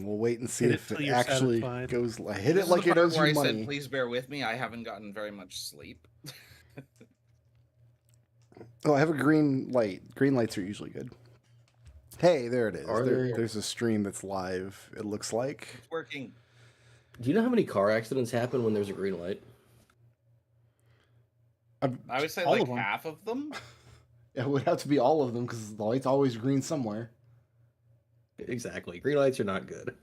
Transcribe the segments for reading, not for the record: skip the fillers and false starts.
We'll wait and see Hit it if till it you're actually satisfied. goes. Hit This it is like the it part owes where you I money. said, please bear with me. I haven't gotten very much sleep. Oh, I have a green light. Green lights are usually good. Hey, there it is. Are there? There's a stream that's live, it looks like. It's working. Do you know how many car accidents happen when there's a green light? I would say All like of them. half of them. It would have to be all of them because the light's always green somewhere. Exactly. Green lights are not good.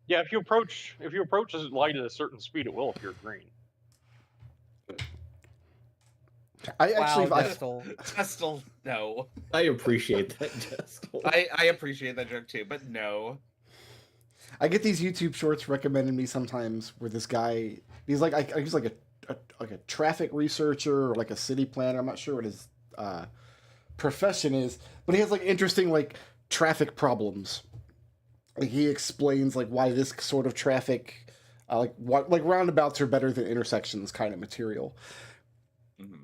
Yeah, if you approach a light at a certain speed, it will appear green. I actually, Testel, no. I appreciate that, Justin. I appreciate that joke too, but no. I get these YouTube shorts recommended me sometimes where this guy, he's like, he's like a traffic researcher or like a city planner. I'm not sure what his profession is, but he has like interesting like traffic problems. Like he explains like why this sort of traffic, like roundabouts are better than intersections kind of material.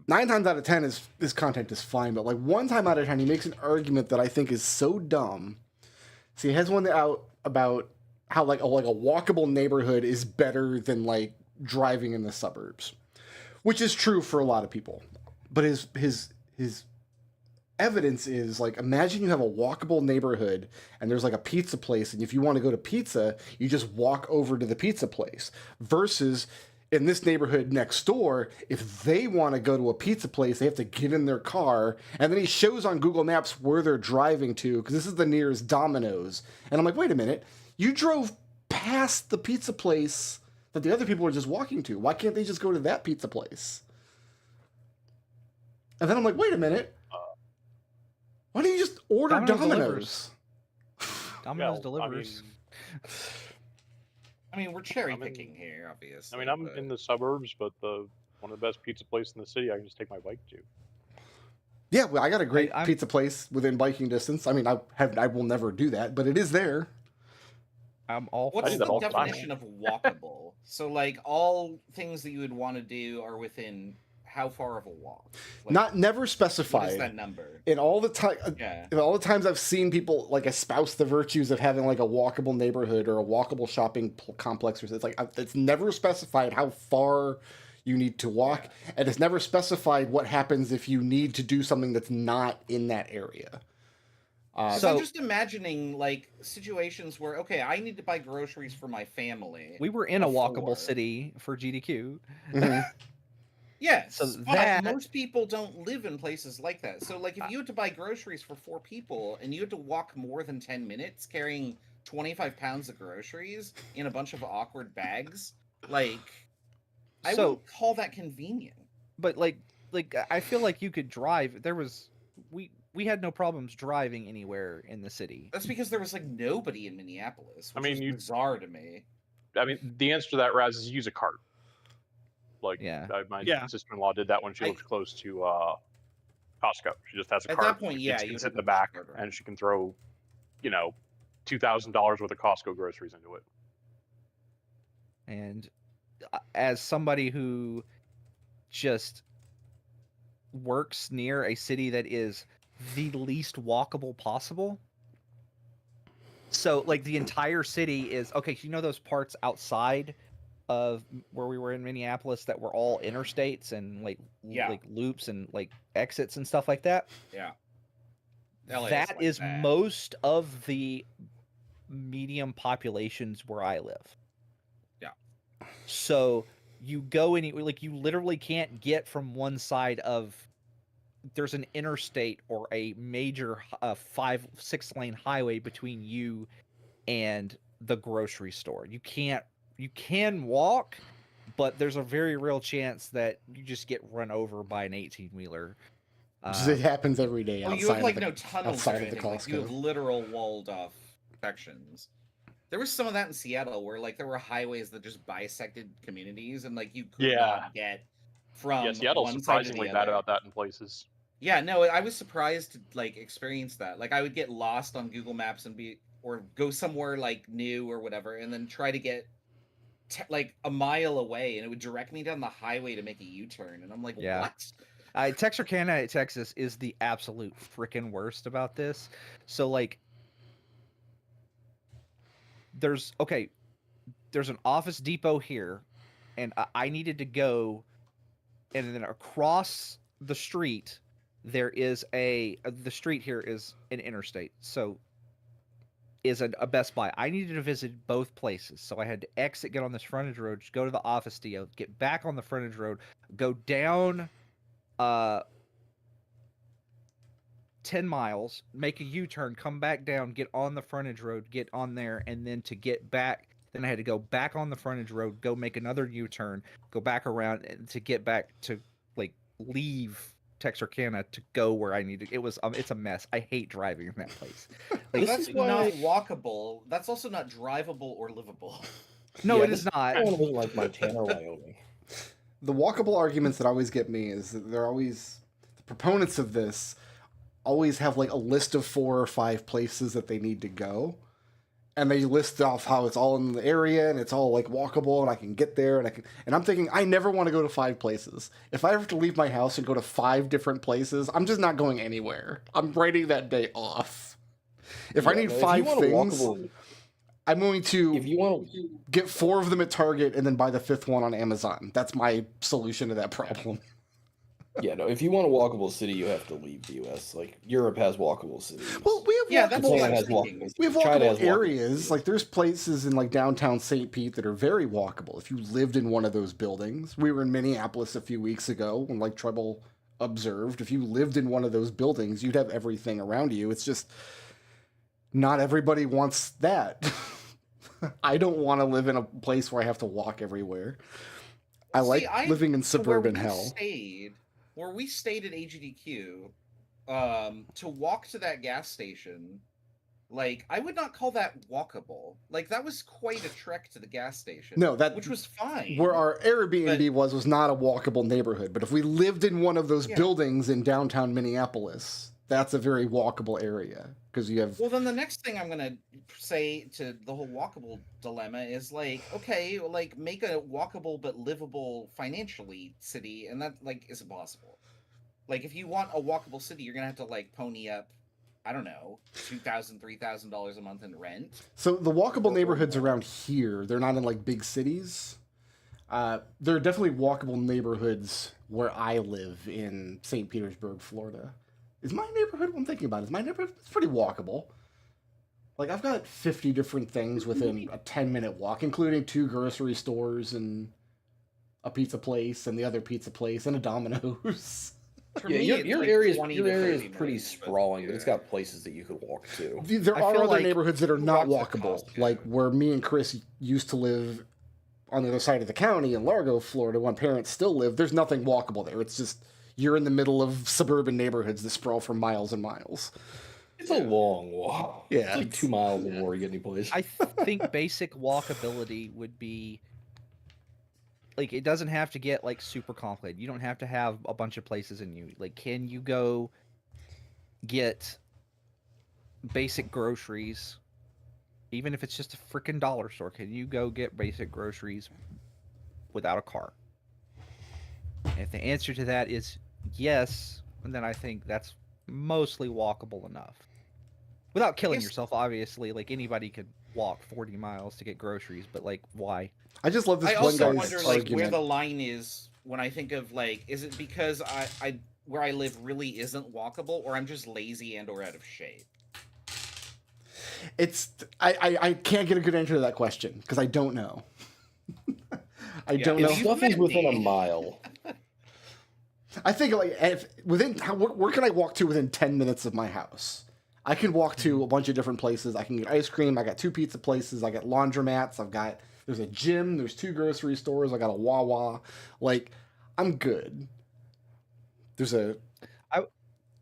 9 times out of 10 is this content is fine, but like 1 time out of 10 he makes an argument that I think is so dumb. So he has one out about how like a walkable neighborhood is better than like driving in the suburbs, which is true for a lot of people. But his evidence is like, imagine you have a walkable neighborhood and there's like a pizza place, and if you want to go to pizza, you just walk over to the pizza place, versus in this neighborhood next door, if they want to go to a pizza place, they have to get in their car, and then he shows on Google Maps where they're driving to, because this is the nearest Domino's. And I'm like, wait a minute, you drove past the pizza place that the other people are just walking to. Why can't they just go to that pizza place? And then I'm like, wait a minute, why don't you just order Domino's? Domino's delivers. I mean, we're cherry picking here, obviously. I mean, I'm in the suburbs, but one of the best pizza places in the city, I can just take my bike to. Yeah, well, I got a great pizza place within biking distance. I mean, I will never do that, but it is there. I'm all. What's the definition of walkable? So, like, all things that you would want to do are within how far of a walk? Like, Never specified. What is that number? In all the times I've seen people like espouse the virtues of having like a walkable neighborhood or a walkable shopping complex, or it's like it's never specified how far you need to walk, and it's never specified what happens if you need to do something that's not in that area. So I'm just imagining like situations where, okay, I need to buy groceries for my family. We were in a walkable city for GDQ. Mm-hmm. Yes, so but most people don't live in places like that. So, like, if you had to buy groceries for 4 people and you had to walk more than 10 minutes carrying 25 pounds of groceries in a bunch of awkward bags, like, I wouldn't call that convenient. But like I feel like you could drive. We had no problems driving anywhere in the city. That's because there was like nobody in Minneapolis, which is bizarre to me. I mean, the answer to that, Raz, is use a cart. Like, my sister-in-law did that when she lived close to Costco. She just has a cart. At that point, she can sit in the back, and she can throw, $2,000 worth of Costco groceries into it. And as somebody who just works near a city that is the least walkable possible, so like the entire city is okay. So those parts outside of where we were in Minneapolis that were all interstates and like loops and like exits and stuff like that. Yeah. That is most of the medium populations where I live. Yeah. So you go you literally can't get from one side of, there's an interstate or a major 5-6 lane highway between you and the grocery store. You can walk, but there's a very real chance that you just get run over by an 18-wheeler. It happens every day. Well, you have like no tunnels or anything. Like, you have literal walled off sections. There was some of that in Seattle where like there were highways that just bisected communities, and like you could not get from Seattle's one side to surprisingly the bad other. about that in places. Yeah, no, I was surprised to like experience that. Like I would get lost on Google Maps and go somewhere like new or whatever, and then try to get like a mile away, and it would direct me down the highway to make a U-turn, and I'm like, what? Texarkana, Texas is the absolute freaking worst about this. So like there's an Office Depot here, and I needed to go, and then across the street there is the street here is an interstate, so is a Best Buy. I needed to visit both places, so I had to exit, get on this frontage road, go to the Office Depot, get back on the frontage road, go down 10 miles, make a U-turn, come back down, get on the frontage road, get on there, and then to get back, then I had to go back on the frontage road, go make another U-turn, go back around, and to get back to like leave Texarkana to go where I needed. It's a mess. I hate driving in that place. Like, that's not walkable. That's also not drivable or livable. No, it is not. I want to live like Montana or Wyoming. The walkable arguments that always get me is that they're always the proponents of this always have like a list of 4 or 5 places that they need to go. And they list off how it's all in the area and it's all like walkable and I can get there and I'm thinking I never want to go to 5 places. If I have to leave my house and go to 5 different places, I'm just not going anywhere. I'm writing that day off. If I need 5 things, I'm going to get 4 of them at Target and then buy the 5th one on Amazon. That's my solution to that problem. Yeah, no, if you want a walkable city, you have to leave the U.S. Like, Europe has walkable cities. Well, we have walkable China areas. Like, there's places in, like, downtown St. Pete that are very walkable. If you lived in one of those buildings. We were in Minneapolis a few weeks ago when, like, Trouble observed. If you lived in one of those buildings, you'd have everything around you. It's just not everybody wants that. I don't want to live in a place where I have to walk everywhere. I like living in suburban hell. Where we stayed at AGDQ, to walk to that gas station, like, I would not call that walkable. Like, that was quite a trek to the gas station. No, which was fine. Where our Airbnb was not a walkable neighborhood. But if we lived in one of those buildings in downtown Minneapolis, that's a very walkable area. Because you have... Well, then the next thing I'm going to say to the whole walkable dilemma is, like, okay, like, make a walkable but livable financially city, and that, like, isn't possible. Like, if you want a walkable city, you're going to have to, like, pony up, I don't know, $2,000, $3,000 a month in rent. So the walkable neighborhoods around here, they're not in, like, big cities. There are definitely walkable neighborhoods where I live in St. Petersburg, Florida. Is my neighborhood, what I'm thinking about, is my neighborhood, it's pretty walkable. Like, I've got 50 different things within a 10-minute walk, including 2 grocery stores and a pizza place and the other pizza place and a Domino's. Yeah, your area is pretty sprawling, but it's got places that you could walk to. There are other neighborhoods that are not walkable, like where me and Chris used to live on the other side of the county in Largo, Florida, when parents still live. There's nothing walkable there. It's just... You're in the middle of suburban neighborhoods that sprawl for miles and miles. It's a long walk. Yeah. It's like 2 miles before you get any place. I think basic walkability would be... Like, it doesn't have to get, like, super complicated. You don't have to have a bunch of places in you. Like, can you go get basic groceries, even if it's just a freaking dollar store? Can you go get basic groceries without a car? If the answer to that is yes, then I think that's mostly walkable enough. Without killing yourself, obviously. Like, anybody could walk 40 miles to get groceries, but, like, why? I just love this I one also guy's wonder, argument. like, where the line is when I think of, like, is it because I where I live really isn't walkable, or I'm just lazy and or out of shape? I can't get a good answer to that question, because I don't know. I don't know. Stuff is within a mile. I think, like, where can I walk to within 10 minutes of my house? I can walk to a bunch of different places. I can get ice cream. I got 2 pizza places. I got laundromats. There's a gym. There's 2 grocery stores. I got a Wawa. Like, I'm good. There's a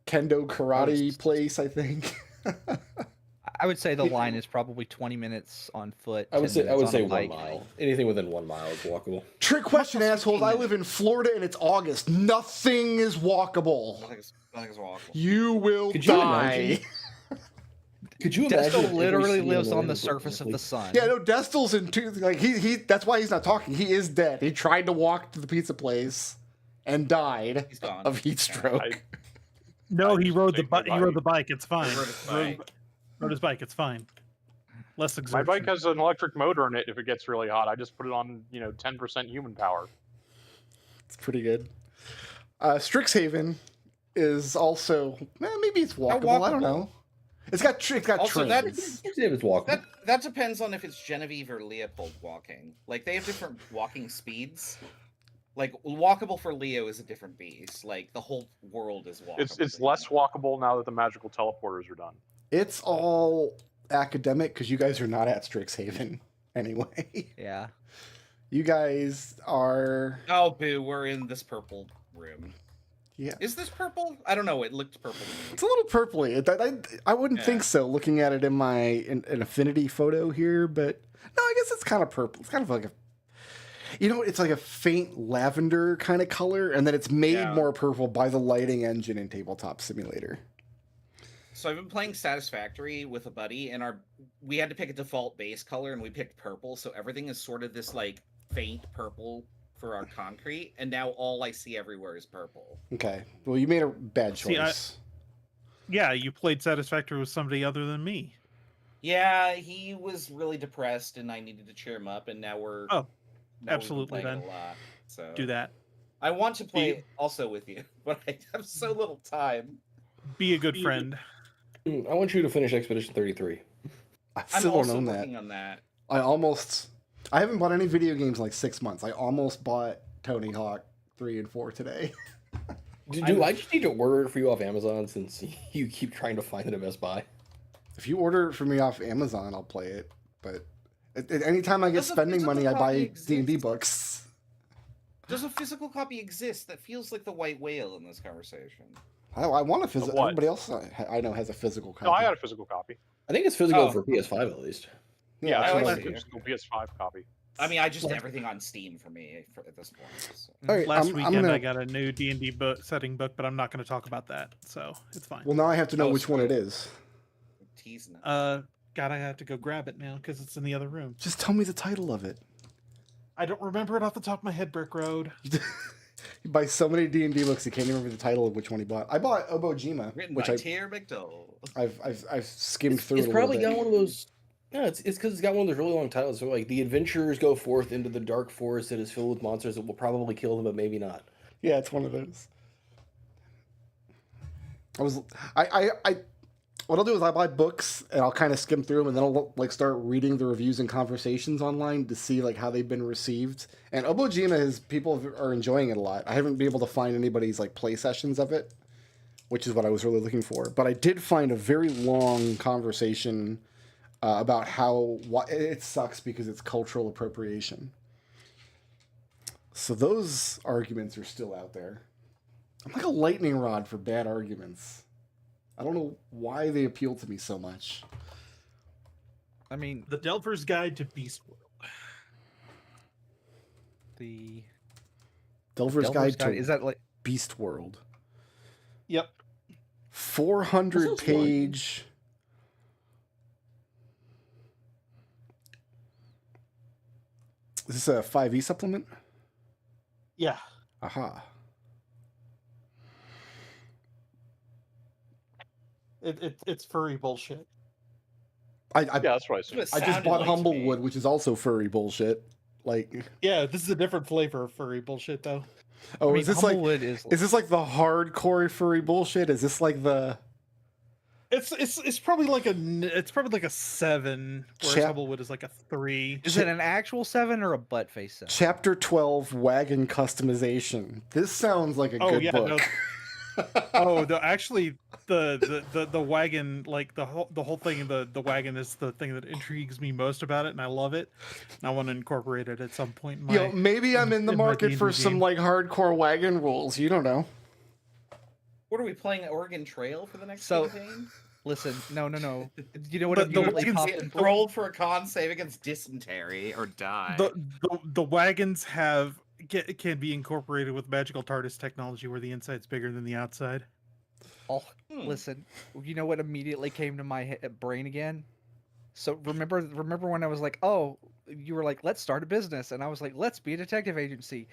kendo karate place, I think. I would say the line is probably 20 minutes on foot. I would say 1 mile. Anything within 1 mile is walkable. Trick question, assholes. I live in Florida and it's August. Nothing is walkable. Nothing is walkable. You will die. Could you imagine? Destel literally lives on the surface of the sun. Yeah, no, Destel's in he that's why he's not talking. He is dead. He tried to walk to the pizza place and died of heat stroke. No, he rode the bike. He rode the bike. It's fine. Rode his bike. It's fine. Less My exertion. bike has an electric motor in it. If it gets really hot, I just put it on 10% human power. It's pretty good. Strixhaven is also maybe it's walkable. I don't know. It's got Also, trains. It's walkable. That depends on if it's Genevieve or Leopold walking. Like, they have different walking speeds. Like, walkable for Leo is a different beast. Like, the whole world is walkable. It's less walkable now that the magical teleporters are done. It's all academic because you guys are not at Strixhaven anyway. Yeah. You guys are. Oh, boo! We're in this purple room. Yeah. Is this purple? I don't know. It looked purple to me. It's a little purpley. I wouldn't think so looking at it in my an affinity photo here, but no, I guess it's kind of purple. It's kind of like a, it's like a faint lavender kind of color, and then it's made more purple by the lighting engine in Tabletop Simulator. So I've been playing Satisfactory with a buddy, and we had to pick a default base color, and we picked purple, so everything is sort of this like faint purple for our concrete, and now all I see everywhere is purple. Okay, well, you made a bad choice. Yeah, you played Satisfactory with somebody other than me. Yeah, he was really depressed, and I needed to cheer him up, and now we're absolutely playing then. a lot. So do that. I want to play also with you, but I have so little time. Be a good friend. I want you to finish Expedition 33. I still don't own working on that. I haven't bought any video games in like 6 months. I almost bought Tony Hawk 3 and 4 today. Do I just need to order it for you off Amazon since you keep trying to find it at Best Buy? If you order it for me off Amazon, I'll play it. But anytime I get spending money, I buy D&D books. Does a physical copy exist? That feels like the white whale in this conversation. I want a physical. Everybody else I know has a physical copy. No, I had a physical copy. I think it's physical for PS5 at least. Yeah, I I a physical PS5 copy. I mean, I just everything on Steam for me at this point. So. All right, Last weekend I got a new D&D setting book, but I'm not going to talk about that, so it's fine. Well, now I have to know which one it is. Teasing it. God, I have to go grab it now because it's in the other room. Just tell me the title of it. I don't remember it off the top of my head, Brick Road. You buy so many D&D books, you can't even remember the title of which one he bought. I bought Obojima, which by Tier McDowell. I've skimmed through. It's probably got one of those. No, it's because it's got one of those really long titles. So like, the adventurers go forth into the dark forest that is filled with monsters that will probably kill them, but maybe not. Yeah, it's one of those. What I'll do is I buy books and I'll kind of skim through them, and then I'll like start reading the reviews and conversations online to see like how they've been received. And Obojima people are enjoying it a lot. I haven't been able to find anybody's like play sessions of it, which is what I was really looking for. But I did find a very long conversation about how it sucks because it's cultural appropriation. So those arguments are still out there. I'm like a lightning rod for bad arguments. I don't know why they appeal to me so much. I mean, The Delver's Guide to Beast World. The Delver's Guide to is that like Beast World? Yep. 400 page. Is this a 5e supplement? Yeah. Aha. It's furry bullshit. Yeah, that's what I assumed. I just bought Humblewood, which is also furry bullshit. Like, yeah, this is a different flavor of furry bullshit, though. Oh, I mean, is this Humblewood is this like the hardcore furry bullshit? Is this like the? It's probably like a 7, whereas Humblewood is like a 3. Is it an actual 7 or a butt face 7? Chapter 12, Wagon Customization. This sounds like a good book. No. Actually, the wagon, like the whole thing, the wagon is the thing that intrigues me most about it, and I love it. And I want to incorporate it at some point. Maybe I'm in the market for some like hardcore wagon rules. You don't know. What are we playing? Oregon Trail for the next campaign? Listen, no. You know what? Rolled for a con save against dysentery or die. The wagons can be incorporated with magical TARDIS technology, where the inside's bigger than the outside. Oh, listen. You know what immediately came to my brain again? So remember when I was like, "Oh, you were like, let's start a business," and I was like, "Let's be a detective agency."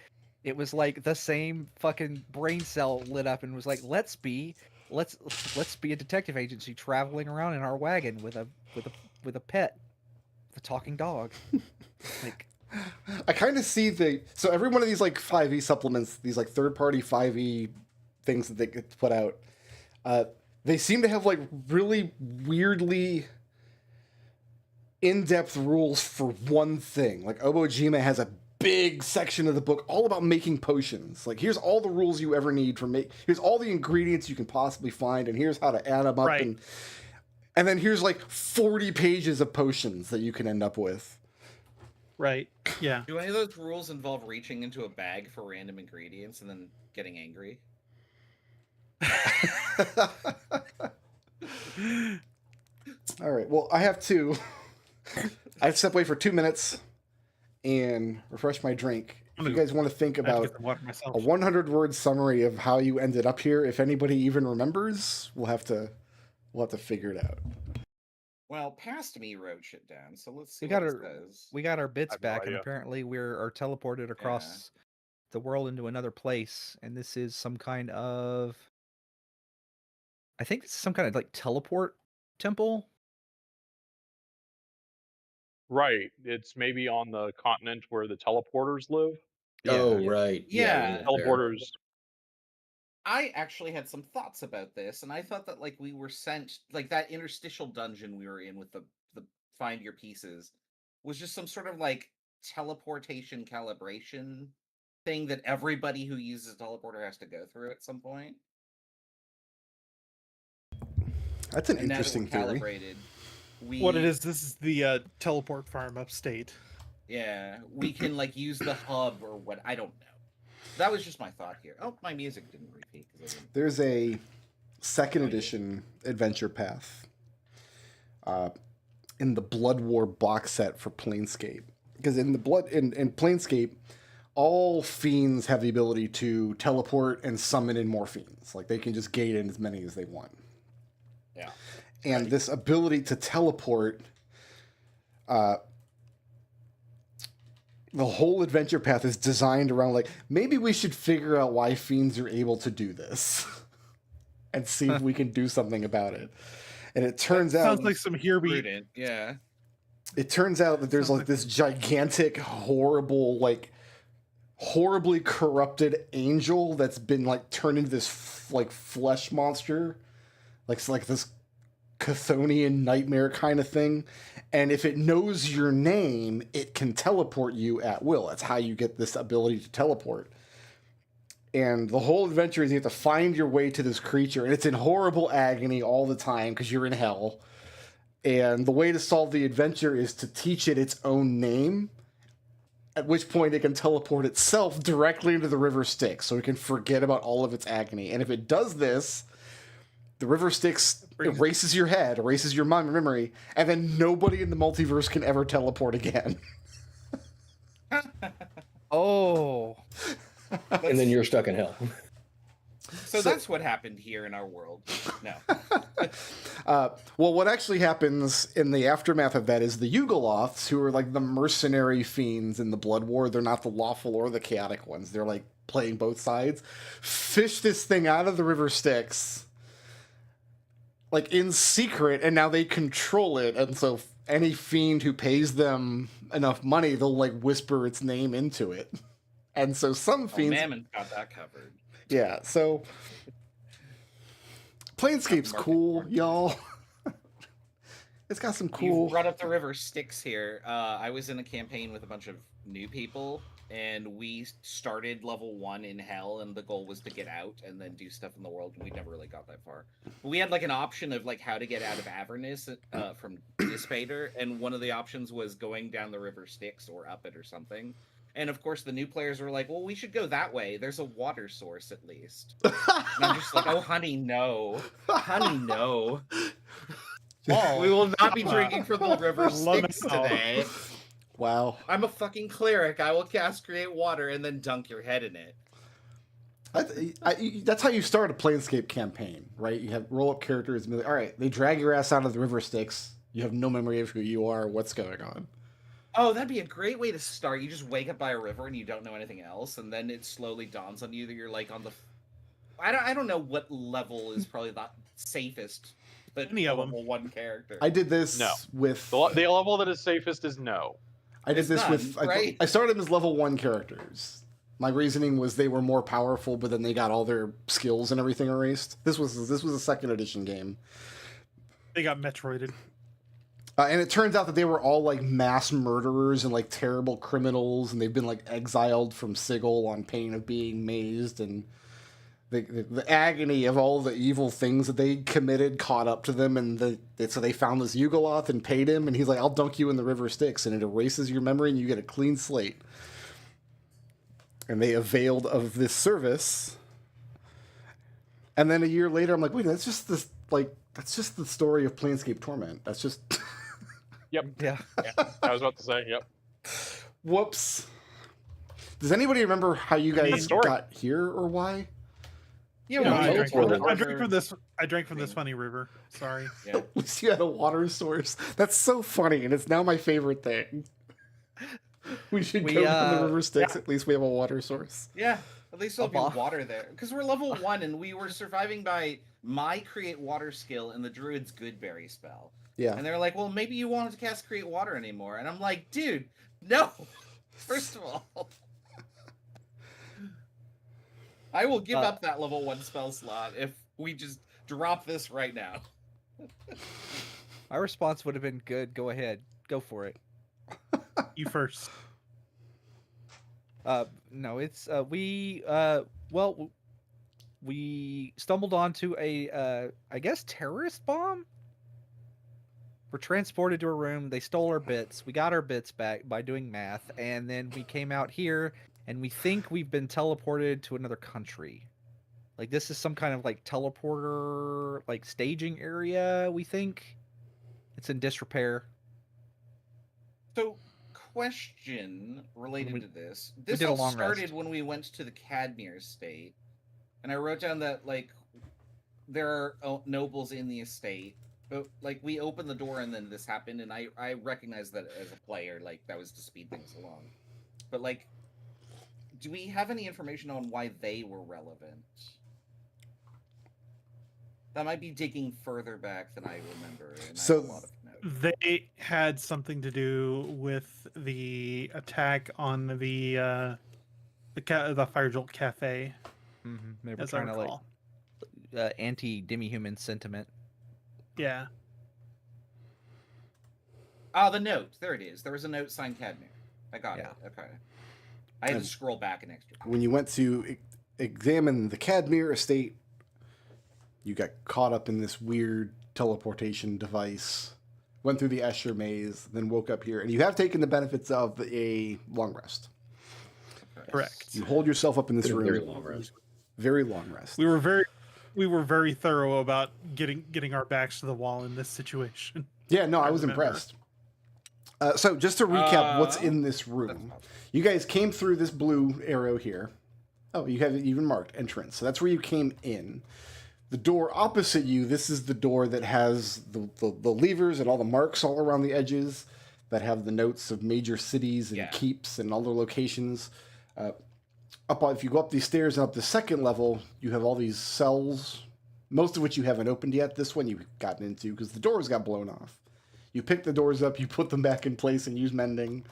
It was like the same fucking brain cell lit up and was like, let's be a detective agency traveling around in our wagon with a pet. the talking dog. Like, I kind of see so every one of these like 5e supplements, these like third-party 5e things that they get put out, they seem to have like really weirdly in-depth rules for one thing. Like Obojima has a big section of the book all about making potions. Like, here's all the rules you ever need for here's all the ingredients you can possibly find, and here's how to add them up. Right. And then here's like 40 pages of potions that you can end up with. Right. Yeah. Do any of those rules involve reaching into a bag for random ingredients and then getting angry? All right. Well, I have to. I have to step away for 2 minutes and refresh my drink. If you guys want to think about a 100-word summary of how you ended up here, if anybody even remembers, we'll have to figure it out. Well, past me wrote shit down, so let's see. We got our bits I have no back, and idea. apparently are teleported across the world into another place. And this is some kind of, I think this is some kind of like teleport temple. Right. It's maybe on the continent where the teleporters live. Oh, right. Yeah. Teleporters. I actually had some thoughts about this, and I thought that like we were sent like that interstitial dungeon we were in with the find your pieces was just some sort of like teleportation calibration thing that everybody who uses a teleporter has to go through at some point. That's an And interesting now that we're theory. calibrated, What it is, this is the teleport farm upstate. Yeah, we can like use the hub or what, I don't know. That was just my thought here. Oh, my music didn't repeat. There's a second edition adventure path in the Blood War box set for Planescape. Because in Planescape, all fiends have the ability to teleport and summon in more fiends. Like, they can just gate in as many as they want. Yeah. And this ability to teleport, the whole adventure path is designed around, like, maybe we should figure out why fiends are able to do this and see if we can do something about it. And it turns out... Sounds like some Herebeat. Yeah. It turns out that there's like this gigantic, horrible, like, horribly corrupted angel that's been, like, turned into this, like, flesh monster. Like, it's like this Chthonian nightmare kind of thing. And if it knows your name, it can teleport you at will. That's how you get this ability to teleport. And the whole adventure is you have to find your way to this creature, and it's in horrible agony all the time because you're in hell. And the way to solve the adventure is to teach it its own name, at which point it can teleport itself directly into the River Styx, so it can forget about all of its agony. And if it does this, the River Styx erases your head, erases your memory, and then nobody in the multiverse can ever teleport again. Oh. And then you're stuck in hell. So that's what happened here in our world. No. Well, what actually happens in the aftermath of that is the Yugoloths, who are like the mercenary fiends in the Blood War, they're not the lawful or the chaotic ones. They're like playing both sides. Fish this thing out of the River Styx, like in secret, and now they control it. And so any fiend who pays them enough money, they'll like whisper its name into it. And so some fiends... Mammon got that covered. Yeah, so... Planescape's cool, y'all. It's got some cool... You brought up the River Styx here. I was in a campaign with a bunch of new people, and we started level 1 in Hell, and the goal was to get out and then do stuff in the world, and we never really got that far. But we had like an option of like how to get out of Avernus from Dispater, and one of the options was going down the River Styx or up it or something. And of course, the new players were like, well, we should go that way. There's a water source, at least. And I'm just like, oh, honey, no. Honey, no. Oh, We will not be drinking from the River Styx today. Wow. I'm a fucking cleric. I will cast Create Water and then dunk your head in it. That's how you start a Planescape campaign, right? You have roll-up characters and be like, all right, they drag your ass out of the River Styx. You have no memory of who you are, what's going on. Oh, that'd be a great way to start. You just wake up by a river and you don't know anything else, and then it slowly dawns on you that you're like on the... I don't know what level is probably the safest put Any a of 'em. level 1 character. I did this No. with. The level that is safest is no. I did It's this none, with. right? I started them as level 1 characters. My reasoning was they were more powerful, but then they got all their skills and everything erased. This was a second edition game. They got Metroided. And it turns out that they were all like mass murderers and like terrible criminals, and they've been like exiled from Sigil on pain of being mazed, and the agony of all the evil things that they committed caught up to them, and so they found this Yugoloth and paid him, and he's like, "I'll dunk you in the river Styx," and it erases your memory, and you get a clean slate. And they availed of this service. And then a year later, I'm like, wait, that's just the story of Planescape Torment. That's just. Yep. Yeah. I was about to say, yep. Whoops. Does anybody remember how you guys got here or why? Yeah, No, well, I it's drank water. from this. I drank from this funny river. Sorry. Yeah. At least you had a water source. That's so funny, and it's now my favorite thing. We should go from the river Styx. Yeah. At least we have a water source. Yeah, at least there'll be water there. Because we're level 1, and we were surviving by my Create Water skill and the Druid's Goodberry spell. Yeah. And they're like, well, maybe you wanted to cast Create Water anymore. And I'm like, dude, no. First of all, I will give up that level 1 spell slot if we just drop this right now. My response would have been good. Go ahead. Go for it. You first. No, it's we stumbled onto a I guess terrorist bomb. We're transported to a room. They stole our bits. We got our bits back by doing math, and then we came out here, and we think we've been teleported to another country. Like this is some kind of like teleporter, like staging area. We think it's in disrepair. So, question related to this. This did a all long started rest. when we went to the Cadmere estate, and I wrote down that like there are nobles in the estate. But like we opened the door and then this happened, and I recognized that as a player, like that was to speed things along. But like, do we have any information on why they were relevant? That might be digging further back than I remember. And So I have a lot of notes. They had something to do with the attack on the Firejolt Cafe. Mm-hmm. They were As I trying to recall. like anti-demi-human sentiment. Yeah. Oh, the note. There it is. There was a note signed Cadmere. I got Yeah. it. Okay. I had to scroll back an extra. When you went to examine the Cadmere estate, you got caught up in this weird teleportation device, went through the Escher maze, then woke up here, and you have taken the benefits of a long rest. Okay. Correct. You hold yourself up in this room. Very long rest. Very long rest. We were very thorough about getting our backs to the wall in this situation. Yeah, no, I was remember. impressed. So just to recap what's in this room. You guys came through this blue arrow here. Oh, you have it even marked entrance. So that's where you came in. The door opposite you, this is the door that has the levers and all the marks all around the edges that have the notes of major cities and keeps and all their locations. If you go up these stairs and up the second level, you have all these cells, most of which you haven't opened yet. This one you've gotten into because the doors got blown off. You pick the doors up, you put them back in place and use mending.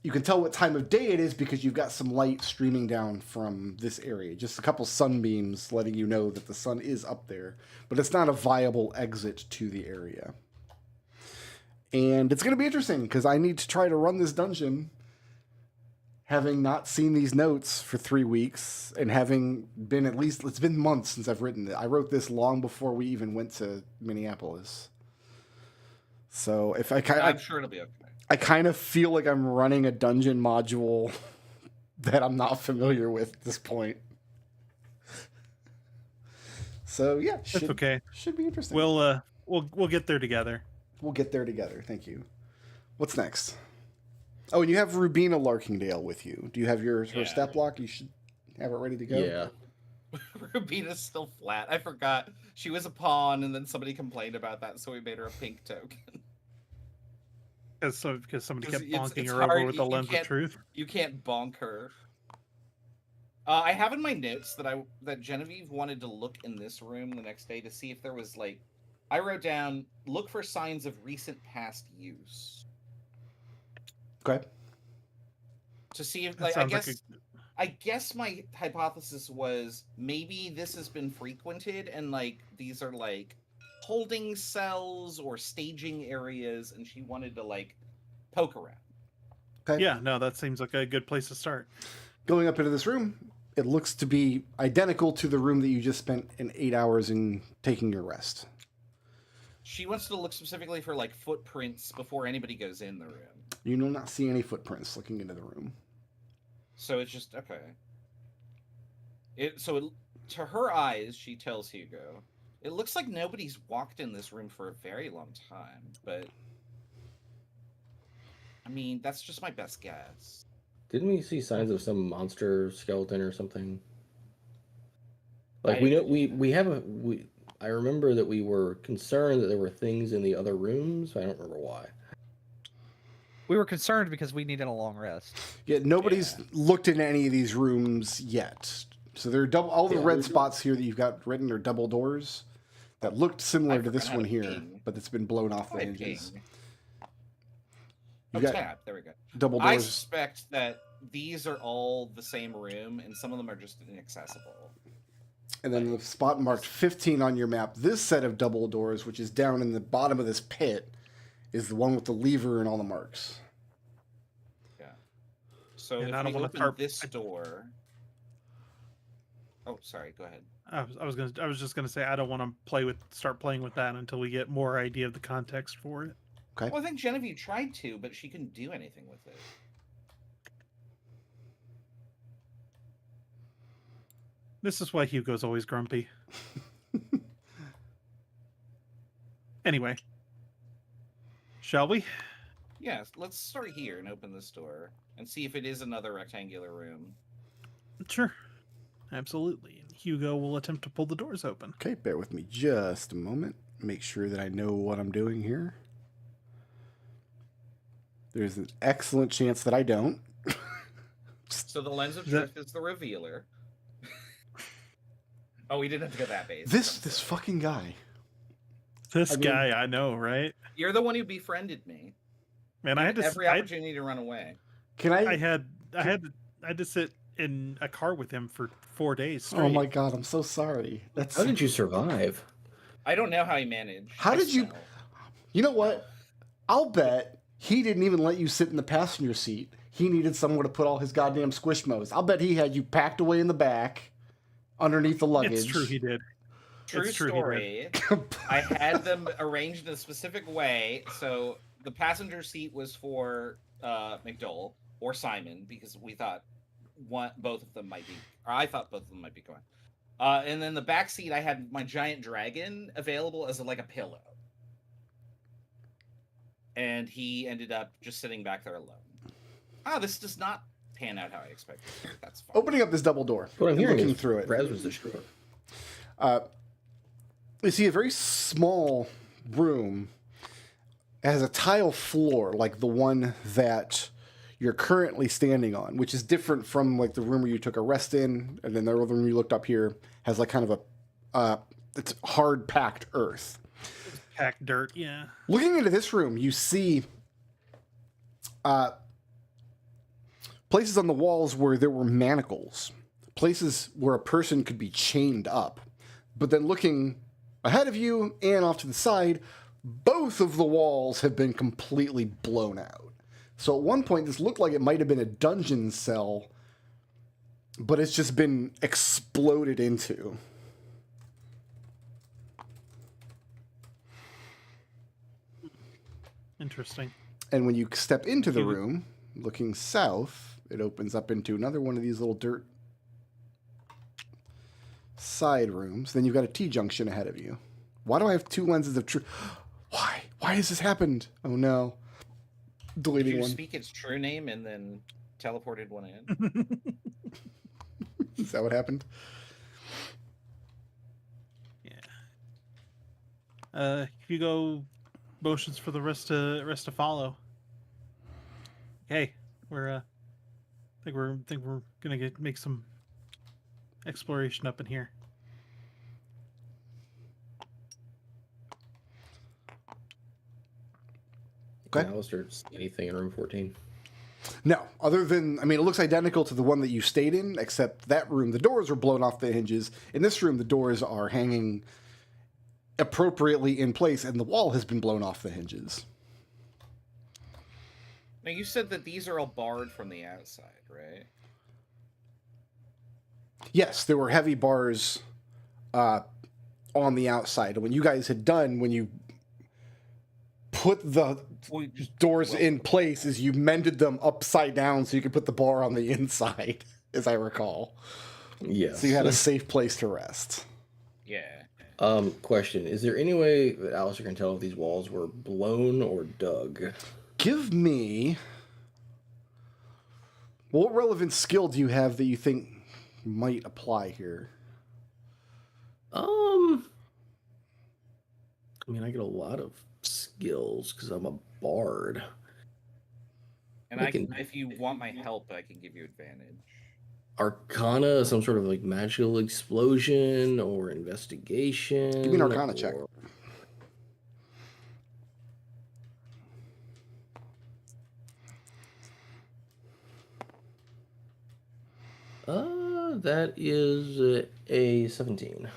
You can tell what time of day it is because you've got some light streaming down from this area. Just a couple sunbeams letting you know that the sun is up there. But it's not a viable exit to the area. And it's going to be interesting because I need to try to run this dungeon having not seen these notes for 3 weeks and having been it's been months since I've written it. I wrote this long before we even went to Minneapolis. So I'm sure it'll be okay. I kind of feel like I'm running a dungeon module that I'm not familiar with at this point. So yeah, That's okay. Should be interesting. We'll get there together. We'll get there together. Thank you. What's next? Oh, and you have Rubina Larkingdale with you. Do you have her stat block? You should have it ready to go. Yeah. Rubina's still flat. I forgot. She was a pawn, and then somebody complained about that, so we made her a pink token. Because somebody kept It's bonking her hard. over with the You lens of can't- truth. You can't bonk her. I have in my notes that Genevieve wanted to look in this room the next day to see if there was like I wrote down, look for signs of recent past use. Okay. To see if, That like, sounds like I guess my hypothesis was maybe this has been frequented and like these are like holding cells or staging areas, and she wanted to like poke around. Okay. Yeah, no, that seems like a good place to start. Going up into this room, it looks to be identical to the room that you just spent 8 hours in taking your rest. She wants to look specifically for like footprints before anybody goes in the room. You do not see any footprints looking into the room. So it's just okay. To her eyes, she tells Hugo, it looks like nobody's walked in this room for a very long time, but I mean, that's just my best guess. Didn't we see signs of some monster skeleton or something? Like I remember that we were concerned that there were things in the other rooms. I don't remember why. We were concerned because we needed a long rest. Yeah, nobody's looked into any of these rooms yet. So there are all the red spots here that you've got written are double doors that looked similar to this one here, but it's been blown off the hinges. Oh, tab. There we go. Double doors. I suspect that these are all the same room, and some of them are just inaccessible. And then the spot marked 15 on your map. This set of double doors, which is down in the bottom of this pit, is the one with the lever and all the marks. Yeah. So And if I don't we want to open this door... Oh, sorry. Go ahead. I was just gonna say I don't want to start playing with that until we get more idea of the context for it. Okay. Well, I think Genevieve tried to, but she couldn't do anything with it. This is why Hugo's always grumpy. Anyway, shall we? Yes, let's start here and open this door and see if it is another rectangular room. Sure. Absolutely. And Hugo will attempt to pull the doors open. Okay, bear with me just a moment. Make sure that I know what I'm doing here. There's an excellent chance that I don't. So the lens of truth is the revealer. Oh, we didn't have to go that base. This fucking guy. This guy, I know, right? You're the one who befriended me. Man, I had every opportunity to run away. I had to sit in a car with him for 4 days straight. Oh my god, I'm so sorry. How did you survive? I don't know how he managed. How did you? You know what? I'll bet he didn't even let you sit in the passenger seat. He needed somewhere to put all his goddamn Squishmos. I'll bet he had you packed away in the back, underneath the luggage. It's true, he did. True story. I had them arranged in a specific way. So the passenger seat was for McDowell or Simon because we thought both of them might be, or I thought both of them might be going. And then the back seat, I had my giant dragon available as like a pillow. And he ended up just sitting back there alone. This does not pan out how I expected. That's fine. Opening up this double door and looking through it. Raz was the short. You see a very small room. It has a tile floor like the one that you're currently standing on, which is different from like the room where you took a rest in, and then the other room you looked up here has like kind of a it's hard packed earth. Packed dirt, yeah. Looking into this room, you see places on the walls where there were manacles, places where a person could be chained up. But then looking ahead of you and off to the side, both of the walls have been completely blown out. So at one point, this looked like it might have been a dungeon cell, but it's just been exploded into. Interesting. And when you step into the room, looking south, it opens up into another one of these little dirt side rooms. Then you've got a T-junction ahead of you. Why do I have two lenses of truth? Why? Why has this happened? Oh no. Deleting Did you one. speak its true name and then teleported one in? Is that what happened? Yeah. Hugo motions for the rest to follow. Hey, we're think we're gonna make some exploration up in here. Okay. Alistair, anything in room 14? No, other than, I mean, it looks identical to the one that you stayed in, except that room, the doors are blown off the hinges. In this room, the doors are hanging appropriately in place, and the wall has been blown off the hinges. Now, you said that these are all barred from the outside, right? Yes, there were heavy bars on the outside. And when you guys had done, when you put the doors in place, is you mended them upside down so you could put the bar on the inside, as I recall. Yes. So you had a safe place to rest. Yeah. Question. Is there any way that Alistair can tell if these walls were blown or dug? Give me... What relevant skill do you have that you think might apply here? I mean, I get a lot of skills because I'm a bard. And I can, if you want my help, I can give you advantage. Arcana, some sort of like magical explosion or investigation. Give me an Arcana check. That is a 17.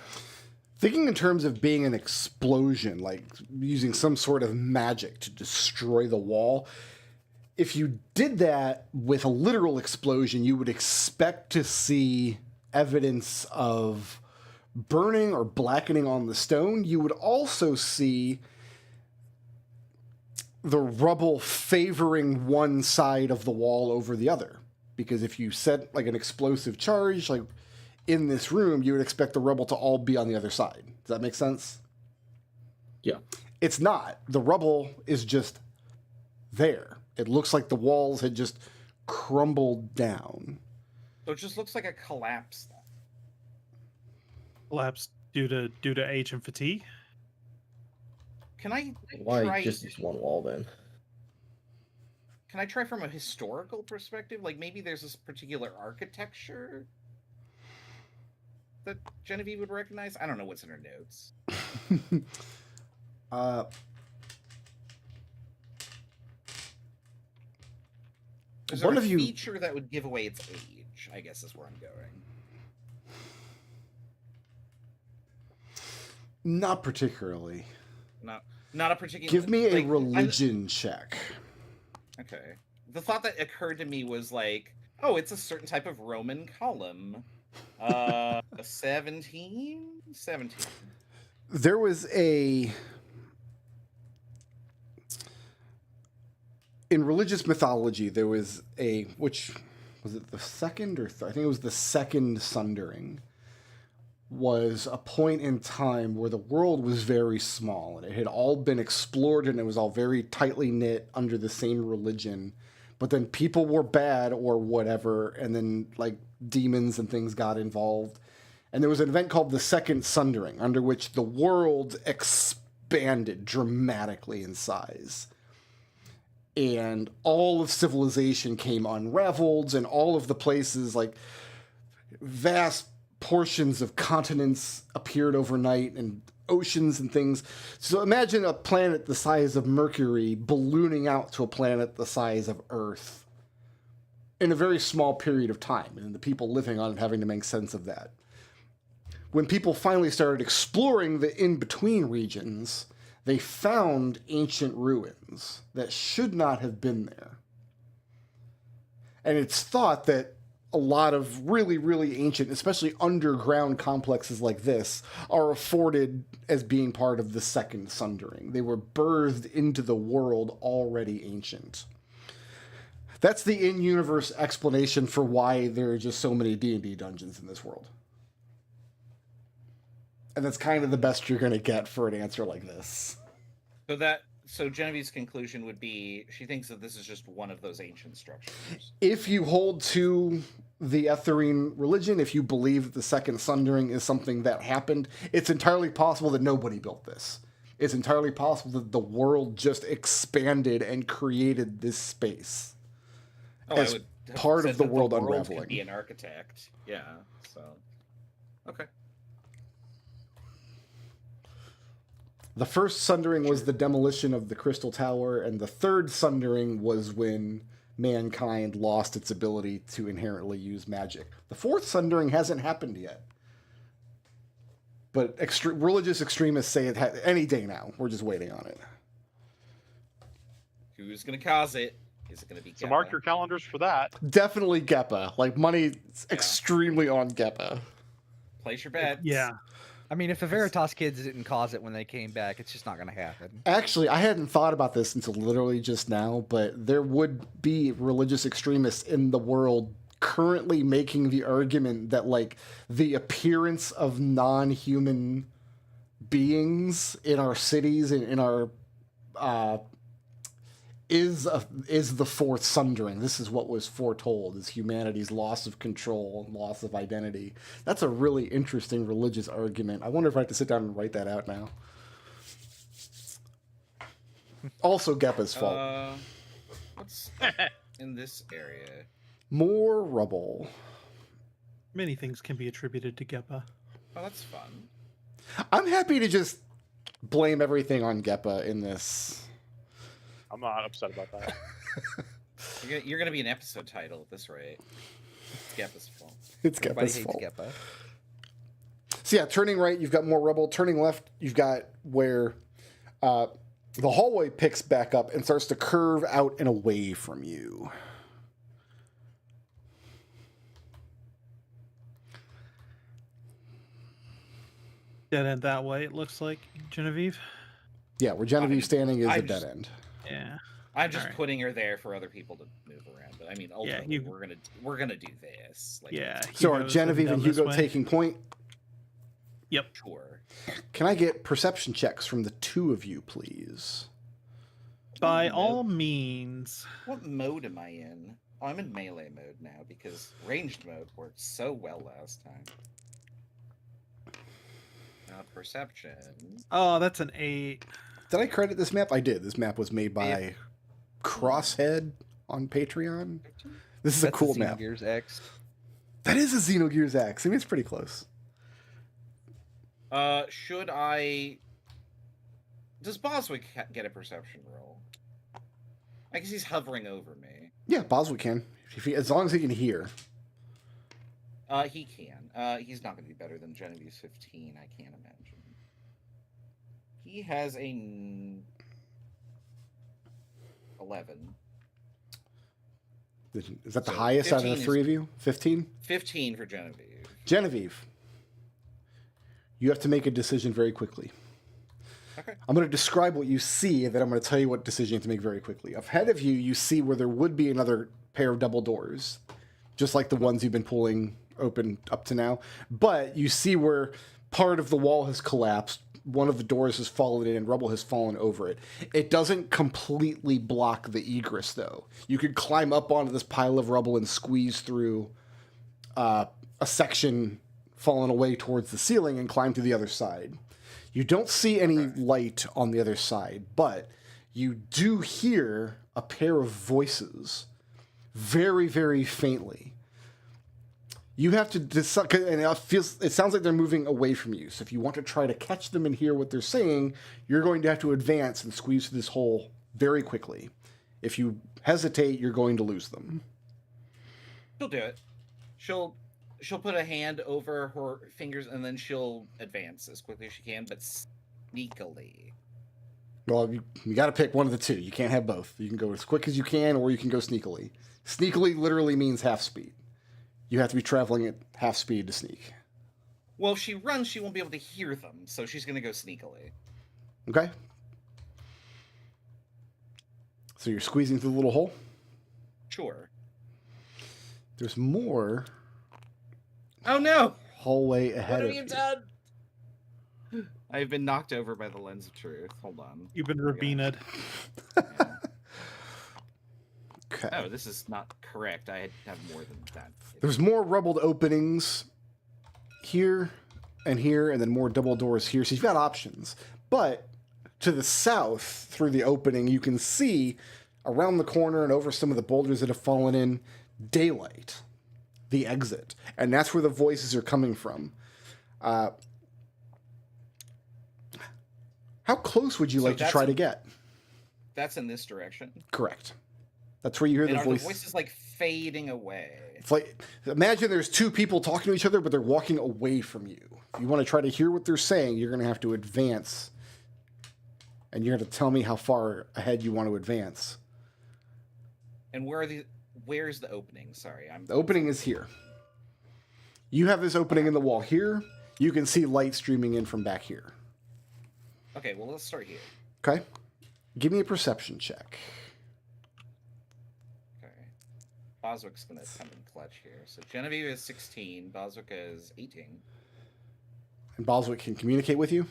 Thinking in terms of being an explosion, like using some sort of magic to destroy the wall, if you did that with a literal explosion, you would expect to see evidence of burning or blackening on the stone. You would also see the rubble favoring one side of the wall over the other. Because if you set like an explosive charge, like in this room, you would expect the rubble to all be on the other side. Does that make sense? Yeah. It's not. The rubble is just there. It looks like the walls had just crumbled down. So it just looks like a collapse. Collapse due to age and fatigue. Can I Why try... just this one wall then? Can I try from a historical perspective? Like maybe there's this particular architecture that Genevieve would recognize? I don't know what's in her notes. Is there a feature that would give away its age? I guess is where I'm going. Not particularly. Not a particular... Give me a religion check. Okay. The thought that occurred to me was like, oh, it's a certain type of Roman column. 17? 17. There was a... In religious mythology, there was a... Which... Was it the second or... I think it was the second Sundering. Was a point in time where the world was very small and it had all been explored and it was all very tightly knit under the same religion, but then people were bad or whatever, and then like demons and things got involved, and there was an event called the Second Sundering, under which the world expanded dramatically in size, and all of civilization came unraveled, and all of the places, like vast portions of continents appeared overnight and oceans and things. So imagine a planet the size of Mercury ballooning out to a planet the size of Earth in a very small period of time, and the people living on it having to make sense of that. When people finally started exploring the in-between regions, they found ancient ruins that should not have been there. And it's thought that a lot of really, really ancient, especially underground complexes like this, are afforded as being part of the Second Sundering. They were birthed into the world already ancient. That's the in-universe explanation for why there are just so many D&D dungeons in this world. And that's kind of the best you're going to get for an answer like this. So Genevieve's conclusion would be she thinks that this is just one of those ancient structures. If you hold to the Etherine religion, if you believe that the Second Sundering is something that happened, it's entirely possible that nobody built this. It's entirely possible that the world just expanded and created this space as part of the world unraveling. Could be an architect, yeah. So, okay. The first sundering was the demolition of the Crystal Tower, and the third sundering was when mankind lost its ability to inherently use magic. The fourth sundering hasn't happened yet. But religious extremists say it any day now. We're just waiting on it. Who's going to cause it? Is it going to be Geppa? So mark your calendars for that. Definitely Geppa. Like, money's extremely on Geppa. Place your bets. Yeah. I mean, if the Veritas kids didn't cause it when they came back, it's just not going to happen. Actually, I hadn't thought about this until literally just now, but there would be religious extremists in the world currently making the argument that, like, the appearance of non-human beings in our cities and in our is the fourth sundering. This is what was foretold, is humanity's loss of control and loss of identity. That's a really interesting religious argument. I wonder if I have to sit down and write that out now. Also Geppa's fault. What's in this area? More rubble. Many things can be attributed to Geppa. Oh, that's fun. I'm happy to just blame everything on Geppa in this. I'm not upset about that. You're going to be an episode title at this rate. It's Geppa's fault. It's Everybody Geppa's hates fault. Geppa. So yeah, turning right, you've got more rubble. Turning left, you've got where the hallway picks back up and starts to curve out and away from you. Dead end that way, it looks like, Genevieve. Yeah, where Genevieve's standing is a dead end. Yeah. I'm just putting her there for other people to move around. But I mean, ultimately, Yeah, we're gonna do this. Like, Yeah. So are Hugo's Genevieve heading and down this Hugo way. taking point? Yep. Sure. Can I get perception checks from the two of you, please? By all means. What mode am I in? Oh, I'm in melee mode now because ranged mode worked so well last time. Perception. Oh, that's an 8. Did I credit this map? I did. This map was made by Crosshead on Patreon. This is a cool map. Xenogears X. That is a Xenogears X. I mean, it's pretty close. Should I... Does Boswick get a perception roll? I guess he's hovering over me. Yeah, Boswick can. As long as he can hear. He can. He's not going to be better than Genevieve's 15, I can't imagine. He has a 11. Is that the highest out of the three of you? 15? 15 for Genevieve. Genevieve, you have to make a decision very quickly. Okay. I'm going to describe what you see, and then I'm going to tell you what decision you have to make very quickly. Ahead of you, you see where there would be another pair of double doors, just like the ones you've been pulling open up to now. But you see where part of the wall has collapsed, one of the doors has fallen in, and rubble has fallen over it. It doesn't completely block the egress, though. You could climb up onto this pile of rubble and squeeze through a section fallen away towards the ceiling and climb to the other side. You don't see any light on the other side, but you do hear a pair of voices very, very faintly. You have to decide, and it sounds like they're moving away from you. So if you want to try to catch them and hear what they're saying, you're going to have to advance and squeeze through this hole very quickly. If you hesitate, you're going to lose them. She'll do it. She'll put a hand over her fingers and then she'll advance as quickly as she can, but sneakily. Well, you got to pick one of the two. You can't have both. You can go as quick as you can, or you can go sneakily. Sneakily literally means half speed. You have to be traveling at half speed to sneak. Well, if she runs, she won't be able to hear them, so she's going to go sneakily. Okay. So you're squeezing through the little hole? Sure. There's more. Oh no! Hallway ahead What of have you. done? I've been knocked over by the lens of truth. Hold on. You've been Rabina'd. Okay. Oh, this is not correct. I have more than that. There's more rubbled openings here, and then more double doors here. So you've got options. But to the south, through the opening, you can see around the corner and over some of the boulders that have fallen in, daylight, the exit. And that's where the voices are coming from. How close would you like to try to get? That's in this direction. Correct. That's where you hear the voice. The voices like fading away. It's like, imagine there's two people talking to each other, but they're walking away from you. If you want to try to hear what they're saying, you're going to have to advance. And you're going to tell me how far ahead you want to advance. And where's the opening? Sorry, The opening is here. You have this opening in the wall here. You can see light streaming in from back here. Okay, well, let's start here. Okay. Give me a perception check. Okay. Boswick's going to come in clutch here. So Genevieve is 16. Boswick is 18. And Boswick can communicate with you?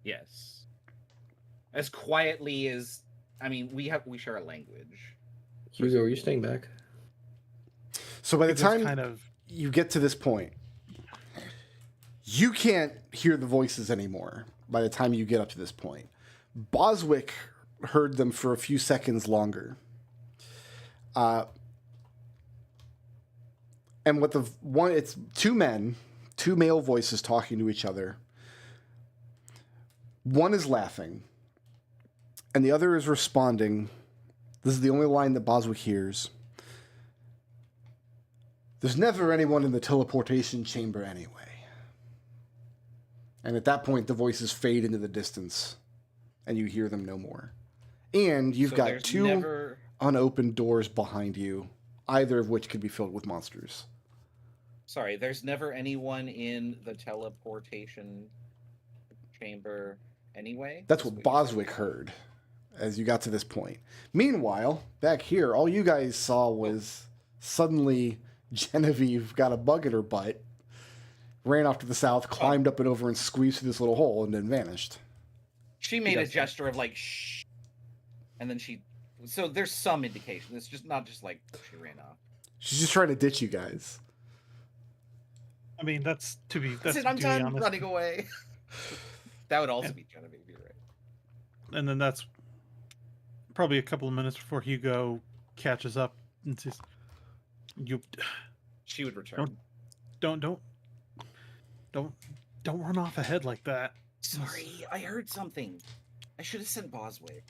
Yes. As quietly as... I mean, we share a language. Hugo, are you staying back? So by the time you get to this point, you can't hear the voices anymore by the time you get up to this point. Boswick heard them for a few seconds longer. And what it's two male voices talking to each other. One is laughing, and the other is responding. This is the only line that Boswick hears. There's never anyone in the teleportation chamber anyway. And at that point, the voices fade into the distance, and you hear them no more. And you've got two unopened doors behind you, either of which could be filled with monsters. Sorry, there's never anyone in the teleportation chamber anyway? That's what Boswick heard as you got to this point. Meanwhile, back here, all you guys saw was suddenly Genevieve got a bug in her butt, ran off to the south, climbed up and over and squeezed through this little hole and then vanished. She made a gesture of like, shh. And then so there's some indication. It's just not just like she ran off. She's just trying to ditch you guys. I mean, that's I'm done running away. That would also be Genevieve, you're right. And then that's probably a couple of minutes before Hugo catches up and says, She would return. Don't run off ahead like that. Sorry, I heard something. I should have sent Boswick.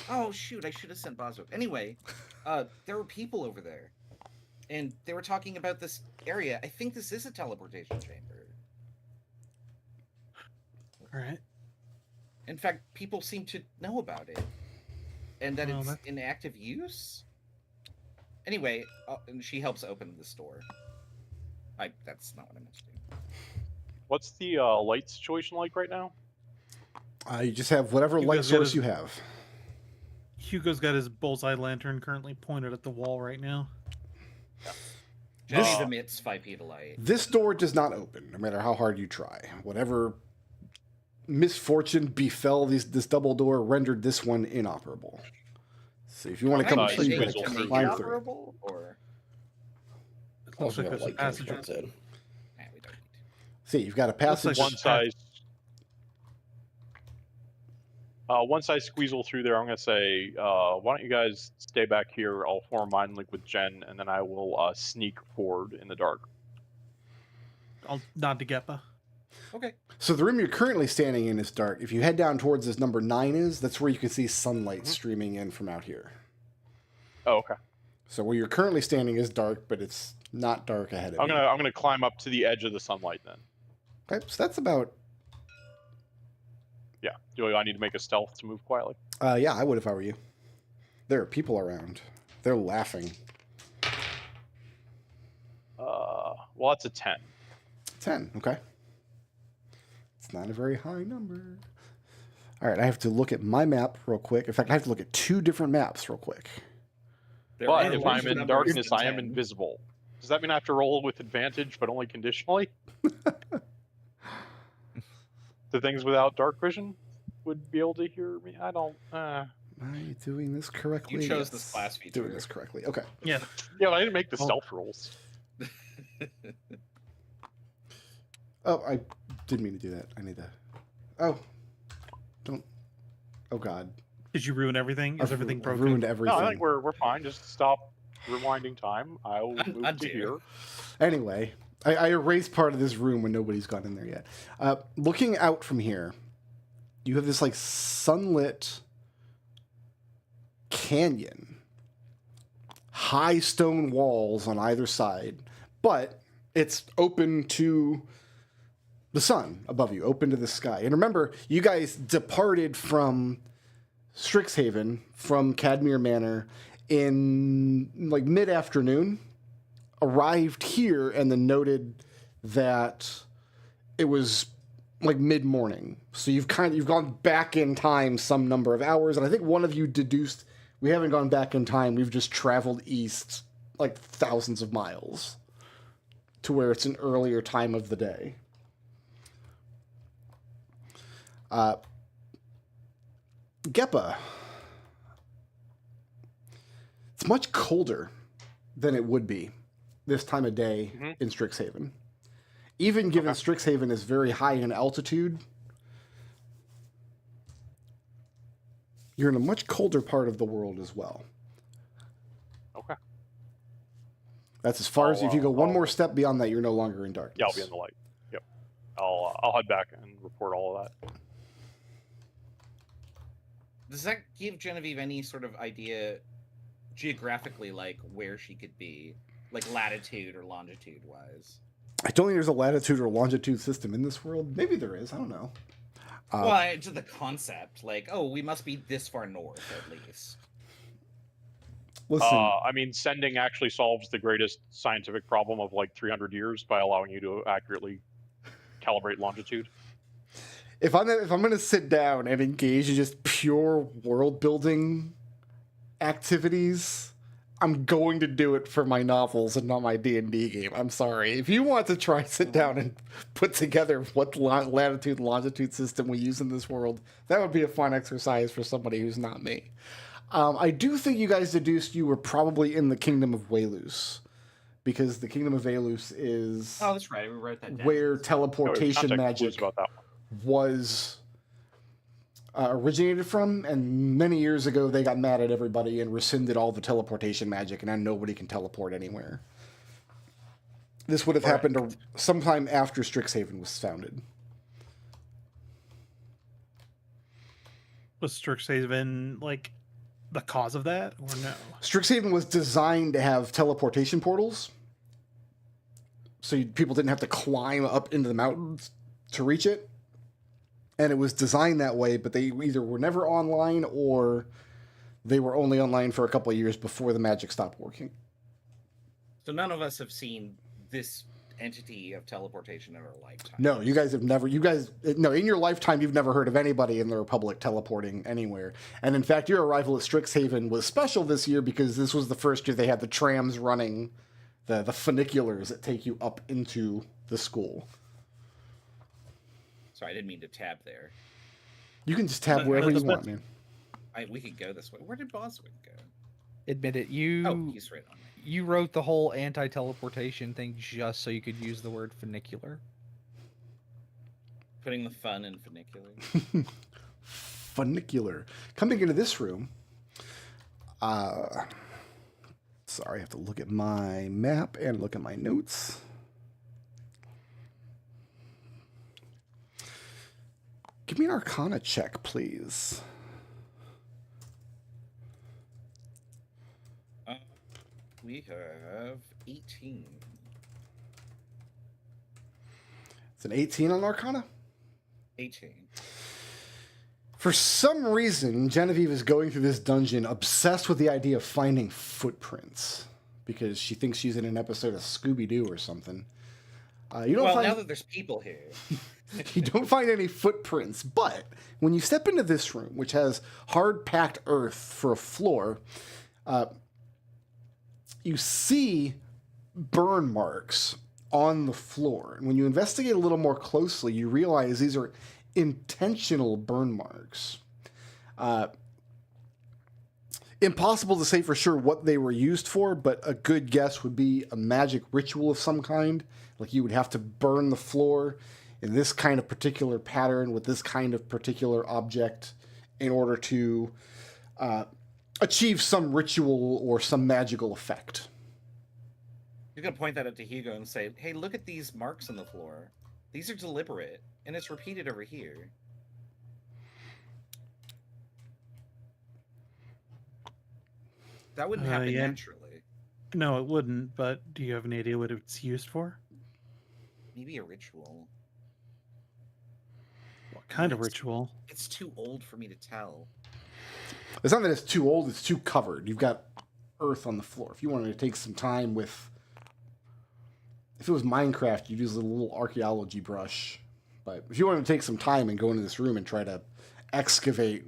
Oh shoot, I should have sent Boswick. Anyway, there were people over there, and they were talking about this area. I think this is a teleportation chamber. All right. In fact, people seem to know about it, and that it's in active use. Anyway, and she helps open this door. That's not what I meant to do. What's the light situation like right now? You just have whatever light source you have. Hugo's got his bullseye lantern currently pointed at the wall right now. Jenny emits 5 feet of light. This door does not open, no matter how hard you try. Whatever misfortune befell this double door rendered this one inoperable. So if you want to come through, you got to climb through. Or... Looks like there's a passage. See, you've got a passage. Once I squeezle through there, I'm going to say, why don't you guys stay back here? I'll form mind link with Jen, and then I will sneak forward in the dark. I'll nod to Geppa. Okay. So the room you're currently standing in is dark. If you head down towards this number 9 is, that's where you can see sunlight streaming in from out here. Oh, okay. So where you're currently standing is dark, but it's not dark ahead of you. I'm gonna climb up to the edge of the sunlight then. Okay, so that's about... Yeah. Do I need to make a stealth to move quietly? Yeah, I would if I were you. There are people around. They're laughing. Well, that's a 10. 10, okay. It's not a very high number. All right, I have to look at my map real quick. In fact, I have to look at 2 different maps real quick. But if I'm in darkness, I am invisible. Does that mean I have to roll with advantage, but only conditionally? The things without dark vision would be able to hear me? I don't... Am I doing this correctly? You chose this class feature. Doing this correctly, okay. Yeah. Yeah, but I didn't make the stealth rolls. Oh, I didn't mean to do that. I need that. Oh. Don't... Oh, God. Did you ruin everything? Is everything broken? Ruined everything. No, I think we're fine. Just stop rewinding time. I'll move to here. Anyway, I erased part of this room when nobody's gone in there yet. Looking out from here, you have this like sunlit canyon, high stone walls on either side, but it's open to the sun above you, open to the sky. And remember, you guys departed from Strixhaven, from Cadmere Manor, in like mid-afternoon, arrived here, and then noted that it was like mid-morning. So you've gone back in time some number of hours, and I think one of you deduced we haven't gone back in time. We've just traveled east like thousands of miles to where it's an earlier time of the day. Geppa. It's much colder than it would be this time of day in Strixhaven. Even given Strixhaven is very high in altitude, you're in a much colder part of the world as well. Okay. That's as far as if you go one more step beyond that, you're no longer in darkness. Yeah, I'll be in the light. Yep. I'll head back and report all of that. Does that give Genevieve any sort of idea geographically, like where she could be, like latitude or longitude wise? I don't think there's a latitude or longitude system in this world. Maybe there is. I don't know. Well, it's the concept, like, oh, we must be this far north at least. Listen, I mean, sending actually solves the greatest scientific problem of like 300 years by allowing you to accurately calibrate longitude. if I'm going to sit down and engage in just pure world building activities, I'm going to do it for my novels and not my D&D game. I'm sorry. If you want to try sit down and put together what latitude and longitude system we use in this world, that would be a fun exercise for somebody who's not me. I do think you guys deduced you were probably in the Kingdom of Waylus, because the Kingdom of Waylus is Oh, that's right. We wrote that down. where teleportation magic about that was originated from, and many years ago they got mad at everybody and rescinded all the teleportation magic, and now nobody can teleport anywhere. This would have happened sometime after Strixhaven was founded. Was Strixhaven like the cause of that, or no? Strixhaven was designed to have teleportation portals, so people didn't have to climb up into the mountains to reach it. And it was designed that way, but they either were never online or they were only online for a couple of years before the magic stopped working. So none of us have seen this entity of teleportation in our lifetime. No, you guys have never, in your lifetime, you've never heard of anybody in the Republic teleporting anywhere. And in fact, your arrival at Strixhaven was special this year because this was the first year they had the trams running, the funiculars that take you up into the school. Sorry, I didn't mean to tab there. You can just tab wherever you want, man. We could go this way. Where did Boswick go? Admit it, Oh, he's right on me. you wrote the whole anti-teleportation thing just so you could use the word funicular. Putting the fun in funicular. Funicular. Coming into this room, sorry, I have to look at my map and look at my notes. Give me an Arcana check, please. We have 18. It's an 18 on Arcana? 18. For some reason, Genevieve is going through this dungeon obsessed with the idea of finding footprints because she thinks she's in an episode of Scooby-Doo or something. You don't now that there's people here. You don't find any footprints, but when you step into this room, which has hard-packed earth for a floor, you see burn marks on the floor. And when you investigate a little more closely, you realize these are intentional burn marks. Impossible to say for sure what they were used for, but a good guess would be a magic ritual of some kind. Like you would have to burn the floor in this kind of particular pattern with this kind of particular object in order to achieve some ritual or some magical effect. You're going to point that out to Hugo and say, hey, look at these marks on the floor. These are deliberate, and it's repeated over here. That wouldn't happen yeah. naturally. No, it wouldn't. But do you have any idea what it's used for? Maybe a ritual. What kind of ritual? It's too old for me to tell. It's not that it's too old, it's too covered. You've got earth on the floor. If you wanted to take some time with... If it was Minecraft, you'd use a little archaeology brush. But if you wanted to take some time and go into this room and try to excavate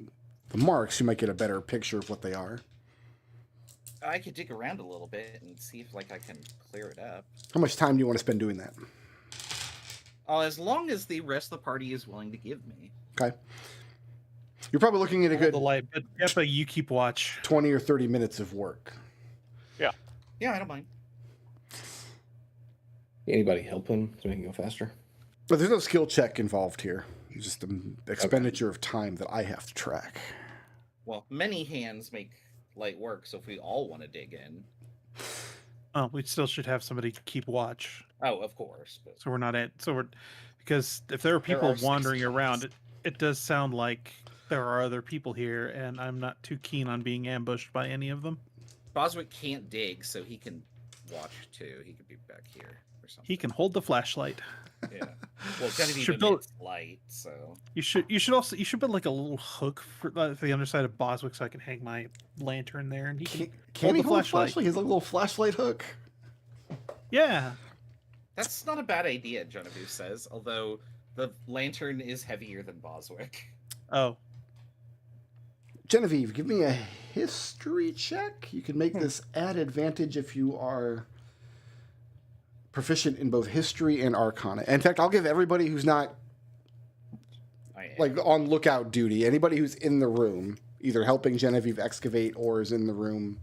the marks, you might get a better picture of what they are. I could dig around a little bit and see if like I can clear it up. How much time do you want to spend doing that? As long as the rest of the party is willing to give me. Okay. You're probably looking at a good The light, but Yeppa, you keep watch. 20 or 30 minutes of work. Yeah. Yeah, I don't mind. Anybody helping to make it go faster? But there's no skill check involved here. It's just an expenditure of time that I have to track. Well, many hands make light work, so if we all want to dig in. Oh, we still should have somebody keep watch. Oh, of course. But... So we're not at. So we're because if there are people wandering around, it does sound like there are other people here, and I'm not too keen on being ambushed by any of them. Boswick can't dig, so he can watch too. He could be back here or something. He can hold the flashlight. Yeah. Well, Genevieve Should build- emits light, so You should put like a little hook for the underside of Boswick so I can hang my lantern there, and he Can he the hold a flashlight? He has a little flashlight hook. Yeah. that's not a bad idea, Genevieve says, although the lantern is heavier than Boswick. Oh. Genevieve, give me a history check. You can make this add advantage if you are proficient in both history and arcana. In fact, I'll give everybody who's not like on lookout duty, anybody who's in the room, either helping Genevieve excavate or is in the room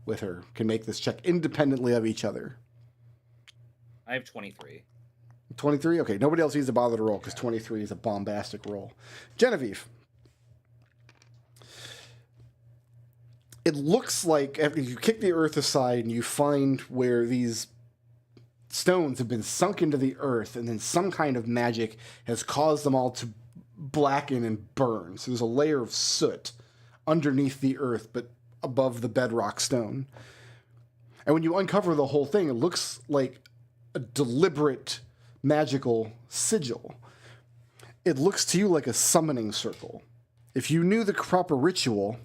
with her, can make this check independently of each other. I have 23. 23? Okay, nobody else needs to bother to roll because 23 is a bombastic roll. Genevieve. It looks like after you kick the earth aside and you find where these stones have been sunk into the earth and then some kind of magic has caused them all to blacken and burn. So there's a layer of soot underneath the earth but above the bedrock stone. And when you uncover the whole thing, it looks like a deliberate magical sigil. It looks to you like a summoning circle. If you knew the proper ritual,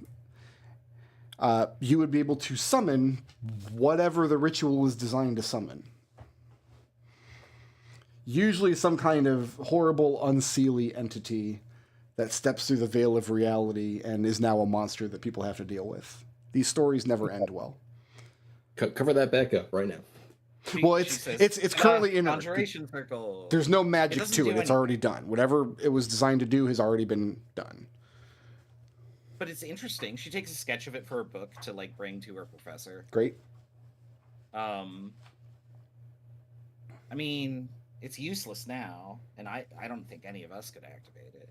you would be able to summon whatever the ritual is designed to summon. Usually some kind of horrible, unseelie entity that steps through the veil of reality and is now a monster that people have to deal with. These stories never end well. Cover that back up right now. Well, it's currently in conjuration circle. There's no magic to it. It's already done. Whatever it was designed to do has already been done. But it's interesting. She takes a sketch of it for a book to like bring to her professor. Great. I mean, it's useless now, and I don't think any of us could activate it.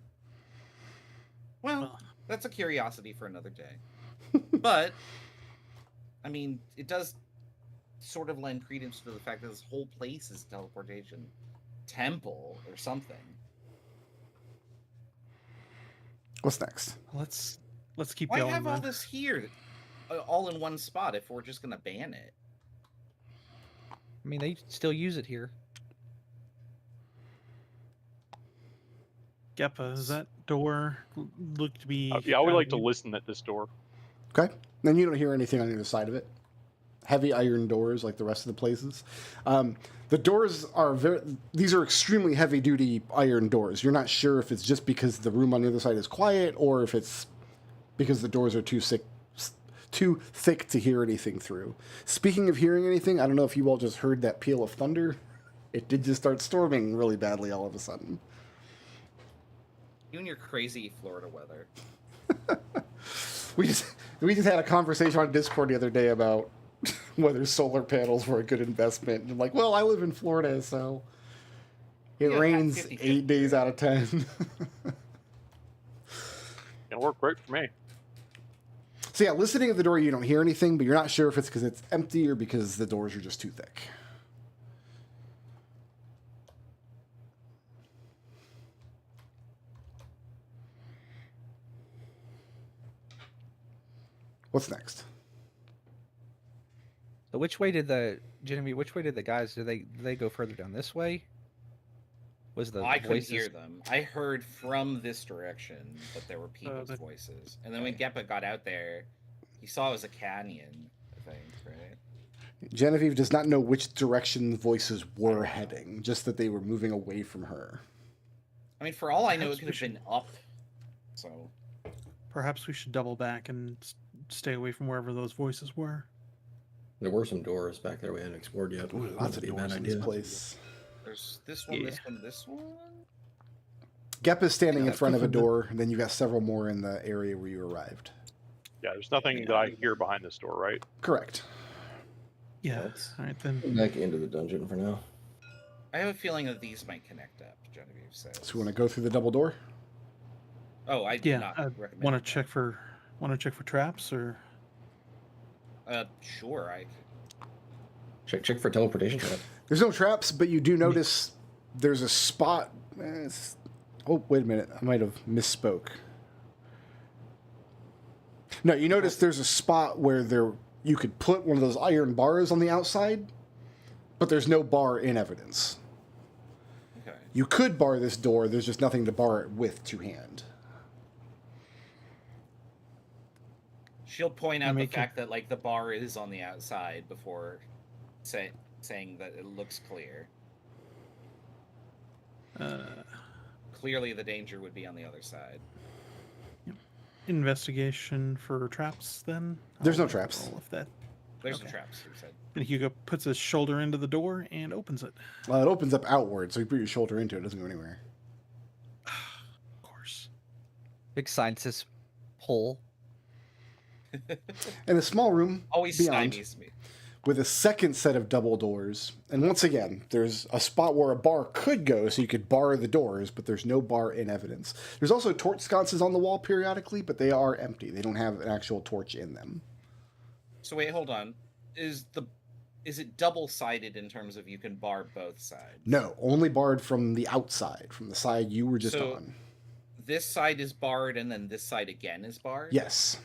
Well, that's a curiosity for another day. But I mean, it does sort of lend credence to the fact that this whole place is a teleportation temple or something. What's next? Let's keep Why going. have all this here, all in one spot, if we're just gonna ban it? I mean, they still use it here. Geppa, does that door look to be... Yeah, I would like to listen at this door. Okay. Then you don't hear anything on the other side of it. Heavy iron doors like the rest of the places. The doors are these are extremely heavy duty iron doors. You're not sure if it's just because the room on the other side is quiet or if it's because the doors are too thick to hear anything through. Speaking of hearing anything, I don't know if you all just heard that peal of thunder. It did just start storming really badly all of a sudden. You and your crazy Florida weather. We just had a conversation on Discord the other day about whether solar panels were a good investment. And I'm like, well, I live in Florida, so it rains 50-50. 8 days out of 10. It'll work great for me. So yeah, listening at the door, you don't hear anything, but you're not sure if it's because it's empty or because the doors are just too thick. What's next? Which way did the Genevieve? Which way did the guys? Did they go further down this way? Was the I couldn't voices... hear them. I heard from this direction, but there were people's voices. And then when Geppa got out there, he saw it was a canyon, I think, right? Genevieve does not know which direction the voices were heading, just that they were moving away from her. I mean, for all I know, it could have been up. So perhaps we should double back and stay away from wherever those voices were. There were some doors back there we hadn't explored yet. Ooh, lots of doors in this place. There's this one, this one, this one. Gep is standing in front of a door, and then you got several more in the area where you arrived. Yeah, there's nothing that I hear behind this door, right? Correct. Yeah. All right then. Back into the dungeon for now. I have a feeling that these might connect up. Genevieve says. So we want to go through the double door? Oh, I recommend. Want to check for traps or? Sure. Check for teleportation trap. There's no traps, but you do notice there's a spot. Oh, wait a minute. I might have misspoke. No, you notice there's a spot where you could put one of those iron bars on the outside, but there's no bar in evidence. Okay. You could bar this door. There's just nothing to bar it with to hand. She'll point out the fact that like the bar is on the outside before saying that it looks clear. Clearly, the danger would be on the other side. Investigation for traps, then? There's no traps. There's no traps, you said. And Hugo puts his shoulder into the door and opens it. Well, it opens up outward, so you put your shoulder into it. It doesn't go anywhere. Of course. Big sign says pull. In a small room always beyond, stymies me. With a second set of double doors. And once again, there's a spot where a bar could go, so you could bar the doors, but there's no bar in evidence. There's also torch sconces on the wall periodically, but they are empty. They don't have an actual torch in them. So wait, hold on. Is it double-sided in terms of you can bar both sides? No, only barred from the outside, from the side you were just on. This side is barred, and then this side again is barred? Yes.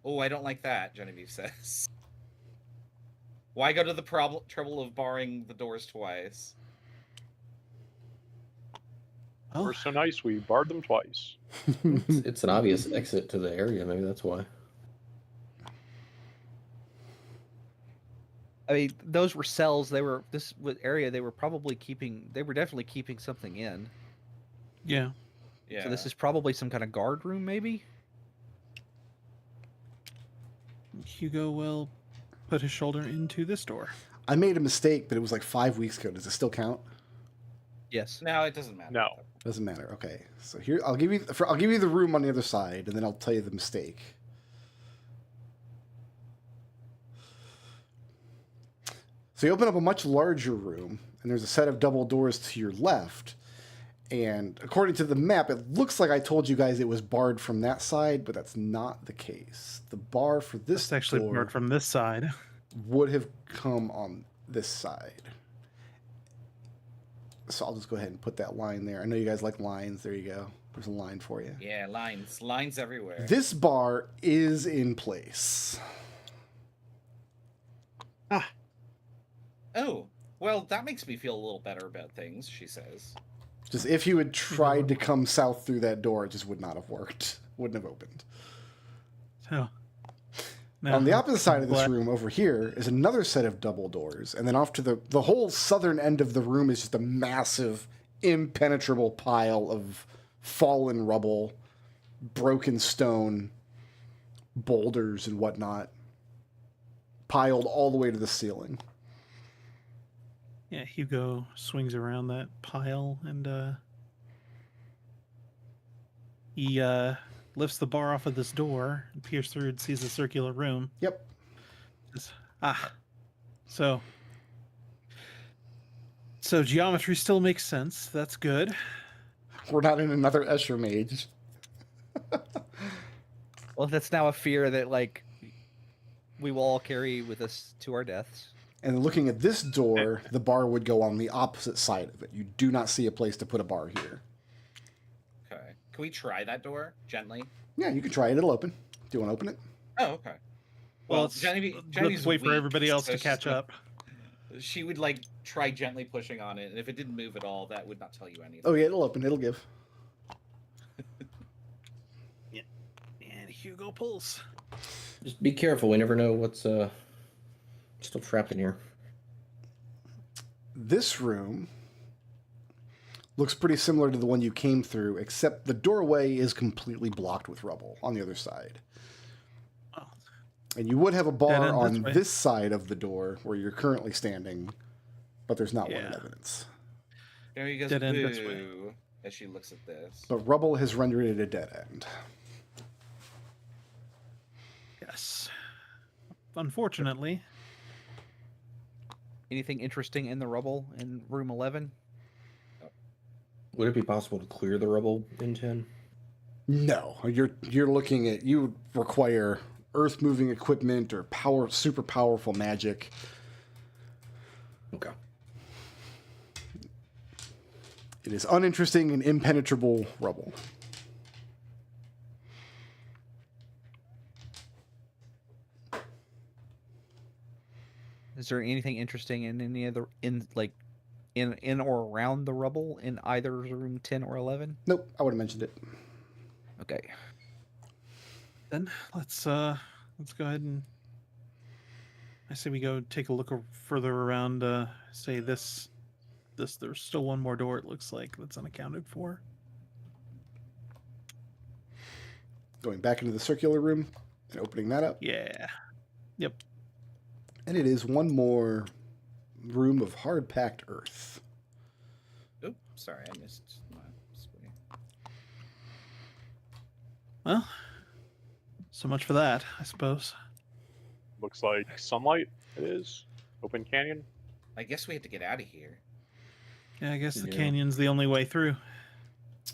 Oh, I don't like that, Genevieve says. Why go to the trouble of barring the doors twice? Oh. We're so nice, we barred them twice. It's an obvious exit to the area. Maybe that's why. I mean, those were cells. They were area. They were definitely keeping something in. Yeah. Yeah. So this is probably some kind of guard room, maybe. Hugo will put his shoulder into this door. I made a mistake, but it was like 5 weeks ago. Does it still count? Yes. No, it doesn't matter. No. Doesn't matter. Okay. So here, I'll give you the room on the other side, and then I'll tell you the mistake. So you open up a much larger room, and there's a set of double doors to your left. And according to the map, it looks like I told you guys it was barred from that side, but that's not the case. The bar for this It's actually door barred from this side. would have come on this side. So I'll just go ahead and put that line there. I know you guys like lines. There you go. There's a line for you. Yeah, lines everywhere. This bar is in place. Ah. Oh, well, that makes me feel a little better about things, she says. Just if you had tried to come south through that door, it just would not have worked. Wouldn't have opened. So, on the opposite side of this room over here is another set of double doors. And then off to the whole southern end of the room is just a massive, impenetrable pile of fallen rubble, broken stone, boulders and whatnot, piled all the way to the ceiling. Yeah, Hugo swings around that pile and he lifts the bar off of this door and peers through and sees a circular room. Yep. So geometry still makes sense. That's good. We're not in another Escher mage. Well, that's now a fear that like we will all carry with us to our deaths. And looking at this door, the bar would go on the opposite side of it. You do not see a place to put a bar here. Okay. Can we try that door gently? Yeah, you can try it. It'll open. Do you want to open it? Oh, okay. Well, let's Genevieve's wait for weak, everybody else so to catch up. She would like try gently pushing on it, and if it didn't move at all, that would not tell you anything. Oh yeah, it'll open. It'll give. Yeah. And Hugo pulls. Just be careful. We never know what's still trapped in here. This room looks pretty similar to the one you came through, except the doorway is completely blocked with rubble on the other side. Oh. And you would have a bar on way. this side of the door where you're currently standing, but there's not one in Yeah. evidence. There he goes, Dead end this way. boo, as she looks at this. But rubble has rendered it a dead end. Yes. Unfortunately. Anything interesting in the rubble in room 11? Would it be possible to clear the rubble in 10? No, you're looking at, you would require earth moving equipment or super powerful magic. Okay. It is uninteresting and impenetrable rubble. Is there anything interesting in any other in or around the rubble in either room 10 or 11? Nope, I would have mentioned it. Okay. Then let's go ahead and I say we go take a look further around. Say this. There's still one more door. It looks like that's unaccounted for. Going back into the circular room and opening that up. Yeah. Yep. And it is one more room of hard-packed earth. Oops, sorry, I missed my screen. Well, so much for that, I suppose. Looks like sunlight. It is open canyon. I guess we have to get out of here. Yeah, I guess the Yeah. canyon's the only way through.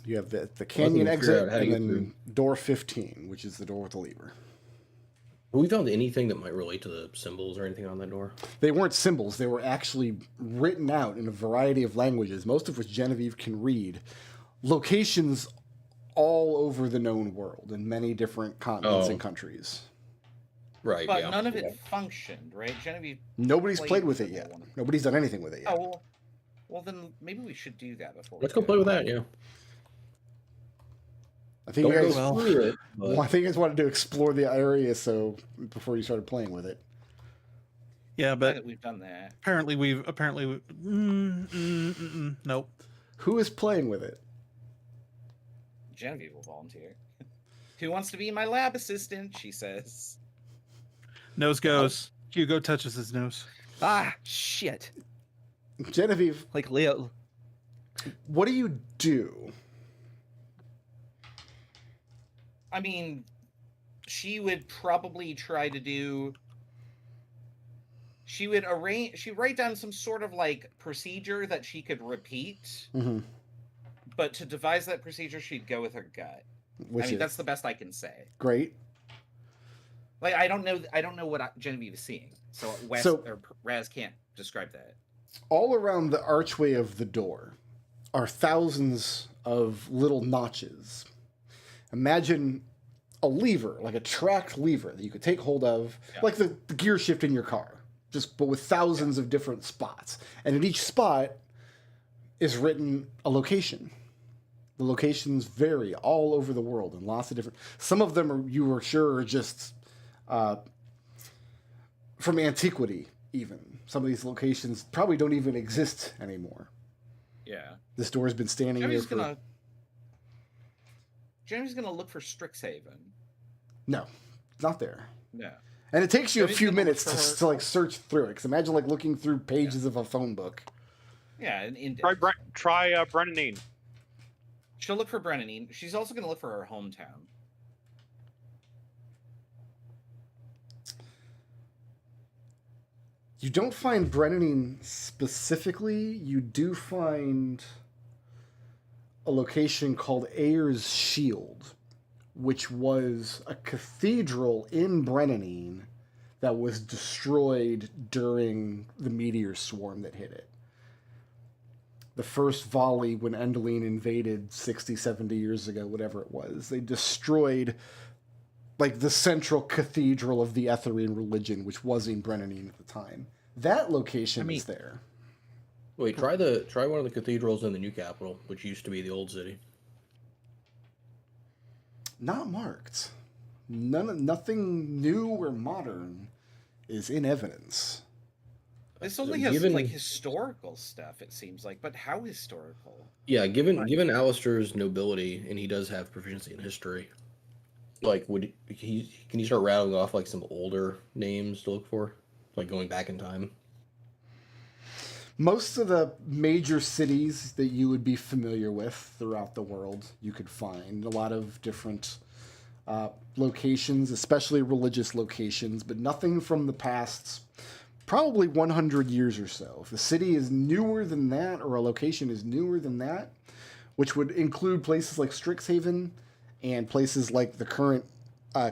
You have the canyon Wasn't figure exit out how to and get then door 15, which is the door with the lever. Have we found anything that might relate to the symbols or anything on that door? They weren't symbols. They were actually written out in a variety of languages, most of which Genevieve can read. Locations all over the known world in many different continents and countries. Right, But yeah. none of it functioned, right? Genevieve. Nobody's played with it the yet. one. Nobody's done anything with it yet. Oh, well, then maybe we should do that before. Let's go play with that, yeah. I think you Don't guys, go through it, but- well, I think you guys wanted to explore the area before you started playing with it. Yeah, but We've done that. apparently nope. Who is playing with it? Genevieve will volunteer. Who wants to be my lab assistant? She says. Nose goes. Hugo touches his nose. Ah, shit. Genevieve, Like Leo. what do you do? I mean, she would probably try to do. She'd write down some sort of like procedure that she could repeat. Mm-hmm. But to devise that procedure, she'd go with her gut. That's the best I can say. Great. Like I don't know what Genevieve is seeing, so Raz can't describe that. All around the archway of the door are thousands of little notches. Imagine a lever, like a tracked lever that you could take hold of, like the gear shift in your car, but with thousands of different spots. And at each spot is written a location. The locations vary all over the world in lots of different. Some of them you were sure are just from antiquity. Even some of these locations probably don't even exist anymore. Yeah, this door has been standing here for. Jeremy's gonna look for Strixhaven. No, it's not there. No. And it takes you a few minutes to like search through it. Because imagine like looking through pages of a phone book. Yeah, an index. Try Brennanine. She'll look for Brennanine. She's also going to look for her hometown. You don't find Brennanine specifically. You do find a location called Ayer's Shield, which was a cathedral in Brennanine that was destroyed during the meteor swarm that hit it. The first volley when Endeline invaded 60, 70 years ago, whatever it was, they destroyed like the central cathedral of the Etherian religion, which was in Brennanine at the time. That location is there. Wait, try one of the cathedrals in the new capital, which used to be the old city. Not marked. Nothing new or modern is in evidence. This only has like historical stuff, it seems like, but how historical? Yeah, given Alistair's nobility, and he does have proficiency in history, like can you start rattling off like some older names to look for, like going back in time? Most of the major cities that you would be familiar with throughout the world, you could find a lot of different locations, especially religious locations, but nothing from the past probably 100 years or so. If a city is newer than that, or a location is newer than that, which would include places like Strixhaven and places like the current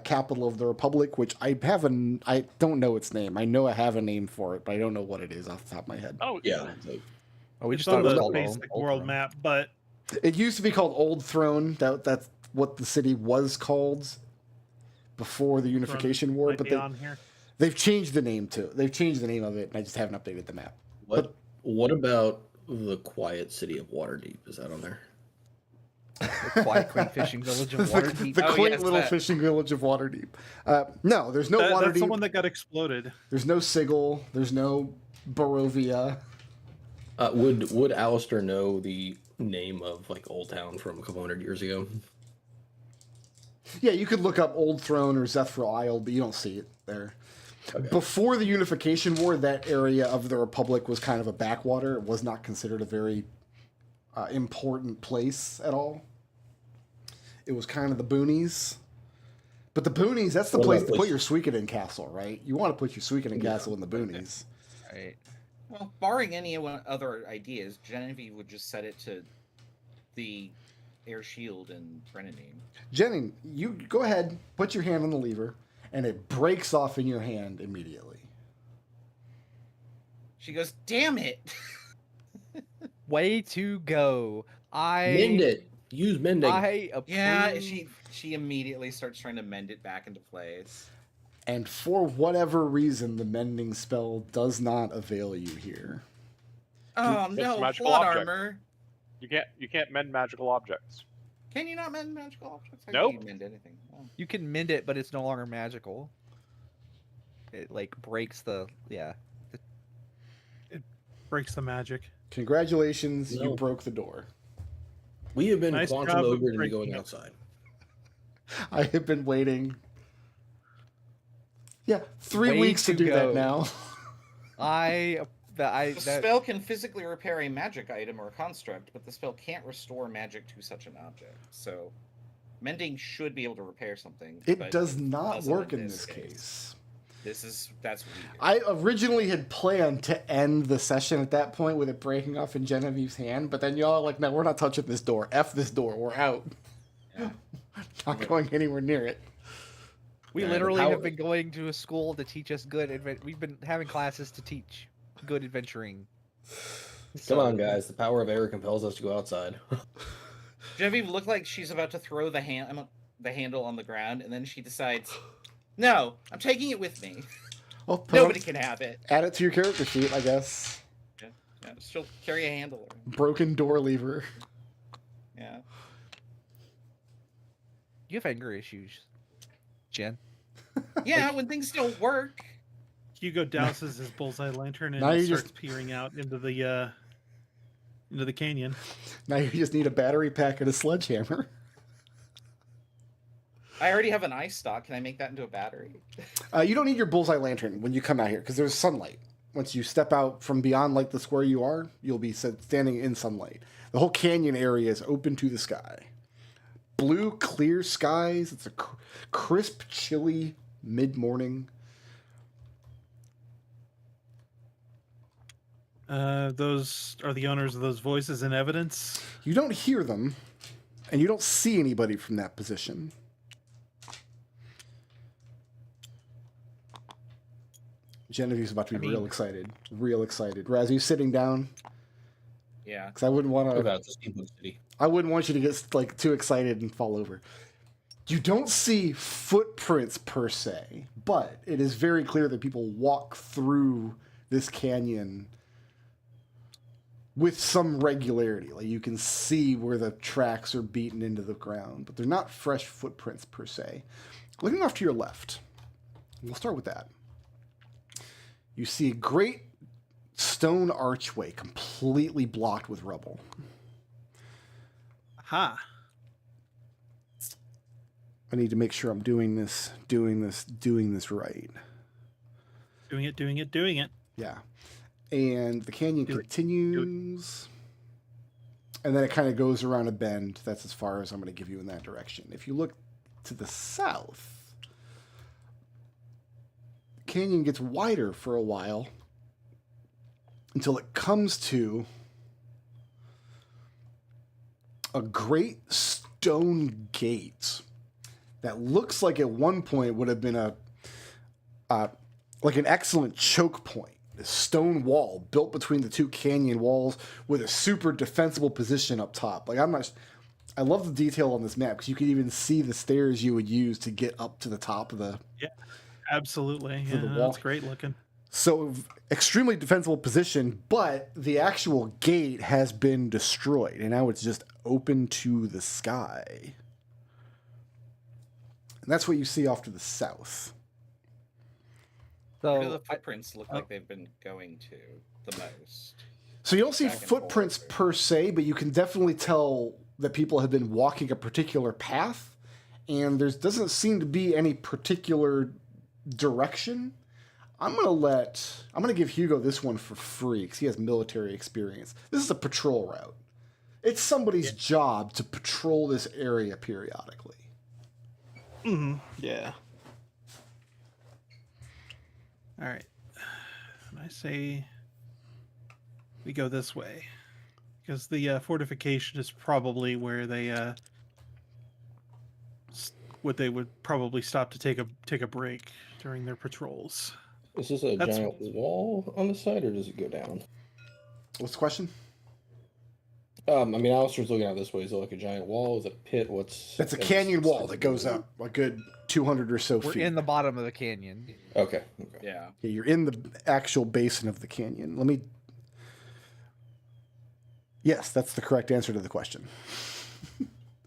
capital of the Republic, which I don't know its name. I know I have a name for it, but I don't know what it is off the top of my head. Oh, yeah. We It's just thought on it was the called basic Old world Throne. map, but It used to be called Old Throne. That's what the city was called before the Unification War, might but be on here. they've changed the name too. They've changed the name of it, and I just haven't updated the map. What about the quiet city of Waterdeep? Is that on there? The quiet, quaint fishing village of Waterdeep. The quaint little that. fishing village of Waterdeep. No, there's no That's the Waterdeep. one that got exploded. There's no Sigil. There's no Barovia. Would Alistair know the name of like Old Town from a couple 100 years ago? Yeah, you could look up Old Throne or Zephril Isle, but you don't see it there. Okay. Before the Unification War, that area of the Republic was kind of a backwater. It was not considered a very important place at all. It was kind of the boonies. But the boonies, that's the place to put your Suikoden Castle, right? You want to put your Suikoden Castle in the boonies. Right. Well, barring any other ideas, Genevieve would just set it to the air shield in Brennanine. Jenny, you go ahead, put your hand on the lever, and it breaks off in your hand immediately. She goes, "Damn it!" Way to go! Mend it. Use mending. I approve. Yeah, she immediately starts trying to mend it back into place. And for whatever reason, the mending spell does not avail you here. Oh It's no, magical plot object. armor. You can't mend magical objects. Can you not mend magical objects? How Nope. can you mend anything? Oh. You can mend it, but it's no longer magical. It like breaks the Breaks the magic. Congratulations, you No. broke the door. We have been Nice quantum job of ogre to be breaking going it. outside. I have been waiting. Yeah, 3 Way weeks to to do go. that now. The spell can physically repair a magic item or construct, but the spell can't restore magic to such an object. So, mending should be able to repair something. It but does not doesn't work in this case. That's weird. I originally had planned to end the session at that point with it breaking off in Genevieve's hand, but then y'all are like, no, we're not touching this door. F this door. We're out. Yeah. Not going anywhere near it. We Yeah, literally how- have been going to a school to teach us we've been having classes to teach good adventuring. Come on, guys. The power of air compels us to go outside. Genevieve looked like she's about to throw the handle on the ground, and then she decides, "No, I'm taking it with me. Well, put Nobody it- can have it." add it to your character sheet, I guess. Yeah, she'll carry a handle. Broken door lever. Yeah. You have anger issues, Jen. Yeah, when things don't work. Hugo douses his bullseye lantern Now and you starts just- peering out into the canyon. Now you just need a battery pack and a sledgehammer. I already have an ice stock. Can I make that into a battery? You don't need your bullseye lantern when you come out here because there's sunlight. Once you step out from beyond like the square you are, you'll be standing in sunlight. The whole canyon area is open to the sky. Blue, clear skies. It's a crisp, chilly mid-morning. Those are the owners of those voices in evidence. You don't hear them, and you don't see anybody from that position. Genevieve's about to be real excited. Real excited. Raz, are you sitting down? Yeah. Because I wouldn't want What to. about the Steamboat City? I wouldn't want you to get like too excited and fall over. You don't see footprints per se, but it is very clear that people walk through this canyon with some regularity. Like you can see where the tracks are beaten into the ground, but they're not fresh footprints per se. Looking off to your left, we'll start with that. You see a great stone archway completely blocked with rubble. Ha. I need to make sure I'm doing this right. Doing it. Yeah. And the canyon continues. And then it kind of goes around a bend. That's as far as I'm going to give you in that direction. If you look to the south, the canyon gets wider for a while until it comes to a great stone gate that looks like at one point would have been like an excellent choke point. This stone wall built between the two canyon walls with a super defensible position up top. Like I love the detail on this map because you can even see the stairs you would use to get up to the top of the. Yeah, absolutely. Yeah, the wall. That's great looking. So extremely defensible position, but the actual gate has been destroyed and now it's just open to the sky. And that's what you see off to the south. Where do the footprints look like they've been going to the most? So you don't see footprints per se, but you can definitely tell that people have been walking a particular path, and there doesn't seem to be any particular direction. I'm gonna give Hugo this one for free because he has military experience. This is a patrol route. It's somebody's job to patrol this area periodically. Mm-hmm. Yeah. All right. And I say we go this way because the fortification is probably where they what they would probably stop to take a break during their patrols. Is this a giant wall on the side, or does it go down? What's the question? I mean, Alistair's looking out this way. Is it like a giant wall? Is it a pit? That's a canyon wall that goes up a good 200 or so feet. We're in the bottom of the canyon. Okay. Yeah. You're in the actual basin of the canyon. Yes, that's the correct answer to the question.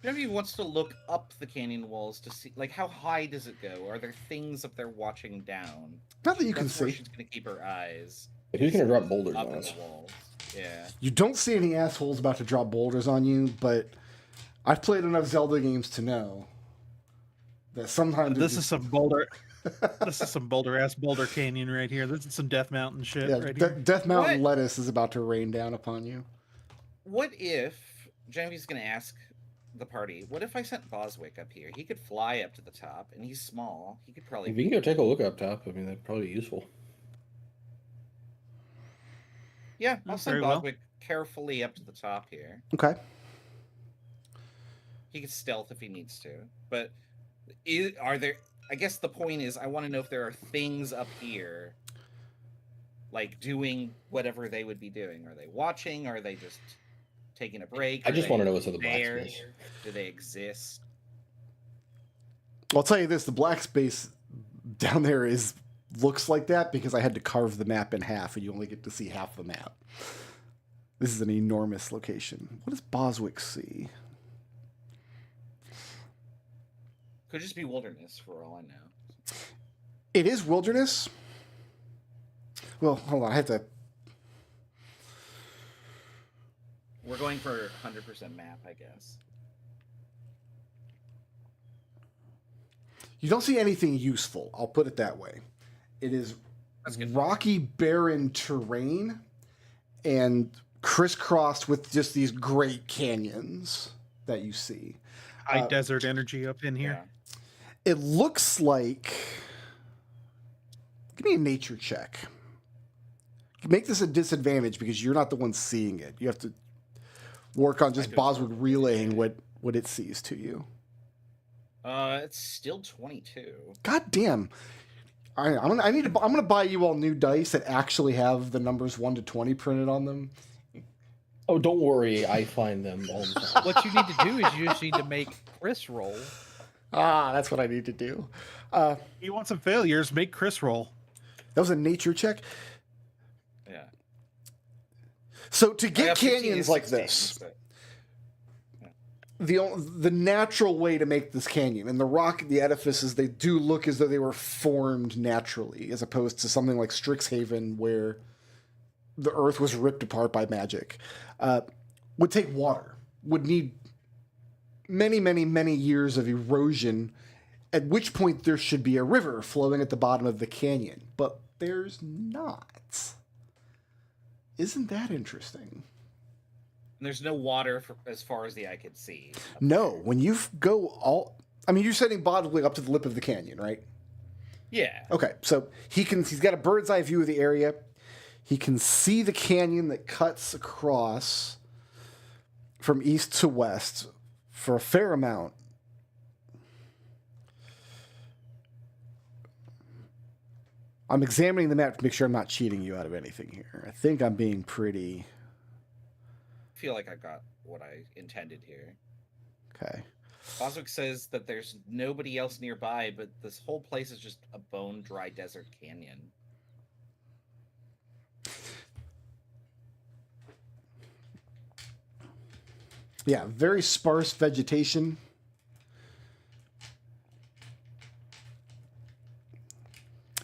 Genevieve wants to look up the canyon walls to see, like, how high does it go? Are there things up there watching down? Not that you can That's where see. she's going to keep her eyes. But who's going to drop boulders Up on in us? the walls. Yeah. You don't see any assholes about to drop boulders on you, but I've played enough Zelda games to know that sometimes This is some boulder. This is some boulder canyon right here. This is some Death Mountain shit right here. Death Mountain lettuce is about to rain down upon you. What if Genevieve's going to ask the party? What if I sent Boswick up here? He could fly up to the top, and he's small. He could probably. If you can go take a look up top, I mean, that'd probably be useful. Yeah, I'll send Very well. Boswick carefully up to the top here. Okay. He can stealth if he needs to, but are there? I guess the point is, I want to know if there are things up here, like doing whatever they would be doing. Are they watching? Are they just taking a break? I just want to know what's in the black there? space. Do they exist? I'll tell you this: the black space down there looks like that because I had to carve the map in half, and you only get to see half the map. This is an enormous location. What does Boswick see? Could just be wilderness for all I know. It is wilderness. Well, hold on. I have to. We're going for 100% map, I guess. You don't see anything useful. I'll put it that way. It is rocky, barren terrain and crisscrossed with just these great canyons that you see. High desert energy up in here. Yeah. It looks like. Give me a nature check. Make this a disadvantage because you're not the one seeing it. You have to work on just Boswick relaying what it sees to you. It's still 22. God damn. I'm gonna buy you all new dice that actually have the numbers 1 to 20 printed on them. Oh, don't worry. I find them all the time. What you need to do is you just need to make Chris roll. That's what I need to do. You want some failures? Make Chris roll. That was a nature check. Yeah. So to I get got 15 canyons and like 16, this, so- the natural way to make this canyon and the rock, the edifices, they do look as though they were formed naturally, as opposed to something like Strixhaven where the earth was ripped apart by magic. Would take water, would need many, many, many years of erosion, at which point there should be a river flowing at the bottom of the canyon. But there's not. Isn't that interesting? And there's no water as far as the eye could see. No, when you go all... I mean, you're setting bodily up to the lip of the canyon, right? Yeah. Okay, so he's got a bird's eye view of the area. He can see the canyon that cuts across from east to west for a fair amount. I'm examining the map to make sure I'm not cheating you out of anything here. I think I'm being pretty... I feel like I got what I intended here. Okay. Boswick says that there's nobody else nearby, but this whole place is just a bone dry desert canyon. Yeah, very sparse vegetation.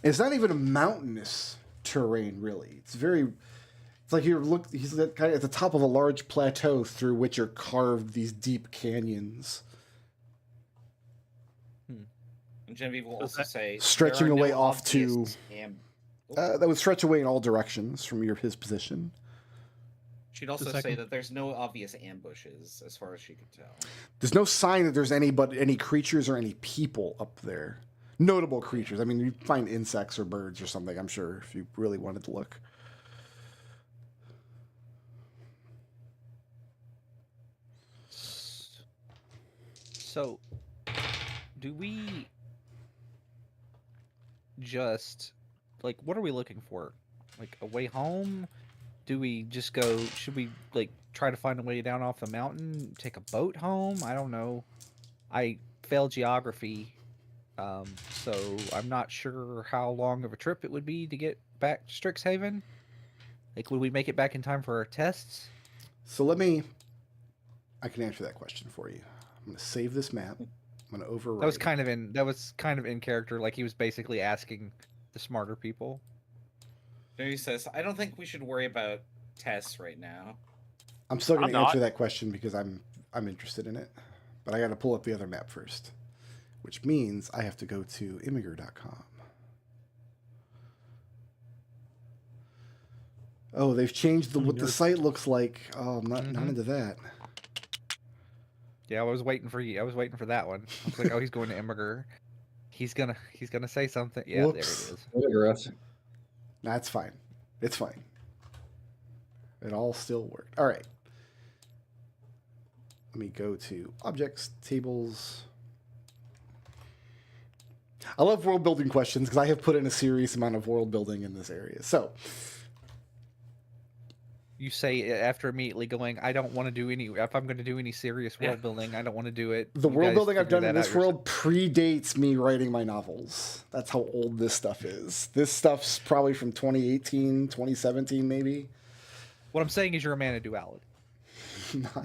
It's not even a mountainous terrain, really. It's like he's kind of at the top of a large plateau through which are carved these deep canyons. And Genevieve will also say stretching there are away no off to obvious that would stretch away in all directions from his position. She'd also say that there's no obvious ambushes, as far as she could tell. There's no sign that there's any creatures or any people up there. Notable creatures. I mean, you'd find insects or birds or something, I'm sure, if you really wanted to look. So, do we just, like, what are we looking for? Like, a way home? Do we just go, should we, like, try to find a way down off the mountain? Take a boat home? I don't know. I failed geography, so I'm not sure how long of a trip it would be to get back to Strixhaven. Like, would we make it back in time for our tests? So I can answer that question for you. I'm going to save this map. I'm going to overwrite. That was kind of in character. Like, he was basically asking the smarter people. He says, I don't think we should worry about tests right now. I'm still going to answer that question because I'm interested in it. But I got to pull up the other map first, which means I have to go to immiger.com. Oh, they've changed what the site looks like. Oh, I'm not into that. Yeah, I was waiting for you. I was waiting for that one. I was like, oh, he's going to Immiger. He's gonna say something. Yeah, Whoops. There it is. That's fine. It's fine. It all still worked. All right. Let me go to objects, tables. I love world building questions because I have put in a serious amount of world building in this area. So you say after immediately going, I don't want to do any, if I'm going to do any serious world building, I don't want to do it. The world building I've done in this world predates me writing my novels. That's how old this stuff is. This stuff's probably from 2018, 2017, maybe. What I'm saying is you're a man of duality.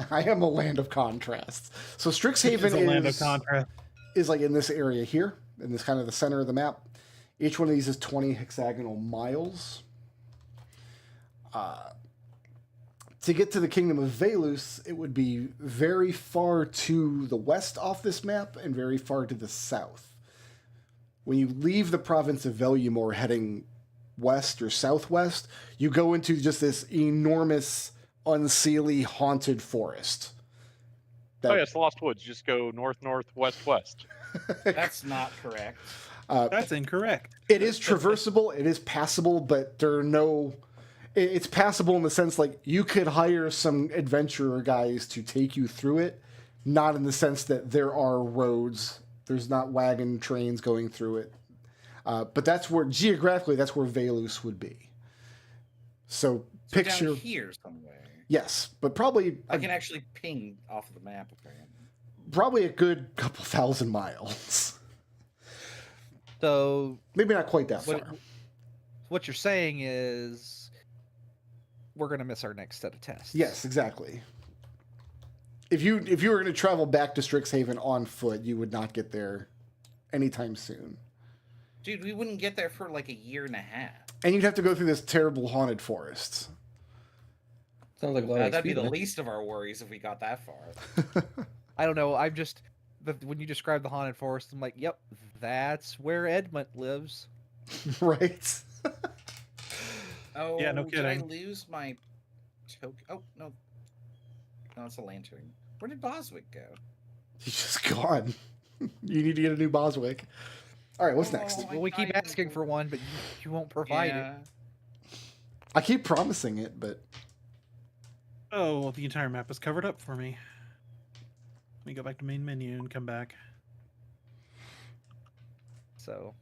I am a land of contrasts. So Strixhaven is like in this area here, in this kind of the center of the map. Each one of these is 20 hexagonal miles. To get to the Kingdom of Velus, it would be very far to the west off this map and very far to the south. When you leave the province of Velumor heading west or southwest, you go into just this enormous, unseelie, haunted forest. Oh, yeah, it's the Lost Woods. Just go north, north, west, west. That's not correct. That's incorrect. It is traversable. It is passable, but there are no... It's passable in the sense, like, you could hire some adventurer guys to take you through it, not in the sense that there are roads. There's not wagon trains going through it. But that's where, geographically, that's where Velus would be. So picture... down here somewhere. Yes, but probably... I can actually ping off of the map, apparently. probably a good couple thousand miles. So maybe not quite that far. What you're saying is we're going to miss our next set of tests. Yes, exactly. If you were going to travel back to Strixhaven on foot, you would not get there anytime soon. Dude, we wouldn't get there for like a year and a half. And you'd have to go through this terrible haunted forest. Sounds like a lot of that'd be the least of our worries if we got that far. I don't know. I'm just when you describe the haunted forest, I'm like, yep, that's where Edmund lives. Right. Oh, yeah, no kidding. Did I lose my token? Oh no, it's a lantern. Where did Boswick go? He's just gone. You need to get a new Boswick. All right, what's next? Well, we keep asking for one, but you won't provide it. I keep promising it, but... Oh, well, the entire map is covered up for me. Let me go back to main menu and come back. So...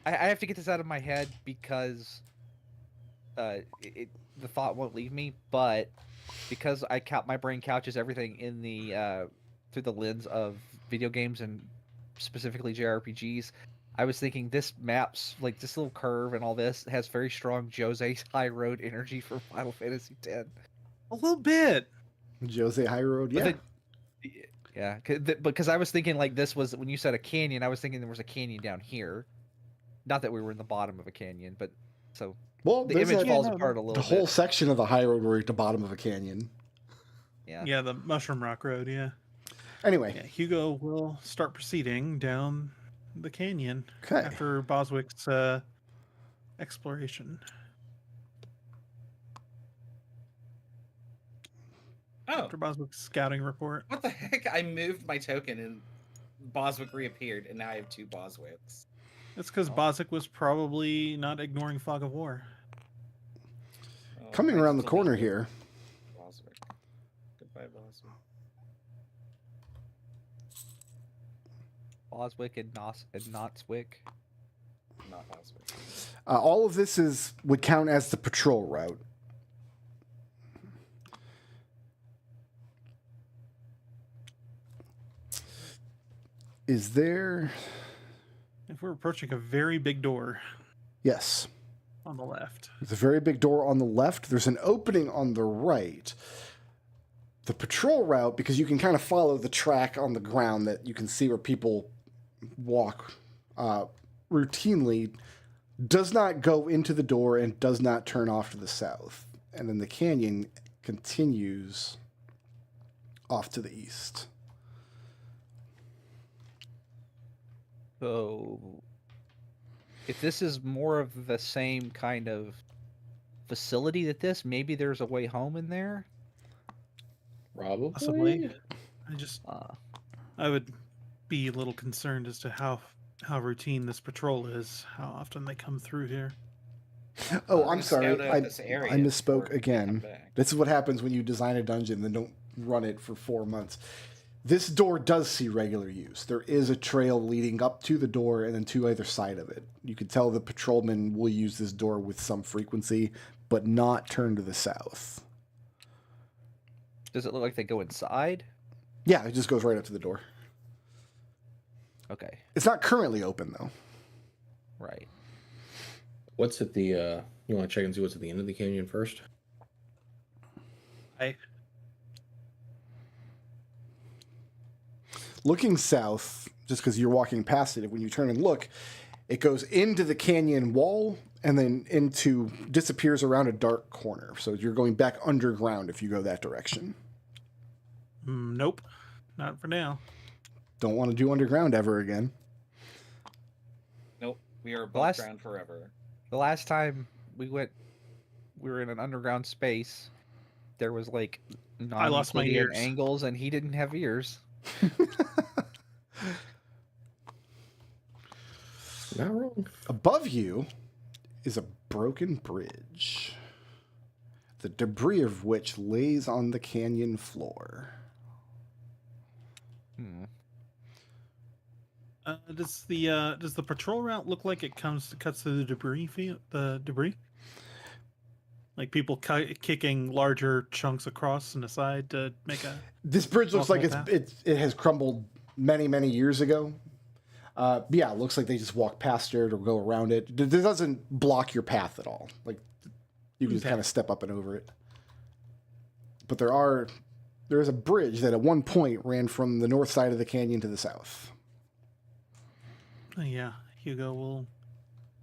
I have to get this out of my head because the thought won't leave me, but because my brain couches everything in the through the lens of video games and specifically JRPGs, I was thinking this map's like this little curve and all this has very strong Jose High Road energy for Final Fantasy X. A little bit. Jose High Road, yeah. Yeah, because I was thinking like this was when you said a canyon, I was thinking there was a canyon down here. Not that we were in the bottom of a canyon, but so well, the image falls apart a little bit. The whole section of the high road were at the bottom of a canyon. Yeah. Yeah, the Mushroom Rock Road, yeah. Anyway. Yeah, Hugo will start proceeding down the canyon after Boswick's exploration. Oh. After Boswick's scouting report. What the heck? I moved my token and Boswick reappeared, and now I have 2 Boswicks. That's because Boswick was probably not ignoring Fog of War. Coming around the corner here. Boswick. Goodbye, Boswick. Boswick and Knotswick. Not Boswick. All of this would count as the patrol route. Is there... If we're approaching a very big door. Yes. On the left. There's a very big door on the left. There's an opening on the right. The patrol route, because you can kind of follow the track on the ground that you can see where people walk routinely, does not go into the door and does not turn off to the south. And then the canyon continues off to the east. So, if this is more of the same kind of facility that this, maybe there's a way home in there? Probably. Possibly. I would be a little concerned as to how routine this patrol is, how often they come through here. Oh, I'm sorry. I misspoke again. This is what happens when you design a dungeon and don't run it for 4 months. This door does see regular use. There is a trail leading up to the door and then to either side of it. You can tell the patrolmen will use this door with some frequency, but not turn to the south. Does it look like they go inside? Yeah, it just goes right up to the door. Okay. It's not currently open, though. Right. What's at the... you want to check and see what's at the end of the canyon first? Looking south, just because you're walking past it, when you turn and look, it goes into the canyon wall and then disappears around a dark corner. So you're going back underground if you go that direction. Nope. Not for now. Don't want to do underground ever again. Nope. We are above ground forever. The last time we were in an underground space. There was like I lost my ears. Angles, and he didn't have ears. Not wrong. Above you is a broken bridge, the debris of which lays on the canyon floor. Does the patrol route look like it cuts through the debris field? The debris? Like people kicking larger chunks across and aside to make a. This bridge looks like walkable it has crumbled many years ago. Yeah, it looks like they just walk past it or go around it. It doesn't block your path at all. Like you can just kind of step up and over it. But there is a bridge that at one point ran from the north side of the canyon to the south. Yeah, Hugo will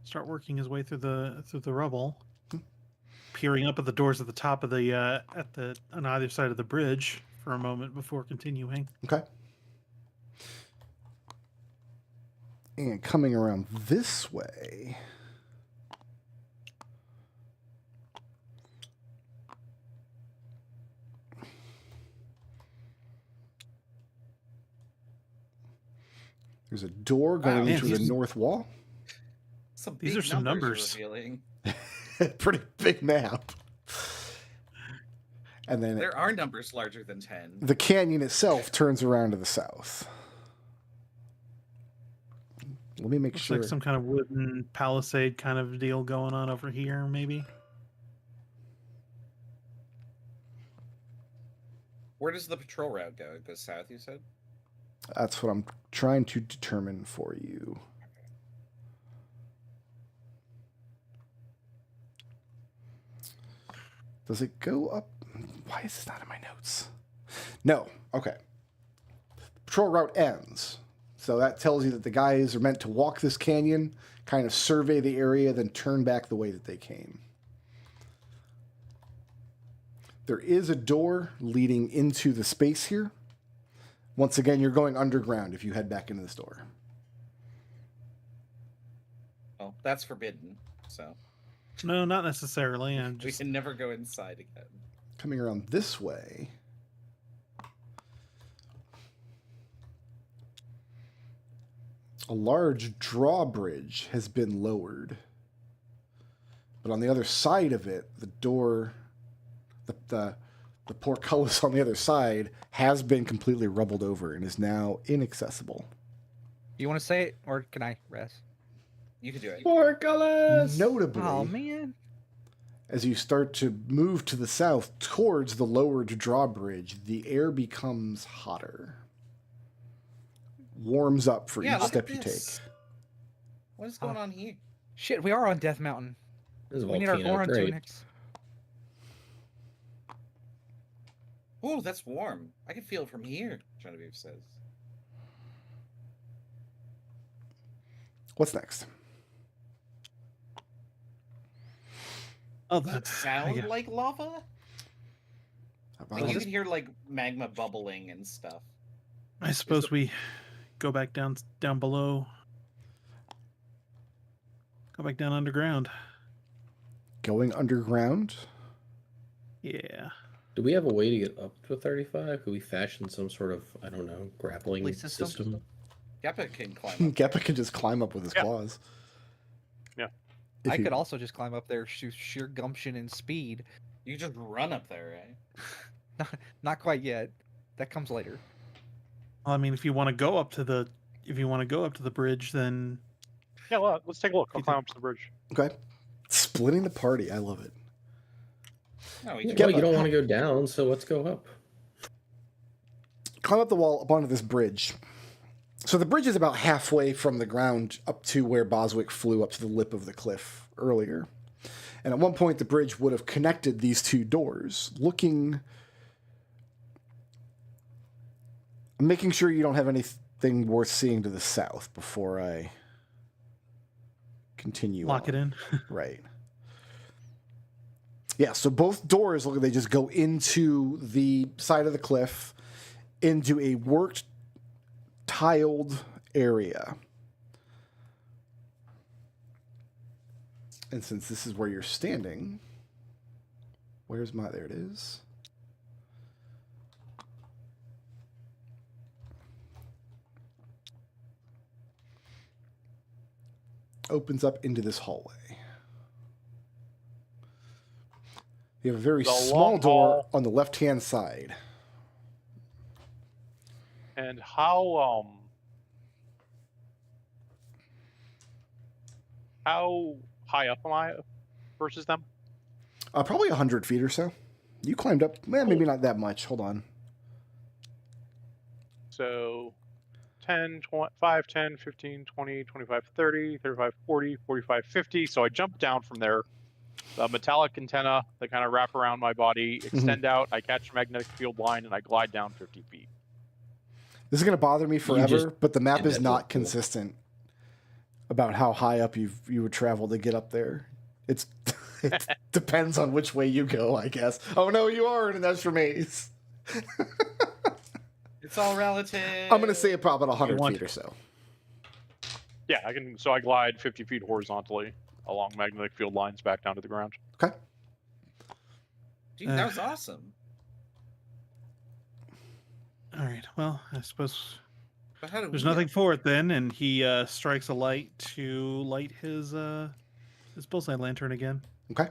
start working his way through the rubble, peering up at the doors at the top of the on either side of the bridge for a moment before continuing. Okay. And coming around this way. There's a door going into the north wall. These are some numbers. Pretty big map. And then there are numbers larger than 10. The canyon itself turns around to the south. Let me make sure. Looks like some kind of wooden palisade kind of deal going on over here, maybe. Where does the patrol route go? It goes south, you said? That's what I'm trying to determine for you. Does it go up? Why is this not in my notes? No. Okay. Patrol route ends. So that tells you that the guys are meant to walk this canyon, kind of survey the area, then turn back the way that they came. There is a door leading into the space here. Once again, you're going underground if you head back into this door. Well, that's forbidden, so. No, not necessarily. We can never go inside again. Coming around this way. A large drawbridge has been lowered. But on the other side of it, the door, the portcullis on the other side has been completely rubbled over and is now inaccessible. You want to say it, or can I rest? You can do it. Portcullis! Notably, oh man, as you start to move to the south towards the lowered drawbridge, the air becomes hotter. Warms up for each step you take. What is going on here? Shit, we are on Death Mountain. We need our Goron tunics. Oh, that's warm. I can feel it from here, Genevieve says. What's next? Oh, does it sound like lava? Like you can hear like magma bubbling and stuff. I suppose we go back down below. Go back down underground. Going underground? Yeah. Do we have a way to get up to a 35? Could we fashion some sort of, I don't know, grappling system? Geppa can climb up. Geppa can just climb up with his claws. Yeah. I could also just climb up there, sheer gumption and speed. You can just run up there, right? Not quite yet. That comes later. Well, I mean, if you want to go up to the bridge, then yeah, well, let's take a look. I'll climb up to the bridge. Okay. Splitting the party. I love it. No, you don't want to go down, so let's go up. Climb up the wall up onto this bridge. So the bridge is about halfway from the ground up to where Boswick flew up to the lip of the cliff earlier. And at one point, the bridge would have connected these two doors. I'm making sure you don't have anything worth seeing to the south before I continue. Lock it in. Right. Yeah, so both doors, look, they just go into the side of the cliff, into a worked, tiled area. And since this is where you're standing, there it is. Opens up into this hallway. You have a very small door on the left-hand side. And how high up am I versus them? Probably 100 feet or so. You climbed up, maybe not that much. Hold on. So 10, 20, 5, 10, 15, 20, 25, 30, 35, 40, 45, 50. So I jump down from there. The metallic antenna, they kind of wrap around my body, extend out. I catch a magnetic field line, and I glide down 50 feet. This is going to bother me forever, but the map is not consistent about how high up you would travel to get up there. It depends on which way you go, I guess. Oh no, you are in an extra maze. It's all relative. I'm going to say about 100 feet or so. Yeah, I can. So I glide 50 feet horizontally along magnetic field lines back down to the ground. Okay. Dude, that was awesome. All right. Well, I suppose But how do there's we nothing for it then, and he strikes a light to light his bullseye lantern again. Okay.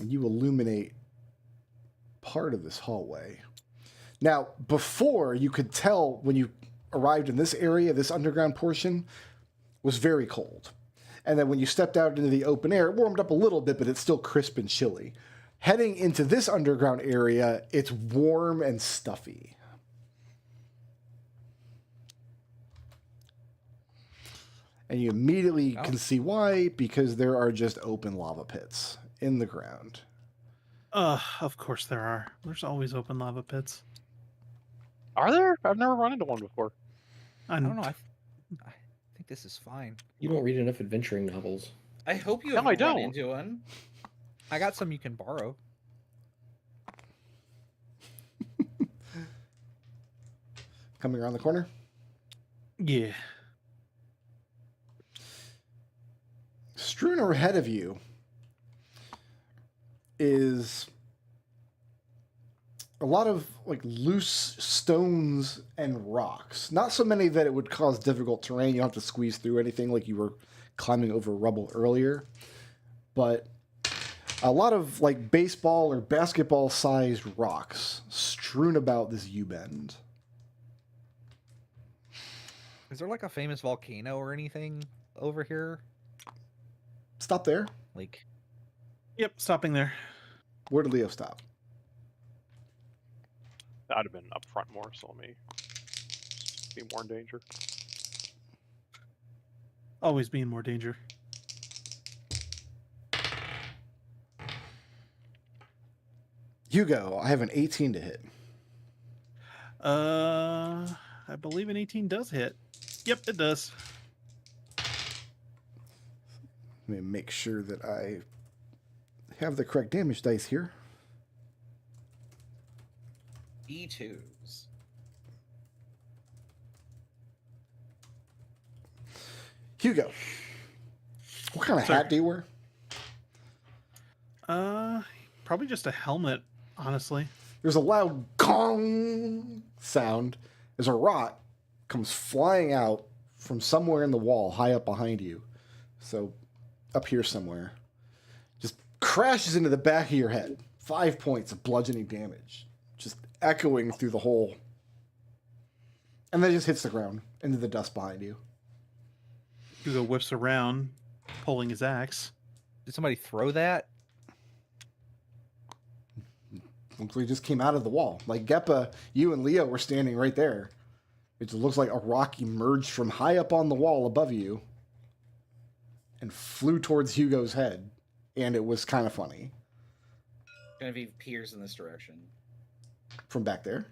You illuminate part of this hallway. Now, before, you could tell when you arrived in this area, this underground portion was very cold. And then when you stepped out into the open air, it warmed up a little bit, but it's still crisp and chilly. Heading into this underground area, it's warm and stuffy. And you immediately can see why, because there are just open lava pits in the ground. Of course there are. There's always open lava pits. Are there? I've never run into one before. I don't know. I think this is fine. You don't read enough adventuring novels. I hope you No, haven't I run don't. into one. I got some you can borrow. Coming around the corner? Yeah. Strewn ahead of you is a lot of like loose stones and rocks. Not so many that it would cause difficult terrain. You don't have to squeeze through anything like you were climbing over rubble earlier. But a lot of like baseball or basketball sized rocks strewn about this U-bend. Is there like a famous volcano or anything over here? Stop there. Like, Yep, stopping there. Where did Leo stop? I'd have been up front more, so let me be more in danger. Always be in more danger. Hugo, I have an 18 to hit. I believe an 18 does hit. Yep, it does. Let me make sure that I have the correct damage dice here. E2s. Hugo, what kind of hat do you wear? Probably just a helmet, honestly. There's a loud gong sound as a rock comes flying out from somewhere in the wall high up behind you. So up here somewhere. Just crashes into the back of your head. 5 points of bludgeoning damage. Just echoing through the hole. And then it just hits the ground into the dust behind you. Hugo whips around, pulling his axe. did somebody throw that? Looks like it just came out of the wall. Like Geppa, you and Leo were standing right there. It looks like a rock emerged from high up on the wall above you and flew towards Hugo's head. And it was kind of funny. Genevieve peers in this direction. From back there?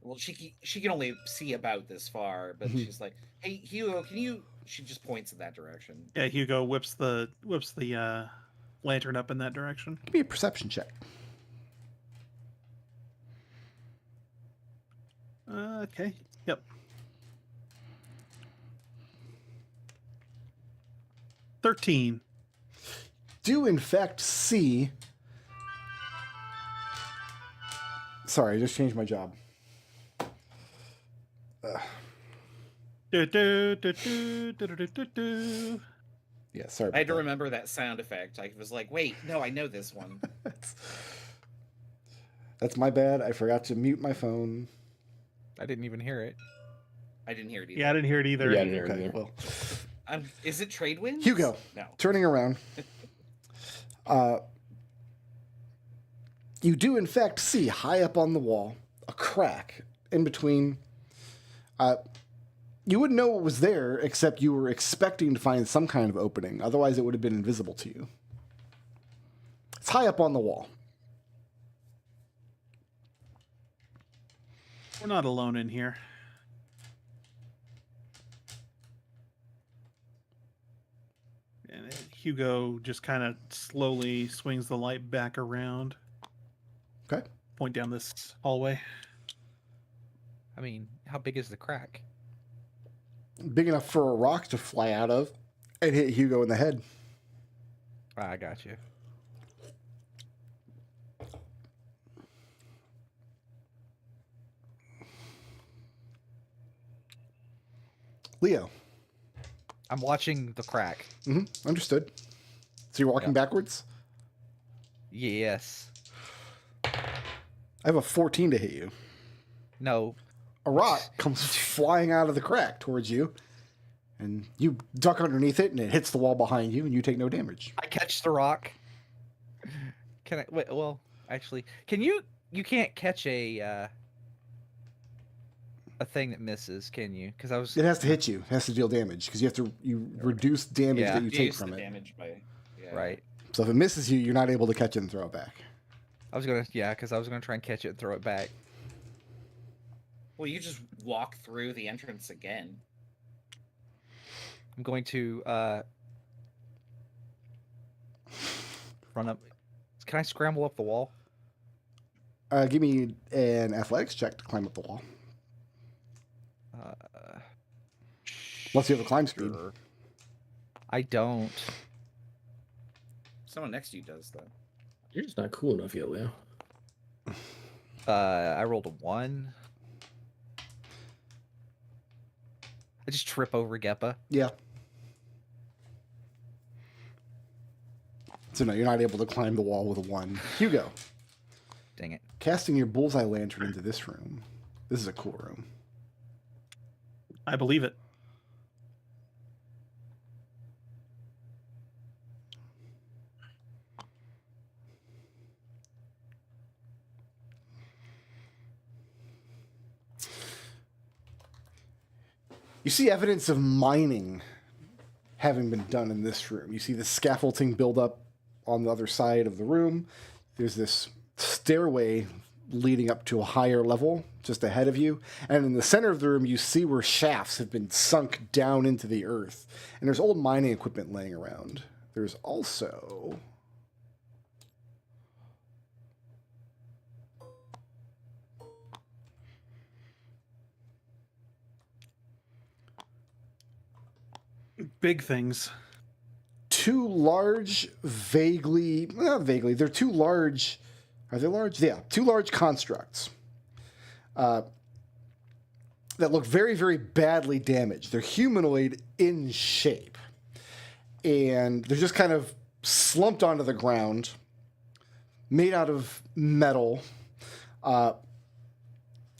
Well, she can only see about this far, but she's like, "Hey, Hugo, can you?" She just points in that direction. Yeah, Hugo whips the lantern up in that direction. Give me a perception check. Okay. Yep. 13. Do in fact see. Sorry, I just changed my job. Do, do, do, do, do, do, do, do. Yeah, sorry. I had to remember that sound effect. I was like, "Wait, no, I know this one." That's my bad. I forgot to mute my phone. I didn't even hear it. I didn't hear it either. Yeah, I didn't hear it either. Yeah, I didn't hear it Okay, either. well, Is it trade winds? Hugo. No. turning around, you do in fact see high up on the wall a crack in between. You wouldn't know what was there except you were expecting to find some kind of opening. Otherwise, it would have been invisible to you. It's high up on the wall. We're not alone in here. And Hugo just kind of slowly swings the light back around. Okay. Point down this hallway. I mean, how big is the crack? Big enough for a rock to fly out of and hit Hugo in the head. I got you. Leo. I'm watching the crack. Understood. So you're walking backwards? Yes. I have a 14 to hit you. No. A rock comes flying out of the crack towards you, and you duck underneath it, and it hits the wall behind you, and you take no damage. I catch the rock. Can I? Wait, well, actually, can you? You can't catch a thing that misses, can you? Because I was. It has to hit you. It has to deal damage because you reduce damage Yeah. that you take Reduce from the it. damage by. Yeah. Right. So if it misses you, you're not able to catch it and throw it back. I was gonna. Yeah, because I was gonna try and catch it and throw it back. Well, you just walk through the entrance again. I'm going to run up. Can I scramble up the wall? Give me an athletics check to climb up the wall. Unless you have a climb speed. Sure. I don't. Someone next to you does though. You're just not cool enough yet, Leo. I rolled a 1. I just trip over Geppa. Yeah. So no, you're not able to climb the wall with a 1. Hugo, Dang it. casting your bullseye lantern into this room. This is a cool room. I believe it. You see evidence of mining having been done in this room. You see the scaffolding build up on the other side of the room. There's this stairway leading up to a higher level just ahead of you. And in the center of the room, you see where shafts have been sunk down into the earth. And there's old mining equipment laying around. There's also... Big things. two large, not vaguely, they're two large, are they large? Yeah, two large constructs that look very, very badly damaged. They're humanoid in shape. And they're just kind of slumped onto the ground, made out of metal.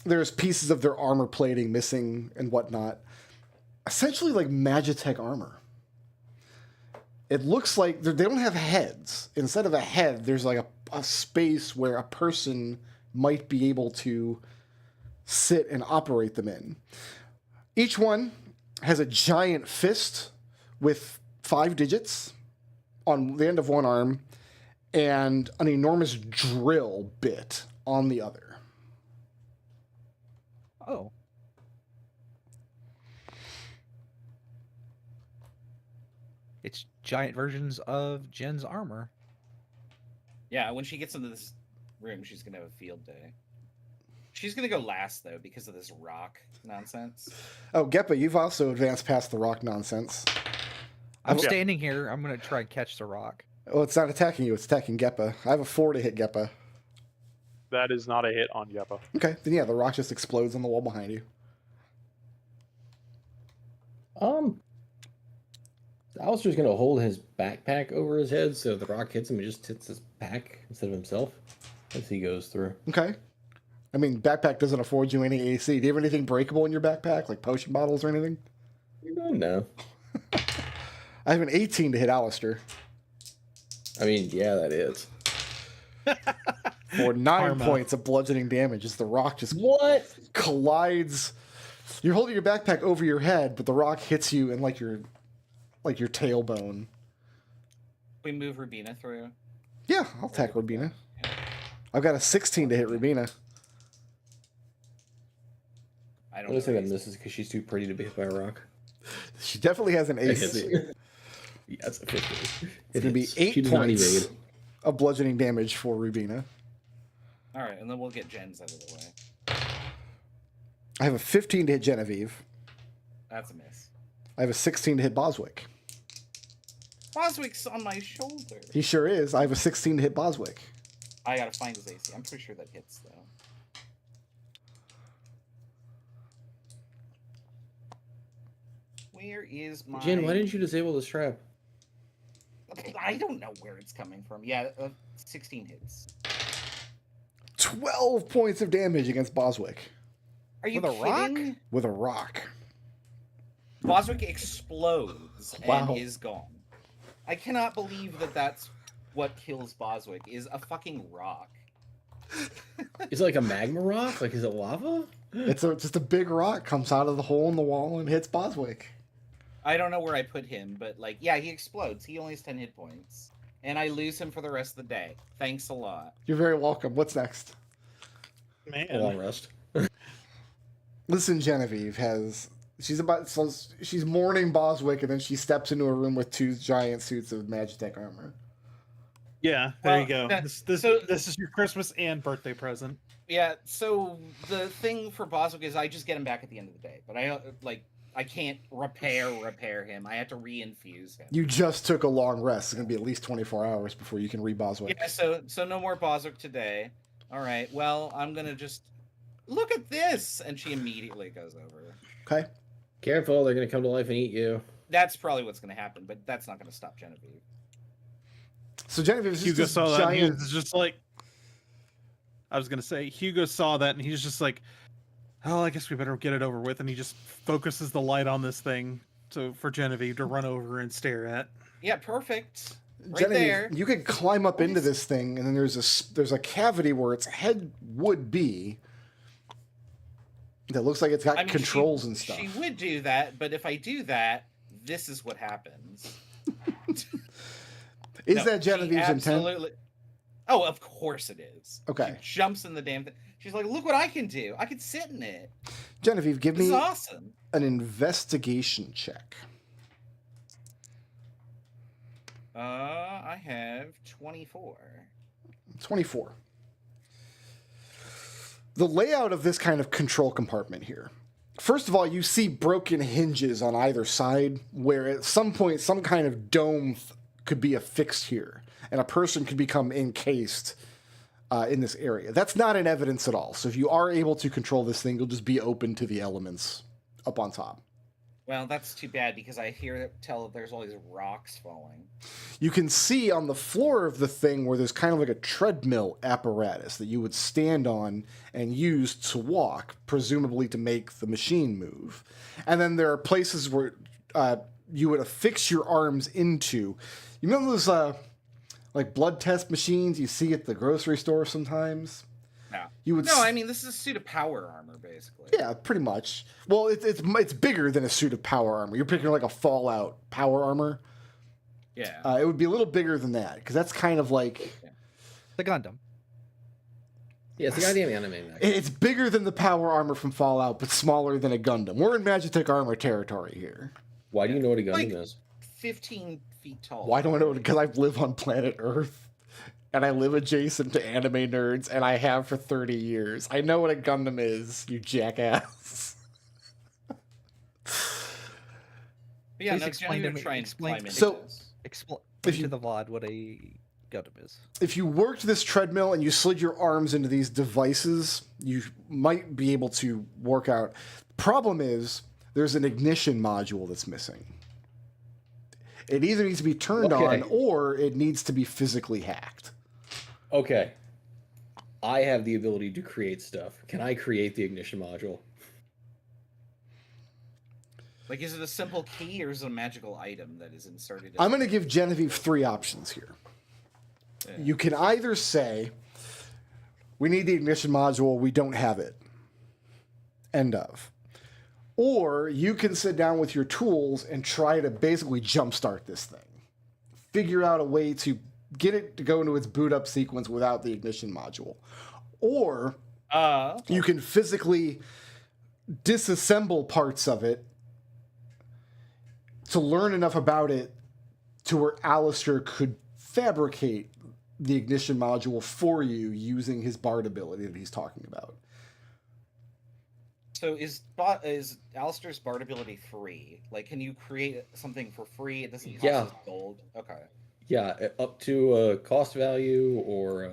There's pieces of their armor plating missing and whatnot. Essentially like Magitech armor. It looks like they don't have heads. Instead of a head, there's like a space where a person might be able to sit and operate them in. Each one has a giant fist with 5 digits on the end of one arm and an enormous drill bit on the other. Oh. It's giant versions of Jen's armor. Yeah, when she gets into this room, she's gonna have a field day. She's gonna go last though because of this rock nonsense. Oh, Geppa, you've also advanced past the rock nonsense. I'm Okay. standing here. I'm going to try and catch the rock. Oh, it's not attacking you, it's attacking Geppa. I have a 4 to hit Geppa. That is not a hit on Yeppa. Okay, then yeah, the rock just explodes on the wall behind you. Alistair's gonna hold his backpack over his head so if the rock hits him, it just hits his back instead of himself as he goes through. Okay. I mean, backpack doesn't afford you any AC. Do you have anything breakable in your backpack, like potion bottles or anything? No. I have an 18 to hit Alistair. I mean, yeah, that is. For 9 Karma. points of bludgeoning damage as the rock just What? collides. You're holding your backpack over your head, but the rock hits you in like your tailbone. We move Rubina through. Yeah, I'll attack Rubina. I've got a 16 to hit Rubina. I I'm don't gonna say know. that misses because she's too pretty to be hit by a rock. She definitely has an It AC. hits. Yeah, it's a 15. It's gonna be hits. 8 She does not points evade. of bludgeoning damage for Rubina. All right, and then we'll get Jen's out of the way. I have a 15 to hit Genevieve. That's a miss. I have a 16 to hit Boswick. Boswick's on my shoulder. He sure is. I have a 16 to hit Boswick. I gotta find his AC. I'm pretty sure that hits though. Where is my? Jen, why didn't you disable this trap? I don't know where it's coming from. Yeah, 16 hits. 12 points of damage against Boswick Are you With a rock? kidding? with a rock. Boswick explodes Wow. and is gone. I cannot believe that that's what kills Boswick is a fucking rock. Is it like a magma rock? Like, is it lava? It's just a big rock comes out of the hole in the wall and hits Boswick. I don't know where I put him, but like, yeah, he explodes. He only has 10 hit points. And I lose him for the rest of the day. Thanks a lot. You're very welcome. What's next? Man. A long rest. Listen, Genevieve she's mourning Boswick, and then she steps into a room with 2 giant suits of Magitech armor. Yeah, there Well, you go. that- This so- this is your Christmas and birthday present. Yeah, so the thing for Boswick is I just get him back at the end of the day. But I can't repair him. I have to re-infuse him. You just took a long rest. It's gonna be at least 24 hours before you can re-Boswick. Yeah, so no more Boswick today. All right, well, I'm gonna just look at this, and she immediately goes over. Okay. Careful, they're gonna come to life and eat you. That's probably what's gonna happen, but that's not gonna stop Genevieve. So Genevieve is Hugo just saw this that. And he giant. was just like, I was gonna say, Hugo saw that, and he's just like, oh, I guess we better get it over with. And he just focuses the light on this thing for Genevieve to run over and stare at. Yeah, perfect. Right Genevieve, there. you could climb up into this thing, and then there's a cavity where its head would be. That looks like it's got I mean, controls and stuff. She would do that, but if I do that, this is what happens. Is No, that she Genevieve's intent? absolutely- Oh, of course it is. Okay. She jumps in the damn thing. She's like, look what I can do. I can sit in it. Genevieve, give This is me awesome. an investigation check. I have 24. 24. The layout of this kind of control compartment here. First of all, you see broken hinges on either side where at some point some kind of dome could be affixed here and a person could become encased in this area. That's not in evidence at all. So if you are able to control this thing, you'll just be open to the elements up on top. Well, that's too bad because I tell that there's all these rocks falling. You can see on the floor of the thing where there's kind of like a treadmill apparatus that you would stand on and use to walk, presumably to make the machine move. And then there are places where you would affix your arms into. You remember those like blood test machines you see at the grocery store sometimes? No. You would No, I mean, this is a suit of power armor, basically. yeah, pretty much. Well, it's bigger than a suit of power armor. You're picking like a Fallout power armor. Yeah. It would be a little bigger than that because that's kind of like The Gundam. Yeah, it's the goddamn anime. it's bigger than the power armor from Fallout, but smaller than a Gundam. We're in Magitech armor territory here. Why do you know what a Gundam Like- is? 15 feet tall. Why do I know? Because I live on planet Earth. And I live adjacent to anime nerds, and I have for 30 years. I know what a Gundam is, you jackass. But yeah, Please no, explain Jenny to would me- try and explain- climb into So- this. Explain If to you- the VOD what a Gundam is. If you worked this treadmill and you slid your arms into these devices, you might be able to work out. Problem is, there's an ignition module that's missing. It either needs to be turned Okay. on or it needs to be physically hacked. Okay. I have the ability to create stuff. Can I create the ignition module? Like, is it a simple key or is it a magical item that is inserted? I'm going to give Genevieve 3 options here. Yeah. You can either say, we need the ignition module, we don't have it. End of. Or you can sit down with your tools and try to basically jumpstart this thing. Figure out a way to get it to go into its boot up sequence without the ignition module. Or you can physically disassemble parts of it to learn enough about it to where Alistair could fabricate the ignition module for you using his bard ability that he's talking about. So is Alistair's bard ability free? Like, can you create something for free? It doesn't cost us gold. Okay. Yeah, up to a cost value or.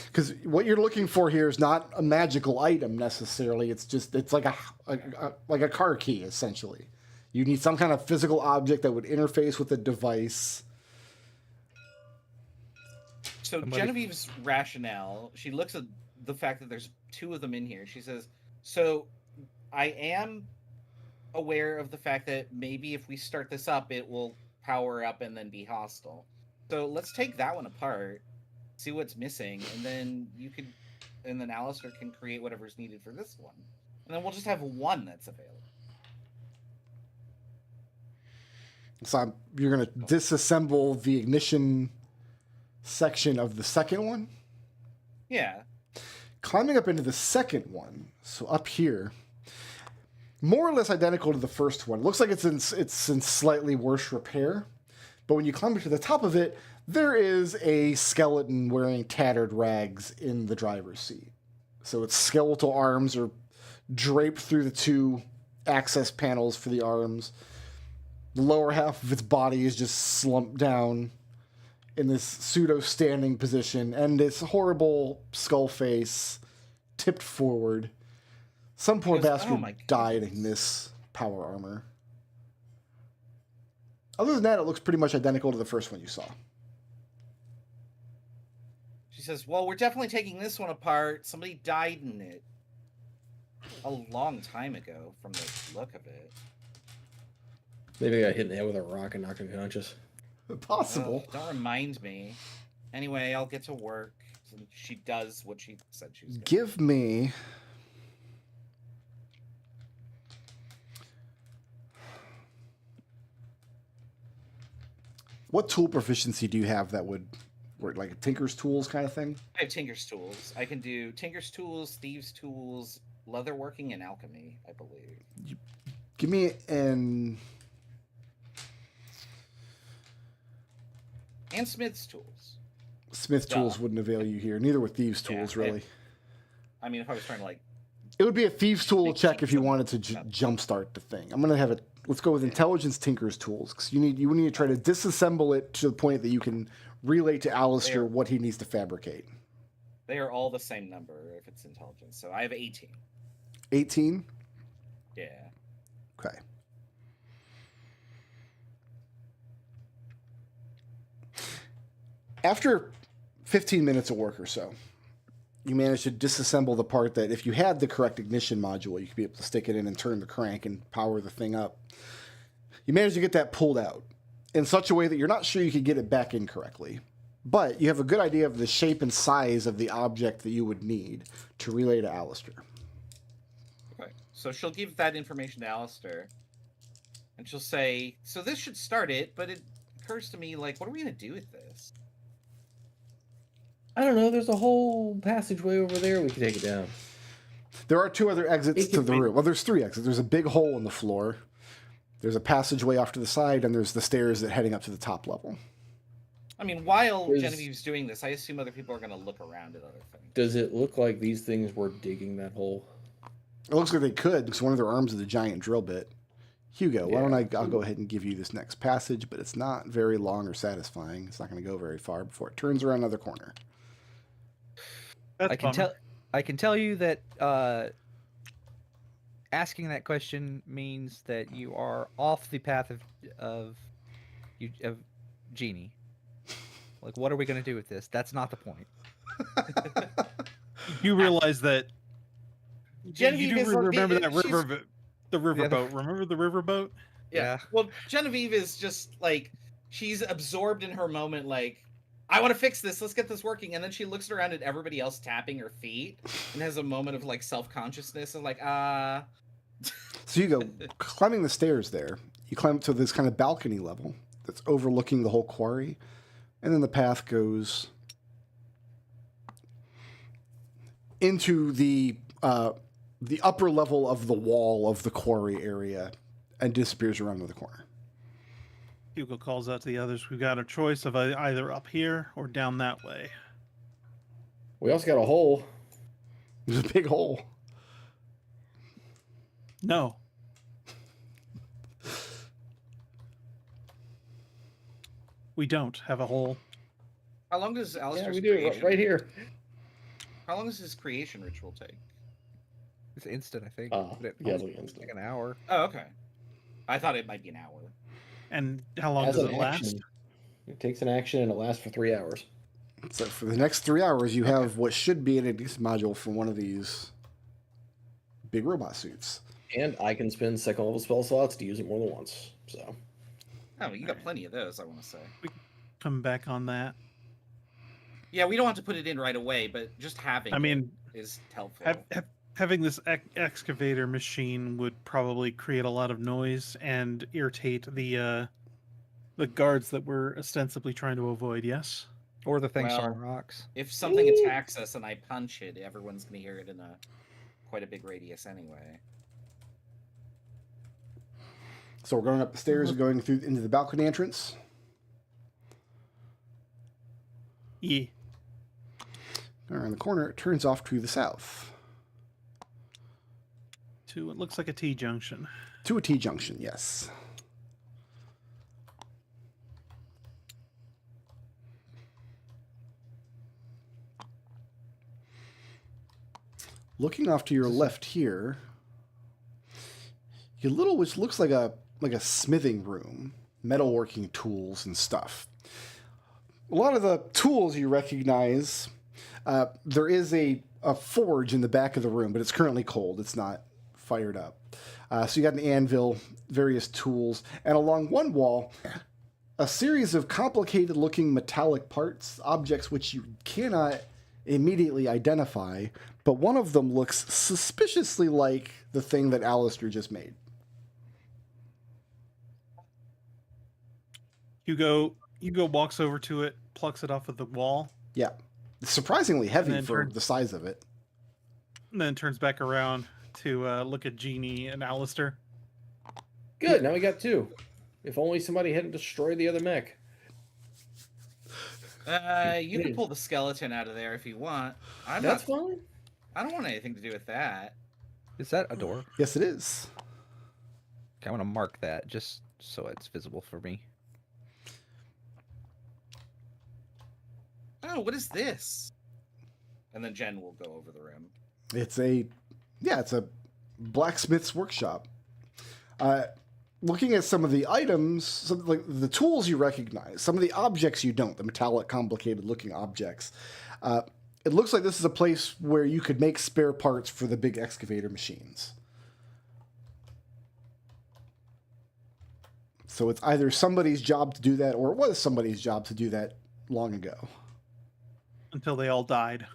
Because what you're looking for here is not a magical item necessarily. It's like a car key essentially. You need some kind of physical object that would interface with the device. So Genevieve's rationale, she looks at the fact that there's 2 of them in here. She says, so I am aware of the fact that maybe if we start this up, it will power up and then be hostile. So let's take that one apart, see what's missing, and then Alistair can create whatever's needed for this one. And then we'll just have one that's available. So you're going to disassemble the ignition section of the second one? Yeah. Climbing up into the second one, so up here, more or less identical to the first one. It looks like it's in slightly worse repair, but when you climb up to the top of it, there is a skeleton wearing tattered rags in the driver's seat. So its skeletal arms are draped through the 2 access panels for the arms. The lower half of its body is just slumped down in this pseudo-standing position, and its horrible skull face tipped forward. Some poor bastard died in this power armor. Other than that, it looks pretty much identical to the first one you saw. She says, well, we're definitely taking this one apart. Somebody died in it a long time ago from the look of it. Maybe I got hit in the head with a rock and knocked unconscious. Possible. Don't remind me. Anyway, I'll get to work. So she does what she said she was going to do. Give me... What tool proficiency do you have that would work, like a Tinker's Tools kind of thing? I have Tinker's Tools. I can do Tinker's Tools, Thieves' Tools, Leatherworking, and Alchemy, I believe. Give me an... And Smith's Tools. Smith's Tools wouldn't avail you here. Neither would Thieves' Tools, really. I mean, if I was trying to, like... It would be a Thieves' Tool check if you wanted to jumpstart the thing. I'm going to have it... Let's go with Intelligence Tinker's Tools, because you need to try to disassemble it to the point that you can relay to Alistair what he needs to fabricate. They are all the same number if it's intelligence. So I have 18. 18? Yeah. Okay. After 15 minutes of work or so, you manage to disassemble the part that if you had the correct ignition module, you could be able to stick it in and turn the crank and power the thing up. You manage to get that pulled out in such a way that you're not sure you could get it back in correctly. But you have a good idea of the shape and size of the object that you would need to relay to Alistair. Okay. So she'll give that information to Alistair. And she'll say, so this should start it, but it occurs to me, like, what are we going to do with this? I don't know. There's a whole passageway over there. We can take it down. There are 2 other exits to the room. Well, there's 3 exits. There's a big hole in the floor. There's a passageway off to the side, and there's the stairs that heading up to the top level. I mean, while Genevieve's doing this, I assume other people are going to look around at other things. Does it look like these things were digging that hole? It looks like they could, because one of their arms is a giant drill bit. Hugo, why don't I'll go ahead and give you this next passage, but it's not very long or satisfying. It's not going to go very far before it turns around another corner. That's I can tell you that asking that question means that you are off the path of Genie. Like, what are we going to do with this? That's not the point. You realize that Genevieve you do is remember that she's- river, the riverboat. Remember the riverboat? Yeah. Well, Genevieve is just like she's absorbed in her moment. Like, I want to fix this. Let's get this working. And then she looks around at everybody else tapping her feet and has a moment of like self-consciousness and like, So you go climbing the stairs there. You climb up to this kind of balcony level that's overlooking the whole quarry, and then the path goes into the upper level of the wall of the quarry area and disappears around the corner. Hugo calls out to the others. We've got a choice of either up here or down that way. We also got a hole. There's a big hole. No. We don't have a hole. how long does Yeah, Alistair's we do it creation? right here. How long does his creation ritual take? It's instant, I think. Oh, But it yeah, only it's takes instant. like an hour. Oh, okay. I thought it might be an hour. And how long As does an it last? action, it takes an action and it lasts for 3 hours. So for the next 3 hours, you have what should be an Ignis module from one of these big robot suits. And I can spend second level spell slots to use it more than once. So Oh, you got plenty of those, I want to say. Come back on that. Yeah, we don't have to put it in right away, but just having I mean, it is helpful. having this excavator machine would probably create a lot of noise and irritate the guards that we're ostensibly trying to avoid. Yes. Or the thing Well, throwing rocks. If something attacks us and I punch it, everyone's going to hear it in quite a big radius anyway. So we're going up the stairs and going through into the balcony entrance. Yeah. Around the corner, it turns off to the south. To it looks like a T junction. To a T-junction, yes. Looking off to your left here, your little, which looks like a smithing room, metalworking tools and stuff. A lot of the tools you recognize. There is a forge in the back of the room, but it's currently cold. It's not fired up. So you got an anvil, various tools, and along one wall, a series of complicated-looking metallic parts, objects which you cannot immediately identify, but one of them looks suspiciously like the thing that Alistair just made. Hugo walks over to it, plucks it off of the wall, Yeah. It's surprisingly heavy then for turn- the size of it. and then turns back around to look at Jeannie and Alistair. good. Now we got 2. If only somebody hadn't destroyed the other mech. You can pull the skeleton out of there if you want. That's fine. I don't want anything to do with that. Is that a door? Yes, it is. Okay, I want to mark that just so it's visible for me. Oh, what is this? And then Jen will go over the room. It's a blacksmith's workshop. Looking at some of the items, some like the tools you recognize, some of the objects you don't, the metallic, complicated-looking objects. It looks like this is a place where you could make spare parts for the big excavator machines. So it's either somebody's job to do that, or it was somebody's job to do that long ago. Until they all died.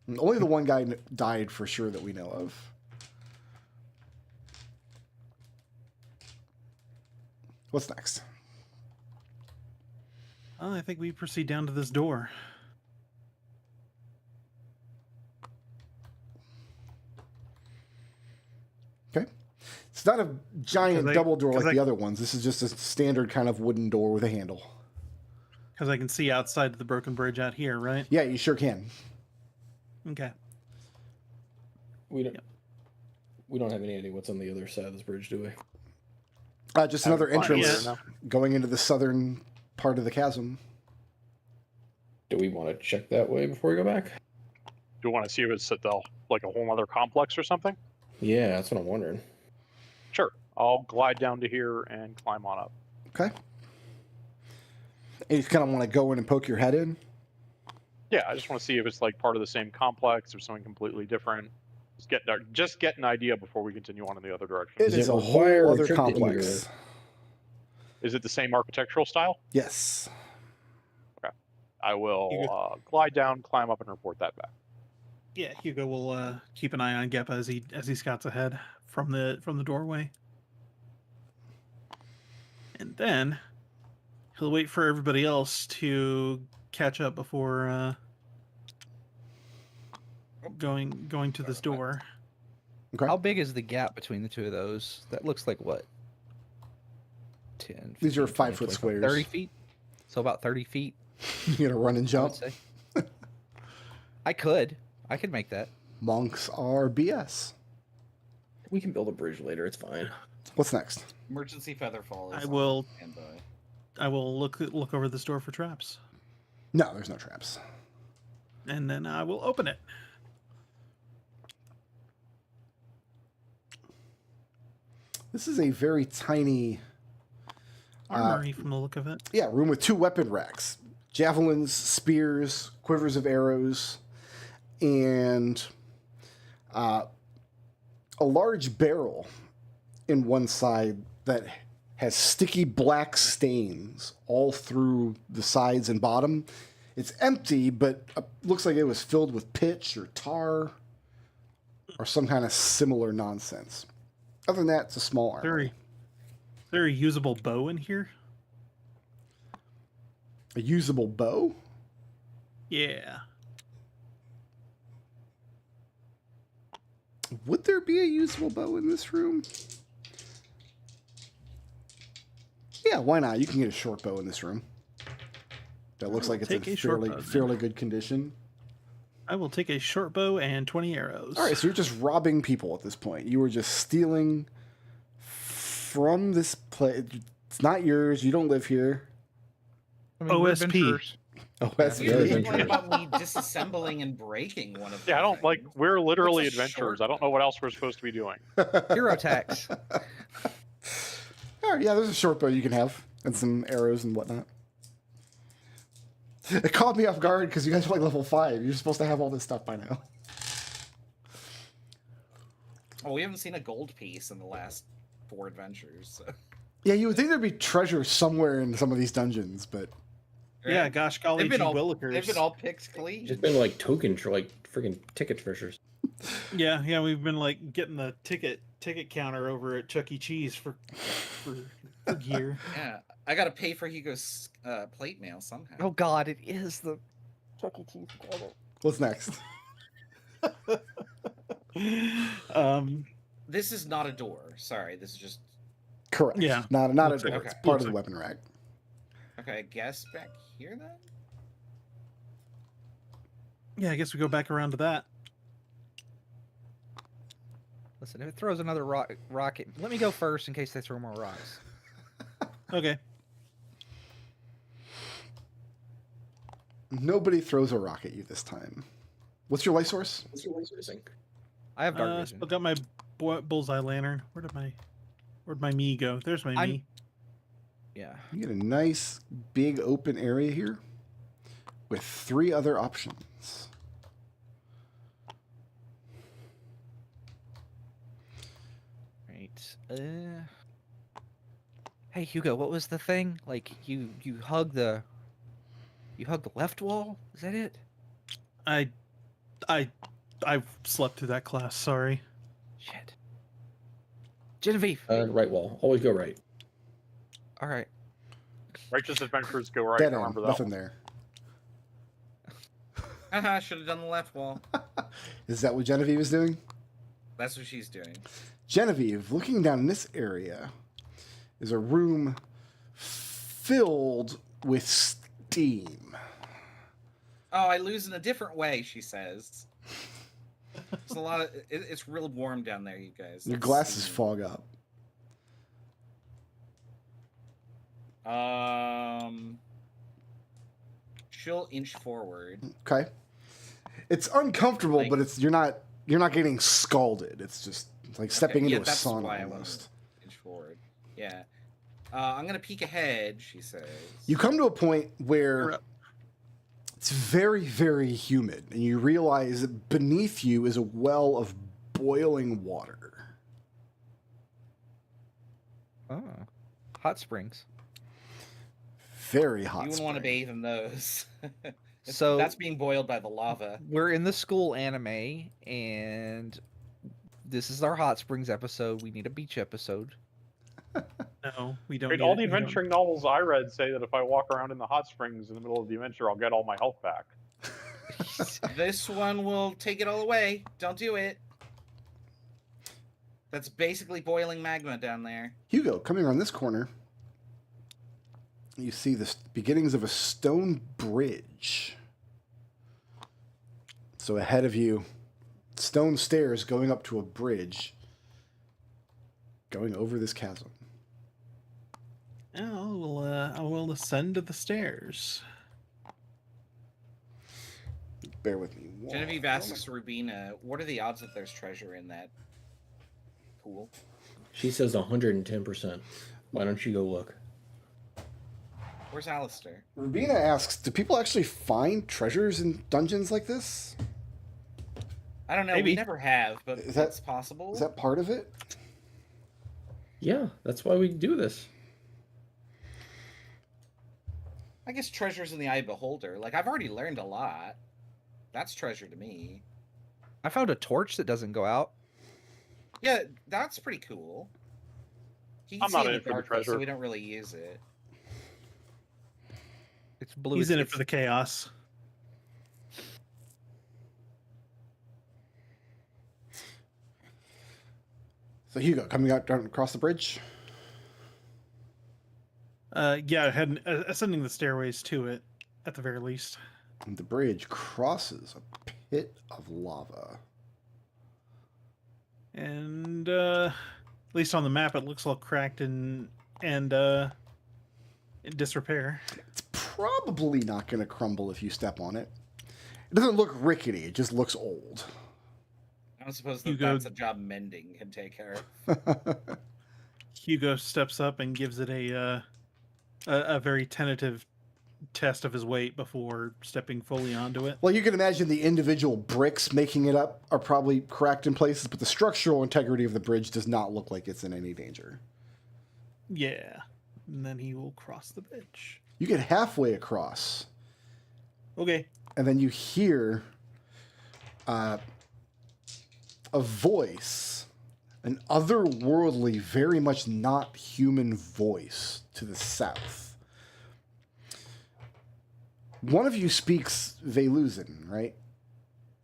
And only the one guy died for sure that we know of. What's next? I think we proceed down to this door. Okay. It's not a giant 'Cause I- double door 'cause like I- the other ones. This is just a standard kind of wooden door with a handle. Because I can see outside of the broken bridge out here, right? Yeah, you sure can. Okay. We don't have any idea what's on the other side of this bridge, do we? Just another Haven't climbed entrance there, no. going into the southern part of the chasm. Do we want to check that way before we go back? Do you want to see if it's at the, like a whole other complex or something? Yeah, that's what I'm wondering. Sure. I'll glide down to here and climb on up. Okay. And you kind of want to go in and poke your head in. Yeah, I just want to see if it's like part of the same complex or something completely different. Just get an idea before we continue on in the other direction. It Does is it a require whole a other trip to complex. Is it the same architectural style? Yes. I You will glide down, climb up, and report that back. Yeah, Hugo will keep an eye on Geppa as he scouts ahead from the doorway, and then he'll wait for everybody else to catch up before going to this door. Okay. How big is the gap between the two of those? That looks like what? 10. These are 15, 5-foot 20, squares. 30 feet. So about 30 feet. You gonna run and I jump? would say. I could make that. Monks are BS. We can build a bridge later. It's fine. What's next? Emergency featherfall. Is I will- on standby. I will look over this door for traps, No, there's no traps. and then I will open it. This is a very tiny, Armory from the look of it. room with 2 weapon racks: javelins, spears, quivers of arrows, and a large barrel in one side that has sticky black stains all through the sides and bottom. It's empty, but looks like it was filled with pitch or tar or some kind of similar nonsense. Other than that, it's a small armory. Is there a usable bow in here? A usable bow? Yeah. Would there be a usable bow in this room? Yeah, why not? You can get a short bow in this room. That looks like it's take in a short bow, then. fairly good condition. I will take a short bow and 20 arrows. All right, so you're just robbing people at this point. You were just stealing from this place. It's not yours. You don't live here. I mean, we're OSP. adventurers. Oh, that's We Yeah, were really adventure. complaining about me disassembling and breaking one of them. Yeah, I don't like. We're literally What's a adventurers. short I don't know what else we're supposed to be doing. Hero tax. All right, yeah, there's a short bow you can have and some arrows and whatnot. It caught me off guard because you guys are like level 5. You're supposed to have all this stuff by now. Oh, we haven't seen a gold piece in the last 4 adventures. So. Yeah, you would think there'd be treasure somewhere in some of these dungeons, but Yeah, gosh golly, They've been gee all willikers. they've been all picked clean. Just been like tokens for like freaking ticket treasures. Yeah, we've been like getting the ticket counter over at Chuck E. Cheese for gear. Yeah, I gotta pay for Hugo's plate mail somehow. Oh God, it is the Chuck E. Cheese credit. what's next? This is not a door. Sorry, this is just Correct. Yeah. Not a Looks door. like- It's okay. part of Looks the like- weapon rack. okay. I guess back here then. Yeah, I guess we go back around to that. Listen, if it throws another rocket, let me go first in case they throw more rocks. Okay. Nobody throws a rock at you this time. What's your light source? What's your laser thing? I have dark vision. Still got my bullseye lantern. Where'd my me go? There's my I'm- me. Yeah. You get a nice big open area here with 3 other options. Right. Hey Hugo, what was the thing? Like you hug the left wall? Is that it? I slept through that class. Sorry. Shit. Genevieve. Right wall. Always go right. All right. Righteous adventurers go right. Dead end. Remember that Nothing one. there. Haha, should have done the left wall. Is that what Genevieve is doing? That's what she's doing. Genevieve, looking down in this area, is a room filled with steam. Oh, I lose in a different way, she says. It's a lot of. It's real warm down there, you guys. Your It's glasses steamy. fog up. She'll inch forward. Okay. It's uncomfortable, Like- but it's you're not getting scalded. It's just like stepping Okay, yeah, into a that's sauna why I wanna almost. inch forward. Yeah. I'm gonna peek ahead, she says. You come to a point You're where up. It's very, very humid, and you realize that beneath you is a well of boiling water. Oh, hot springs. Very hot. You wouldn't want to spring. bathe in those. So that's being boiled by the lava. we're in the school anime, and this is our hot springs episode. We need a beach episode. No, we don't. I mean, need all it. the We don't- adventuring novels I read say that if I walk around in the hot springs in the middle of the adventure, I'll get all my health back. This one will take it all away. Don't do it. That's basically boiling magma down there. Hugo, coming around this corner, you see the beginnings of a stone bridge. So ahead of you, stone stairs going up to a bridge, going over this chasm. I will ascend to the stairs. Bear with me. Genevieve asks Rubina, what are the odds that there's treasure in that pool? She says 110%. Why don't you go look? Where's Alistair? Rubina asks, do people actually find treasures in dungeons like this? I don't know. Maybe. We never have, but Is that- that's possible. Is that part of it? Yeah, that's why we do this. I guess treasure's in the eye of the beholder. Like, I've already learned a lot. That's treasure to me. I found a torch that doesn't go out. Yeah, that's pretty cool. You can I'm see not in in the it for the dark, though, so treasure. we don't really use it. It's blue. He's in it It's- for the chaos. So Hugo, coming out down across the bridge. Yeah, ascending the stairways to it, at the very least. And the bridge crosses a pit of lava. And at least on the map, it looks all cracked and in disrepair. It's probably not going to crumble if you step on it. It doesn't look rickety. It just looks old. I don't suppose that Hugo- that's a job mending can take care of. Hugo steps up and gives it a very tentative test of his weight before stepping fully onto it. Well, you can imagine the individual bricks making it up are probably cracked in places, but the structural integrity of the bridge does not look like it's in any danger. Yeah. And then he will cross the bridge. You get halfway across, Okay. and then you hear a voice, an otherworldly, very much not human voice to the south. One of you speaks Velusian, right?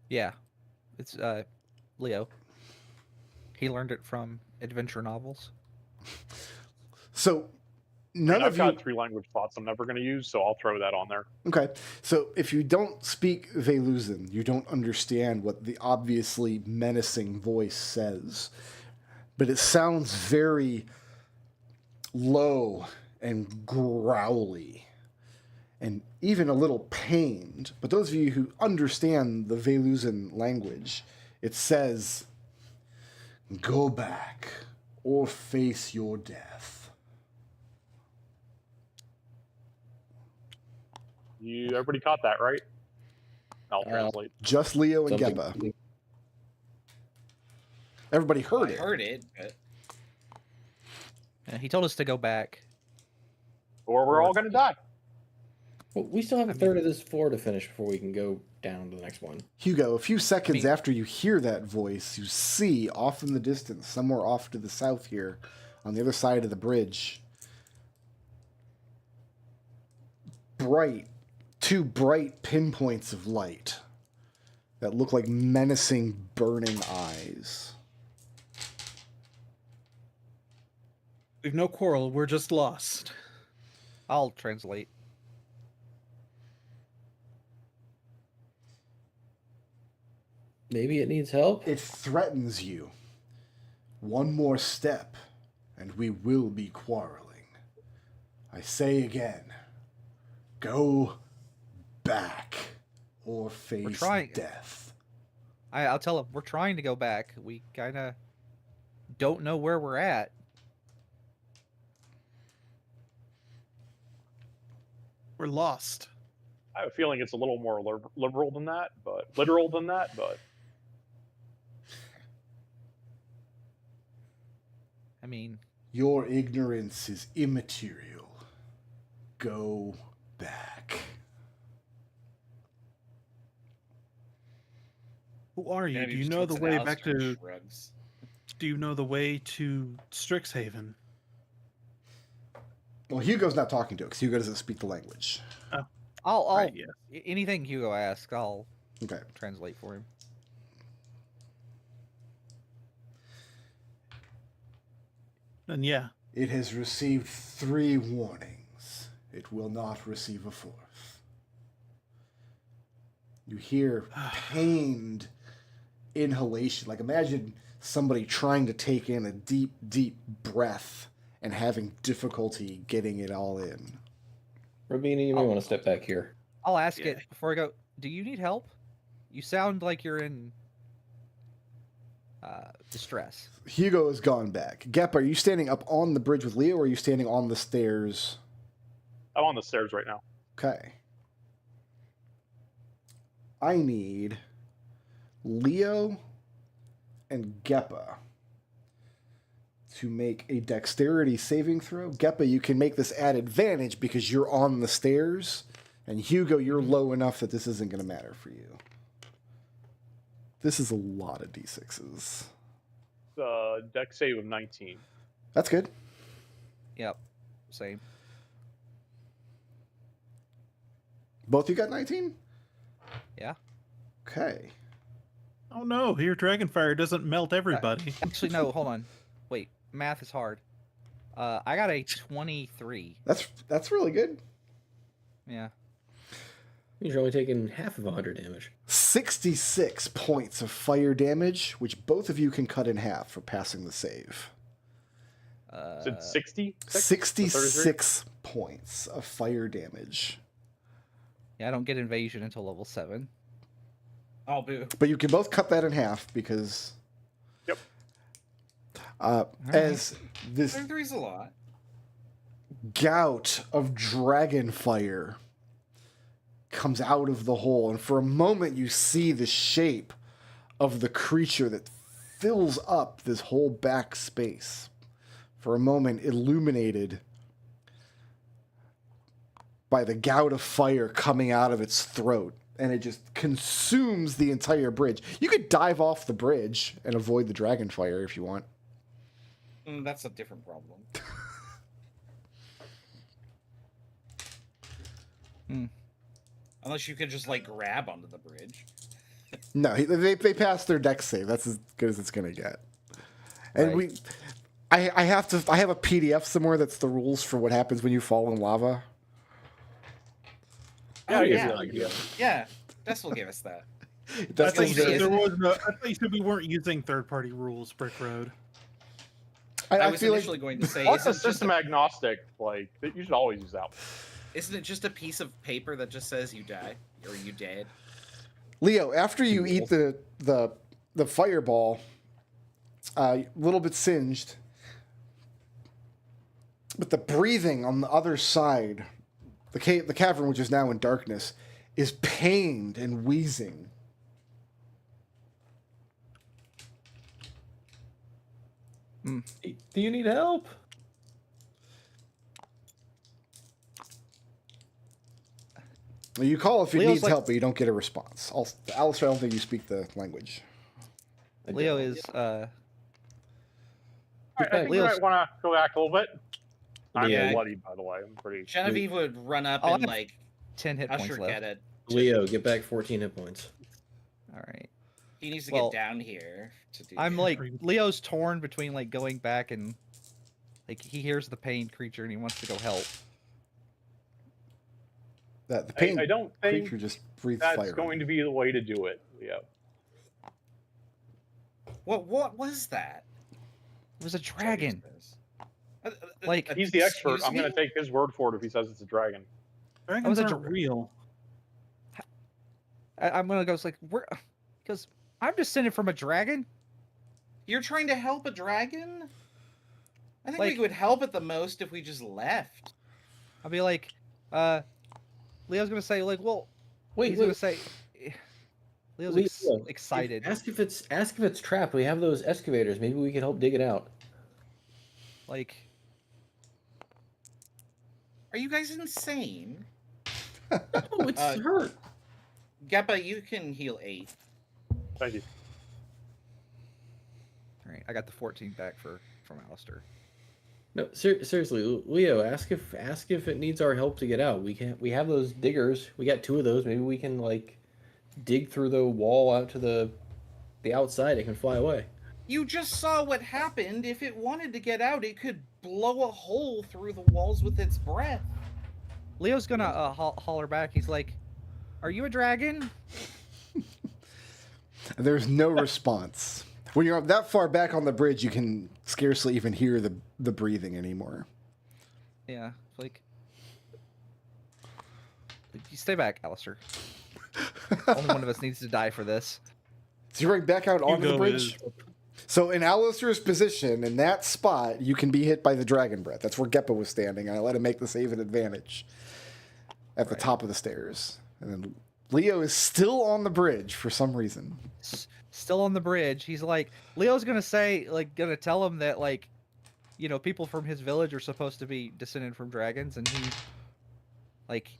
Yeah, it's Leo. He learned it from adventure novels. So none I've of got you. 3 language thoughts I'm never going to use, so I'll throw that on there. Okay, so if you don't speak Velusian, you don't understand what the obviously menacing voice says, but it sounds very low and growly, and even a little pained. But those of you who understand the Velusian language, it says, "Go back or face your death." Everybody caught that, right? I'll translate. Just Leo and Something- Geba. Everybody heard I it. heard it, but And he told us to go back. Or we're all going to die. Well, we still have a third of this floor to finish before we can go down to the next one. Hugo, a few seconds Me. after you hear that voice, you see off in the distance, somewhere off to the south here, on the other side of the bridge, two bright pinpoints of light that look like menacing, burning eyes. We've no quarrel. We're just lost. I'll translate. Maybe it needs help. It threatens you. One more step, and we will be quarreling. I say again, go back or face trying. death. I'll tell him we're trying to go back. We kind of don't know where we're at. We're lost. I have a feeling it's a little more liberal than that, but I mean, Your ignorance is immaterial. Go back. Who are you? Do Genevieve you just know the looks at way Alistair back and to? shrugs. Do you know the way to Strixhaven? Well, Hugo's not talking to it because Hugo doesn't speak the language. I'll Right, yeah. anything Hugo asks, I'll Okay. translate for him. And yeah, It has received 3 warnings. It will not receive a 4th. You hear pained inhalation. Like imagine somebody trying to take in a deep, deep breath and having difficulty getting it all in. Rabina, you may want to step back here. I'll ask Yeah. it before I go. Do you need help? You sound like you're in distress. Hugo has gone back. Gep, are you standing up on the bridge with Leo or are you standing on the stairs? I'm on the stairs right now. Okay. I need Leo and Geppa to make a dexterity saving throw. Geppa, you can make this at advantage because you're on the stairs. And Hugo, you're low enough that this isn't going to matter for you. This is a lot of d6s. Dex save of 19. That's good. Yep. Same. Both you got 19? Yeah. Okay. oh no, your Dragonfire doesn't melt everybody. Actually, no. Hold on. Wait. Math is hard. I got a 23. That's really good. Yeah. You're only taking half of 100 damage. 66 points of fire damage, which both of you can cut in half for passing the save. Is it 60? 66 points of fire damage. Yeah, I don't get invasion until level 7. Oh, boo. But you can both cut that in half because... Yep. As this 33 is a lot. gout of dragon fire comes out of the hole, and for a moment you see the shape of the creature that fills up this whole back space. For a moment, illuminated by the gout of fire coming out of its throat, and it just consumes the entire bridge. You could dive off the bridge and avoid the dragon fire if you want. That's a different problem. Unless you could just like grab onto the bridge. No, they passed their dex save. That's as good as it's gonna get. And Right. I have a PDF somewhere that's the rules for what happens when you fall in lava. Yeah, Oh, I guess yeah. the idea. Yeah, Dess will give us that. I That's thought you said is- there was no. I thought you said we weren't using third-party rules, Brick Road. I I was feel initially like going to say, Plus, isn't it's it, just system agnostic. Like, you should always use that one. isn't it just a piece of paper that just says you die or you dead? Leo, after you eat the fireball, a little bit singed, but the breathing on the other side, the cavern, which is now in darkness, is pained and wheezing. Do you need help? You call if you Leo's need like- help, but you don't get a response. Alistair, I don't think you speak the language. Leo is Alright, I think we Leo's- might want to go back a little bit. I'm Yeah. bloody, by the way. I'm pretty. Genevieve would run up Oh, I and have like 10 hit points usher left. get it. Leo, get back 14 hit points. All right. He needs to Well, get down here to do. I'm that. like Leo's torn between like going back and like he hears the pained creature and he wants to go help. That the pain I don't think creature just breathes that's fire. going to be the way to do it, Leo. What was that? It was a dragon. Like, He's the expert. Excuse I'm going me? to take his word for it if he says it's a dragon. Dragons was a aren't real. I'm gonna go. It's like we're because I'm descended from a dragon. You're trying to help a dragon? I think Like- we would help it the most if we just left. I'll be like, Leo's gonna say like, well, Wait, he's wait. gonna say. Leo's Leo, excited. ask if it's trapped. We have those excavators. Maybe we can help dig it out. Like, Are you guys insane? Oh, it's Uh, hurt. Geppa, you can heal 8. Thank you. all right, I got the 14 back from Alistair. No, seriously, Leo, ask if it needs our help to get out. We have those diggers. We got 2 of those. Maybe we can like dig through the wall out to the outside. It can fly away. You just saw what happened. If it wanted to get out, it could blow a hole through the walls with its breath. Leo's gonna holler back. He's like, "Are you a dragon?" There's no response. When you're that far back on the bridge, you can scarcely even hear the breathing anymore. Yeah, like you stay back, Alistair. Only one of us needs to die for this. So you're right back out onto the Hugo bridge. So in Alistair's position, in that spot, you can be hit by the dragon breath. That's where Geppa was standing. I let him make the save at advantage at the top of the stairs. And then Leo is still on the bridge for some reason. Still on the bridge. He's like, Leo's gonna say, like, gonna tell him that, like, you know, people from his village are supposed to be descended from dragons, and he, like,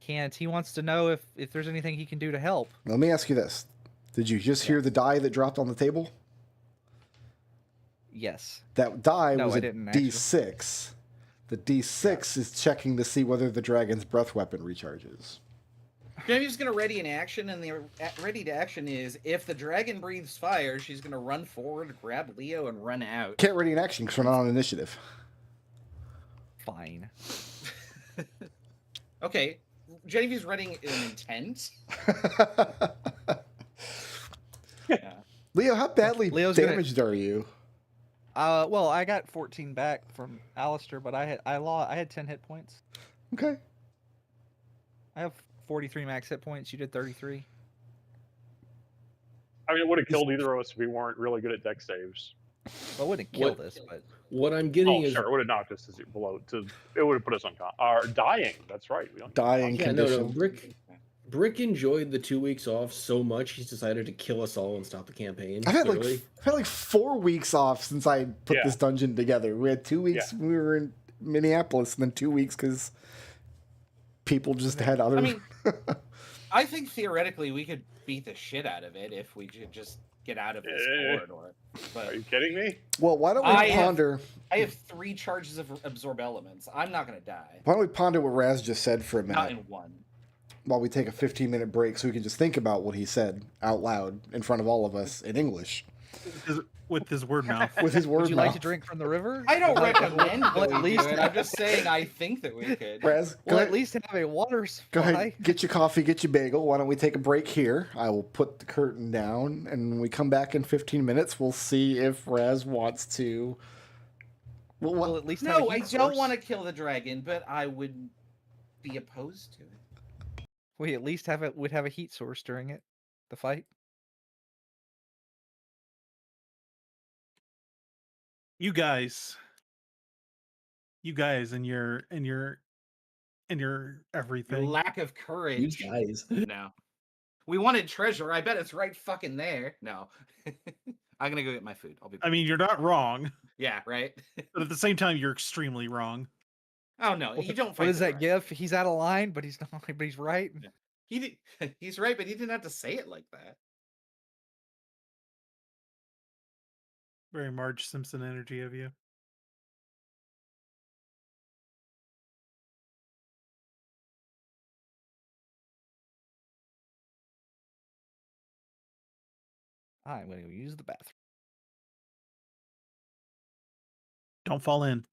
can't. He wants to know if there's anything he can do to help. Let me ask you this. Did you just hear the die that dropped on the table? Yes. That die No, was I a didn't, actually. D6. The D6 is checking to see whether the dragon's breath weapon recharges. Genevieve's gonna ready an action, and the ready to action is if the dragon breathes fire, she's gonna run forward, grab Leo, and run out. Can't ready an action because we're not on initiative. Fine. Okay, Genevieve's readying an intent. Yeah. Leo, how badly Leo's gonna- damaged are you? Well, I got 14 back from Alistair, but I had 10 hit points. Okay. I have 43 max hit points. You did 33. I mean, it would have killed either of us if we weren't really good at deck saves. Well, it wouldn't kill What- this, but What I'm getting Oh, is sure, it would have knocked us below. It would have put us on dying. That's right. We don't Dying yeah, condition. no. Brick enjoyed the 2 weeks off so much he's decided to kill us all and stop the campaign. I've had clearly. like 4 weeks off since I put Yeah. this dungeon together. We had 2 weeks Yeah. when we were in Minneapolis, and then 2 weeks because people just had other. I mean, I think theoretically we could beat the shit out of it if we could just get out of this corridor. Are But you kidding me? Well, why don't we I have- ponder? I have 3 charges of absorb elements. I'm not gonna die. Why don't we ponder what Raz just said for a Not minute in one. while we take a 15-minute break, so we can just think about what he said out loud in front of all of us in English with his word mouth. with his word would you mouth. like to drink from the river? I don't Like, recommend well, that at we least do it. I'm just saying I think that we could. Raz, go Well, ahead. at least have a water Go supply. ahead, get your coffee, get your bagel. Why don't we take a break here? I will put the curtain down, and when we come back in 15 minutes, we'll see if Raz wants to. Well, Well, at least have No, a I heat don't source. want to kill the dragon, but I would be opposed to it. We at least would have a heat source during it, the fight. You guys and your Your everything. lack of You courage. guys. No. We wanted treasure. I bet it's right fucking there. No. I'm gonna go get my food. I'll be back. I mean, you're not wrong, Yeah, right? but at the same time, you're extremely wrong. Oh no, you don't fight. What is the that dragon. gif? He's out of line, but he's not. But he's right. He's right, but he didn't have to say it like that. Very Marge Simpson energy of you. I'm going to use the bathroom. Don't fall in.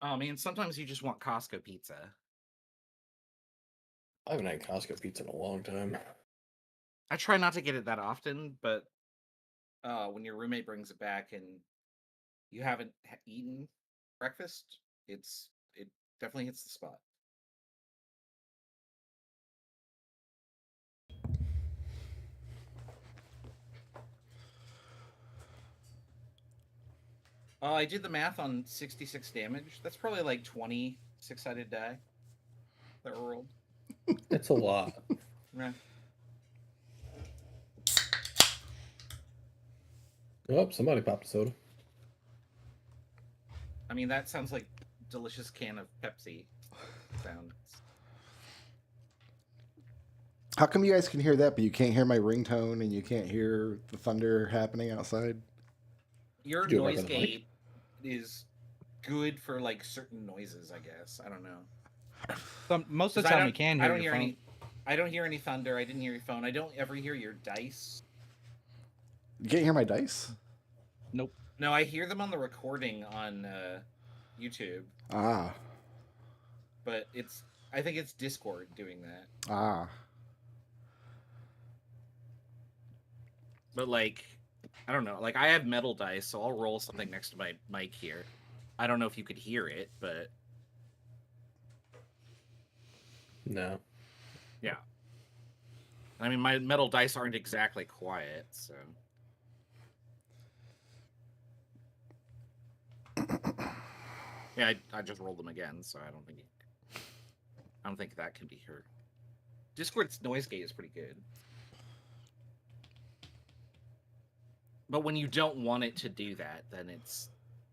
Oh man, sometimes you just want Costco pizza. I haven't had Costco pizza in a long time. I try not to get it that often, but when your roommate brings it back and you haven't eaten breakfast, it definitely hits the spot. I did the math on 66 damage. That's probably like 20 six-sided die that were rolled. That's a lot. Yeah. Oh, somebody popped a soda. I mean, that sounds like delicious can of Pepsi sounds. How come you guys can hear that, but you can't hear my ringtone and you can't hear the thunder happening outside? Your Do it right noise on the mic. gate is good for like certain noises, I guess. I don't know. Most of the 'Cause time, we can hear I don't your hear phone. any. I don't hear any thunder. I didn't hear your phone. I don't ever hear your dice. You can't hear my dice? Nope. No, I hear them on the recording on YouTube, Ah. but I think it's Discord doing that. Ah. But like, I don't know. Like I have metal dice, so I'll roll something next to my mic here. I don't know if you could hear it, but No. yeah. I mean, my metal dice aren't exactly quiet, so. Yeah, I just rolled them again, so I don't think that can be heard. Discord's noise gate is pretty good. But when you don't want it to do that, then it's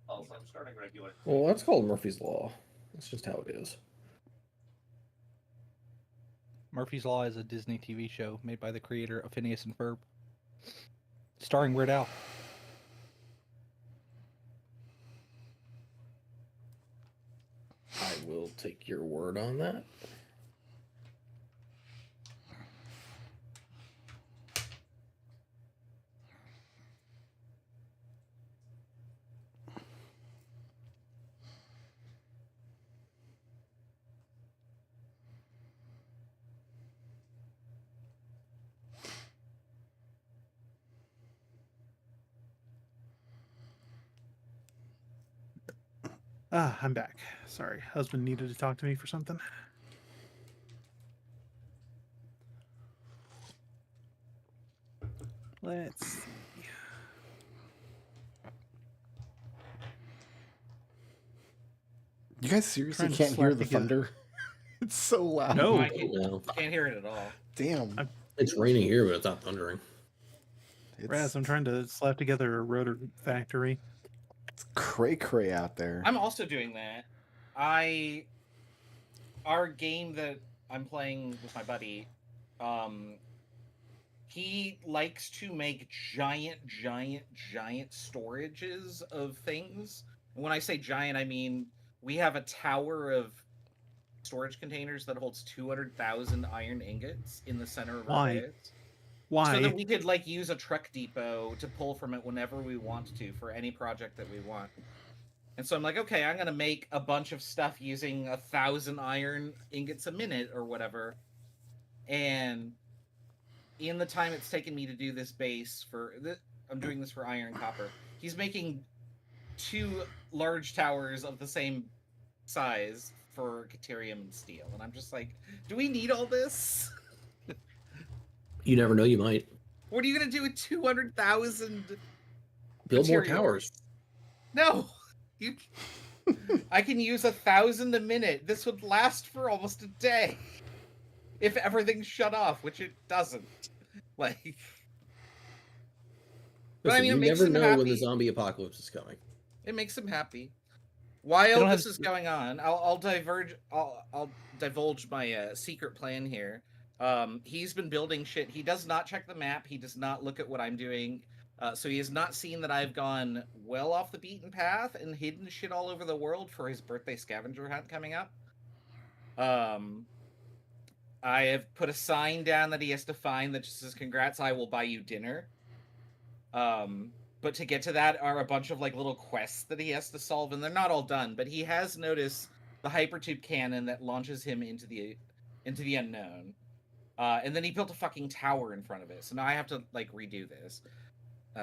I'm starting regular. Well, that's called Murphy's Law. That's just how it is. Murphy's Law is a Disney TV show made by the creator of Phineas and Ferb, starring Weird Al. I will take your word on that. Ah, I'm back. Sorry, husband needed to talk to me for something. Let's see. You guys seriously Trying to can't hear slap the together. thunder? It's so loud. No. I can't No. hear it at all. Damn. It's raining here, but it's not thundering. Raz, I'm trying to slap together a rotor factory. It's cray out there. I'm also doing that. Our game that I'm playing with my buddy, he likes to make giant storages of things. And when I say giant, I mean we have a tower of storage containers that holds 200,000 iron ingots in the center of our Why? base. Why? So that we could like use a truck depot to pull from it whenever we want to for any project that we want. And so I'm like, okay, I'm gonna make a bunch of stuff using 1,000 iron ingots a minute or whatever. And in the time it's taken me to do this base I'm doing this for iron and copper. He's making 2 large towers of the same size for Caterium and steel. And I'm just like, do we need all this? You never know, you might. What are you gonna do with 200,000 Build more materials? towers. No, I can use 1,000 a minute. This would last for almost a day if everything's shut off, which it doesn't. Like, but I Listen, mean, it you makes never him know when the happy. zombie apocalypse is coming. It makes him happy. While don't have- this is going on, I'll divulge my secret plan here. He's been building shit. He does not check the map. He does not look at what I'm doing. So he has not seen that I've gone well off the beaten path and hidden shit all over the world for his birthday scavenger hunt coming up. I have put a sign down that he has to find that just says, "Congrats, I will buy you dinner." But to get to that are a bunch of like little quests that he has to solve, and they're not all done. But he has noticed the hypertube cannon that launches him into the unknown, and then he built a fucking tower in front of it. So now I have to like redo this.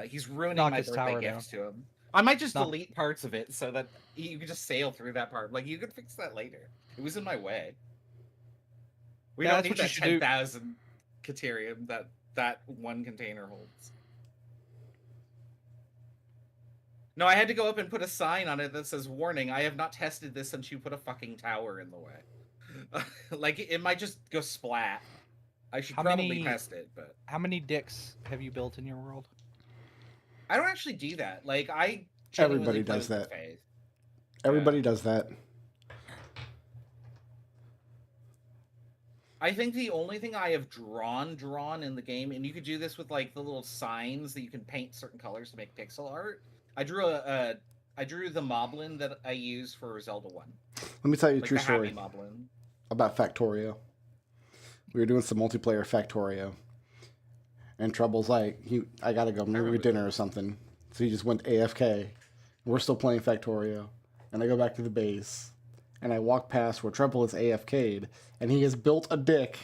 He's ruining Knock my his birthday tower gifts to him. I might just Knock- delete parts of it so that you can just sail through that part. Like you could fix that later. It was in my way. We Yeah, don't that's need what you that should do. 10,000 Caterium that one container holds. No, I had to go up and put a sign on it that says, "Warning, I have not tested this since you put a fucking tower in the way." Like, it might just go splat. I should How probably many- test it, but... How many dicks have you built in your world? I don't actually do that. Like, I Everybody genuinely does play with that. the faith. Everybody does that. I think the only thing I have drawn in the game, and you could do this with, like, the little signs that you can paint certain colors to make pixel art. I drew the moblin that I use for Zelda 1. Let me tell you a Like true the happy story moblin. about Factorio. We were doing some multiplayer Factorio, and Trouble's like, I gotta go, maybe remember dinner or something. So he just went AFK. We're still playing Factorio, and I go back to the base, and I walk past where Trouble is AFK'd, and he has built a dick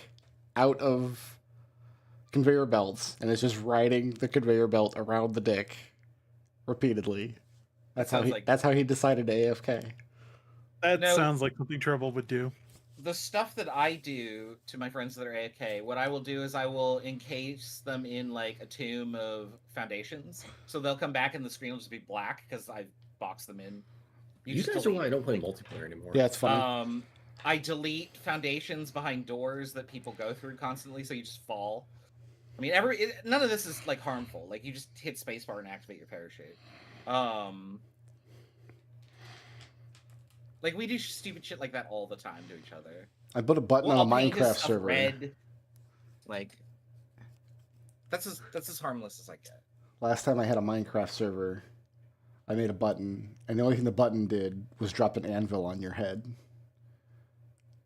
out of conveyor belts, and is just riding the conveyor belt around the dick repeatedly. That's how sounds he. like- That's how he decided to AFK. That No. sounds like something Trouble would do. The stuff that I do to my friends that are AFK, what I will do is I will encase them in like a tomb of foundations, so they'll come back and the screen will just be black because I've boxed them in. You just guys are delete why I don't play like, multiplayer anymore. Yeah, it's funny. I delete foundations behind doors that people go through constantly, so you just fall. I mean, none of this is like harmful. Like you just hit spacebar and activate your parachute. Like we do stupid shit like that all the time to each other. I put a button Well, on a I'll paint his Minecraft stuff server. red. Like that's as harmless as I get. Last time I had a Minecraft server, I made a button, and the only thing the button did was drop an anvil on your head.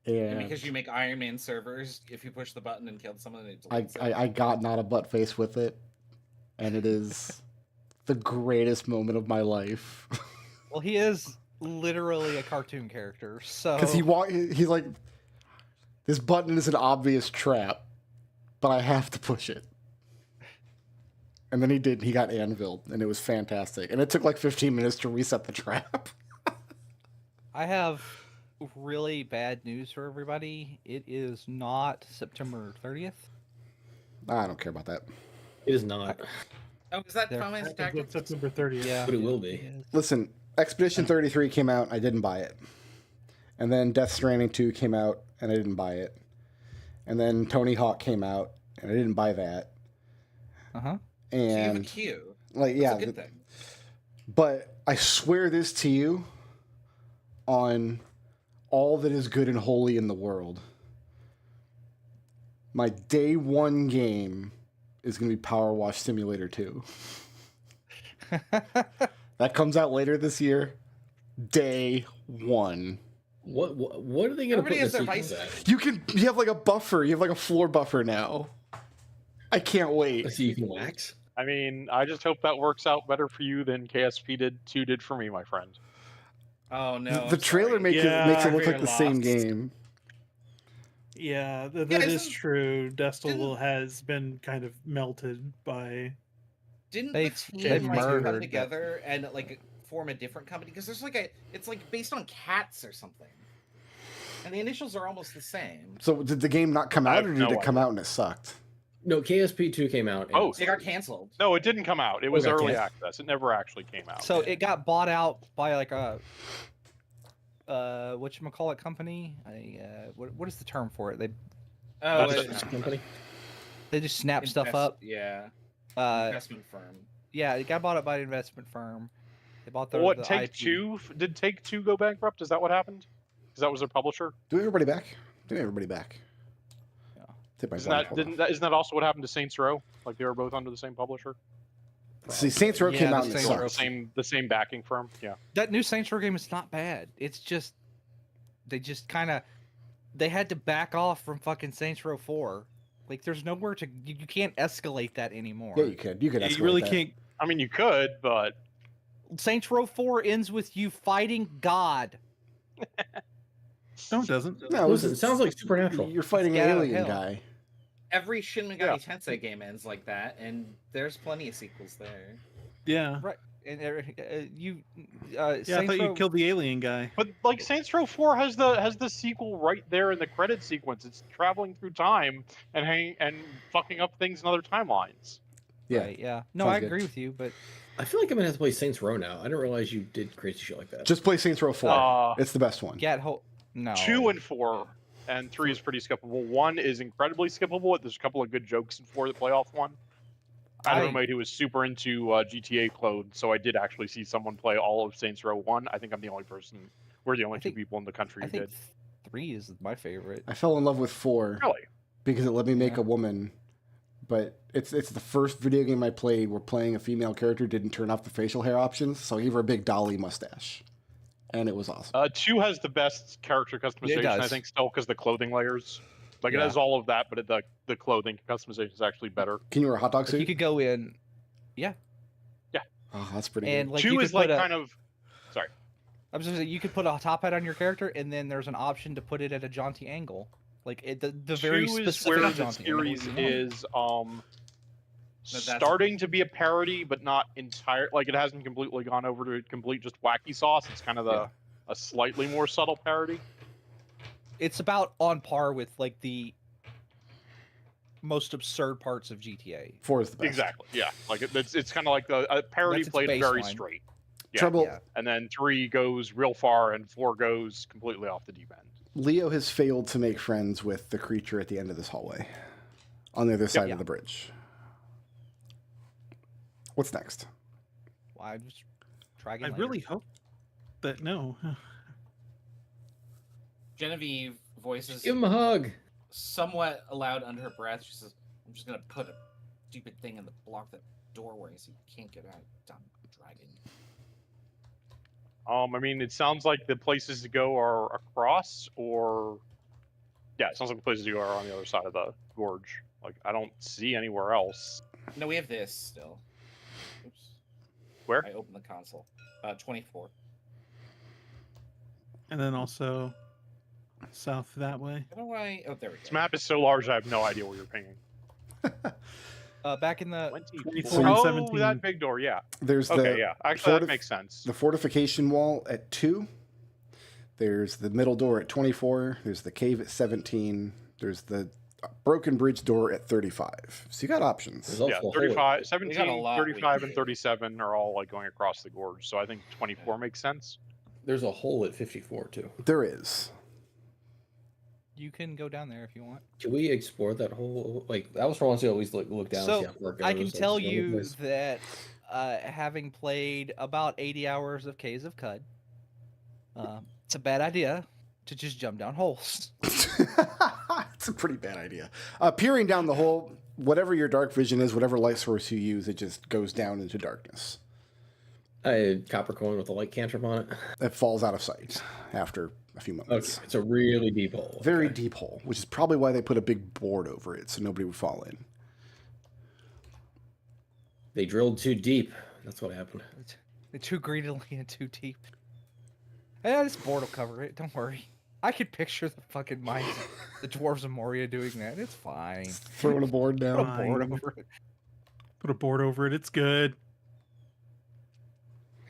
And And because you make Iron Man servers, if you push the button and kill someone, it I, deletes it. I got not a butt face with it, and it is the greatest moment of my life. Well, he is literally a cartoon character, so Because he's like, this button is an obvious trap, but I have to push it. And then he did. He got anviled, and it was fantastic. And it took like 15 minutes to reset the trap. I have really bad news for everybody. It is not September 30th. I don't care about that. It is not, Oh, is that There- Final Fantasy Tactics? September 30th. Yeah. but it will be. Listen, Expedition 33 came out, I didn't buy it. And then Death Stranding 2 came out, and I didn't buy it. And then Tony Hawk came out, and I didn't buy that. Uh-huh. So you have a And queue. like, That's yeah, a good thing. but I swear this to you on all that is good and holy in the world. My day one game is going to be Power Wash Simulator 2. That comes out later this year. Day one. What are they going to put Everybody in has the their sequel vices. that? You have like a buffer. You have like a floor buffer now. I can't wait. So you can wax? I mean, I just hope that works out better for you than KSP 2 did for me, my friend. Oh no. The I'm trailer sorry. makes Yeah, it look you're like the same lost. game. Yeah, that Yeah, is isn't- true. Destal didn't- has been kind of melted by. Didn't They've- the they've team like come murdered together and like form a different company? Because there's like it's like based on cats or something, and the initials are almost the same. So did the game not come I out, have or did no it come idea. out and it sucked? No, KSP 2 came out. and Oh, They got canceled. No, it didn't come out. It was Okay, early yeah. access. It never actually came out. So it got bought out by like a whatchamacallit company. What is the term for it? Oh, That's it's it. company. They just snap stuff invest- up. Yeah, investment firm. Yeah, it got bought up by an investment firm. They bought the what the Take IP. Two did Take Two go bankrupt? Is that what happened? Because that was their publisher. Do everybody back? Do everybody back? Yeah. Take my Isn't that blindfold didn't off. that isn't that also what happened to Saints Row? Like they were both under the same publisher, See, Saints Row Yeah, came the out and it Saints Row. sucked. the same backing firm. Yeah. That new Saints Row game is not bad. It's just they just kind of they had to back off from fucking Saints Row 4. Like there's nowhere to you can't escalate that anymore. Yeah, you could. You could. You escalate really that. can't. I mean, you could, but Saints Row 4 ends with you fighting God. No, it doesn't. No, Listen, it sounds like Supernatural. You're fighting an Get out of alien hell. guy. Every Shin Megami Yeah. Tensei game ends like that, and there's plenty of sequels there. Yeah. Right. And you Yeah, I Saints thought you Row- killed the alien guy. but like Saints Row 4 has the sequel right there in the credit sequence. It's traveling through time and fucking up things in other timelines. Yeah. Right, yeah. No, Sounds I good. agree with you, but I feel like I'm gonna have to play Saints Row now. I didn't realize you did crazy shit like that. Just play Saints Row 4. It's the best one. get whole. No. 2 and 4 and 3 is pretty skippable. 1 is incredibly skippable. There's a couple of good jokes in 4 that play off 1. I had a roommate who was super into GTA clone, so I did actually see someone play all of Saints Row 1. I think I'm the only person. We're the only two think- people in the country I who think did. 3 is my favorite. I fell in love with 4 Really? because it let me make Yeah. a woman. But it's the first video game I played where playing a female character didn't turn off the facial hair options, so I gave her a big dolly mustache. And it was awesome. 2 has the best character customization, I does. think, still because the clothing layers. Like, Yeah. it has all of that, but the clothing customization is actually better. Can you wear a hot dog Like, you suit? could go in Oh, that's pretty and good. like 2 you could is like put a, kind of. Sorry. I was gonna say you could put a top hat on your character, and then there's an option to put it at a jaunty angle, like the very 2 is specific where the jaunty angle series you want. is that's- starting to be a parody, but not entire. Like, it hasn't completely gone over to complete just wacky sauce. It's kind of a slightly more subtle parody. It's about on par with like the most absurd parts of GTA. 4 is the best. Exactly. Yeah. Like, it's kind of like a parody That's its played very baseline. straight. Yeah. Trouble. Yeah. And then 3 goes real far, and 4 goes completely off the deep end. Leo has failed to make friends with the creature at the end of this hallway, on the other side Yeah. of the bridge. What's next? Well, I just try I again. really hope that no. Genevieve voices Give him a hug. somewhat aloud under her breath. She says, "I'm just gonna put a stupid thing in the block that doorway so you can't get out, dumb dragon." I mean, it sounds like the places to go are across, or yeah, it sounds like the places to go are on the other side of the gorge. Like, I don't see anywhere else. No, we have this still. Oops. Where? I opened the console. 24. And then also south that way. How do I? Oh, there we go. This map is so large, I have no idea where you're pinging. Back in the 24. So you- Oh, 17. that big door, yeah. There's Okay, the yeah. Actually, that fortif- makes sense. the fortification wall at 2. There's the middle door at 24. There's the cave at 17. There's the broken bridge door at 35. So you got options. There's also Yeah, a hole 35, We 17, got a lot 35, we and can do. 37 are all like going across the gorge. So I think 24 makes sense. There's a hole at 54 too. There is. you can go down there if you want. Can we explore that hole? Like, I was trying to always look down. So, and see how far it goes. I can Like, tell just one you place. that having played about 80 hours of Caves of Cud, it's a bad idea to just jump down holes. It's a pretty bad idea. Peering down the hole, whatever your dark vision is, whatever light source you use, it just goes down into darkness. I had copper coin with a light cantrip on it. It falls out of sight after a few Okay, moments. it's a really deep hole. Very Okay. deep hole, which is probably why they put a big board over it so nobody would fall in. They drilled too deep. That's what happened. It's too greedily and too deep. Yeah, this board will cover it. Don't worry. I could picture the fucking minds of the dwarves of Moria doing that. It's fine. Throwing a board Put a down. board Fine. over it. Put a board over it. It's good.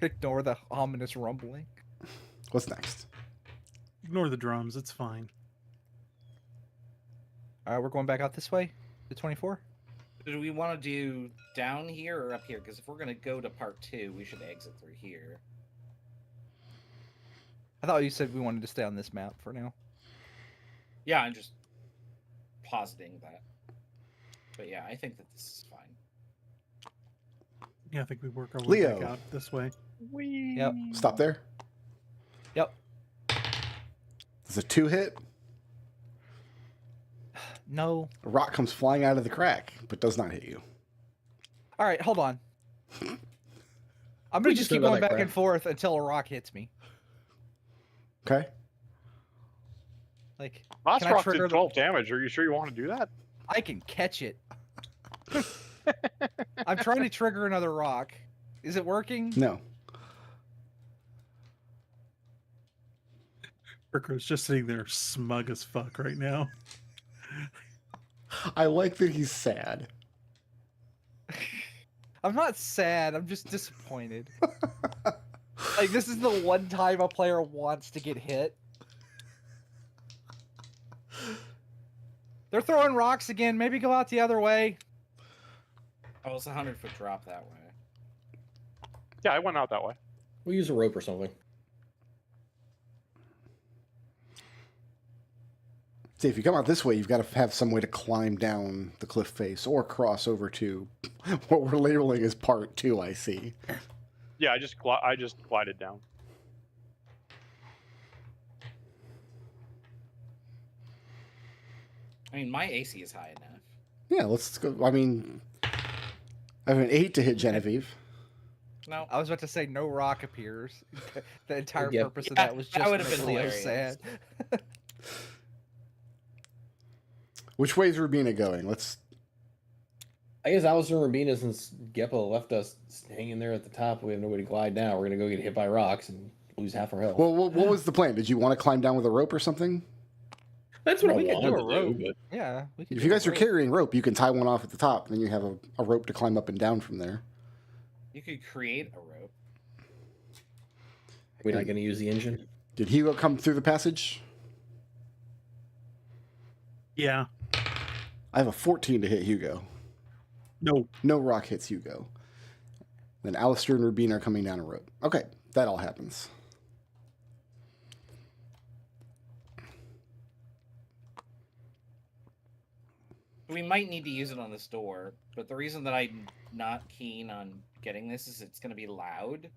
Ignore the ominous rumbling. What's next? Ignore the drums. It's fine. All right, we're going back out this way. The 24. Do we want to do down here or up here? Because if we're gonna go to part 2, we should exit through here. I thought you said we wanted to stay on this map for now. Yeah, I'm just positing that. But yeah, I think that this is fine. Yeah, I think we work our way back Leo. out this way. Yep. Stop there. Yep. Does a 2 hit? No. A rock comes flying out of the crack, but does not hit you. All right, hold on. I'm gonna We just just keep know going that back crap. and forth until a rock hits me. Okay. Like, Last can I rock trigger did the- 12 damage. Are you sure you want to do that? I can catch it. I'm trying to trigger another rock. Is it working? No. Ricker's just sitting there smug as fuck right now. I like that he's sad. I'm not sad. I'm just disappointed. Like, this is the one time a player wants to get hit. They're throwing rocks again. Maybe go out the other way. Oh, it's a 100-foot drop that way. Yeah, I went out that way. We'll use a rope or something. See, if you come out this way, you've got to have some way to climb down the cliff face or cross over to what we're labeling as part 2, I see. Yeah, I just glided down. I mean, my AC is high enough. Yeah, let's go. I mean, I have an 8 to hit Genevieve. No, I was about to say no rock appears. The entire Yep. purpose of Yeah, that was that just would've to been make Leo hilarious. sad. Which way is Rubina going? Let's. I guess Alistair and Rabina, since Geppa left us hanging there at the top, we have nowhere to glide now. We're gonna go get hit by rocks and lose half our health. Well, what was the plan? Did you want to climb down with a rope or something? that's what we I could do wanted a to rope. do. But Yeah. We could If do you a guys are rope. carrying rope, you can tie one off at the top, and then you have a rope to climb up and down from there. you could create a rope. we're not gonna use the engine. Did Hugo come through the passage? Yeah. I have a 14 to hit Hugo. No. No rock hits Hugo. Then Alistair and Rubina are coming down a rope. Okay, that all happens. We might need to use it on this door, but the reason that I'm not keen on getting this is it's going to be loud,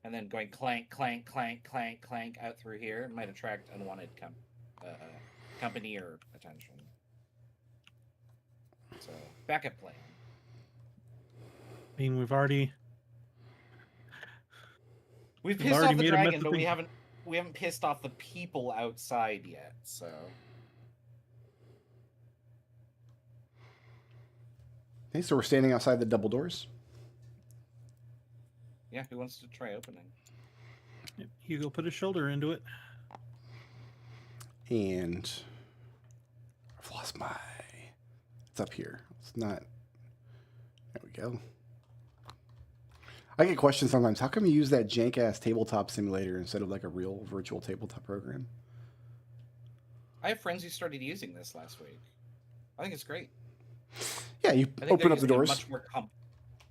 and then going clank, clank, clank, clank, clank out through here might attract unwanted company or attention. So, backup plan. I mean, we've already. We've We've pissed already off the made a mess dragon, of but we things. haven't pissed off the people outside yet. So, Okay, so we're standing outside the double doors. yeah, who wants to try opening? Hugo put his shoulder into it. And I've lost my. It's up here. It's not. There we go. I get questions sometimes. How come you use that jank ass tabletop simulator instead of like a real virtual tabletop program? I have friends who started using this last week. I think it's great. Yeah, you I think open they're up the using a doors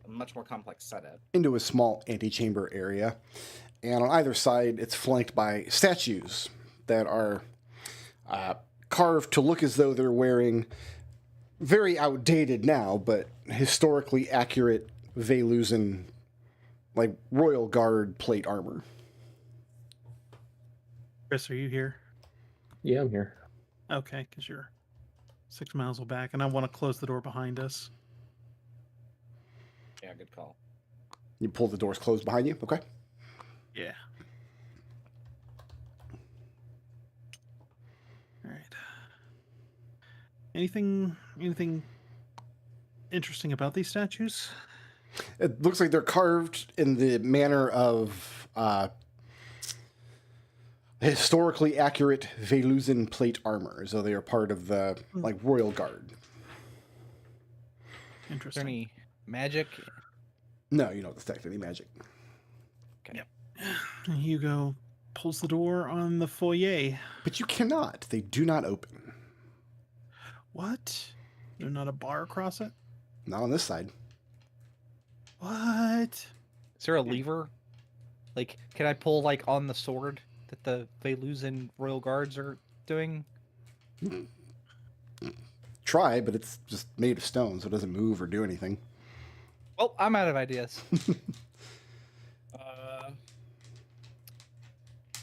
much more complex setup. into a small antechamber area, and on either side, it's flanked by statues that are carved to look as though they're wearing very outdated now, but historically accurate Velusan, like royal guard plate armor. Chris, are you here? Yeah, I'm here. Okay, because you're 6 miles back, and I want to close the door behind us. Yeah, good call. You pull the doors closed behind you. Okay. Yeah. All right. Anything interesting about these statues? It looks like they're carved in the manner of historically accurate Velusan plate armor, so they are part of the like royal guard. Is there Interesting. any magic? No, you don't detect any magic. Hugo pulls the door on the foyer. But you cannot. They do not open. What? There's not a bar across it? Not on this side. What? Is there a lever? Like, can I pull like on the sword that the Velusan royal guards are doing? Try, but it's just made of stone, so it doesn't move or do anything. Well, I'm out of ideas.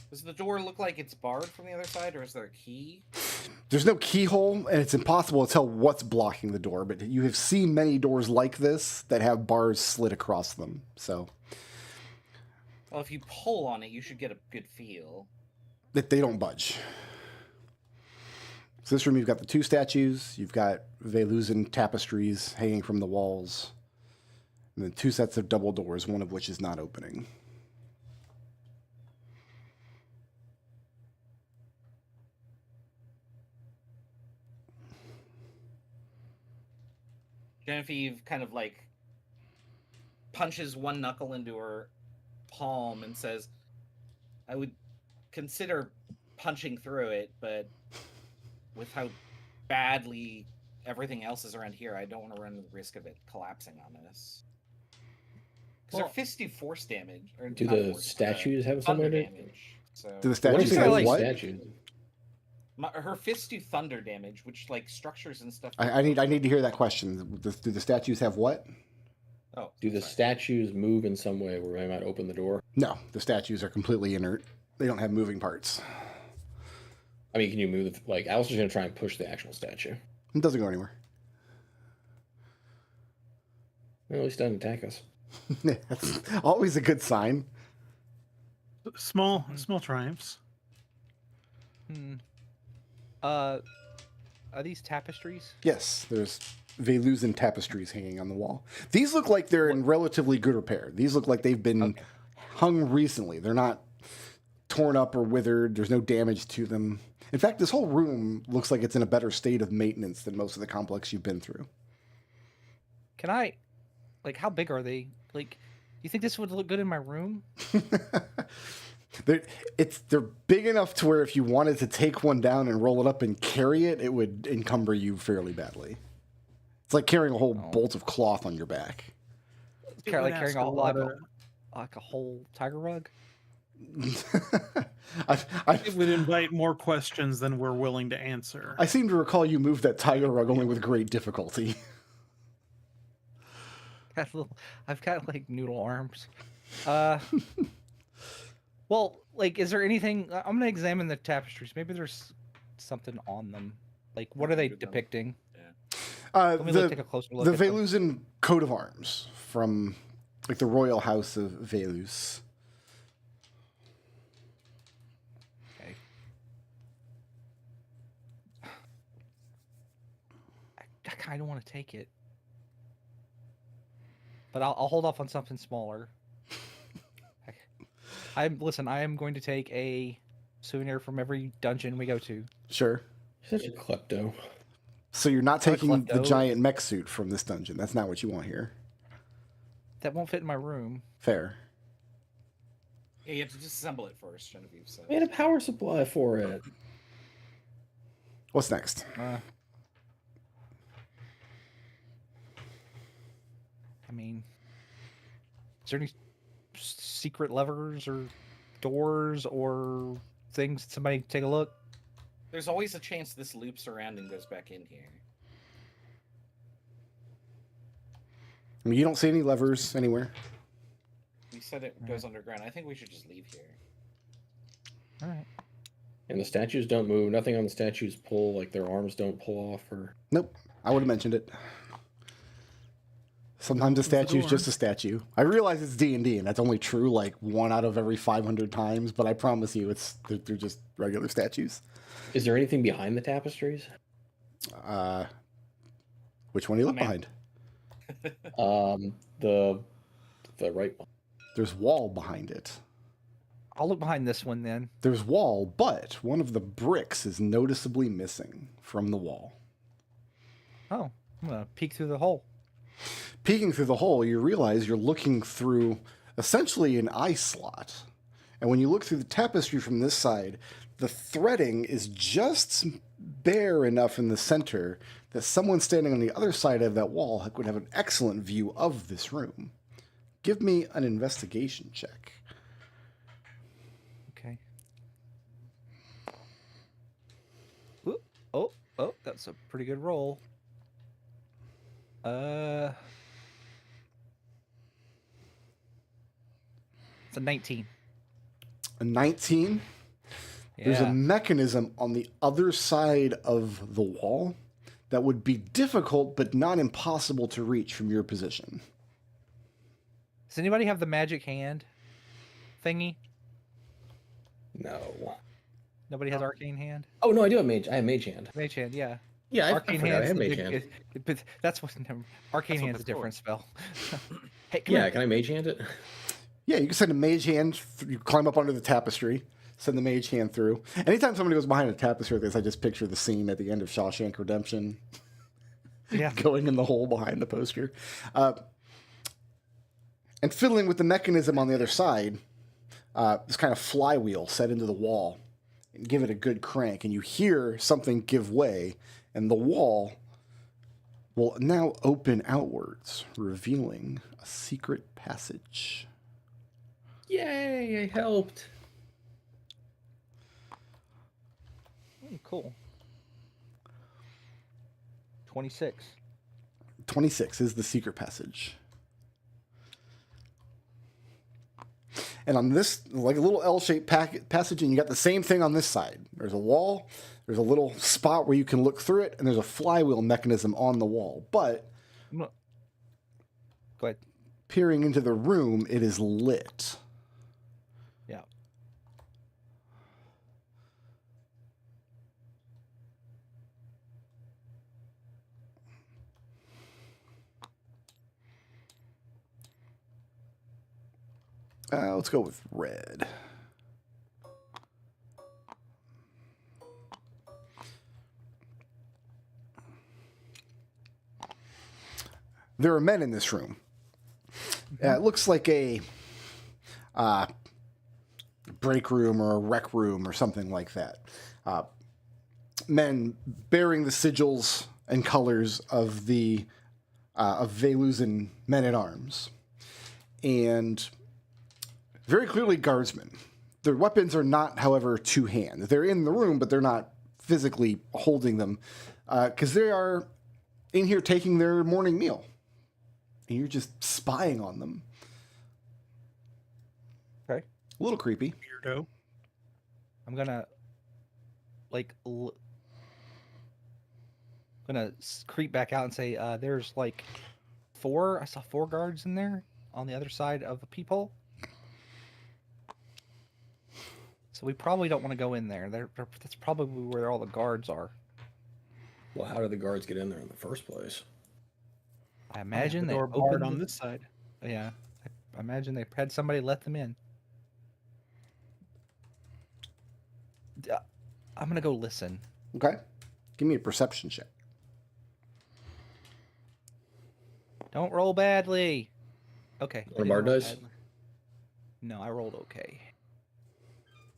Does the door look like it's barred from the other side, or is there a key? There's no keyhole, and it's impossible to tell what's blocking the door, but you have seen many doors like this that have bars slid across them, so Well, if you pull on it, you should get a good feel. that they don't budge. So this room, you've got the 2 statues, you've got Velusian tapestries hanging from the walls, and then 2 sets of double doors, one of which is not opening. Genevieve kind of like punches one knuckle into her palm and says, I would consider punching through it, but with how badly everything else is around here, I don't want to run the risk of it collapsing on us. Because her fists do force damage. Or Do not the force, statues have thunder something to damage? So Do the What statues if we have have like what? statues? her fists do thunder damage, which like structures and stuff. I need to hear that question. Do the statues have what? Oh, Do the sorry. statues move in some way where they might open the door? No, the statues are completely inert. They don't have moving parts. I mean, can you move? Like, I was just gonna try and push the actual statue. It doesn't go anywhere. Well, at least it doesn't attack us. That's always a good sign. Small triumphs. Are these tapestries? Yes, there's Velusian tapestries hanging on the wall. These look like they're in relatively good repair. These look like they've been hung recently. They're not torn up or withered. There's no damage to them. In fact, this whole room looks like it's in a better state of maintenance than most of the complex you've been through. Can I, like, how big are they? Like, you think this would look good in my room? They're big enough to where if you wanted to take one down and roll it up and carry it, it would encumber you fairly badly. It's like carrying a whole bolt of cloth on your back. It Like would carrying ask a, a lot of- like a whole tiger rug? It would invite more questions than we're willing to answer. I seem to recall you moved that tiger rug only with great difficulty. I've got like noodle arms. Well, like, is there anything? I'm gonna examine the tapestries. Maybe there's something on them. Like, what are they Good one. depicting? Uh, Let me take a closer look. the at them. Velusian coat of arms from like the royal house of Velus. Okay. I kind of want to take it, but I'll hold off on something smaller. I am going to take a souvenir from every dungeon we go to. Sure. You're such a klepto. So you're not I'm a taking the klepto. giant mech suit from this dungeon. That's not what you want here. That won't fit in my room. Fair. Yeah, you have to disassemble it first, Genevieve said. We had a power supply for it. What's next? I mean, is there any secret levers or doors or things? Somebody take a look. There's always a chance this loops around and goes back in here. I mean, you don't see any levers anywhere. You said it goes underground. I think we should just leave here. All right. And the statues don't move. Nothing on the statues pull. Like their arms don't pull off. Or Nope. I would have mentioned it. Sometimes a statue is just a statue. I realize it's D&D, and that's only true like 1 out of every 500 times, but I promise you they're just regular statues. is there anything behind the tapestries? Which one do you look Oh, man. behind? The right one. There's wall behind it. I'll look behind this one then. There's wall, but one of the bricks is noticeably missing from the wall. Oh, I'm gonna peek through the hole. Peeking through the hole, you realize you're looking through essentially an eye slot. And when you look through the tapestry from this side, the threading is just bare enough in the center that someone standing on the other side of that wall would have an excellent view of this room. Give me an investigation check. Okay. Ooh, oh, that's a pretty good roll. It's a 19. A 19. There's a Yeah. mechanism on the other side of the wall that would be difficult but not impossible to reach from your position. Does anybody have the magic hand thingy? No. Nobody has arcane hand. Oh no, I do have mage. I have mage hand. Mage hand, yeah. Yeah, I Arcane forgot I hand's have the mage big- hand. but that's what arcane That's what hand's a that's for. different spell. Hey, come Yeah, here. can I mage hand it? Yeah, you can send a mage hand. You climb up under the tapestry, send the mage hand through. Anytime somebody goes behind a tapestry like this, I just picture the scene at the end of Shawshank Redemption, Yeah. going in the hole behind the poster. And fiddling with the mechanism on the other side, this kind of flywheel set into the wall, and give it a good crank, and you hear something give way, and the wall will now open outwards, revealing a secret passage. Yay! I helped. Oh, cool. 26. 26 is the secret passage. And on this, like a little L-shaped passage, and you got the same thing on this side. There's a wall, there's a little spot where you can look through it, and there's a flywheel mechanism on the wall. But Go ahead. peering into the room, it is lit. Yeah. Let's go with red. There are men in this room. It looks like a break room or a rec room or something like that. Men bearing the sigils and colors of the of Velusan men at arms, and very clearly guardsmen. Their weapons are not, however, two hand. They're in the room, but they're not physically holding them because they are in here taking their morning meal. And you're just spying on them. Okay. A little creepy. Weirdo. I'm gonna creep back out and say, there's like I saw 4 guards in there on the other side of the peephole. So we probably don't want to go in there. That's probably where all the guards are. Well, how did the guards get in there in the first place? I imagine the they door barred opened on this side. Yeah, I imagine they had somebody let them in. I'm gonna go listen. Okay. Give me a perception check. Don't roll badly. Okay. I Or didn't bard roll dice? badly. No, I rolled okay.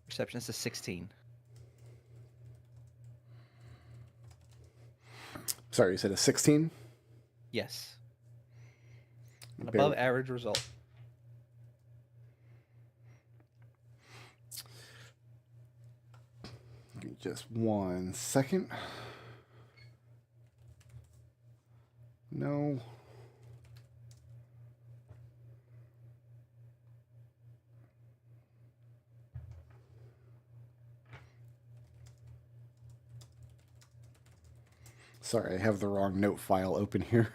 Perception is a 16. Sorry, you said a 16? Yes. An Bear- above average result. Give me just 1 second. No. Sorry, I have the wrong note file open here.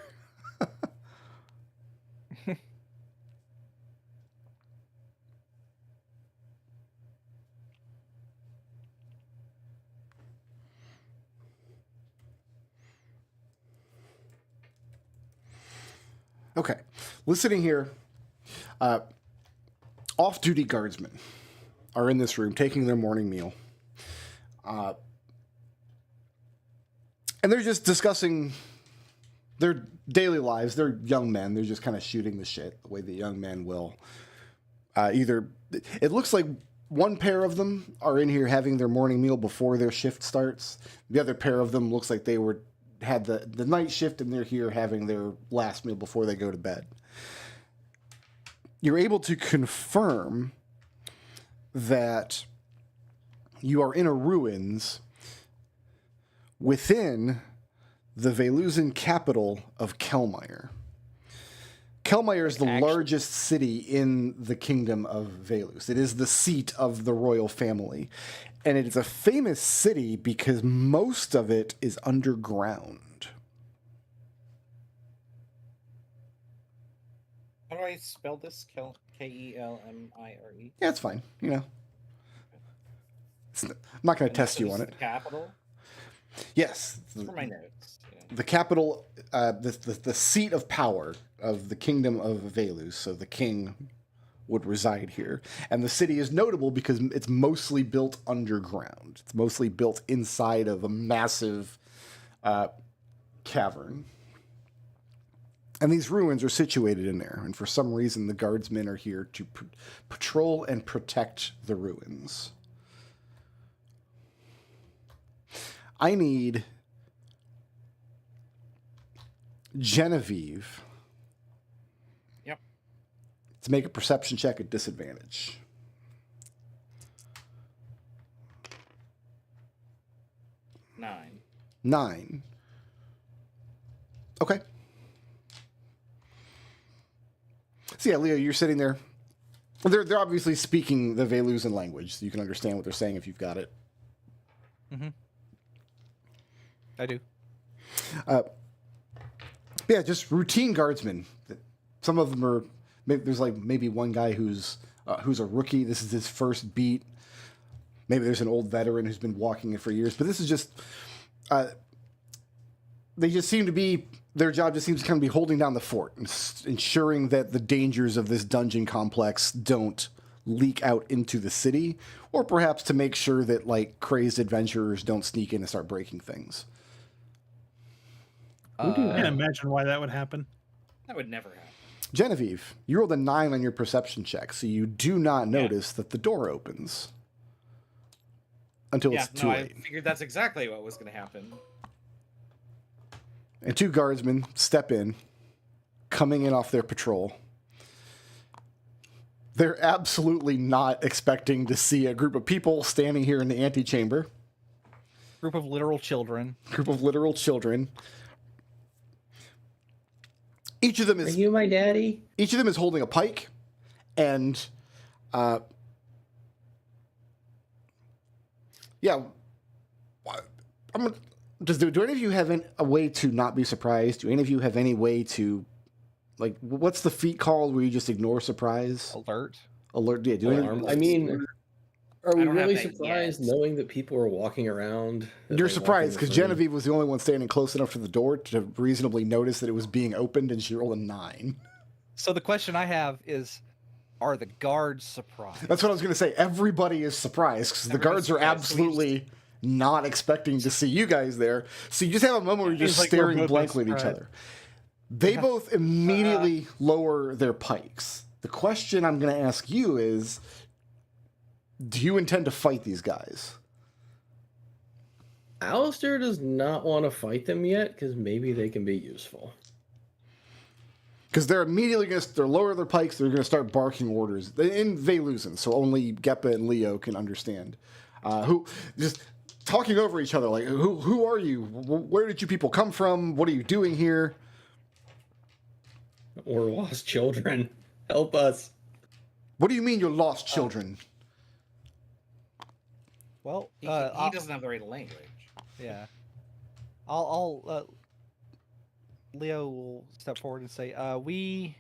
Okay, listening here, off-duty guardsmen are in this room taking their morning meal. And they're just discussing their daily lives. They're young men. They're just kind of shooting the shit the way the young men will. It looks like one pair of them are in here having their morning meal before their shift starts. The other pair of them looks like they had the night shift and they're here having their last meal before they go to bed. You're able to confirm that you are in a ruins within the Velusan capital of Kelmire. Kelmire is the largest city in the kingdom of Velus. It is the seat of the royal family. And it is a famous city because most of it is underground. How do I spell this? Kelmire? Yeah, it's fine. You know, I'm not going to And test so you this on is it. the capital. Yes, For my notes. Yeah. the capital, the seat of power of the kingdom of Velus. So the king would reside here, and the city is notable because it's mostly built underground. It's mostly built inside of a massive cavern. And these ruins are situated in there, and for some reason the guardsmen are here to patrol and protect the ruins. I need Genevieve Yep. to make a perception check at disadvantage. 9. Okay. So yeah, Leo, you're sitting there. They're obviously speaking the Velusian language, so you can understand what they're saying if you've got it. Mm-hmm. I do. Yeah, just routine guardsmen. Some of them are. There's like maybe one guy who's a rookie. This is his first beat. Maybe there's an old veteran who's been walking it for years. But this is just. They just seem to be. Their job just seems to kind of be holding down the fort and ensuring that the dangers of this dungeon complex don't leak out into the city, or perhaps to make sure that like crazed adventurers don't sneak in and start breaking things. I can't imagine why that would happen. That would never happen. Genevieve, you rolled a 9 on your perception check, so you do not notice that the door opens until it's too late. I figured that's exactly what was going to happen. And 2 guardsmen step in, coming in off their patrol. They're absolutely not expecting to see a group of people standing here in the antechamber. Group of literal children. Each of them Are is you my daddy? Each of them is holding a pike, and yeah, do any of you have a way to not be surprised? Do any of you have any way to, like, what's the feat called where you just ignore surprise? Alert. Yeah. I mean, are we I don't have really that surprised yet. knowing that people are walking around? You're surprised because Genevieve was the only one standing close enough to the door to reasonably notice that it was being opened, and she rolled a 9. So the question I have is, are the guards surprised? That's what I was going to say. Everybody is surprised because the guards are absolutely not expecting to see you guys there. So you just have a moment where you're just Seems like we're staring both blankly at each surprised. other. They both immediately lower their pikes. The question I'm going to ask you is, do you intend to fight these guys? Alistair does not want to fight them yet because maybe they can be useful. Because they're immediately going to lower their pikes. They're going to start barking orders in Velusian, so only Geppa and Leo can understand. Who just talking over each other like, who are you? Where did you people come from? What are you doing here? We're lost children. Help us. What do you mean you're lost children? Well, He doesn't have the right language. yeah. Leo will step forward and say, we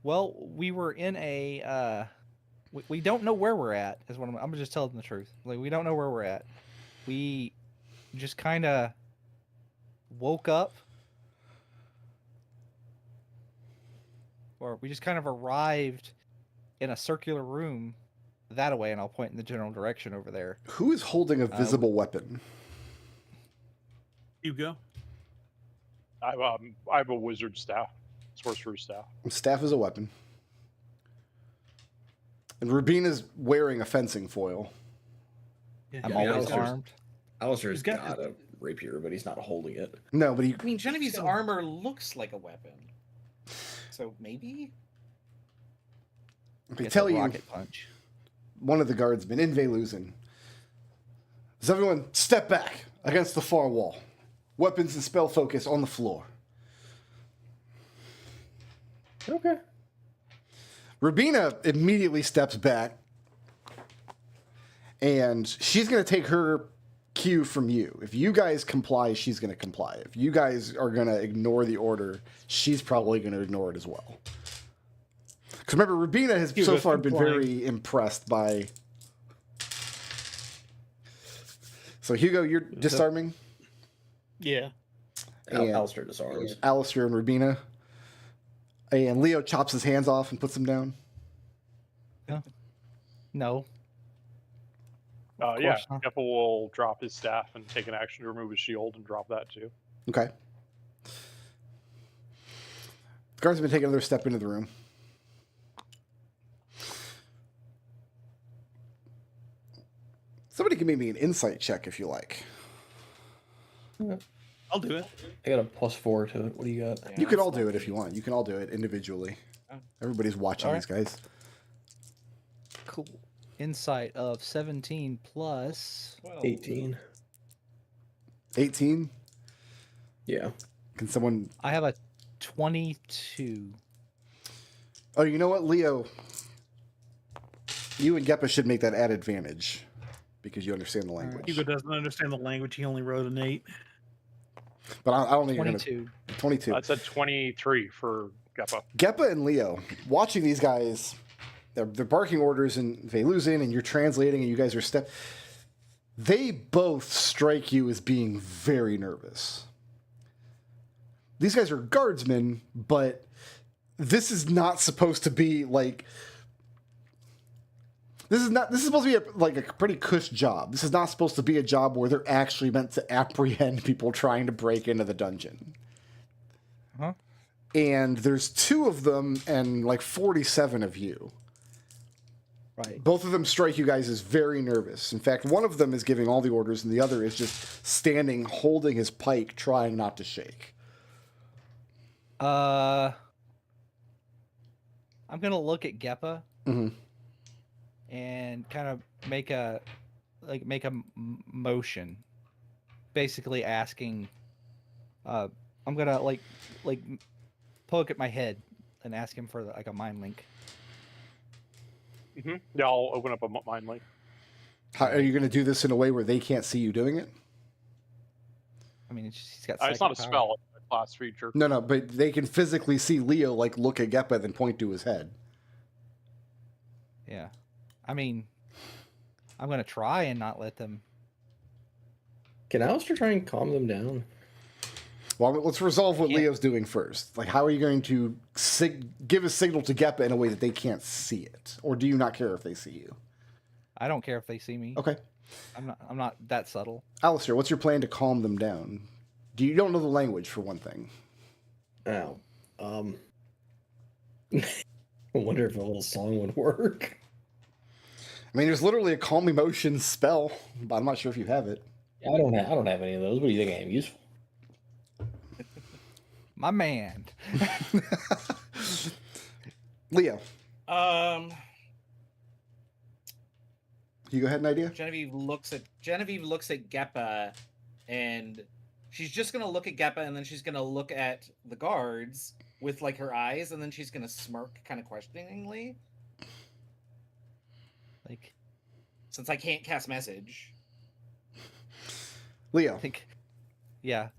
were in a, we don't know where we're at, is what I'm just telling the truth. Like, we don't know where we're at. We just kind of woke up, or we just kind of arrived in a circular room that away, and I'll point in the general direction over there. Who is holding a visible weapon? Hugo. I have a wizard staff, sorcerer's staff. Staff is a weapon. And Rubina's wearing a fencing foil. Yeah, I'm I mean, always Alistair's- armed. Alistair's He's got- got a rapier, but he's not holding it. No, but he. I mean, Genevieve's armor looks like a weapon. So maybe? They It's tell a you rocket punch. one of the guardsmen in Velusian. Does everyone step back against the far wall? Weapons and spell focus on the floor. Okay. Rubina immediately steps back, and she's going to take her cue from you. If you guys comply, she's going to comply. If you guys are going to ignore the order, she's probably going to ignore it as well. Because remember, Rubina has so far been very impressed by So Hugo, you're disarming. Yeah. And Alistair disarms. Alistair and Rubina. And Leo chops his hands off and puts them down. No. Yeah, course not. Geppa will drop his staff and take an action to remove his shield and drop that too. Okay. The guards have been taking another step into the room. Somebody can make me an insight check if you like. I'll do it. I got a +4 to it. What do you got? Yeah, You can all it's do not it if you want. You can all do it individually. Oh. Everybody's watching Alright. these guys. Cool. Insight of 17 plus. 12. 18. 18. Yeah. Can someone... I have a 22. Oh, you know what, Leo? You and Geppa should make that at advantage because you understand the language. Hugo doesn't understand the language. He only wrote an 8. But I don't think 22. you're gonna... 22. That's a 23 for Geppa. Geppa and Leo, watching these guys, they're barking orders and they lose in and you're translating and you guys are they both strike you as being very nervous. These guys are guardsmen, but this is not supposed to be like... This is supposed to be like a pretty cush job. This is not supposed to be a job where they're actually meant to apprehend people trying to break into the dungeon. Huh? And there's 2 of them and like 47 of you. Right. Both of them strike you guys as very nervous. In fact, one of them is giving all the orders and the other is just standing holding his pike trying not to shake. I'm gonna look at Geppa Mm-hmm. and kind of make a motion, basically asking. I'm gonna like poke at my head and ask him for like a mind link. Yeah, I'll open up a mind link. How, are you going to do this in a way where they can't see you doing it? I mean, he's got. It's not a psychic power. spell; it's a class feature. No, but they can physically see Leo like look at Geppa then point to his head. Yeah, I mean, I'm gonna try and not let them. Can Alistair try and calm them down? Well, let's resolve what Can't- Leo's doing first. Like, how are you going to give a signal to Geppa in a way that they can't see it? Or do you not care if they see you? I don't care if they see me. Okay. I'm not that subtle. Alistair, what's your plan to calm them down? You don't know the language, for one thing. Ow. I wonder if a little song would work. I mean, there's literally a calm emotion spell, but I'm not sure if you have it. I don't have any of those. What do you think I am useful? My man. Leo, you go ahead, an idea? Genevieve looks at Geppa, and she's just gonna look at Geppa, and then she's gonna look at the guards with like her eyes, and then she's gonna smirk kind of questioningly. Like, Since I can't cast message. Leo, yeah,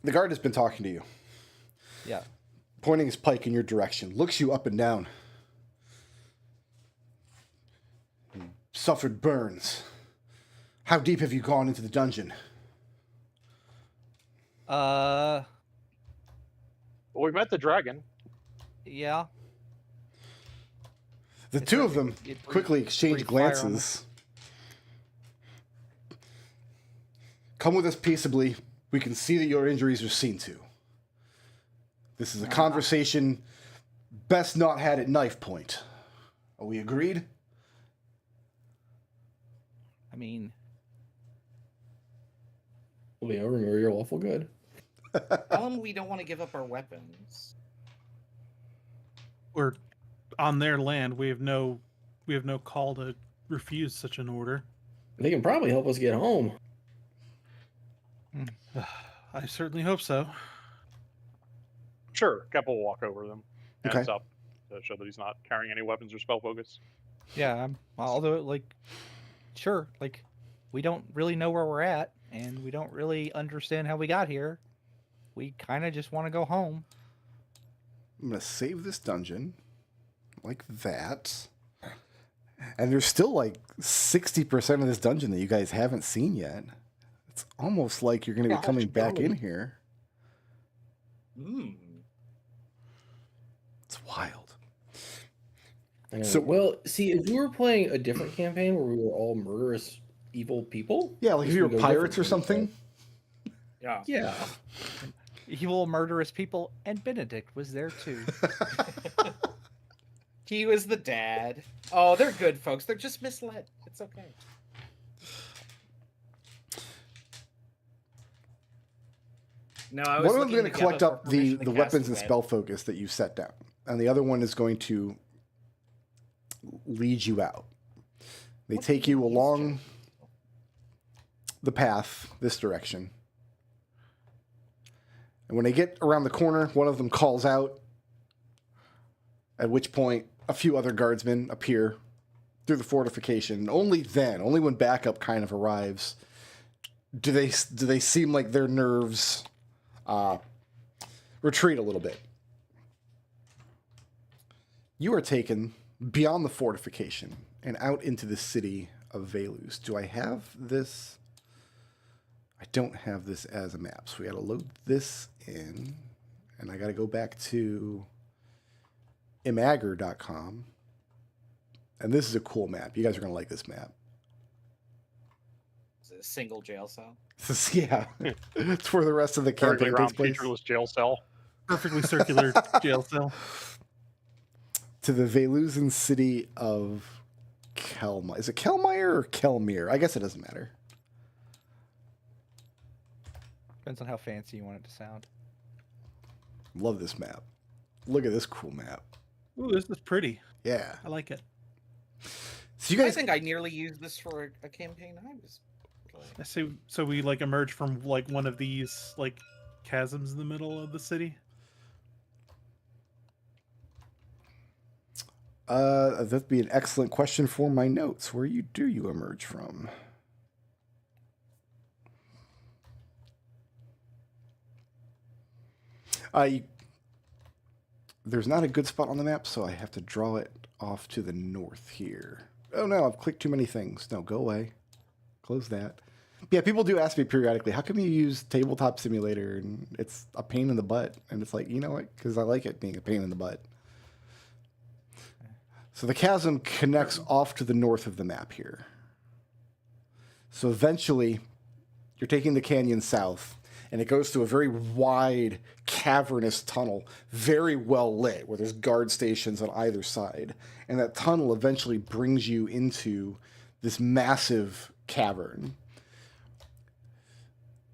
the guard has been talking to you, yeah. pointing his pike in your direction, looks you up and down. You suffered burns. How deep have you gone into the dungeon? Well, we met the dragon. Yeah. The It's two hard of to them get quickly breathe exchange fire on them. glances. Come with us peaceably. We can see that your injuries are seen to. This is a conversation best not had at knife point. Are we agreed? I mean, Leo, remember you're lawful good. Tell them we don't want to give up our weapons. We're on their land. We have no call to refuse such an order. They can probably help us get home. I certainly hope so. Sure, Geppa will walk over them. Okay. Hands up to show that he's not carrying any weapons or spell focus. yeah. Although, like, sure, like, we don't really know where we're at, and we don't really understand how we got here. We kind of just want to go home. I'm going to save this dungeon like that. And there's still like 60% of this dungeon that you guys haven't seen yet. It's almost like you're going to be coming back in here. It's wild. So, well, see, if we were playing a different campaign where we were all murderous, evil people. Yeah, like if you were pirates or something. Yeah. Yeah. Evil, murderous people, and Benedict was there too. He was the dad. Oh, they're good folks. They're just misled. It's okay. No, I was one of them is going to collect up the cast weapons and web. spell focus that you set down, and the other one is going to lead you out. They take you along the path this direction, and when they get around the corner, one of them calls out, at which point a few other guardsmen appear through the fortification. Only then, only when backup kind of arrives, do they seem like their nerves retreat a little bit. You are taken beyond the fortification and out into the city of Velus. Do I have this? I don't have this as a map, so we got to load this in, and I got to go back to imager.com. And this is a cool map. You guys are going to like this map. Is it a single jail cell? Yeah. It's where the rest of the Currently campaign around takes place. featureless jail cell. Perfectly circular jail cell. To the Velusian city of Kelmire. Is it Kelmire or Kelmire? I guess it doesn't matter. Depends on how fancy you want it to sound. Love this map. Look at this cool map. Ooh, this is pretty. Yeah. I like it. So you I guys, think I nearly used this for a campaign I was playing. I say so we like emerge from like one of these like chasms in the middle of the city. that'd be an excellent question for my notes. Where do you emerge from? There's not a good spot on the map, so I have to draw it off to the north here. Oh no, I've clicked too many things. No, go away. Close that. Yeah, people do ask me periodically, how come you use Tabletop Simulator and it's a pain in the butt? And it's like, you know what? Because I like it being a pain in the butt. So the chasm connects off to the north of the map here. So eventually, you're taking the canyon south, and it goes through a very wide, cavernous tunnel, very well lit, where there's guard stations on either side. And that tunnel eventually brings you into this massive cavern.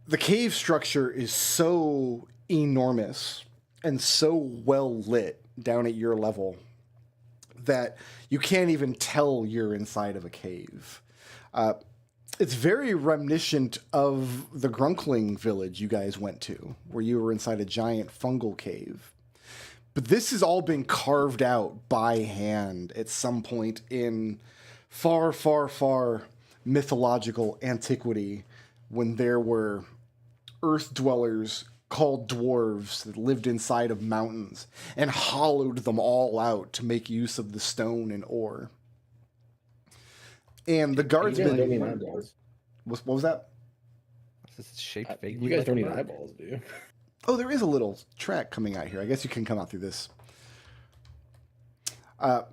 The cave structure is so enormous and so well lit down at your level that you can't even tell you're inside of a cave. It's very reminiscent of the Grunkling village you guys went to, where you were inside a giant fungal cave. But this has all been carved out by hand at some point in far, far, far mythological antiquity, when there were earth dwellers called dwarves that lived inside of mountains and hollowed them all out to make use of the stone and ore. And the You guardsmen... guys don't need eyeballs. What was that? This is shaped vaguely. You guys like don't a need bird. eyeballs, do you? Oh, there is a little track coming out here. I guess you can come out through this. So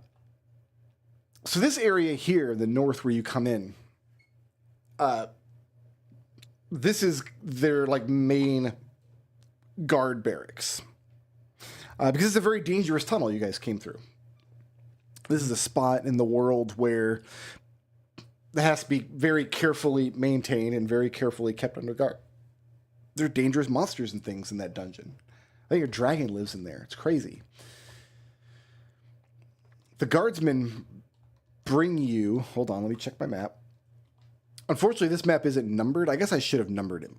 this area here in the north where you come in, this is their like main guard barracks. Because it's a very dangerous tunnel you guys came through. This is a spot in the world where it has to be very carefully maintained and very carefully kept under guard. There are dangerous monsters and things in that dungeon. I think a dragon lives in there. It's crazy. The guardsmen bring you... Hold on, let me check my map. Unfortunately, this map isn't numbered. I guess I should have numbered it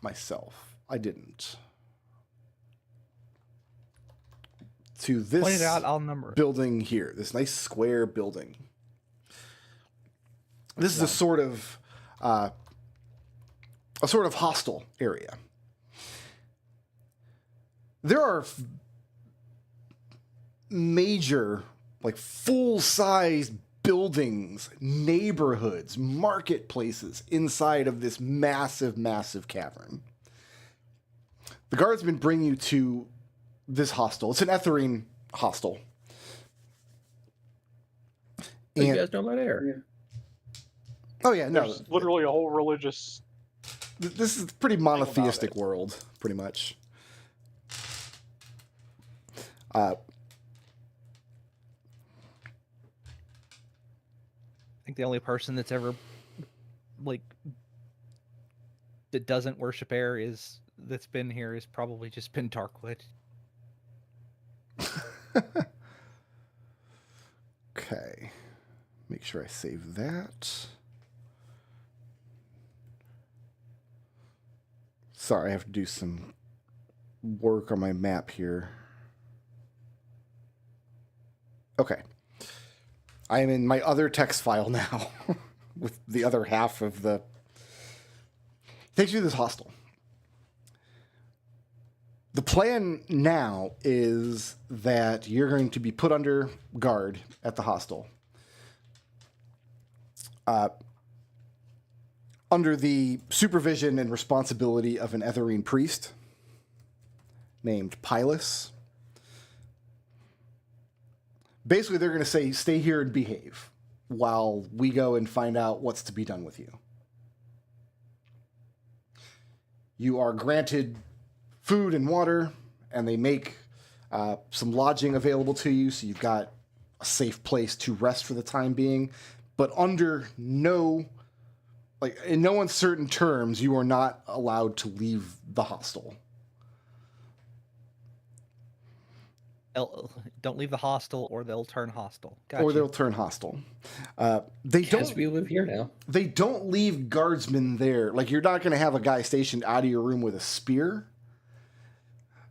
myself. I didn't. To this Point it out, I'll number it. building here. This nice square building. This is a sort of hostel area. There are major, like full-size buildings, neighborhoods, marketplaces inside of this massive, massive cavern. The guardsmen bring you to this hostel. It's an Etherine hostel. So you guys know about air? Oh yeah, no. There's literally a whole religious. This is a pretty monotheistic world, pretty much. I think the only person that's ever like that doesn't worship air that's been here has probably just been Darkwood. Okay. Make sure I save that. Sorry, I have to do some work on my map here. Okay. I am in my other text file now with the other half of the... Takes you to this hostel. The plan now is that you're going to be put under guard at the hostel. Under the supervision and responsibility of an Etherine priest named Pylus. Basically, they're going to say, stay here and behave while we go and find out what's to be done with you. You are granted food and water, and they make some lodging available to you, so you've got a safe place to rest for the time being. But under in no uncertain terms, you are not allowed to leave the hostel. Don't leave the hostel, or they'll turn hostile. Gotcha. Or they'll turn hostile. They Guess don't. we live here now. They don't leave guardsmen there. Like, you're not going to have a guy stationed out of your room with a spear.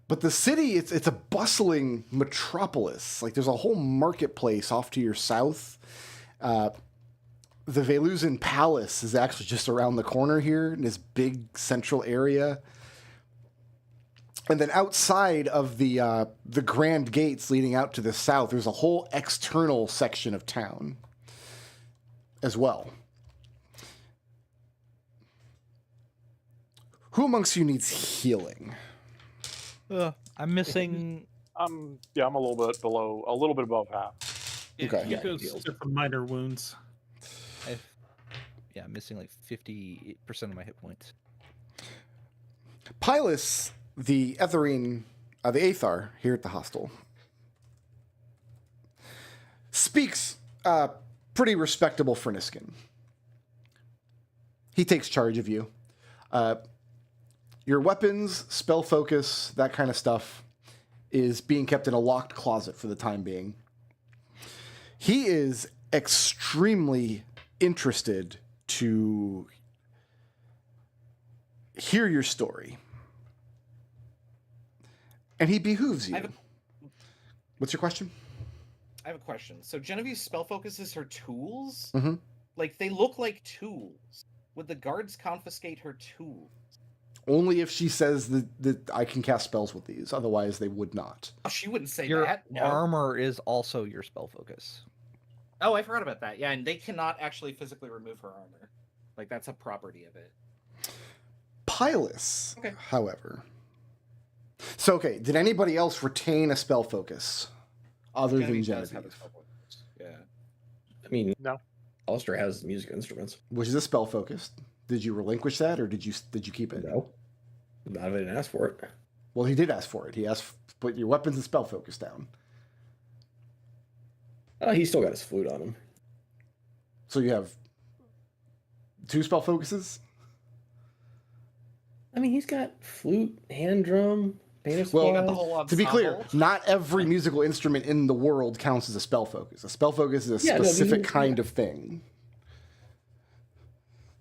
But the city, it's a bustling metropolis. Like, there's a whole marketplace off to your south. The Veluzin Palace is actually just around the corner here in this big central area. And then outside of the grand gates leading out to the south, there's a whole external section of town as well. Who amongst you needs healing? I'm missing. Yeah, I'm a little bit above half. Okay. He Yeah, goes healed. to minor wounds. I'm missing like 50% of my hit points. Pylus, the Etherine, the Aethar here at the hostel, speaks pretty respectable Ferniscan. He takes charge of you. Your weapons, spell focus, that kind of stuff is being kept in a locked closet for the time being. He is extremely interested to hear your story. And he behooves you. What's your question? I have a question. So Genevieve's spell focus is her tools? Mhm. Like, they look like tools. Would the guards confiscate her tools? Only if she says that I can cast spells with these. Otherwise, they would not. Oh, she wouldn't say Your that. No. armor is also your spell focus. Oh, I forgot about that. Yeah, and they cannot actually physically remove her armor. Like, that's a property of it. Pylus, Okay. however. So, okay, did anybody else retain a spell focus other than Genevieve does have a Genevieve? spell focus. Yeah. I mean, No. Alistair has music instruments. Which is a spell focus. Did you relinquish that, or did you keep it? No. I didn't ask for it. Well, he did ask for it. He asked, put your weapons and spell focus down. He's still got his flute on him. So you have 2 spell focuses? I mean, he's got flute, hand drum, painter Well, You got squad. the whole To be clear, ensemble. not every musical instrument in the world counts as a spell focus. A spell focus is a Yeah, no, specific these are- kind of thing.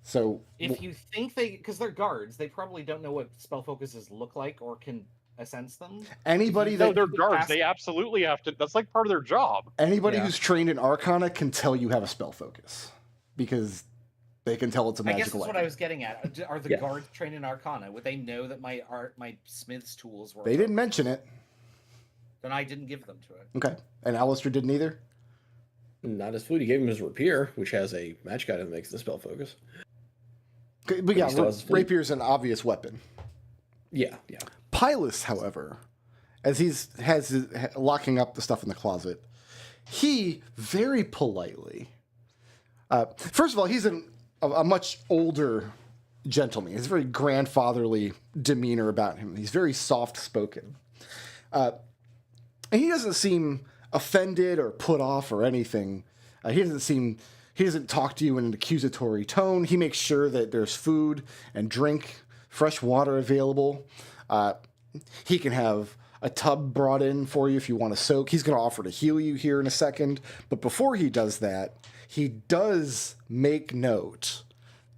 So, If you think because they're guards, they probably don't know what spell focuses look like or can sense them. anybody No, that they're could guards. cast- They absolutely have to. That's like part of their job. anybody Yeah. who's trained in Arcana can tell you have a spell focus because they can tell it's a I guess magical that's what item. I was getting at. Are the Yeah. guards trained in Arcana? Would they know that my smith's tools were? They didn't mention it. Then I didn't give them to it. Okay. And Alistair didn't either? Not his flute. He gave him his rapier, which has a magic item that makes the spell focus. But yeah, he still has his flute. rapier's an obvious weapon. Yeah. Pylus, however, as locking up the stuff in the closet, he very politely. First of all, he's a much older gentleman. He has a very grandfatherly demeanor about him. He's very soft spoken, and he doesn't seem offended or put off or anything. He doesn't talk to you in an accusatory tone. He makes sure that there's food and drink, fresh water available. He can have a tub brought in for you if you want to soak. He's going to offer to heal you here in a second. But before he does that, he does make note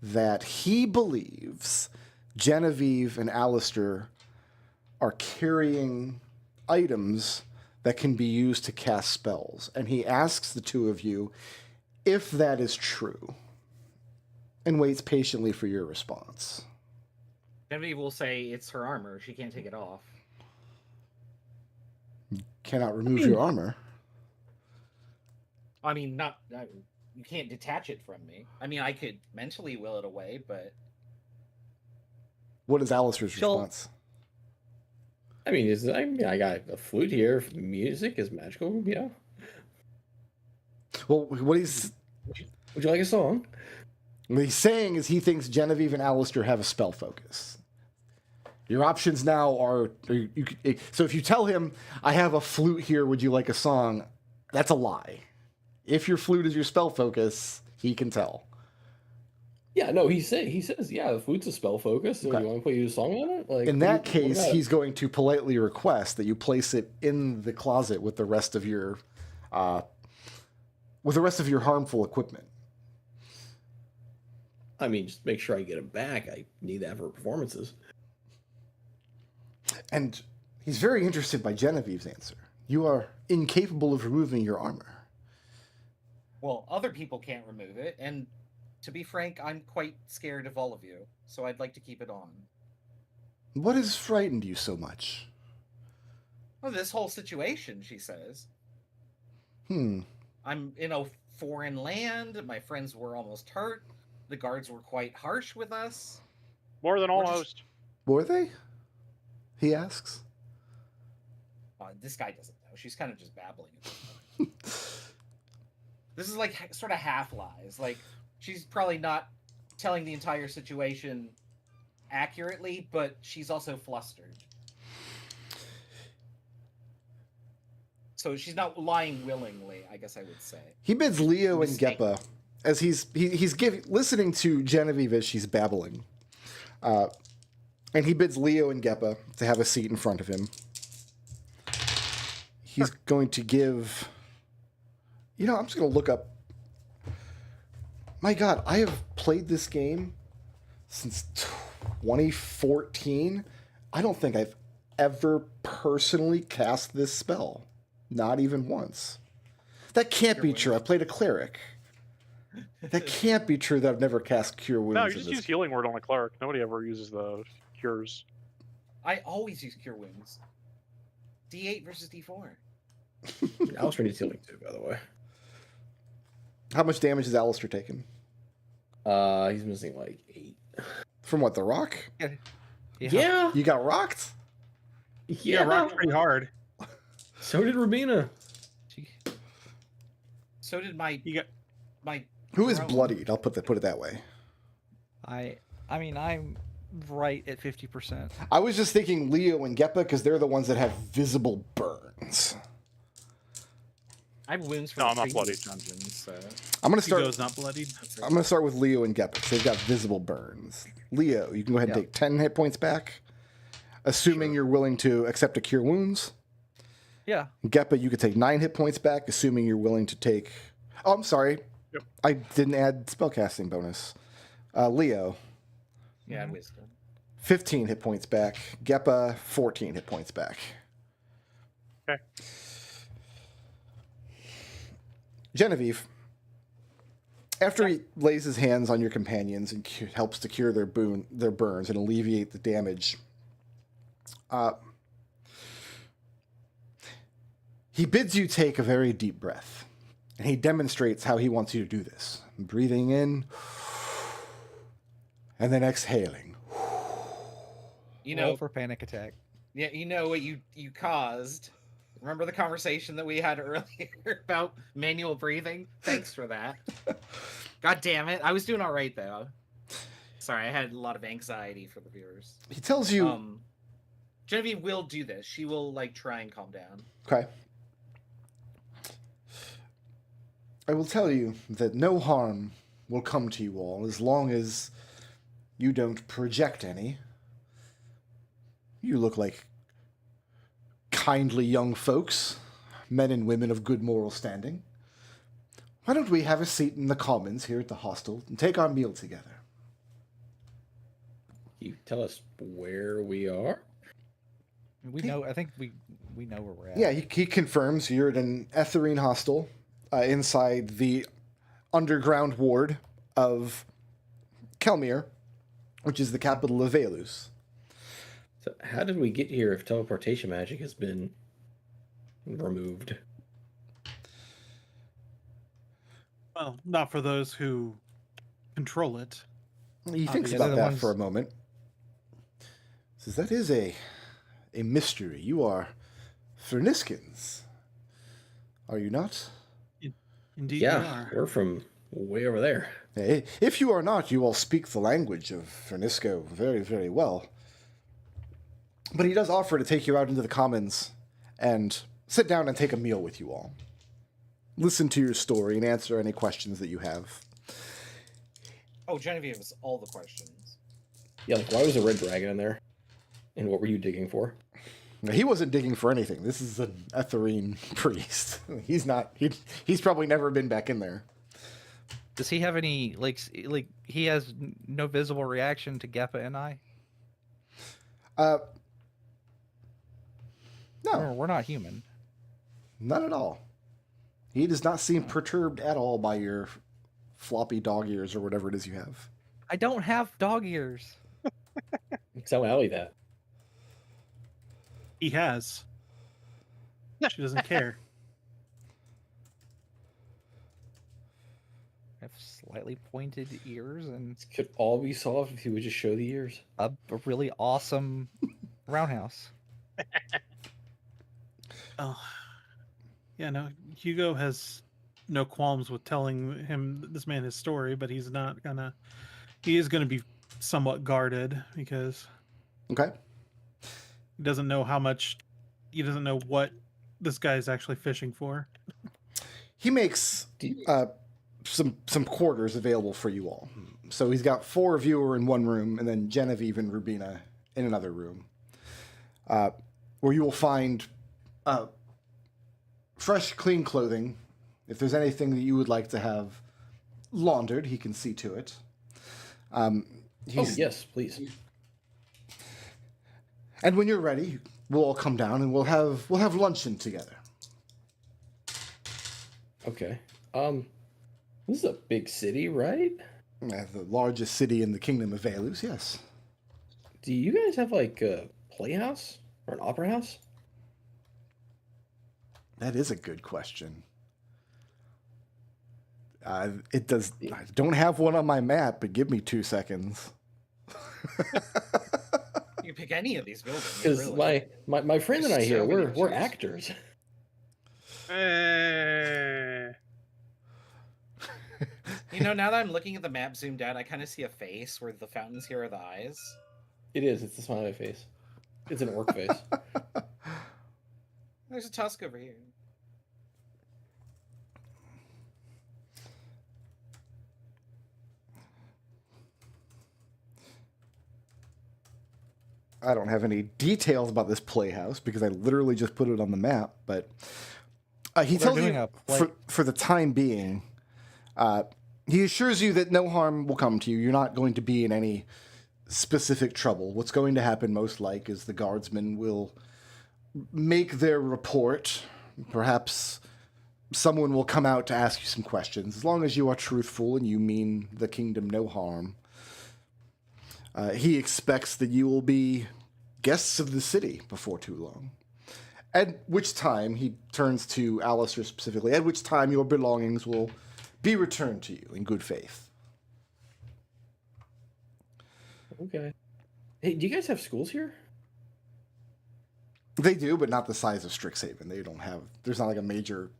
that he believes Genevieve and Alistair are carrying items that can be used to cast spells. And he asks the two of you if that is true and waits patiently for your response. Genevieve will say it's her armor. She can't take it off. Cannot remove your armor. I mean, you can't detach it from me. I mean, I could mentally will it away, but... What is Alistair's response? I mean, I got a flute here. Music is magical, yeah. Well, what he's... Would you like a song? What he's saying is he thinks Genevieve and Alistair have a spell focus. Your options now are... So if you tell him, I have a flute here, would you like a song? That's a lie. If your flute is your spell focus, he can tell. Yeah, no, he says, yeah, the flute's a spell focus. So Okay. you want to play you a song on it? Like, In that case, what about he's going to politely request that you place it in the closet with the rest of your harmful equipment. I mean, just make sure I get it back. I need that for performances. And he's very interested by Genevieve's answer. You are incapable of removing your armor. Well, other people can't remove it, and to be frank, I'm quite scared of all of you, so I'd like to keep it on. What has frightened you so much? Well, this whole situation, she says. I'm in a foreign land. My friends were almost hurt. The guards were quite harsh with us. More than We're just- almost. Were they? He asks. This guy doesn't know. She's kind of just babbling. This is like sort of half lies. Like, she's probably not telling the entire situation accurately, but she's also flustered. So she's not lying willingly, I guess I would say. He bids Leo and Mistake. Geppa, as he's listening to Genevieve as she's babbling, and he bids Leo and Geppa to have a seat in front of him. He's going to give... I'm just going to look up... My God, I have played this game since 2014. I don't think I've ever personally cast this spell. Not even once. That can't be true. I played a cleric. That can't be true that I've never cast Cure Wounds. No, you just use Healing Word on the cleric. Nobody ever uses the cures. I always use Cure Wounds. D8 versus D4. Alistair needs healing too, by the way. How much damage has Alistair taken? He's missing like 8. From what, the rock? Yeah. You got rocked? Yeah, rocked pretty hard. So did Rubina. So did my You got my. Who is drone. bloodied? I'll put it that way. I mean, I'm right at 50%. I was just thinking Leo and Geppa because they're the ones that have visible burns. I have wounds from No, the I'm not previous bloodied. dungeons. So I'm gonna start. Hugo's not bloodied. that's I'm gonna start with Leo and Geppa. So they've got visible burns. Leo, you can go ahead and Yeah. take 10 hit points back, assuming you're willing to accept a Cure Wounds. Yeah. Geppa, you could take 9 hit points back, assuming you're willing to take. Oh, I'm sorry. Yep. I didn't add spellcasting bonus. Leo, Yeah, wisdom. 15 hit points back. Geppa, 14 hit points back. Okay. Genevieve, after he lays his hands on your companions and helps to cure their burns and alleviate the damage, he bids you take a very deep breath. And he demonstrates how he wants you to do this. Breathing in, and then exhaling. You Roll know, for panic attack. yeah, you know what you caused. Remember the conversation that we had earlier about manual breathing? Thanks for that. God damn it. I was doing all right though. Sorry, I had a lot of anxiety for the viewers. He tells you... Genevieve will do this. She will like try and calm down. Okay. I will tell you that no harm will come to you all as long as you don't project any. You look like kindly young folks, men and women of good moral standing. Why don't we have a seat in the commons here at the hostel and take our meal together? You tell us where we are? We know. I think we know where we're at. Yeah, he confirms you're at an Etherine hostel inside the underground ward of Kelmir, which is the capital of Velus. So how did we get here if teleportation magic has been removed? Well, not for those who control it. He thinks yeah, about they're the that ones- for a moment. Says, that is a mystery. You are Ferniskins, are you not? Indeed, we Yeah, are. we're from way over there. If you are not, you all speak the language of Fernisco very, very well. But he does offer to take you out into the commons and sit down and take a meal with you all. Listen to your story and answer any questions that you have. Oh, Genevieve has all the questions. Yeah, like why was a red dragon in there? And what were you digging for? Now, he wasn't digging for anything. This is an Etherine priest. He's not. He's probably never been back in there. Does he have any like he has no visible reaction to Geppa and I? No, We're not human. not at all. He does not seem perturbed at all by your floppy dog ears or whatever it is you have. I don't have dog ears. Tell Allie that. He has. She doesn't care. I have slightly pointed ears and This could all be solved if you would just show the ears. a really awesome roundhouse. Oh, yeah. No, Hugo has no qualms with telling this man his story, but he's not gonna. He is gonna be somewhat guarded because Okay. he doesn't know how much. He doesn't know what this guy is actually fishing for. He makes some quarters available for you all. So he's got 4 of you are in one room, and then Genevieve and Rubina in another room, where you will find fresh, clean clothing. If there's anything that you would like to have laundered, he can see to it. Oh, yes, please. And when you're ready, we'll all come down and we'll have luncheon together. Okay. This is a big city, right? The largest city in the kingdom of Velus, yes. Do you guys have like a playhouse or an opera house? That is a good question. It does. I don't have one on my map, but give me 2 seconds. You can pick any of these buildings. Because Really. my friend and I There's here, so many we're to choose. actors. You know, now that I'm looking at the map zoomed out, I kind of see a face where the fountains here are the eyes. It is. It's a smiley face. It's an orc face. There's a tusk over here. I don't have any details about this playhouse because I literally just put it on the map. But he They're tells doing you a play- for the time being, he assures you that no harm will come to you. You're not going to be in any specific trouble. What's going to happen most like is the guardsmen will make their report. Perhaps someone will come out to ask you some questions. As long as you are truthful and you mean the kingdom no harm. He expects that you will be guests of the city before too long. At which time, he turns to Alistair specifically, at which time your belongings will be returned to you in good faith. Okay. Hey, do you guys have schools here? They do, but not the size of Strixhaven. They don't have. There's not like a major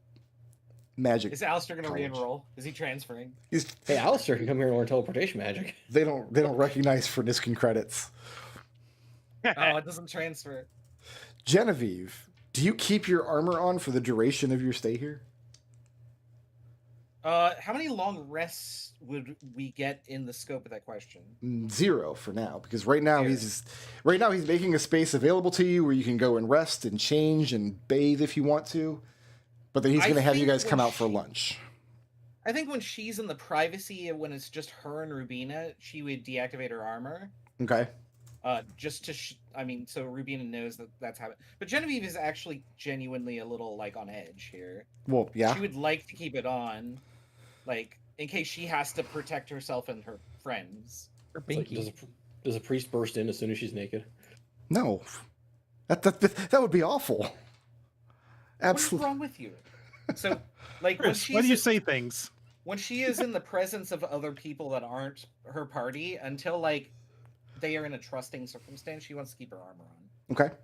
magic. Is Alistair going to college. re-enroll? Is he transferring? Hey, Alistair can come here and learn teleportation magic. They don't recognize Ferniscan credits. Oh, it doesn't transfer. Genevieve, do you keep your armor on for the duration of your stay here? How many long rests would we get in the scope of that question? 0 for now, because right now he's making a space available to you where you can go and rest and change and bathe if you want to. But then he's going to have you guys come out for lunch. I think when she's in the privacy, when it's just her and Rubina, she would deactivate her armor. Okay. Just to, so Rubina knows that that's happening. But Genevieve is actually genuinely a little like on edge here. Well, yeah. She would like to keep it on, like in case she has to protect herself and her friends. Or Like, Binky. does a priest burst in as soon as she's naked? No, that would be awful. Absolutely. What's wrong with you? So, like, Chris, why do you say things? when she is in the presence of other people that aren't her party, until like they are in a trusting circumstance, she wants to keep her armor on. Okay.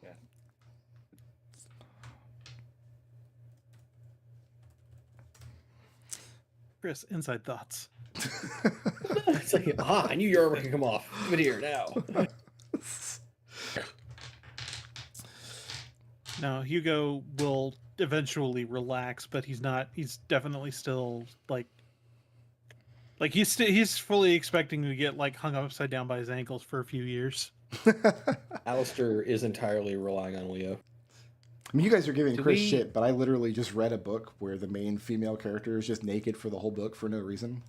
Yeah. Chris, inside thoughts. It's like, I knew your armor could come off. Give it here now. Now, Hugo will eventually relax, but he's not. He's definitely still like he's fully expecting to get like hung upside down by his ankles for a few years. Alistair is entirely relying on Leo. I mean, you guys are giving Do Chris we- shit, but I literally just read a book where the main female character is just naked for the whole book for no reason.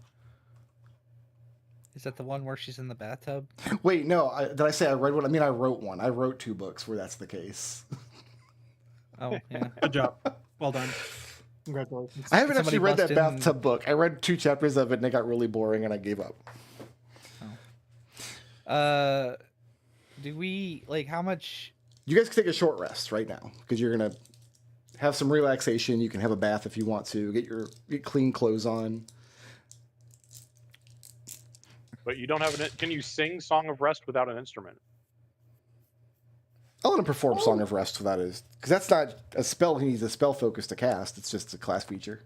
Is that the one where she's in the bathtub? Wait, no. Did I say I read one? I mean, I wrote one. I wrote 2 books where that's the case. Oh, yeah. Good job. Well done. Congratulations. I haven't Somebody actually read that bust in- bathtub book. I read 2 chapters of it and it got really boring and I gave up. Do we like how much? You guys can take a short rest right now because you're gonna have some relaxation. You can have a bath if you want to. Get clean clothes on. But you don't have an. Can you sing Song of Rest without an instrument? I'll let him perform Song of Rest without his, because that's not a spell he needs a spell focus to cast. It's just a class feature.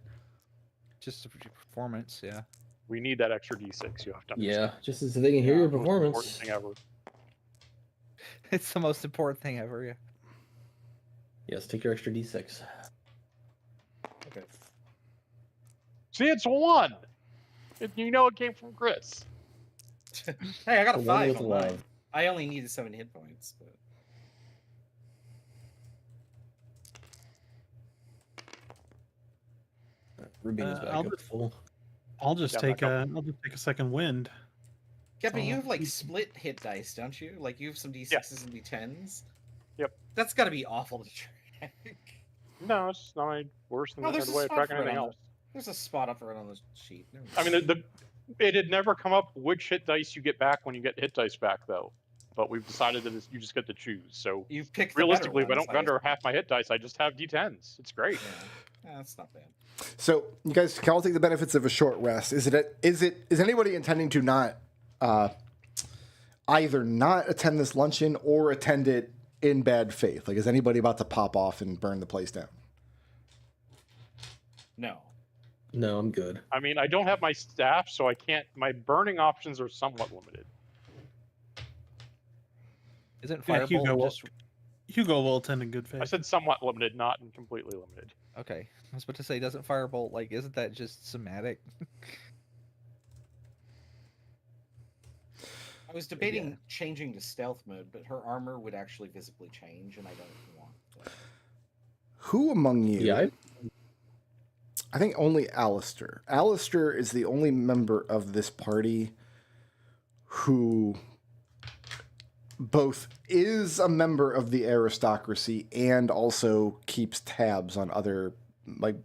Just a performance, yeah. We need that extra D6. You have to. Yeah, understand. just so they can hear your Most performance. important thing ever. It's the most important thing ever, yeah. Yes, take your extra D6. Okay. See, it's 1. You know it came from Chris. Hey, I got a The one 5 with on mine. love. I only needed 7 hit points, but Rubina's back I'll up just- full. I'll just Yeah, take back a second wind. yeah, but you Oh. have like split hit dice, don't you? Like you have some D6s and D10s. Yep. That's got to be awful to track. No, it's not any worse than Oh, the there's a way of spot tracking for it anything on else. There's a spot up right on the sheet. Never I mind. mean, it had never come up which hit dice you get back when you get hit dice back, though. But we've decided that you just get to choose. So You've picked the better realistically, if I ones, don't render half my hit dice, I just have D10s. It's great. Yeah, that's not bad. So you guys can all take the benefits of a short rest. Is anybody intending to not either not attend this luncheon or attend it in bad faith? Like, is anybody about to pop off and burn the place down? No. No, I'm good. I mean, I don't have my staff, so I can't. My burning options are somewhat limited. Isn't Yeah, Firebolt just Hugo will attend in good faith. I said somewhat limited, not completely limited. okay? I was about to say, doesn't Firebolt like? Isn't that just somatic? I was debating changing to stealth mode, but her armor would actually visibly change, and I don't want that. Who among you? Yeah, I think only Alistair. Alistair is the only member of this party who both is a member of the aristocracy and also keeps tabs on other like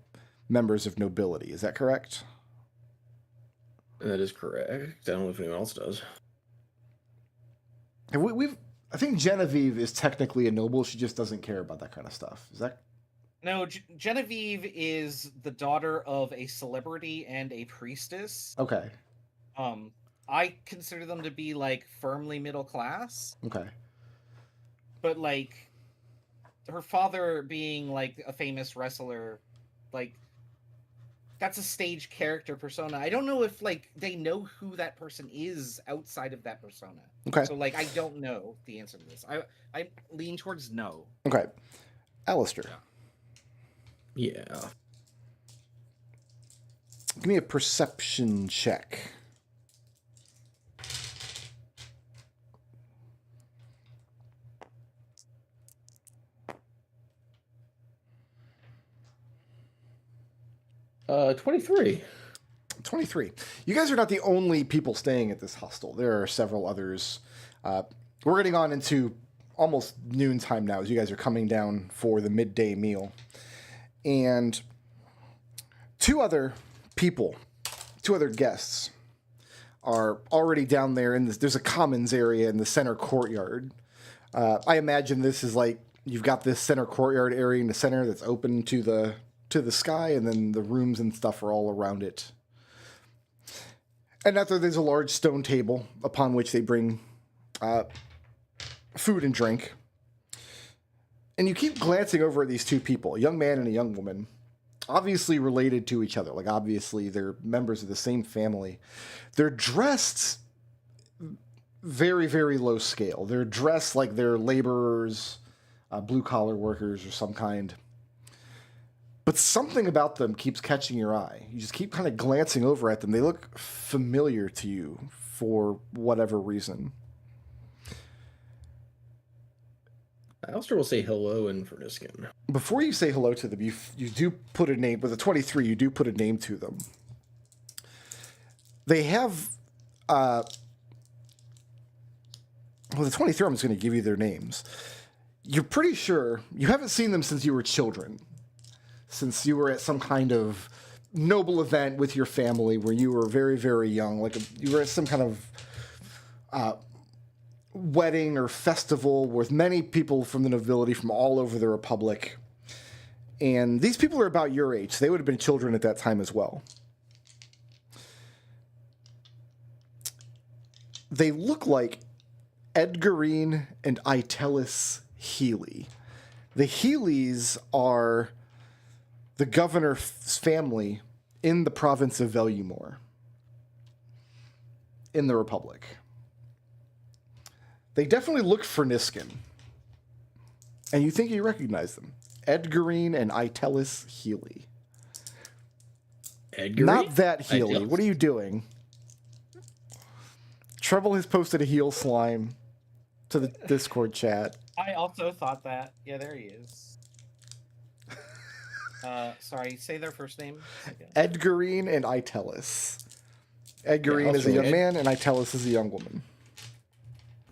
members of nobility. Is that correct? that is correct. I don't know if anyone else does. Have we've I think Genevieve is technically a noble. She just doesn't care about that kind of stuff. Is that? No, Genevieve is the daughter of a celebrity and a priestess. Okay. I consider them to be like firmly middle class. Okay. But like her father being like a famous wrestler, like that's a stage character persona. I don't know if like they know who that person is outside of that persona. Okay. So like I don't know the answer to this. I lean towards no. Okay. Alistair. Yeah. Give me a perception check. Uh, 23. 23. You guys are not the only people staying at this hostel. There are several others. We're getting on into almost noontime now as you guys are coming down for the midday meal. And two other guests are already down there in this. There's a commons area in the center courtyard. I imagine this is like you've got this center courtyard area in the center that's open to the sky, and then the rooms and stuff are all around it. And after there's a large stone table upon which they bring food and drink. And you keep glancing over at these two people, a young man and a young woman, obviously related to each other. Like, obviously, they're members of the same family. They're dressed very, very low scale. They're dressed like they're laborers, blue-collar workers or some kind. But something about them keeps catching your eye. You just keep kind of glancing over at them. They look familiar to you for whatever reason. Alistair will say hello in Verniskin. Before you say hello to them, you do put a name. With a 23, you do put a name to them. They have... with a 23, I'm just going to give you their names. You're pretty sure... You haven't seen them since you were children. Since you were at some kind of noble event with your family where you were very, very young. Like you were at some kind of... wedding or festival with many people from the nobility from all over the Republic. And these people are about your age. They would have been children at that time as well. They look like Edgarine and Itelis Healy. The Healys are the governor's family in the province of Velumore in the Republic. They definitely look Ferniskin. And you think you recognize them. Edgarine and Itelis Healy. Edgarine? Not that Healy. Itelis. What are you doing? Treble has posted a heel slime to the Discord chat. I also thought that. Yeah, there he is. Sorry, say their first name again. Edgarine and Itelis. Edgarine Yeah, is a young Ed- man and Itelis is a young woman.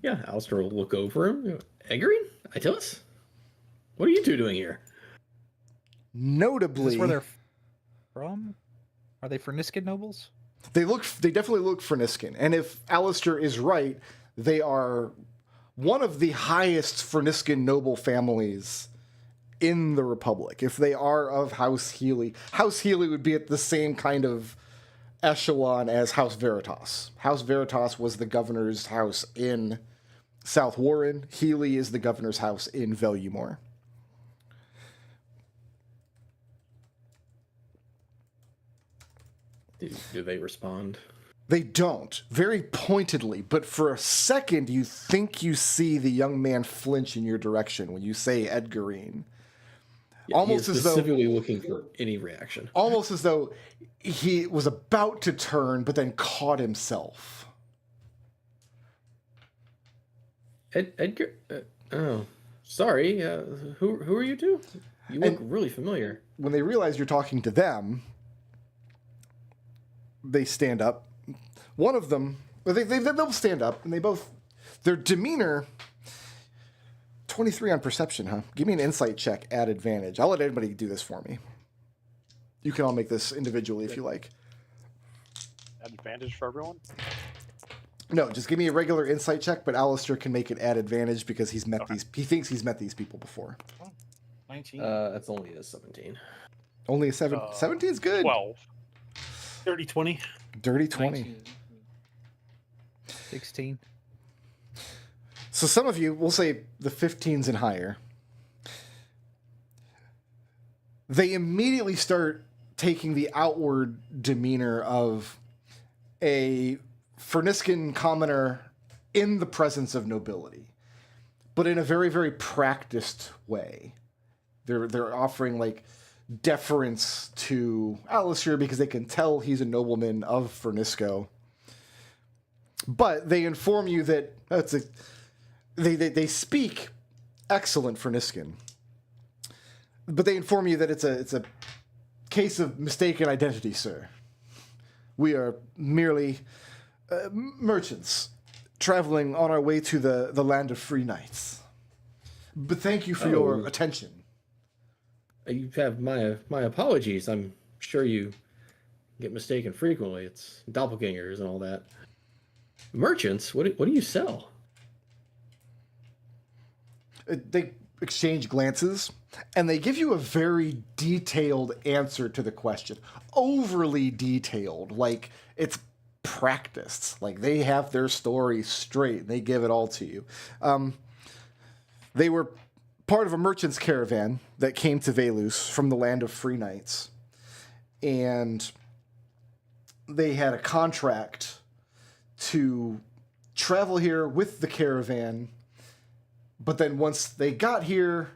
Yeah, Alistair will look over him. Edgarine? Itelis? What are you two doing here? Is Notably, this where they're from? Are they Ferniskin nobles? they definitely look Ferniskin. And if Alistair is right, they are one of the highest Ferniskin noble families in the Republic. If they are of House Healy would be at the same kind of echelon as House Veritas. House Veritas was the governor's house in South Warren. Healy is the governor's house in Velumore. Do they respond? They don't, very pointedly, but for a second you think you see the young man flinch in your direction when you say Edgarine. Yeah, Almost he is as though- specifically looking for any reaction. Almost as though he was about to turn, but then caught himself. Edgar? Oh, sorry. Who are you two? You look really familiar. When they realize you're talking to them, they stand up. One of them, they'll stand up, and their demeanor, 23 on perception, huh? Give me an insight check at advantage. I'll let anybody do this for me. You can all make this individually if you like. Advantage for everyone. No, just give me a regular insight check, but Alistair can make it at advantage because he's met these. He thinks he's met these people before. 19. That's only a 17. Only a 7. 17 is good. 12. Dirty 20. Dirty 20. 19. 16. So some of you, we'll say the 15s and higher, they immediately start taking the outward demeanor of a Ferniscan commoner in the presence of nobility, but in a very, very practiced way. They're offering like deference to Alistair because they can tell he's a nobleman of Fernisco. But they inform you that they speak excellent Ferniscan. But they inform you that it's a case of mistaken identity, sir. We are merely merchants traveling on our way to the land of free knights. But thank you for your attention. You have my apologies. I'm sure you get mistaken frequently. It's doppelgangers and all that. Merchants? What do you sell? They exchange glances, and they give you a very detailed answer to the question. Overly detailed, like it's practiced. Like they have their story straight, and they give it all to you. They were part of a merchant's caravan that came to Velus from the land of free knights. And they had a contract to travel here with the caravan. But then once they got here,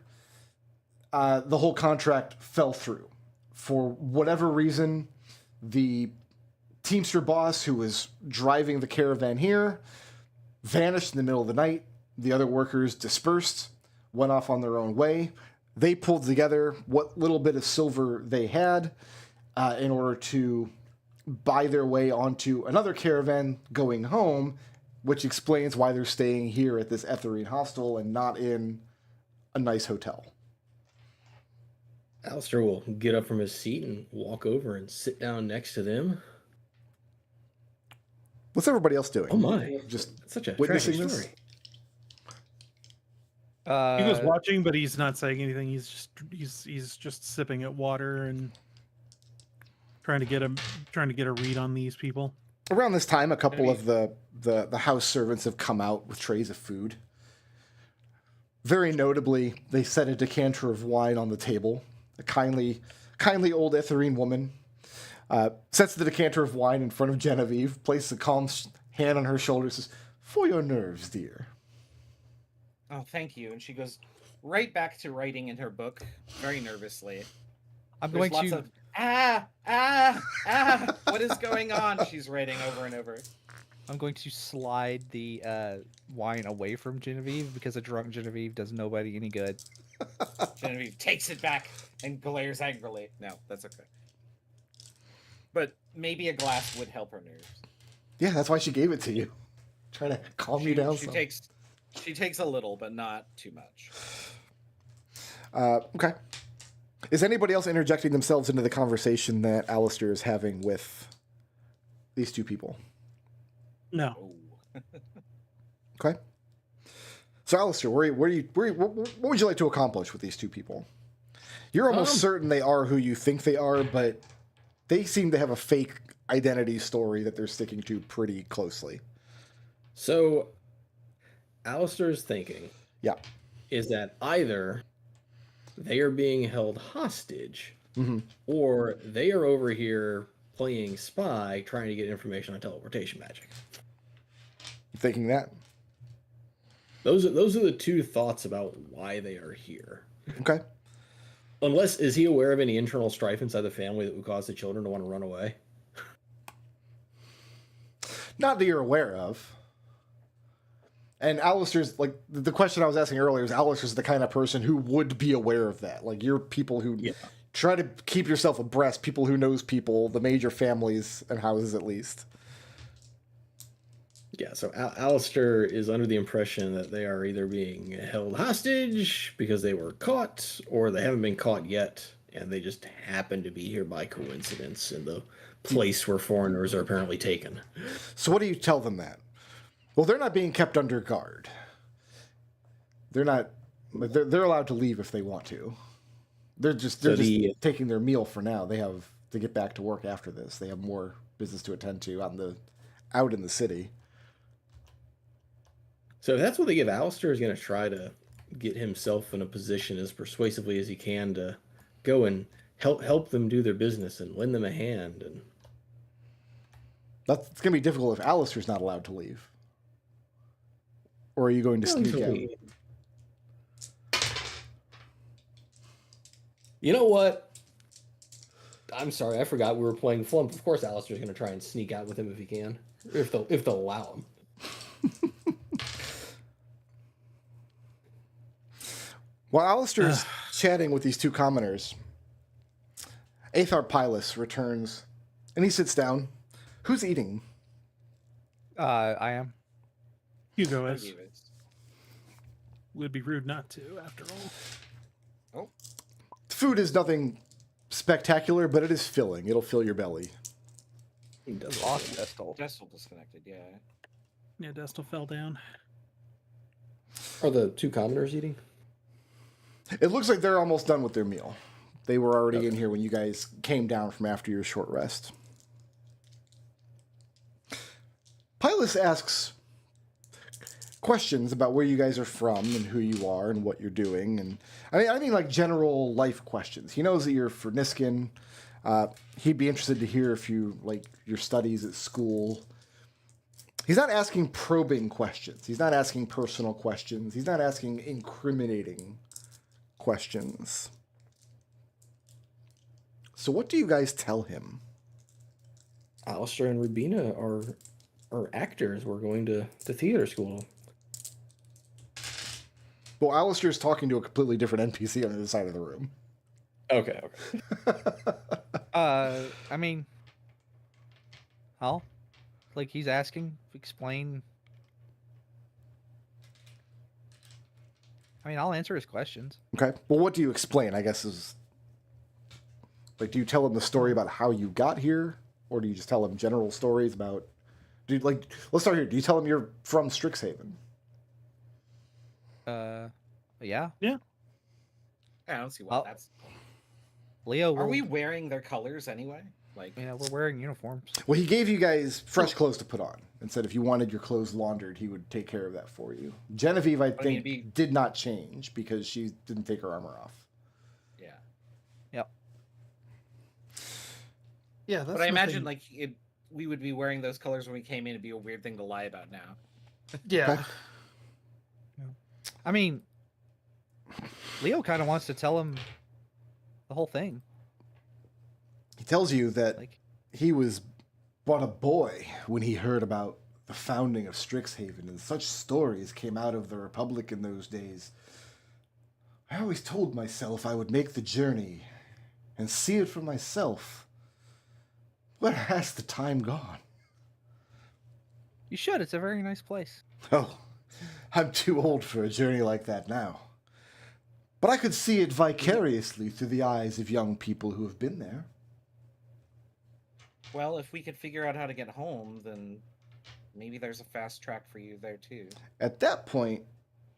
the whole contract fell through. For whatever reason, the Teamster boss who was driving the caravan here vanished in the middle of the night. The other workers dispersed, went off on their own way. They pulled together what little bit of silver they had in order to buy their way onto another caravan going home, which explains why they're staying here at this Etherine hostel and not in a nice hotel. Alistair will get up from his seat and walk over and sit down next to them. What's everybody else doing? Oh my! Just That's such a witnessing tragic this? story. He was watching, but he's not saying anything. He's just sipping at water and trying to get a read on these people. Around this time, a couple of the house servants have come out with trays of food. Very notably, they set a decanter of wine on the table. A kindly old Etherine woman sets the decanter of wine in front of Genevieve, places a calm hand on her shoulder, says, "For your nerves, dear." Oh, thank you. And she goes right back to writing in her book, very nervously. I'm There's going lots to of what is going on? She's writing over and over. I'm going to slide the wine away from Genevieve because a drunk Genevieve does nobody any good. Genevieve takes it back and glares angrily. No, that's okay. But maybe a glass would help her nerves. Yeah, that's why she gave it to you. Trying to calm you down some. She takes a little, but not too much. Okay. Is anybody else interjecting themselves into the conversation that Alistair is having with these two people? No. Oh. Okay. So, Alistair, what would you like to accomplish with these two people? You're almost certain they are who you think they are, but they seem to have a fake identity story that they're sticking to pretty closely. So, Alistair's thinking Yeah. is that either they are being held hostage, Mm-hmm. or they are over here playing spy, trying to get information on teleportation magic. Thinking that? Those are the two thoughts about why they are here. Okay. Unless, is he aware of any internal strife inside the family that would cause the children to want to run away? Not that you're aware of. And Alistair's, like, the question I was asking earlier is Alistair's the kind of person who would be aware of that. Like, you're people who try to keep yourself abreast, people who knows people, the major families and houses at least. Yeah, so Alistair is under the impression that they are either being held hostage because they were caught, or they haven't been caught yet, and they just happen to be here by coincidence in the place where foreigners are apparently taken. So what do you tell them that? Well, they're not being kept under guard. They're not. They're allowed to leave if they want to. They're just taking their meal for now. They have to get back to work after this. They have more business to attend to out in the city. So if that's what they give, Alistair is going to try to get himself in a position as persuasively as he can to go and help them do their business and lend them a hand. And it's going to be difficult if Alistair's not allowed to leave. Or are you going to sneak out? You know what? I'm sorry, I forgot we were playing Flumph. Of course, Alistair's going to try and sneak out with him if he can, if they'll allow him. While Alistair's chatting with these two commoners, Aethar Pylus returns, and he sits down. Who's eating? I am. Hugo is. Would be rude not to, after all. Oh, Food is nothing spectacular, but it is filling. It'll fill your belly. He does Lost Destal. Destal disconnected. Yeah. Yeah, Destal fell down. Are the two commoners eating? It looks like they're almost done with their meal. They were already in Okay. here when you guys came down from after your short rest. Pylus asks questions about where you guys are from and who you are and what you're doing, and I mean like general life questions. He knows that you're Ferniskin. He'd be interested to hear if you like your studies at school. He's not asking probing questions. He's not asking personal questions. He's not asking incriminating questions. So what do you guys tell him? Alistair and Rubina are actors. We're going to theater school. Well, Alistair's talking to a completely different NPC on the other side of the room. Okay. I mean, how? Like he's asking, explain. I mean, I'll answer his questions. Okay. Well, what do you explain? I guess is like, do you tell him the story about how you got here, or do you just tell him general stories about? Do you, like, let's start here. Do you tell him you're from Strixhaven? Yeah. I don't see why Oh. that's. Leo, Are we wearing their colors anyway? Like, Yeah, we're wearing uniforms. Well, he gave you guys fresh clothes to put on and said if you wanted your clothes laundered, he would take care of that for you. Genevieve, I think, did not change because she didn't take her armor off. yeah. Yep. Yeah, that's But I imagine like we would be wearing those colors when we came in. It'd be a weird thing to lie about now. Yeah. Okay. I mean, Leo kind of wants to tell him the whole thing. He tells you that Like, he was but a boy when he heard about the founding of Strixhaven, and such stories came out of the Republic in those days. I always told myself I would make the journey and see it for myself. Where has the time gone? you should. It's a very nice place. Oh, I'm too old for a journey like that now. But I could see it vicariously through the eyes of young people who have been there. Well, if we could figure out how to get home, then maybe there's a fast track for you there too. At that point,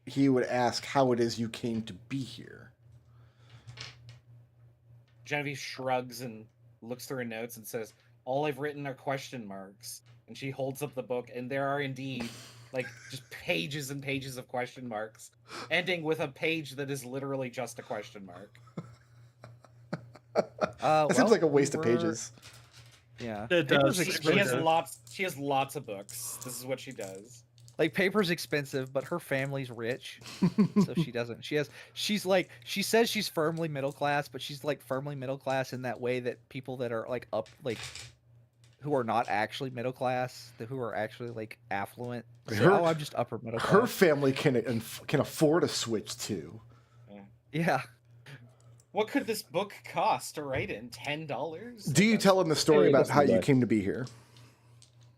he would ask how it is you came to be here. Genevieve shrugs and looks through her notes and says, "All I've written are question marks." And she holds up the book, and there are indeed like just pages and pages of question marks, ending with a page that is literally just a question mark. It seems like a waste of pages. Yeah. It Paper's does. She has expensive. She has lots of books. This is what she does. Like paper's expensive, but her family's rich, so she doesn't. She's like, she says she's firmly middle class, but she's like firmly middle class in that way that people that are like who are not actually middle class, who are actually like affluent, say, oh, I'm just upper middle class. Her family can afford a Switch too. Yeah. What could this book cost to write in? $10? Do you tell him the story Yeah, about that's how you right. came to be here?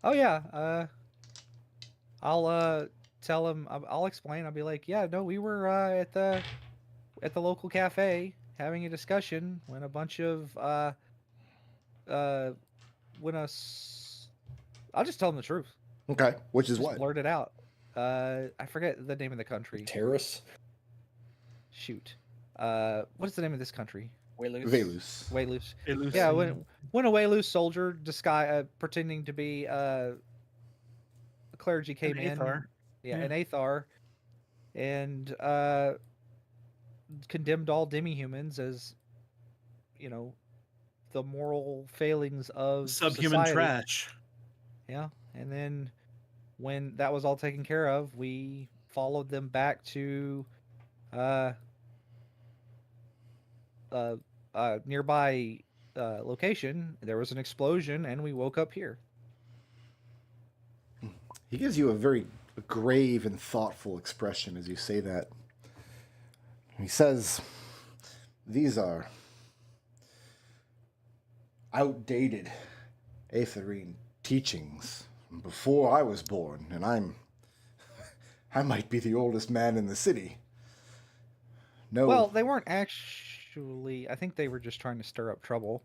Oh yeah. I'll tell him. I'll explain. I'll be like, yeah, no, we were at the local cafe having a discussion when a bunch of I'll just tell him the truth. Okay, which is Just what? blurt it out. I forget the name of the country. Terrace. Shoot. What is the name of this country? Velus. Waylus. Illusion. Yeah, when a Waylus soldier pretending to be a clergy came in. Athar. Yeah, Yeah. an Athar, and condemned all demi-humans as, the moral failings of Subhuman society. trash. Yeah, and then when that was all taken care of, we followed them back to nearby location. There was an explosion, and we woke up here. He gives you a very grave and thoughtful expression as you say that. He says, "These are outdated Aetherine teachings from before I was born, and I might be the oldest man in the city. No, Well, they weren't actually. I think they were just trying to stir up trouble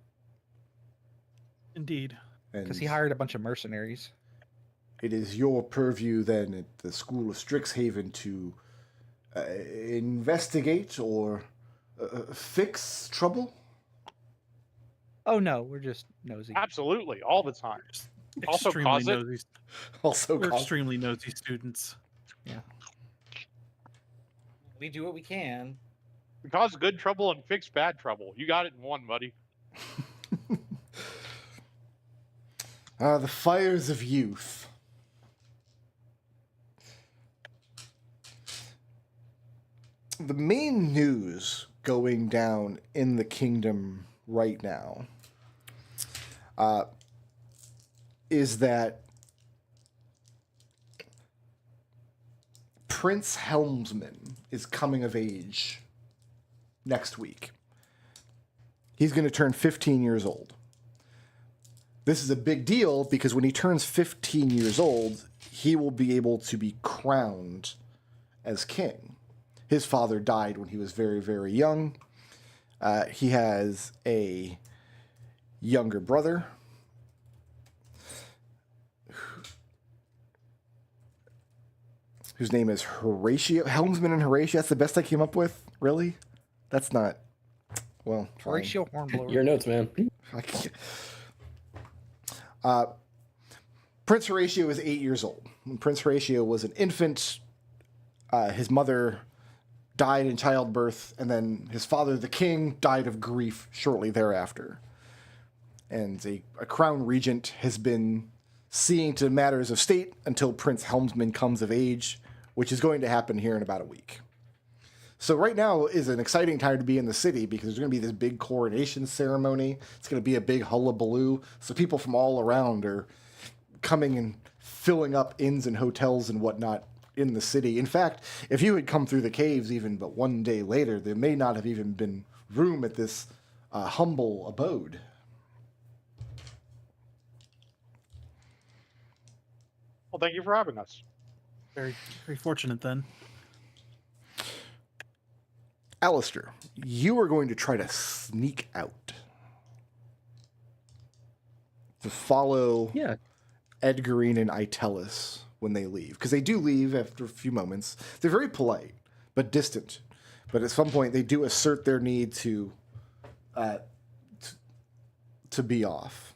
Indeed. because he and hired a bunch of mercenaries. it is your purview then at the School of Strixhaven to investigate or fix trouble." Oh no, we're just nosy. Absolutely, all the time. Also Extremely cause it. nosy. Also, We're cause- extremely nosy students. We do what we can. We cause good trouble and fix bad trouble. You got it in one, buddy. The fires of youth. The main news going down in the kingdom right now is that Prince Helmsman is coming of age next week. He's going to turn 15 years old. This is a big deal because when he turns 15 years old, he will be able to be crowned as king. His father died when he was very, very young. He has a younger brother whose name is Horatio. Helmsman and Horatio, that's the best I came up with? Really? That's not... Well, fine. Horatio Hornblower. Your notes, man. I can't. Prince Horatio is 8 years old. When Prince Horatio was an infant, his mother died in childbirth, and then his father, the king, died of grief shortly thereafter. And a crown regent has been seeing to matters of state until Prince Helmsman comes of age, which is going to happen here in about a week. So right now is an exciting time to be in the city because there's going to be this big coronation ceremony. It's going to be a big hullabaloo. So people from all around are coming and filling up inns and hotels and whatnot in the city. In fact, if you had come through the caves even but one day later, there may not have even been room at this humble abode. Well, thank you for having us. Very, very fortunate then. Alistair, you are going to try to sneak out to follow Yeah. Edgarine and Itelis when they leave. Because they do leave after a few moments. They're very polite, but distant. But at some point, they do assert their need to be off.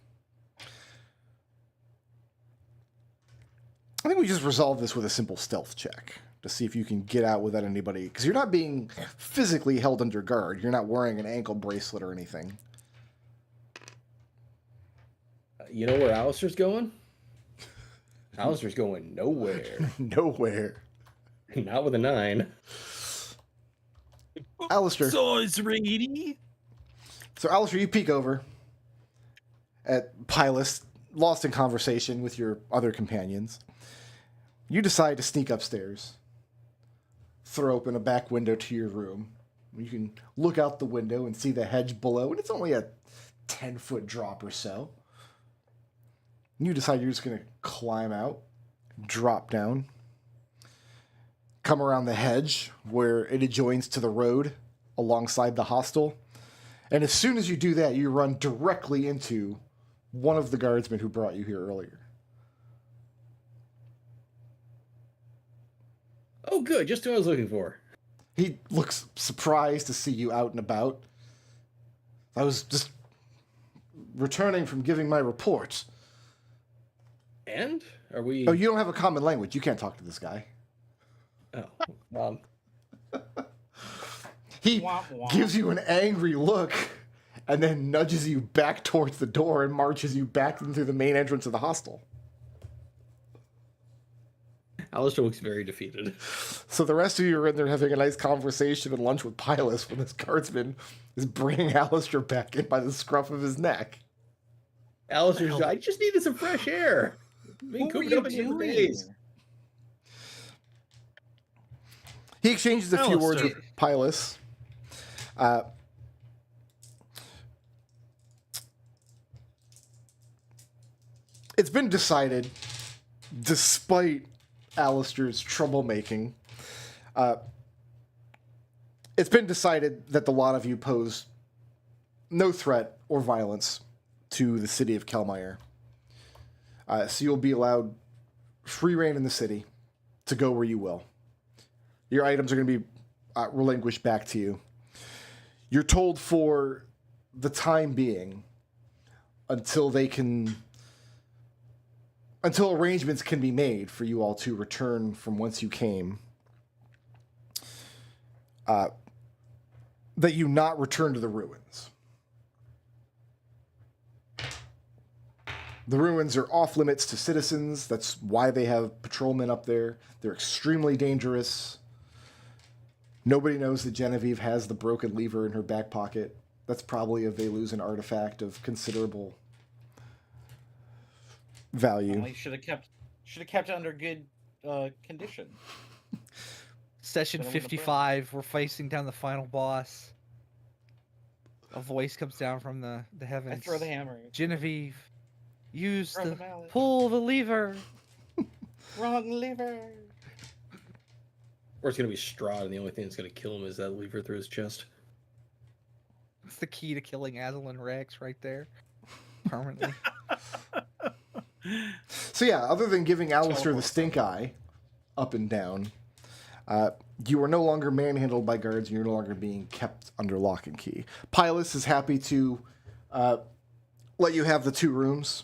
I think we just resolve this with a simple stealth check to see if you can get out without anybody. Because you're not being physically held under guard. You're not wearing an ankle bracelet or anything. You know where Alistair's going? Alistair's going nowhere. Nowhere. Not with a 9. Alistair. So it's Reedy. So, Alistair, you peek over at Pylus, lost in conversation with your other companions. You decide to sneak upstairs, throw open a back window to your room. You can look out the window and see the hedge below, and it's only a 10-foot drop or so. You decide you're just going to climb out, drop down, come around the hedge where it adjoins to the road alongside the hostel. And as soon as you do that, you run directly into one of the guardsmen who brought you here earlier. Oh, good. Just who I was looking for. He looks surprised to see you out and about. I was just returning from giving my report. And are we? Oh, you don't have a common language. You can't talk to this guy. Oh, He Womp womp. gives you an angry look and then nudges you back towards the door and marches you back into the main entrance of the hostel. Alistair looks very defeated. So the rest of you are in there having a nice conversation and lunch with Pilus when this guardsman is bringing Alistair back in by the scruff of his neck. Alistair's, I just needed some fresh air. Been What were cooped you up in here for doing? days. He exchanges a few words with Alistair. Pilus. It's been decided, despite Alistair's troublemaking, it's been decided that the lot of you pose no threat or violence to the city of Kelmire. So you'll be allowed free reign in the city to go where you will. Your items are going to be relinquished back to you. You're told for the time being, until arrangements can be made for you all to return from whence you came, that you not return to the ruins. The ruins are off limits to citizens. That's why they have patrolmen up there. They're extremely dangerous. Nobody knows that Genevieve has the broken lever in her back pocket. That's probably a Velusian artifact of considerable value. Well, should have kept it under good condition. Session Then I wouldn't have 55, we're facing down the final boss. A voice comes down from the heavens. I throw the hammer. Genevieve, use Throw the the mallet. pull the lever. Wrong lever. Or it's going to be Strahd, and the only thing that's going to kill him is that lever through his chest. It's the key to killing Aslan Rex right there. Permanently. So yeah, other than giving Alistair the Teleport stink eye, up and down, you are no longer manhandled by guards, and you're no longer being kept under lock and key. Pilus is happy to let you have the 2 rooms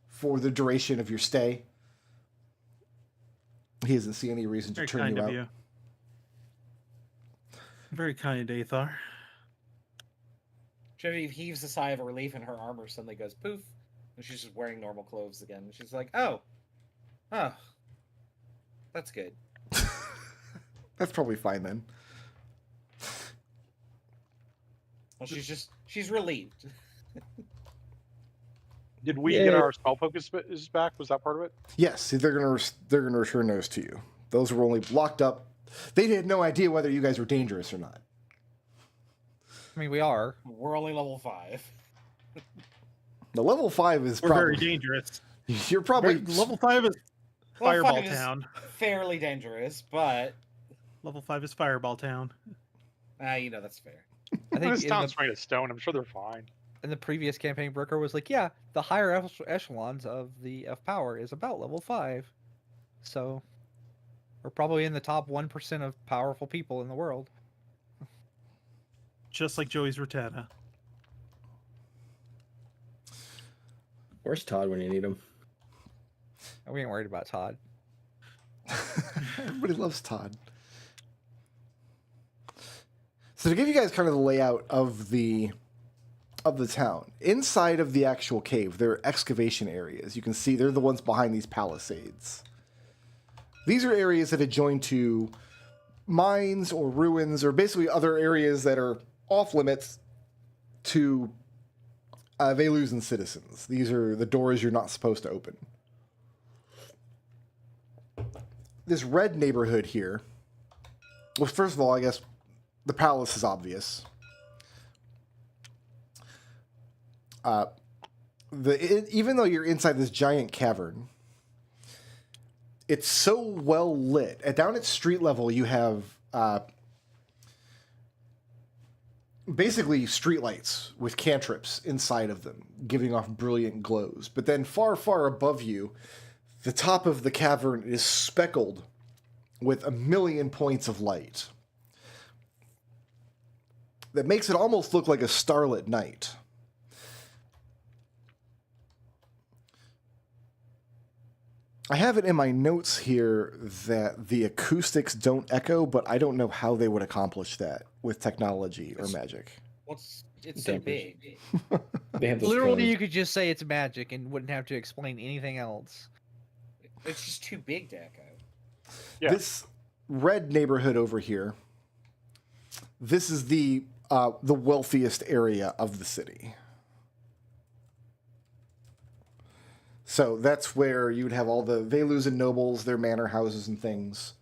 for the duration of your stay. He doesn't see any reason to Very turn kind you of out. you. Very kind, Aethar. Genevieve heaves a sigh of relief, and her armor suddenly goes poof, and she's just wearing normal clothes again. She's like, "Oh, that's good." That's probably fine then. Well, she's relieved. Did we Yeah. get our spell focus back? Was that part of it? Yes, they're gonna return those to you. Those were only locked up. They had no idea whether you guys were dangerous or not. I mean, we are. We're only level 5. The level 5 is We're very probably dangerous. you're probably Level 5 is Level Fireball 5 is Town. fairly dangerous, but Level 5 is Fireball Town. that's fair. I think This in town's the, made of stone. I'm sure they're fine. in the previous campaign, Brooker was like, yeah, the higher echelons of power is about level 5. So we're probably in the top 1% of powerful people in the world. Just like Joey's Rotata. Where's Todd when you need him? We ain't worried about Todd. everybody loves Todd. So to give you guys kind of the layout of the town, inside of the actual cave, there are excavation areas. You can see they're the ones behind these palisades. These are areas that adjoin to mines or ruins or basically other areas that are off limits to Velusian citizens. These are the doors you're not supposed to open. This red neighborhood here, well, first of all, I guess the palace is obvious. Even though you're inside this giant cavern, it's so well lit. Down at street level, you have basically streetlights with cantrips inside of them, giving off brilliant glows. But then far, far above you, the top of the cavern is speckled with 1,000,000 points of light that makes it almost look like a starlit night. I have it in my notes here that the acoustics don't echo, but I don't know how they would accomplish that with technology or magic. Well, it's so Dampers. big. They have those Literally, cones. you could just say it's magic and wouldn't have to explain anything else. It's just too big to echo. Yeah. This red neighborhood over here, this is the wealthiest area of the city. So that's where you would have all the Velusan nobles, their manor houses and things.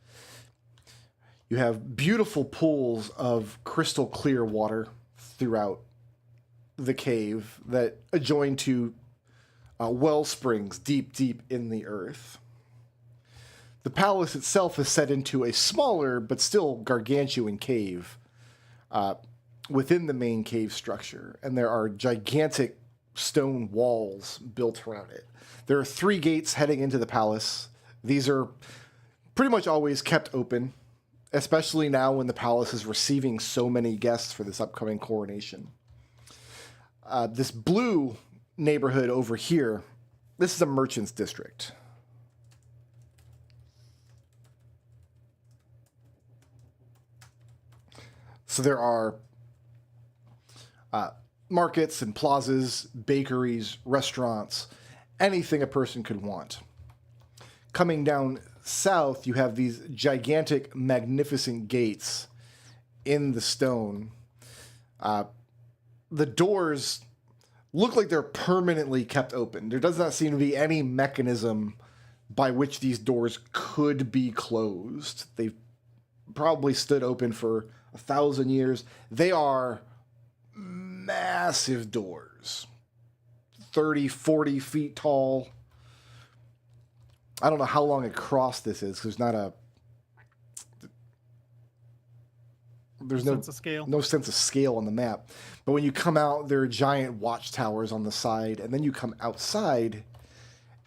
You have beautiful pools of crystal clear water throughout the cave that adjoin to well springs deep, deep in the earth. The palace itself is set into a smaller but still gargantuan cave within the main cave structure, and there are gigantic stone walls built around it. There are 3 gates heading into the palace. These are pretty much always kept open, especially now when the palace is receiving so many guests for this upcoming coronation. This blue neighborhood over here, this is a merchant's district. So there are markets and plazas, bakeries, restaurants, anything a person could want. Coming down south, you have these gigantic, magnificent gates in the stone. The doors look like they're permanently kept open. There does not seem to be any mechanism by which these doors could be closed. They've probably stood open for 1,000 years. They are massive doors, 30, 40 feet tall. I don't know how long across this is, because there's no Sense of scale. no sense of scale on the map. But when you come out, there are giant watchtowers on the side, and then you come outside,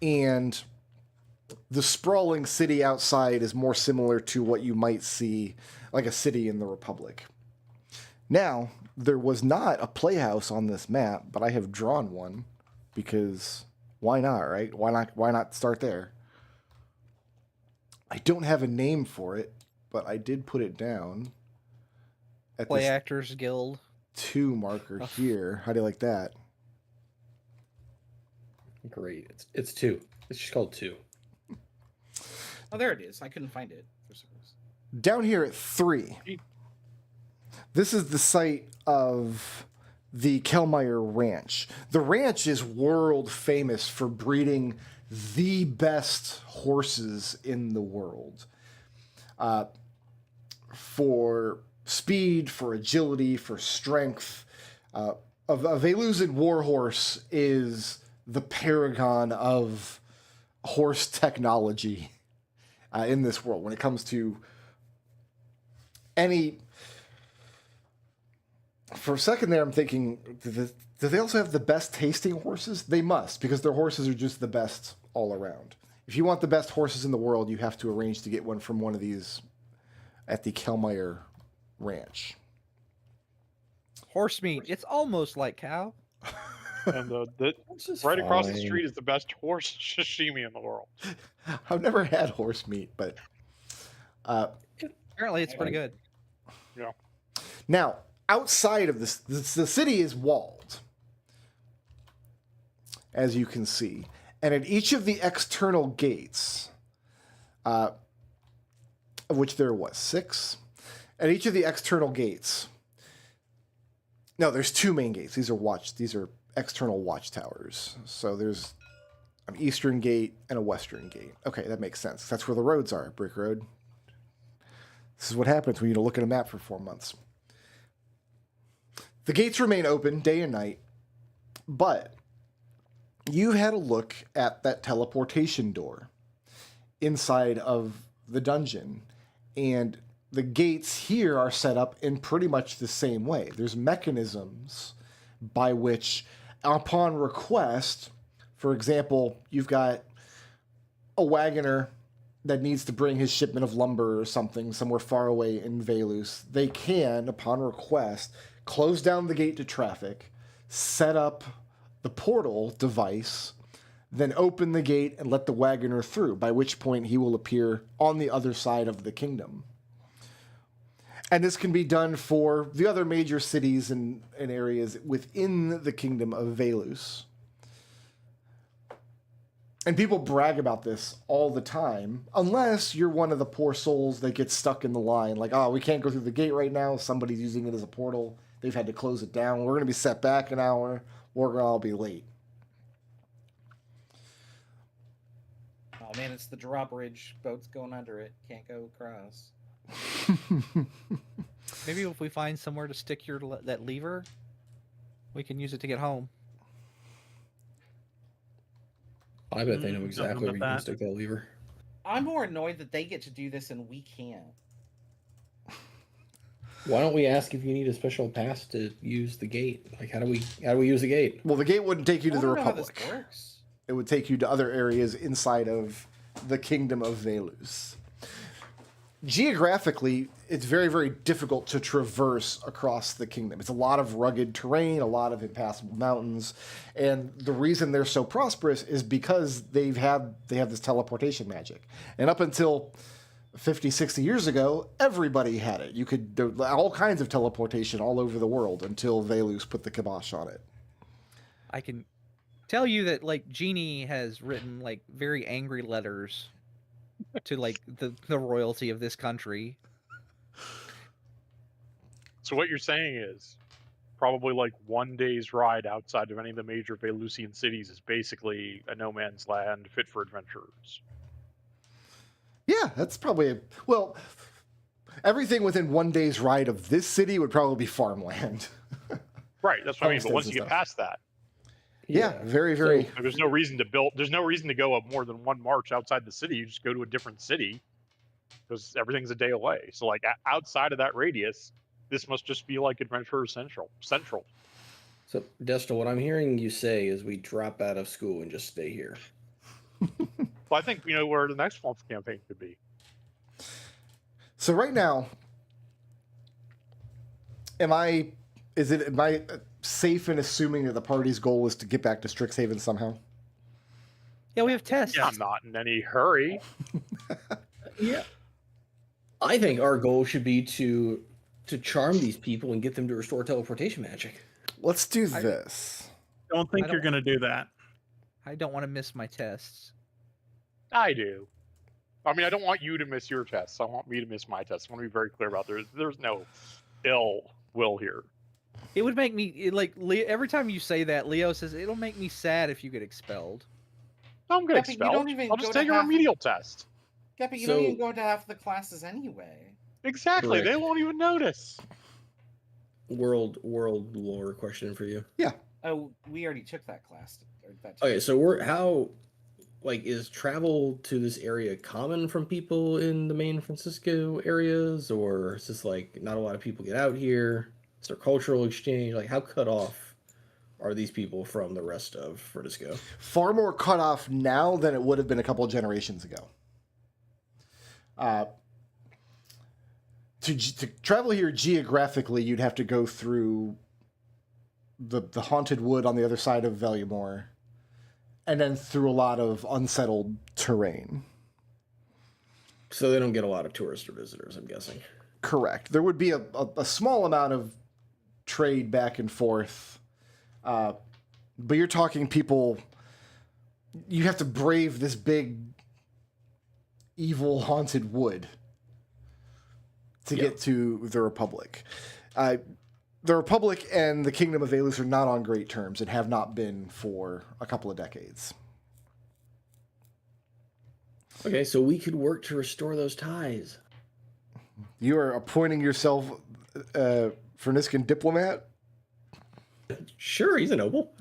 and the sprawling city outside is more similar to what you might see like a city in the Republic. Now, there was not a playhouse on this map, but I have drawn one because why not, right? Why not start there? I don't have a name for it, but I did put it down at Play this Actors Guild. 2 marker here. How do you like that? Great. It's 2. It's just called 2. Oh, there it is. I couldn't find it for some reason. Down here at 3, this is the site of the Kelmeyer Ranch. The ranch is world famous for breeding the best horses in the world. For speed, for agility, for strength. A Velusan warhorse is the paragon of horse technology in this world when it comes to any. For a second there, I'm thinking, do they also have the best tasting horses? They must, because their horses are just the best all around. If you want the best horses in the world, you have to arrange to get one from one of these at the Kelmeyer Ranch. Horse meat. It's almost like cow. And right across the street is the best horse sashimi in the world. I've never had horse meat, but Apparently, it's pretty good. Yeah. now outside of this, the city is walled, as you can see, and at each of the external gates, of which there was 6, at each of the external gates. No, there's 2 main gates. These are external watchtowers. So there's an eastern gate and a western gate. Okay, that makes sense. That's where the roads are, Brick Road. This is what happens when you don't look at a map for 4 months. The gates remain open day and night, but you had a look at that teleportation door inside of the dungeon, and the gates here are set up in pretty much the same way. There's mechanisms by which, upon request, for example, you've got a wagoner that needs to bring his shipment of lumber or something somewhere far away in Velus, they can, upon request, close down the gate to traffic, set up the portal device, then open the gate and let the wagoner through, by which point he will appear on the other side of the kingdom. And this can be done for the other major cities and areas within the kingdom of Velus. And people brag about this all the time, unless you're one of the poor souls that gets stuck in the line. Like, oh, we can't go through the gate right now. Somebody's using it as a portal. They've had to close it down. We're going to be set back an hour. We're going to all be late. Oh man, it's the drawbridge. Boat's going under it. Can't go across. Maybe if we find somewhere to stick that lever, we can use it to get home. I bet they know exactly where you can that. stick that lever. I'm more annoyed that they get to do this and we can't. Why don't we ask if you need a special pass to use the gate? Like, how do we use the gate? Well, the gate wouldn't take you to I the don't know how Republic. this works. It would take you to other areas inside of the kingdom of Velus. Geographically, it's very, very difficult to traverse across the kingdom. It's a lot of rugged terrain, a lot of impassable mountains, and the reason they're so prosperous is because they have this teleportation magic. And up until 50, 60 years ago, everybody had it. There were all kinds of teleportation all over the world until Velus put the kibosh on it. I can tell you that like Genie has written like very angry letters to like the royalty of this country. So what you're saying is probably like 1 day's ride outside of any of the major Velusian cities is basically a no man's land fit for adventurers. Yeah, that's probably well, everything within 1 day's ride of this city would probably be farmland. Right, that's what I mean. But Homesteads once and you get stuff. past that, Yeah, very, very. so there's no reason to build. There's no reason to go up more than one march outside the city. You just go to a different city because everything's a day away. So like outside of that radius, this must just be like Adventurer Central. So, Destal, what I'm hearing you say is we drop out of school and just stay here. Well, I think you know where the next Flumph campaign could be. So right now, am I safe in assuming that the party's goal is to get back to Strixhaven somehow? Yeah, we have tests. I'm not in any hurry. Yeah. I think our goal should be to charm these people and get them to restore teleportation magic. Let's do this. Don't think I you're don't- going to do that. I don't want to miss my tests. I do. I mean, I don't want you to miss your tests. I want me to miss my tests. I want to be very clear about there's no ill will here. It would make me every time you say that, Leo says it'll make me sad if you get expelled. I'm gonna Yeah, but you expel. don't even I'll go just to take a half- remedial test. Yeah, but you So- don't even go to half the classes anyway. Exactly. They Correct. won't even notice. World lore question for you. Oh, we already took that class. Okay, so is travel to this area common from people in the main Francisco areas, or is this like not a lot of people get out here? Is there cultural exchange? Like, how cut off are these people from the rest of Francisco? Far more cut off now than it would have been a couple of generations ago. To travel here geographically, you'd have to go through the haunted wood on the other side of Velumore, and then through a lot of unsettled terrain. So they don't get a lot of tourists or visitors, I'm guessing. Correct. There would be a small amount of trade back and forth, but you're talking people. You have to brave this big, evil, haunted wood to get to the Republic. The Republic and the Kingdom of Velus are not on great terms and have not been for a couple of decades. Okay, so we could work to restore those ties. You are appointing yourself Ferniscan diplomat? Sure, he's a noble.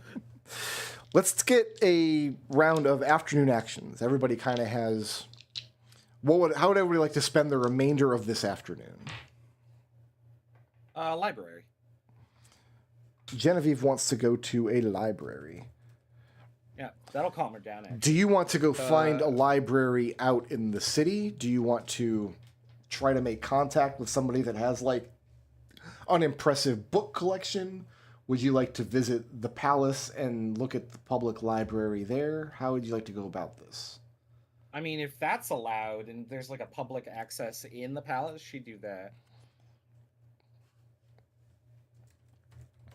Let's get a round of afternoon actions. Everybody kind of has... how would everybody like to spend the remainder of this afternoon? Library. Genevieve wants to go to a library. Yeah, that'll calm her down. Actually. Do you want to go find a library out in the city? Do you want to try to make contact with somebody that has like an impressive book collection? Would you like to visit the palace and look at the public library there? How would you like to go about this? I mean, if that's allowed and there's like a public access in the palace, she'd do that.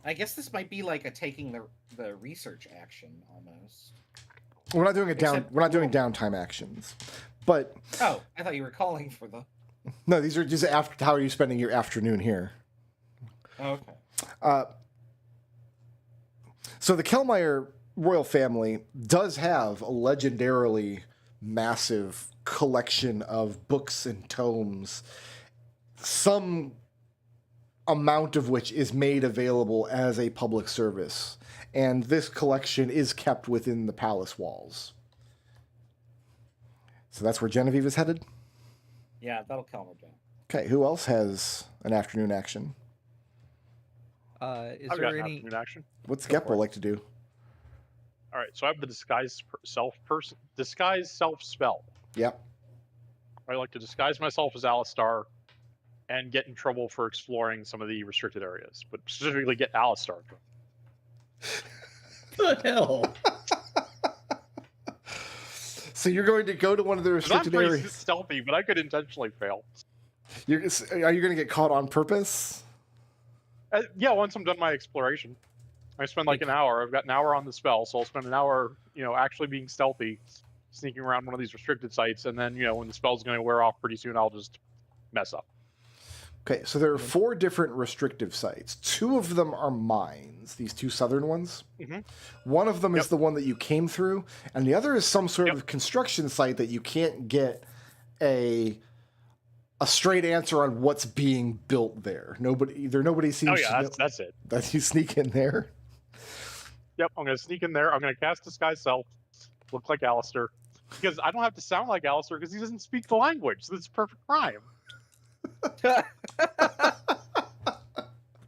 I guess this might be like a taking the research action almost. We're not doing we're not doing downtime actions. But Oh, I thought you were calling for the. no, these are just after. How are you spending your afternoon here? Okay. So the Kellmeyer royal family does have a legendarily massive collection of books and tomes, some amount of which is made available as a public service. And this collection is kept within the palace walls. So that's where Genevieve is headed? Yeah, that'll calm her down. Okay, who else has an afternoon action? Is I've there got an any? afternoon action. What's Go for Geppo it. like to do? All right, so I have the disguise self spell. Yep. I like to disguise myself as Alistar and get in trouble for exploring some of the restricted areas, but specifically get Alistar. What the hell? So you're going to go to one of the 'Cause I'm restricted pretty areas. stealthy, but I could intentionally fail. Are you going to get caught on purpose? Yeah, once I'm done my exploration, I spend like an hour. I've got an hour on the spell, so I'll spend an hour, actually being stealthy, sneaking around one of these restricted sites, and then, when the spell's going to wear off pretty soon, I'll just mess up. Okay, so there are 4 different restrictive sites. 2 of them are mines, these 2 southern ones. Mhm. One of them is Yep. the one that you came through, and the other is some sort Yep. of construction site that you can't get a straight answer on what's being built there. Nobody seems Oh to yeah, know that's it. that you sneak in there. Yep, I'm going to sneak in there. I'm going to cast Disguise Self, look like Alistair, because I don't have to sound like Alistair because he doesn't speak the language. So it's a perfect crime.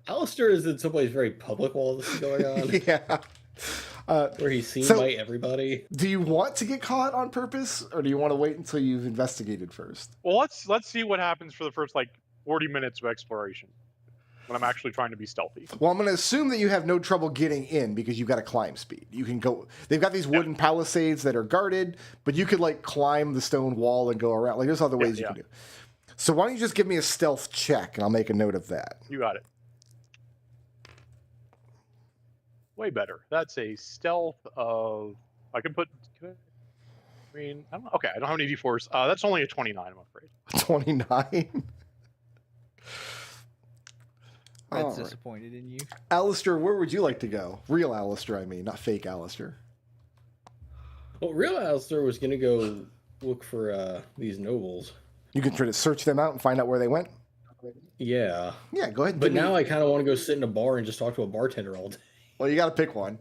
Alistair is in some ways very public while this is going on, Yeah. where he's seen So- by everybody. Do you want to get caught on purpose, or do you want to wait until you've investigated first? Well, let's see what happens for the first 40 minutes of exploration when I'm actually trying to be stealthy. Well, I'm going to assume that you have no trouble getting in because you've got a climb speed. You can go. They've got these wooden palisades that are guarded, but you could climb the stone wall and go around. There's other ways you can do. So why don't you just give me a stealth check, and I'll make a note of that. You got it. Way better. That's a stealth of. I don't know. Okay, I don't have any d4s. That's only a 29, I'm afraid. 29. Red's All right. disappointed in you. Alistair, where would you like to go? Real Alistair, I mean, not fake Alistair. Well, real Alistair was going to go look for these nobles. You can try to search them out and find out where they went. Yeah. Yeah, go ahead. and But give me- now I kind of want to go sit in a bar and just talk to a bartender all day. Well, you got to pick one.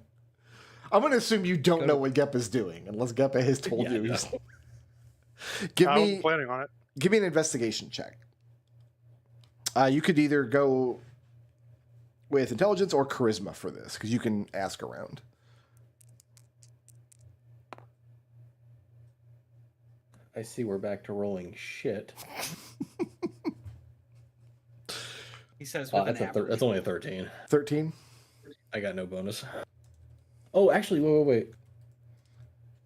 I'm going to assume you don't Go know to- what Geppa's doing, unless Geppa has told Yeah, you. no. He's- Give I was me planning on it. give me an investigation check. You could either go with intelligence or charisma for this, because you can ask around. I see we're back to rolling shit. He says with an That's average. only a 13. 13? I got no bonus. Oh, actually, wait.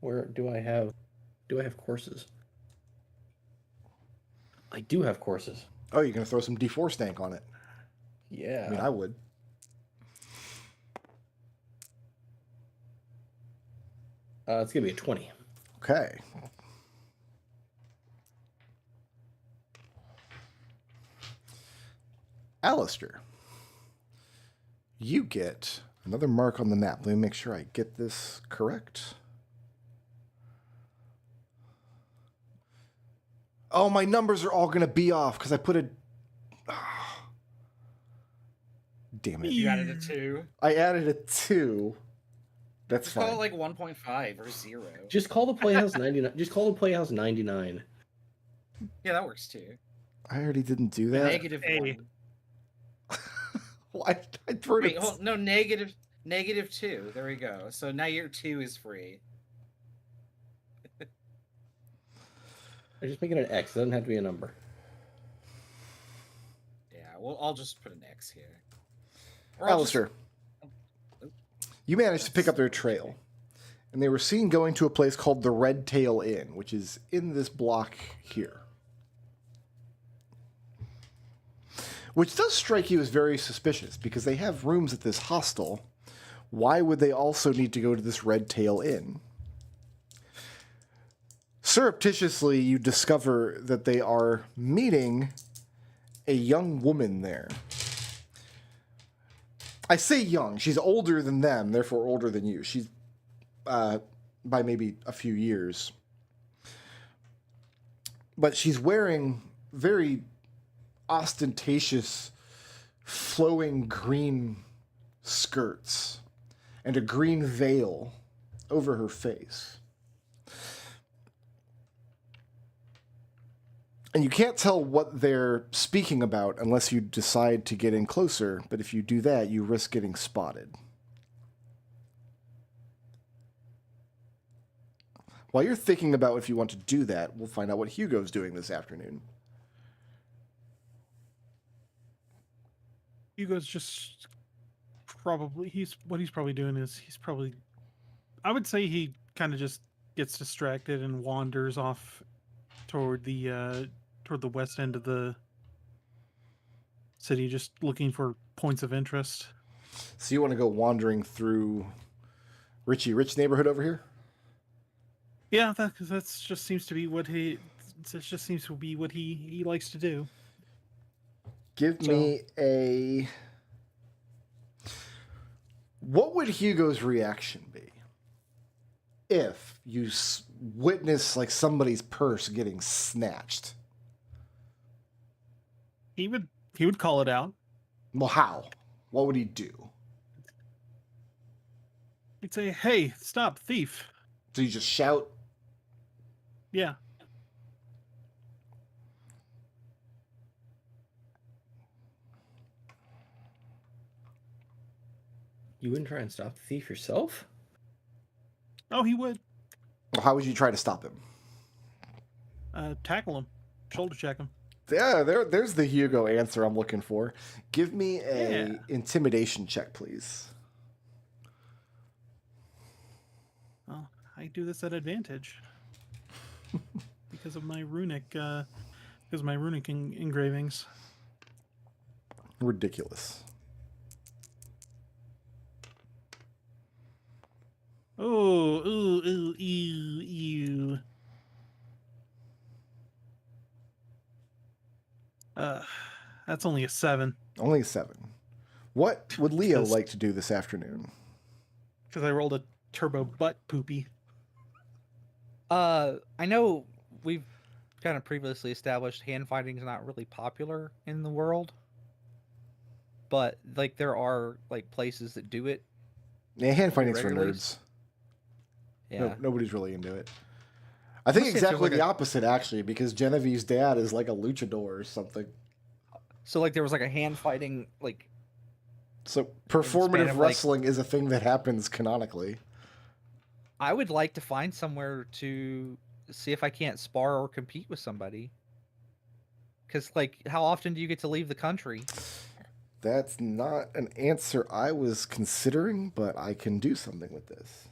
Where do I have courses? I do have courses. Oh, you're going to throw some D4 stank on it. Yeah. I mean, I would. It's gonna be a 20. Okay. Alistair, you get another mark on the map. Let me make sure I get this correct. Oh, my numbers are all going to be off because I put a... Damn it. You added a 2. I added a 2. That's Just call fine. it like 1.5 or 0. Just call the Playhouse 99. Just call the Playhouse 99. Yeah, that works too. I already didn't do A that. negative A. 1. Well, I threw Wait, it. hold, no, negative. -2. There we go. So now your 2 is free. I just make it an X. It doesn't have to be a number. Yeah, well, I'll just put an X here. Or I'll just- Alistair, you managed to pick up their trail, and they were seen going to a place called the Red Tail Inn, which is in this block here. Which does strike you as very suspicious, because they have rooms at this hostel. Why would they also need to go to this Red Tail Inn? Surreptitiously, you discover that they are meeting a young woman there. I say young. She's older than them, therefore older than you. She's by maybe a few years. But she's wearing very ostentatious, flowing green skirts and a green veil over her face. And you can't tell what they're speaking about unless you decide to get in closer, but if you do that, you risk getting spotted. While you're thinking about if you want to do that, we'll find out what Hugo's doing this afternoon. Hugo's just probably what he's probably doing is he's probably, I would say he kind of just gets distracted and wanders off toward the west end of the city, just looking for points of interest. So you want to go wandering through Richie Rich neighborhood over here? Yeah, that's just seems to be what he likes to do. Give me a... What would Hugo's reaction be if you witness like somebody's purse getting snatched? He would call it out. Well, how? What would he do? He'd say, "Hey, stop, thief!" Do you just shout? Yeah. You wouldn't try and stop the thief yourself? Oh, he would. Well, how would you try to stop him? Tackle him, shoulder check him. Yeah, there's the Hugo answer I'm looking for. Give me a Yeah. intimidation check, please. Well, I do this at advantage because of my runic engravings. Ridiculous. Oh, ooh, ew. That's only a 7 Only a 7. What would Leo Because- like to do this afternoon? because I rolled a turbo butt poopy. I know we've kind of previously established hand fighting is not really popular in the world, but like there are like places that do it. Yeah, hand fighting's for Regularly? nerds. Yeah. No, nobody's really into it. I think Must say if there's exactly like the a- opposite, actually, because Genevieve's dad is like a luchador or something. So like there was like a hand fighting like So span performative of, like- wrestling is a thing that happens canonically. I would like to find somewhere to see if I can't spar or compete with somebody. Cuz like how often do you get to leave the country? That's not an answer I was considering, but I can do something with this.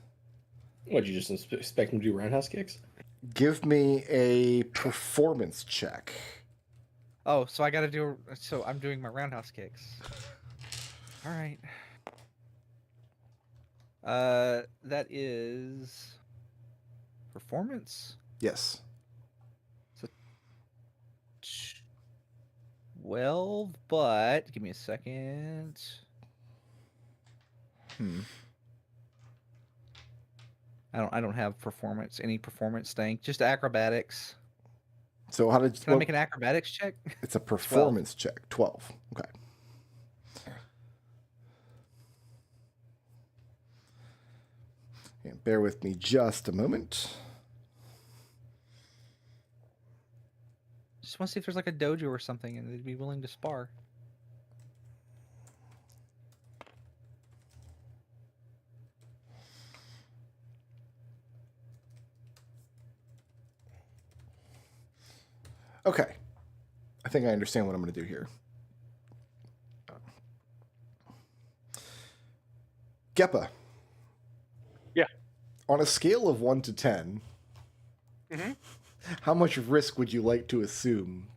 What, you just expect him to do roundhouse kicks? Give me a performance check. Oh, so I got to do so I'm doing my roundhouse kicks. All right. That is performance. Yes. 12, but give me a second. I don't have any performance thing, just acrobatics. So how did Can I make an acrobatics check? It's a performance check. 12. Okay. And bear with me just a moment. Just want to see if there's like a dojo or something and they'd be willing to spar. Okay. I think I understand what I'm going to do here. Geppa. Yeah. On a scale of 1 to 10, how much risk would you like to assume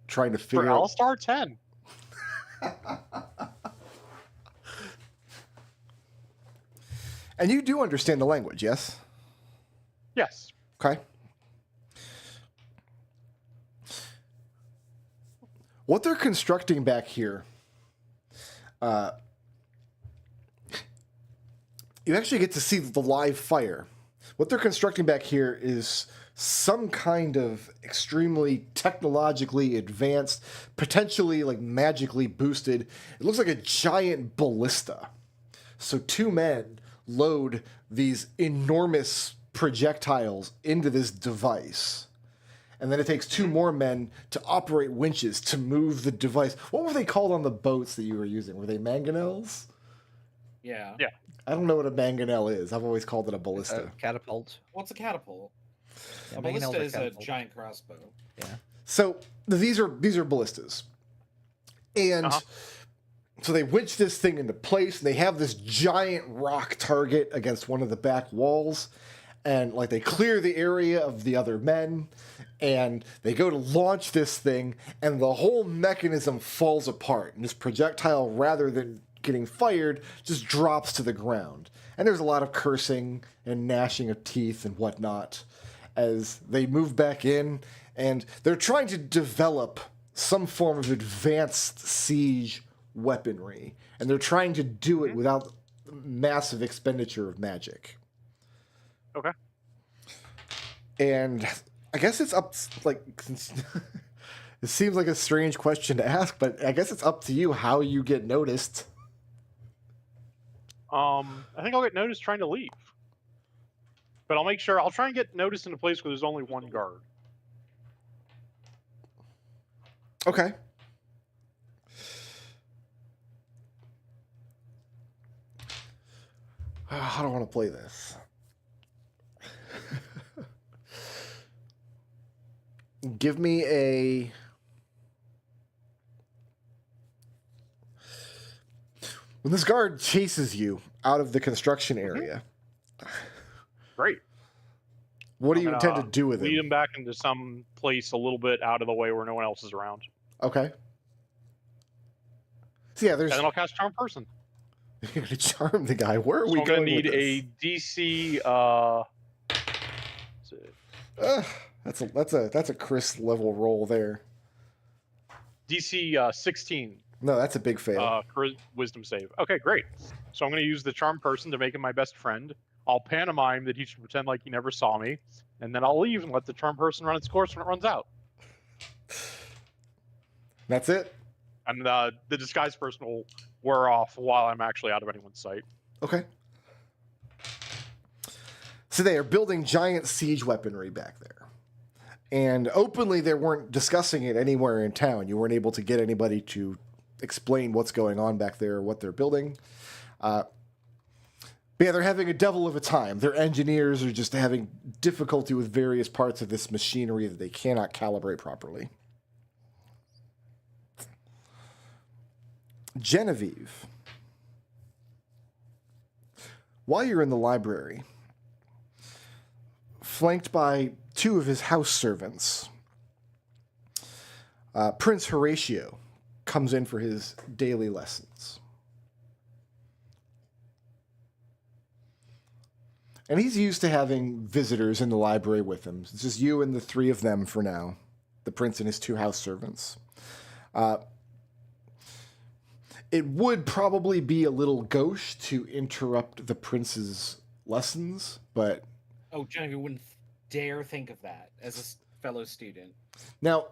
trying to For figure out... L-Star 10. And you do understand the language, yes? Yes. Okay. What they're constructing back here, you actually get to see the live fire. What they're constructing back here is some kind of extremely technologically advanced, potentially like magically boosted. It looks like a giant ballista. So two men load these enormous projectiles into this device. And then it takes two more men to operate winches to move the device. What were they called on the boats that you were using? Were they mangonels? Yeah. Yeah. I don't know what a mangonel is. I've always called it a A ballista. catapult. What's a catapult? Yeah, A mangonels ballista are is a catapult. giant crossbow. Yeah. So these are ballistas. And so they winch this thing into place, and they have this giant rock target against one of the back walls. And like they clear the area of the other men, and they go to launch this thing, and the whole mechanism falls apart. And this projectile, rather than getting fired, just drops to the ground. And there's a lot of cursing and gnashing of teeth and whatnot as they move back in, and they're trying to develop some form of advanced siege weaponry. And they're trying to do it without massive expenditure of magic. Okay. And I guess it's up, like, it seems like a strange question to ask, but I guess it's up to you how you get noticed. I think I'll get noticed trying to leave. But I'll try and get noticed in a place where there's only one guard. Okay. How do I want to play this? Give me a... When this guard chases you out of the construction area, Great. what do I'm you gonna intend to do with Lead him? him back into some place a little bit out of the way where no one else is around. Okay. So yeah, there's... And then I'll cast Charm Person. You're gonna charm the guy. Where are So we I'm gonna going need with a this? DC. That's a Chris level roll there. DC 16 No, that's a big fail. Wisdom save. Okay, great. So I'm going to use the Charm Person to make him my best friend. I'll pantomime that he should pretend like he never saw me, and then I'll leave and let the Charm Person run its course when it runs out. That's it? And the disguise person will wear off while I'm actually out of anyone's sight. Okay. So they are building giant siege weaponry back there. And openly, they weren't discussing it anywhere in town. You weren't able to get anybody to explain what's going on back there, what they're building. But yeah, they're having a devil of a time. Their engineers are just having difficulty with various parts of this machinery that they cannot calibrate properly. Genevieve, while you're in the library, flanked by two of his house servants, Prince Horatio comes in for his daily lessons. And he's used to having visitors in the library with him. It's just you and the three of them for now, the prince and his two house servants. It would probably be a little gauche to interrupt the prince's lessons, but... Oh, Genevieve wouldn't dare think of that as a fellow student. Now,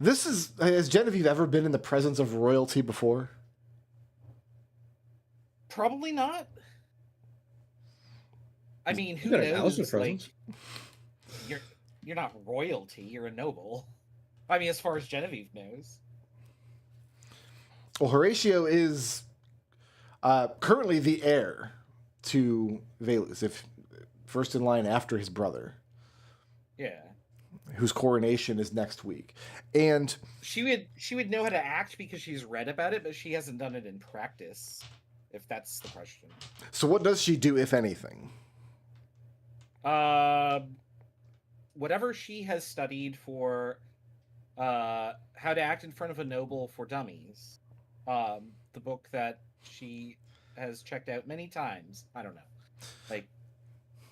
has Genevieve ever been in the presence of royalty before? Probably not. I mean, who got an house of knows? Like, presents. you're not royalty. You're a noble. I mean, as far as Genevieve knows. Well, Horatio is currently the heir to Valus, if first in line after his brother. Yeah. whose coronation is next week. And She would know how to act because she's read about it, but she hasn't done it in practice, if that's the question. so what does she do, if anything? Whatever she has studied for how to act in front of a noble for dummies. The book that she has checked out many times. I don't know. Like,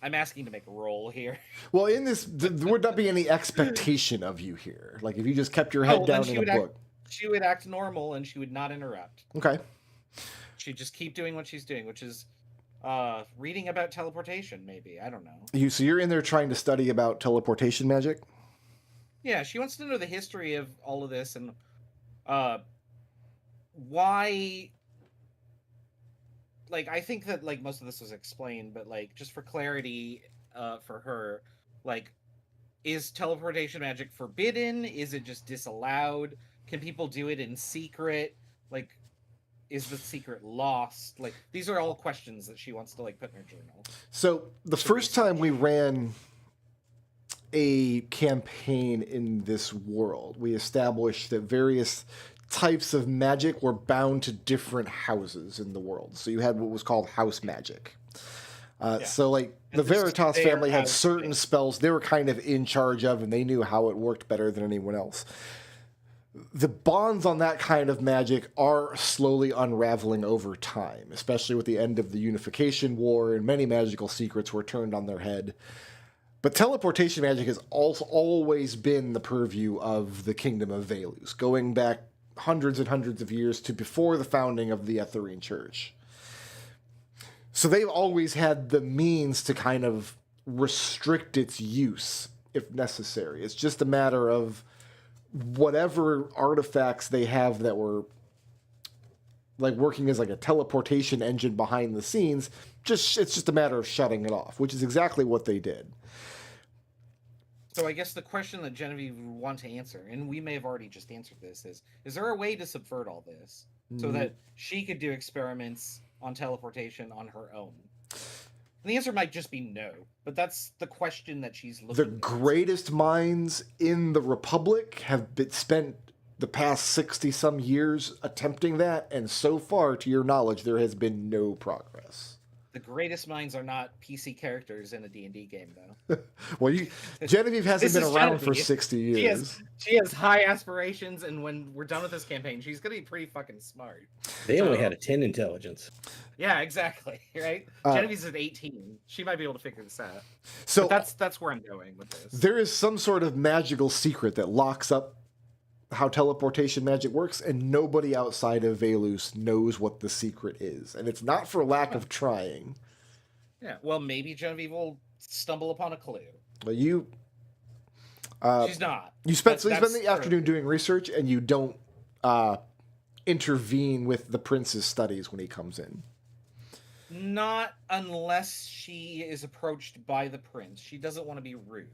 I'm asking to make a roll here. Well, in this, there would not be any expectation of you here. Like, if you just kept your head down in a book. She would act normal and she would not interrupt. Okay. She'd just keep doing what she's doing, which is reading about teleportation, maybe. I don't know. So you're in there trying to study about teleportation magic? Yeah, she wants to know the history of all of this and why. Like, I think that, like, most of this was explained, but, like, just for clarity, for her, like, is teleportation magic forbidden? Is it just disallowed? Can people do it in secret? Like, is the secret lost? Like, these are all questions that she wants to, like, put in her journal. So the first time we ran a campaign in this world, we established that various types of magic were bound to different houses in the world. So you had what was called house magic. So, like, the Veritas family had certain spells they were kind of in charge of, and they knew how it worked better than anyone else. The bonds on that kind of magic are slowly unraveling over time, especially with the end of the Unification War, and many magical secrets were turned on their head. But teleportation magic has also always been the purview of the Kingdom of Velus, going back hundreds and hundreds of years to before the founding of the Etherean Church. So they've always had the means to kind of restrict its use if necessary. It's just a matter of whatever artifacts they have that were like working as like a teleportation engine behind the scenes, it's just a matter of shutting it off, which is exactly what they did. So I guess the question that Genevieve would want to answer, and we may have already just answered this, is there a way to subvert all this so that she could do experiments on teleportation on her own? And the answer might just be no, but that's the question that she's looking The at. greatest minds in the Republic have spent the past 60-some years attempting that, and so far, to your knowledge, there has been no progress. The greatest minds are not PC characters in a D&D game, though. Well, Genevieve hasn't This been is around for Genevieve. 60 years. She has high aspirations, and when we're done with this campaign, she's gonna be pretty fucking smart. They only had a 10 intelligence. Yeah, exactly. Right? Genevieve's at 18. She might be able to figure this out. So But that's where I'm going with this. there is some sort of magical secret that locks up how teleportation magic works, and nobody outside of Velus knows what the secret is. And it's not for lack of trying. Yeah, well, maybe Genevieve will stumble upon a clue. But you... She's not. You spend That's the afternoon doing research, and you don't intervene with the prince's studies when he comes in. Not unless she is approached by the prince. She doesn't want to be rude.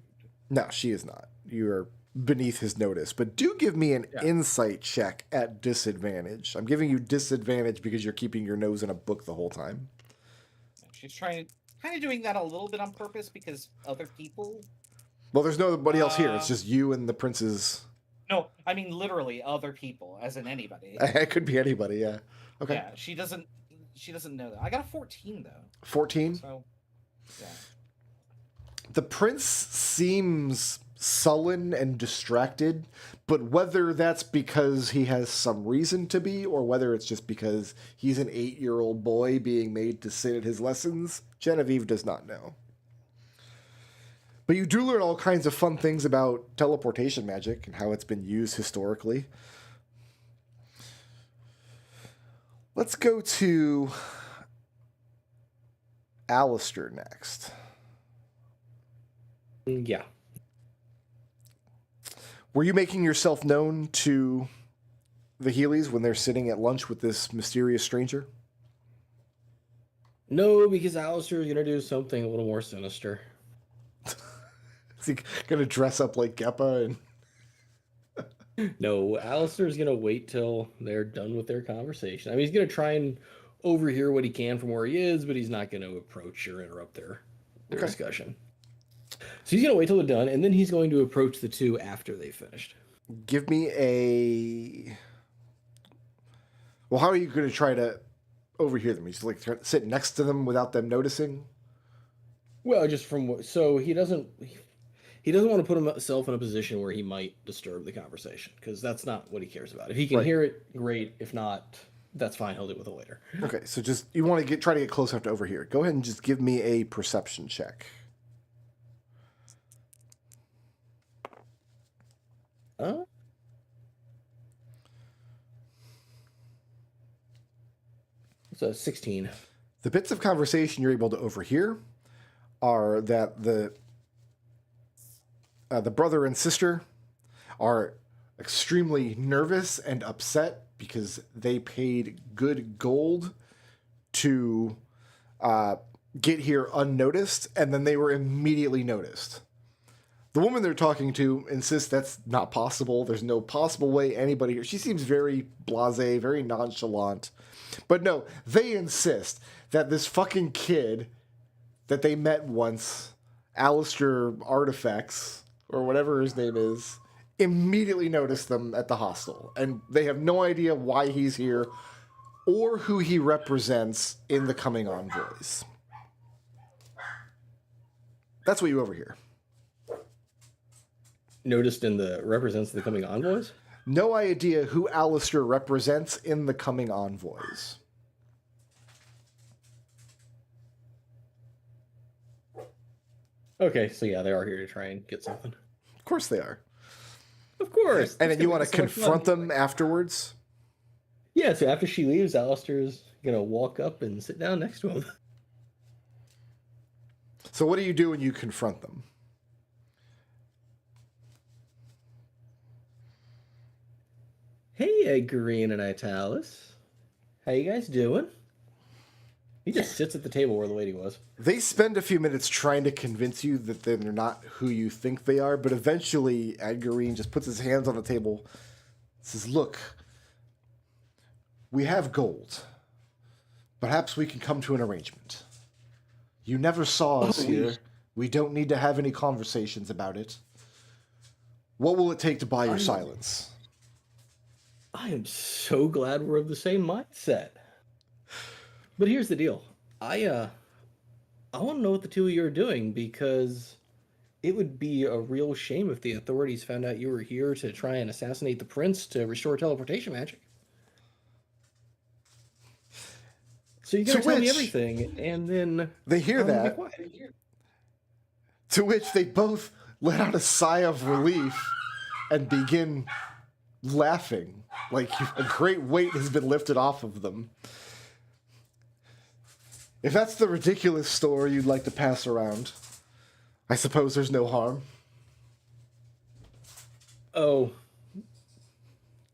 No, she is not. You are beneath his notice. But do give me an insight check at disadvantage. I'm giving you disadvantage because you're keeping your nose in a book the whole time. She's kind of doing that a little bit on purpose because other people. Well, there's nobody else here. It's just you and the prince's... No, I mean literally other people, as in anybody. It could be anybody, yeah. Okay. Yeah, she doesn't know that. I got a 14 though. 14? So, yeah. The prince seems sullen and distracted, but whether that's because he has some reason to be, or whether it's just because he's an 8-year-old boy being made to sit at his lessons, Genevieve does not know. But you do learn all kinds of fun things about teleportation magic and how it's been used historically. Let's go to Alistair next. Yeah. Were you making yourself known to the Heelys when they're sitting at lunch with this mysterious stranger? No, because Alistair is going to do something a little more sinister. Is he going to dress up like Geppa? No, Alistair's going to wait till they're done with their conversation. I mean, he's going to try and overhear what he can from where he is, but he's not going to approach or interrupt their discussion. So he's gonna wait till they're done, and then he's going to approach the two after they finished. Give me a. Well, how are you going to try to overhear them? You just like sit next to them without them noticing? Well, just from so he doesn't want to put himself in a position where he might disturb the conversation because that's not what he cares about. If he can hear it, great. If not, that's fine. He'll deal with it later. Okay, so just you want to try to get close enough to overhear. Go ahead and just give me a perception check. It's a 16. The bits of conversation you're able to overhear are that the brother and sister are extremely nervous and upset because they paid good gold to get here unnoticed, and then they were immediately noticed. The woman they're talking to insists that's not possible. There's no possible way anybody here. She seems very blasé, very nonchalant. But no, they insist that this fucking kid that they met once, Alistair Artifacts, or whatever his name is, immediately noticed them at the hostel. And they have no idea why he's here or who he represents in the coming envoys. That's what you overhear. Noticed in the represents the coming envoys? No idea who Alistair represents in the coming envoys. Okay, so yeah, they are here to try and get something. Of course they are. Of course. And then you want to confront them afterwards? Yeah, so after she leaves, Alistair's gonna walk up and sit down next to him. So what do you do when you confront them? Hey, Green and Italis. How you guys doing? He just sits at the table where the lady was. They spend a few minutes trying to convince you that they're not who you think they are, but eventually Edgarine just puts his hands on the table, says, "Look, we have gold. Perhaps we can come to an arrangement. You never saw us here. We don't need to have any conversations about it. What will it take to buy your silence?" I am so glad we're of the same mindset. But here's the deal. I want to know what the two of you are doing because it would be a real shame if the authorities found out you were here to try and assassinate the prince to restore teleportation magic. So you gotta tell me everything, and then they hear that. To which they both let out a sigh of relief and begin laughing, like a great weight has been lifted off of them. If that's the ridiculous story you'd like to pass around, I suppose there's no harm. Oh,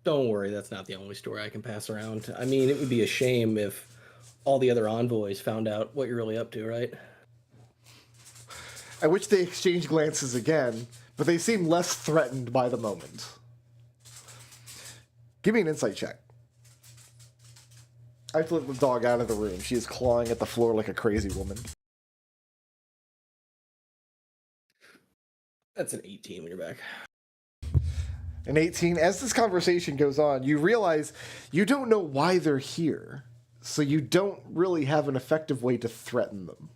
don't worry, that's not the only story I can pass around. I mean, it would be a shame if all the other envoys found out what you're really up to, right? At which they exchange glances again, but they seem less threatened by the moment. Give me an insight check. I have to let the dog out of the room. She is clawing at the floor like a crazy woman. That's an 18 when you're back. An 18. As this conversation goes on, you realize you don't know why they're here, so you don't really have an effective way to threaten them.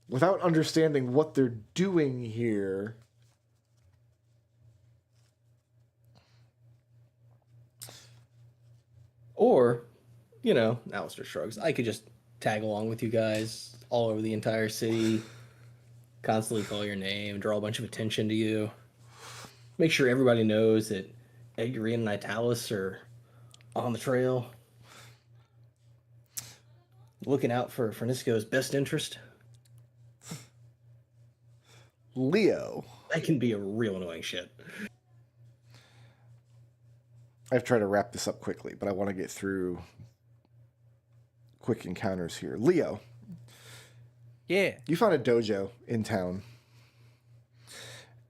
Without understanding what they're doing here, or, you know, Alistair shrugs. I could just tag along with you guys all over the entire city, constantly call your name, draw a bunch of attention to you, make sure everybody knows that Edgarine and Italis are on the trail, looking out for Francisco's best interest. Leo. That can be a real annoying shit. I've tried to wrap this up quickly, but I want to get through quick encounters here. Leo. Yeah. You found a dojo in town.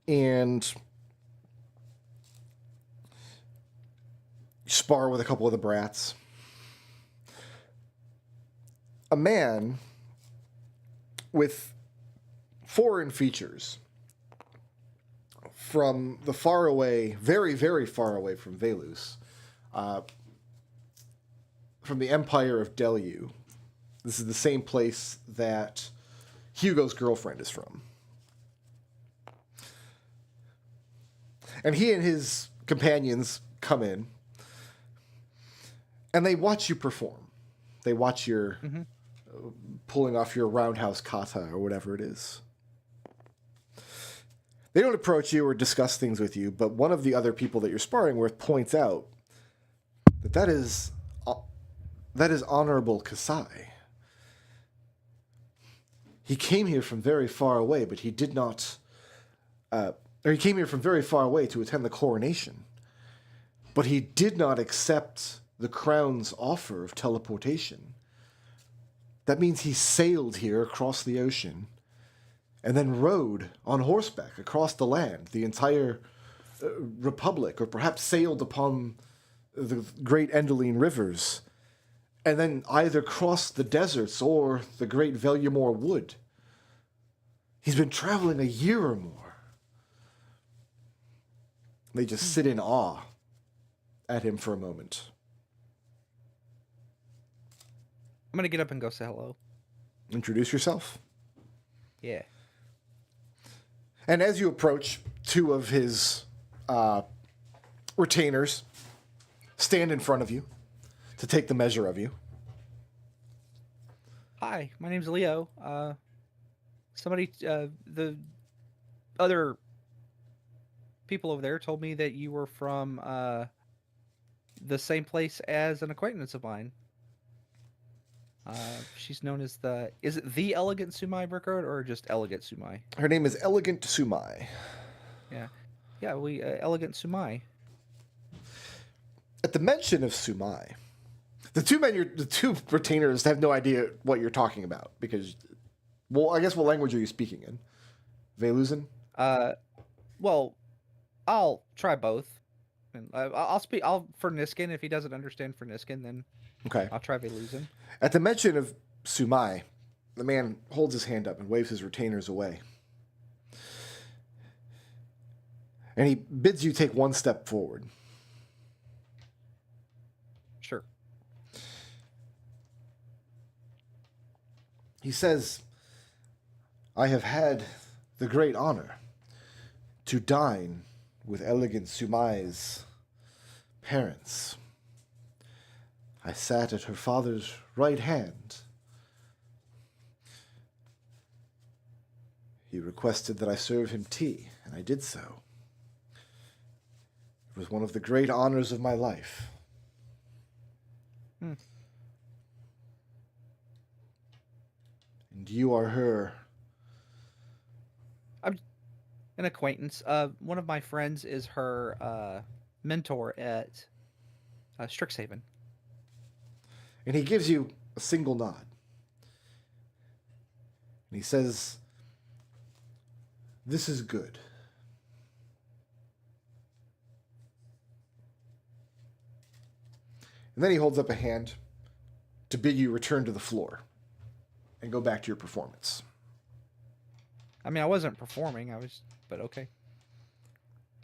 And you spar with a couple of the brats. A man with foreign features from the far away, very, very far away from Velus, from the Empire of Delu. This is the same place that Hugo's girlfriend is from. And he and his companions come in, and they watch you perform. They watch your pulling off your roundhouse kata or whatever it is. They don't approach you or discuss things with you, but one of the other people that you're sparring with points out that that is Honorable Kasai. He came here from very far away, but he did not... or he came here from very far away to attend the coronation, but he did not accept the crown's offer of teleportation. That means he sailed here across the ocean and then rode on horseback across the land, the entire republic, or perhaps sailed upon the great Endeline rivers, and then either crossed the deserts or the great Velumore wood. He's been traveling a year or more. They just sit in awe at him for a moment. I'm gonna get up and go say hello. Introduce yourself. Yeah. And as you approach, two of his retainers stand in front of you to take the measure of you. Hi, my name's Leo. Somebody, the other people over there told me that you were from the same place as an acquaintance of mine. She's known as is it the Elegant Sumai Brickroad or just Elegant Sumai? Her name is Elegant Sumai. Yeah, we Elegant Sumai. At the mention of Sumai, the two retainers have no idea what you're talking about because, well, I guess what language are you speaking in? Velusian? Well, I'll try both. And I'll speak. For Niskin. If he doesn't understand for Niskin, then Okay. I'll try Velusian. At the mention of Sumai, the man holds his hand up and waves his retainers away. And he bids you take one step forward. Sure. He says, I have had the great honor to dine with Elegant Sumai's parents. I sat at her father's right hand. He requested that I serve him tea, and I did so. It was one of the great honors of my life. Hmm. And you are her... An acquaintance. One of my friends is her mentor at Strixhaven. And he gives you a single nod. And he says, this is good. And then he holds up a hand to bid you return to the floor and go back to your performance. I mean, I wasn't performing. But okay.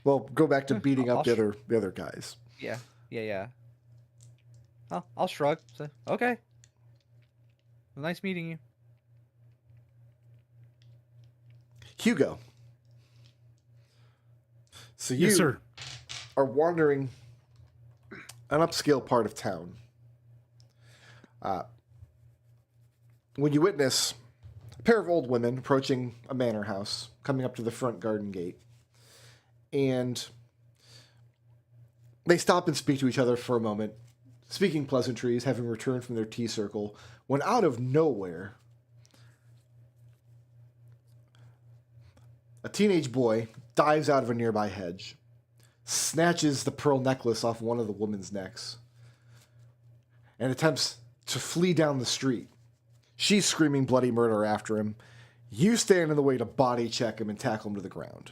Well, go back to beating up I'll the other guys. Yeah. I'll shrug. Say, okay. Nice meeting you. Hugo. So you Yes, sir. are wandering an upscale part of town. When you witness a pair of old women approaching a manor house, coming up to the front garden gate, and they stop and speak to each other for a moment, speaking pleasantries, having returned from their tea circle, when out of nowhere, a teenage boy dives out of a nearby hedge, snatches the pearl necklace off one of the woman's necks, and attempts to flee down the street. She's screaming bloody murder after him. You stand in the way to body check him and tackle him to the ground.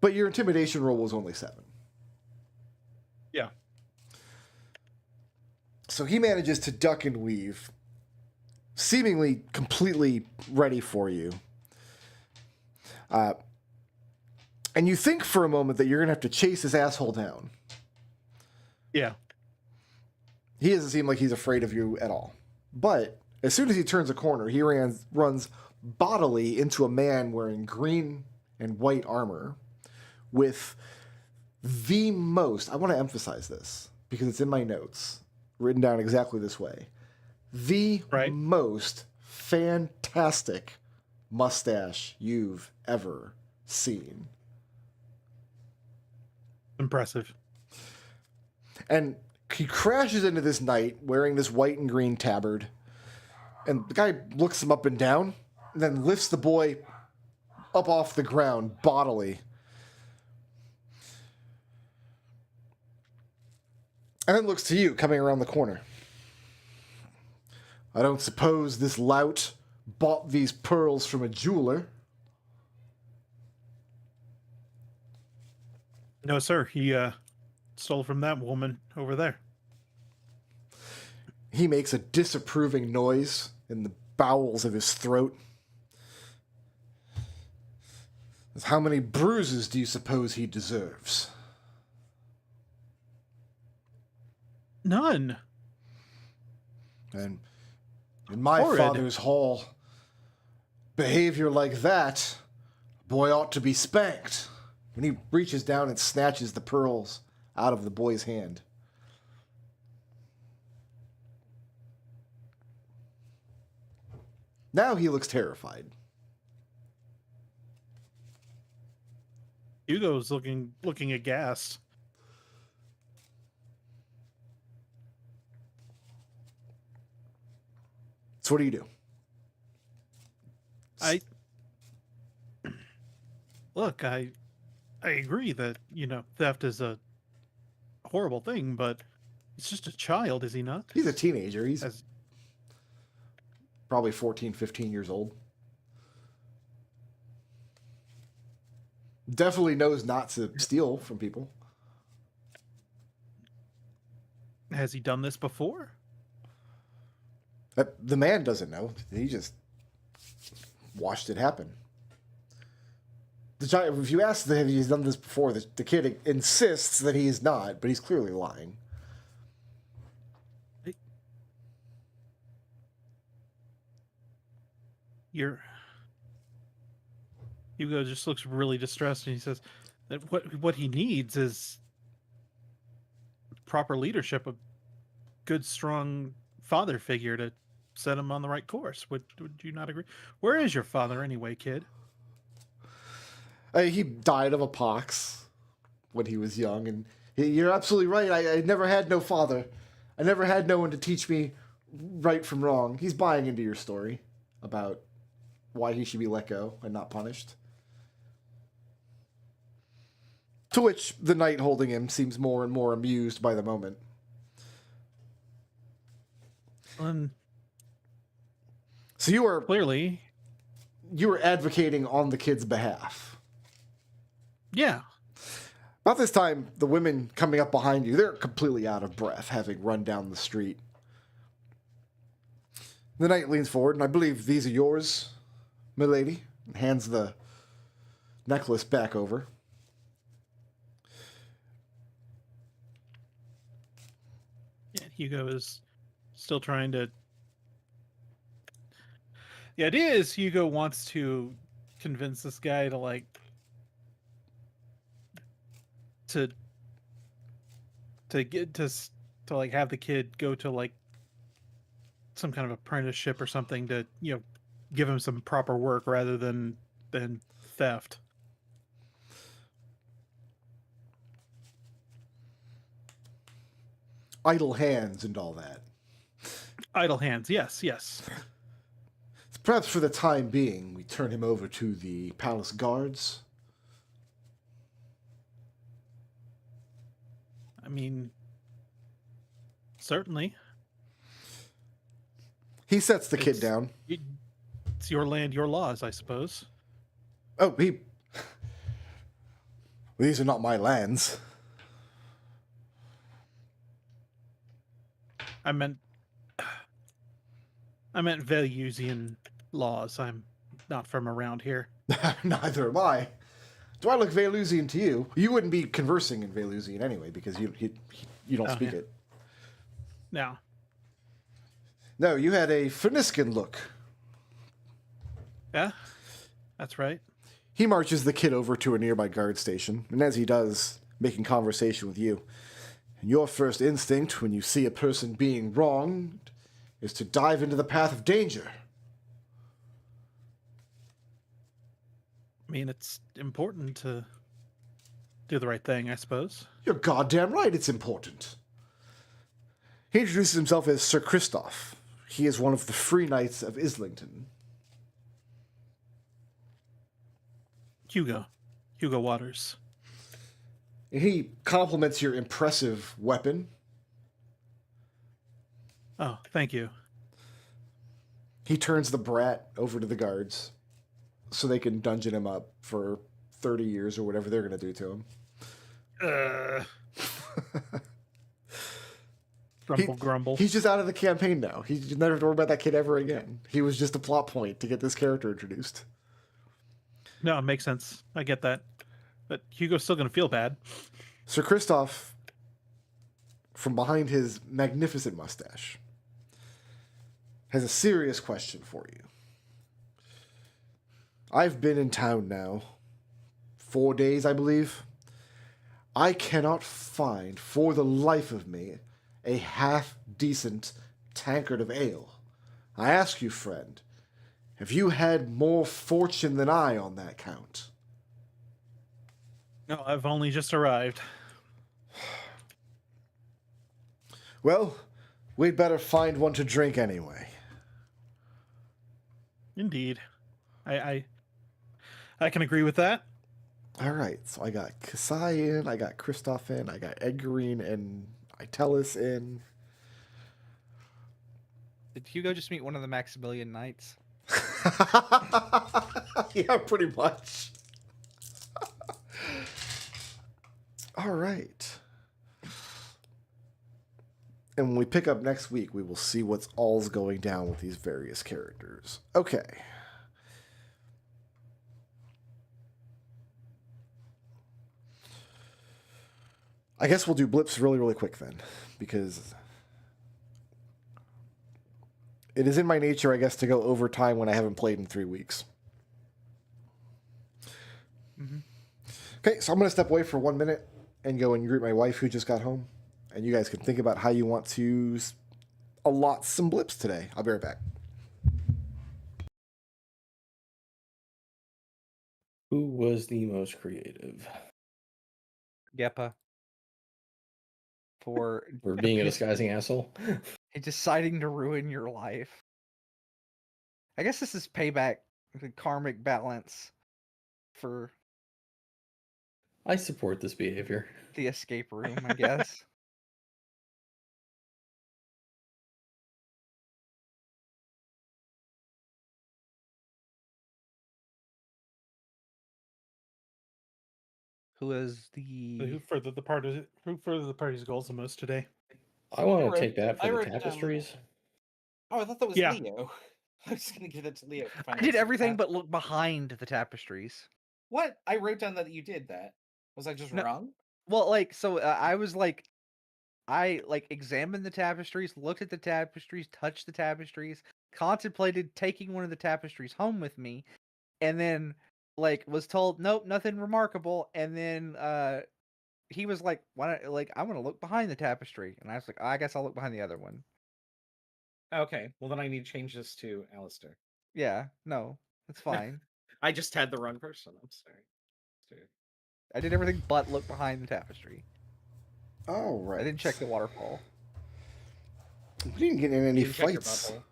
But your intimidation roll was only 7. Yeah. So he manages to duck and weave, seemingly completely ready for you. And you think for a moment that you're going to have to chase this asshole down. Yeah. He doesn't seem like he's afraid of you at all. But as soon as he turns a corner, he runs bodily into a man wearing green and white armor with the most, I want to emphasize this because it's in my notes, written down exactly this way. The most fantastic mustache you've ever seen. Impressive. And he crashes into this knight wearing this white and green tabard. And the guy looks him up and down and then lifts the boy up off the ground bodily. And then looks to you coming around the corner. I don't suppose this lout bought these pearls from a jeweler. No, sir. He stole from that woman over there. He makes a disapproving noise in the bowels of his throat. How many bruises do you suppose he deserves? None. And in my Horrid. father's hall, behavior like that, a boy ought to be spanked. When he reaches down and snatches the pearls out of the boy's hand. Now he looks terrified. Hugo's looking aghast. So what do you do? Look, I agree that, theft is a horrible thing, but he's just a child, is he not? He's a teenager. He's As- probably 14, 15 years old. Definitely knows not to steal from people. Has he done this before? The man doesn't know. He just watched it happen. The child, if you ask them if he's done this before, the kid insists that he's not, but he's clearly lying. Hugo just looks really distressed, and he says that what he needs is proper leadership, a good, strong father figure to set him on the right course. Would you not agree? Where is your father anyway, kid? He died of a pox when he was young, and you're absolutely right. I never had no father. I never had no one to teach me right from wrong. He's buying into your story about why he should be let go and not punished. To which the knight holding him seems more and more amused by the moment. So you were advocating on the kid's behalf. Yeah. About this time, the women coming up behind you, they're completely out of breath, having run down the street. The knight leans forward, and I believe these are yours, milady, and hands the necklace back over. Yeah, Hugo is still trying to... The idea is Hugo wants to convince this guy to, have the kid go to some kind of apprenticeship or something to give him some proper work rather than theft. Idle hands and all that. Idle hands, yes. Perhaps for the time being, we turn him over to the palace guards. I mean, certainly. He sets the kid down. It's your land, your laws, I suppose. Oh, these are not my lands. I meant Velusian laws. I'm not from around here. Neither am I. Do I look Velusian to you? You wouldn't be conversing in Velusian anyway, because you don't Oh, speak yeah. it. No. No, you had a Finiskin look. Yeah, that's right. He marches the kid over to a nearby guard station, and as he does, making conversation with you. And your first instinct when you see a person being wronged is to dive into the path of danger. I mean, it's important to do the right thing, I suppose. You're goddamn right, it's important. He introduces himself as Sir Christoph. He is one of the Free Knights of Islington. Hugo Waters. And he compliments your impressive weapon. Oh, thank you. He turns the brat over to the guards so they can dungeon him up for 30 years or whatever they're going to do to him. Grumble. He's just out of the campaign now. He's never have to worry about that kid ever again. He was just a plot point to get this character introduced. No, it makes sense. I get that. But Hugo's still going to feel bad. Sir Christoph, from behind his magnificent mustache, has a serious question for you. I've been in town now 4 days, I believe. I cannot find, for the life of me, a half-decent tankard of ale. I ask you, friend, have you had more fortune than I on that count? No, I've only just arrived. Well, we'd better find one to drink anyway. Indeed. I can agree with that. All right, so I got Kasai in, I got Christoph in, I got Edgarine and Itelis in. Did Hugo just meet one of the Maximilian Knights? Yeah, pretty much. All right. And when we pick up next week, we will see what's all's going down with these various characters. Okay. I guess we'll do blips really, really quick then, because it is in my nature, I guess, to go over time when I haven't played in 3 weeks. Mm-hmm. Okay, so I'm going to step away for 1 minute and go and greet my wife who just got home. And you guys can think about how you want to allot some blips today. I'll be right back. Who was the most creative? Geppa. For being a disguising asshole? deciding to ruin your life. I guess this is payback, the karmic balance for I support this behavior. the escape room, I guess. Who is Who the... furthered the party's goals the most today? I want wrote- to take that I for the wrote down- tapestries. Oh, I thought that was Yeah. Leo. I was gonna give it to Leo. for I finding did some everything tap- but look behind the tapestries. What? I wrote down that you did that. Was I just No. wrong? Well, like, so I was like, I like examined the tapestries, looked at the tapestries, touched the tapestries, contemplated taking one of the tapestries home with me, and then like was told, nope, nothing remarkable. And then he was like, why not, like, I want to look behind the tapestry, and I was like, I guess I'll look behind the other one. Okay, well then I need to change this to Alistair. Yeah, no, it's fine. I just had the wrong person. I'm sorry. I did everything but look behind the tapestry. All right. I didn't check the waterfall. We didn't get in any Didn't check your fights. butthole.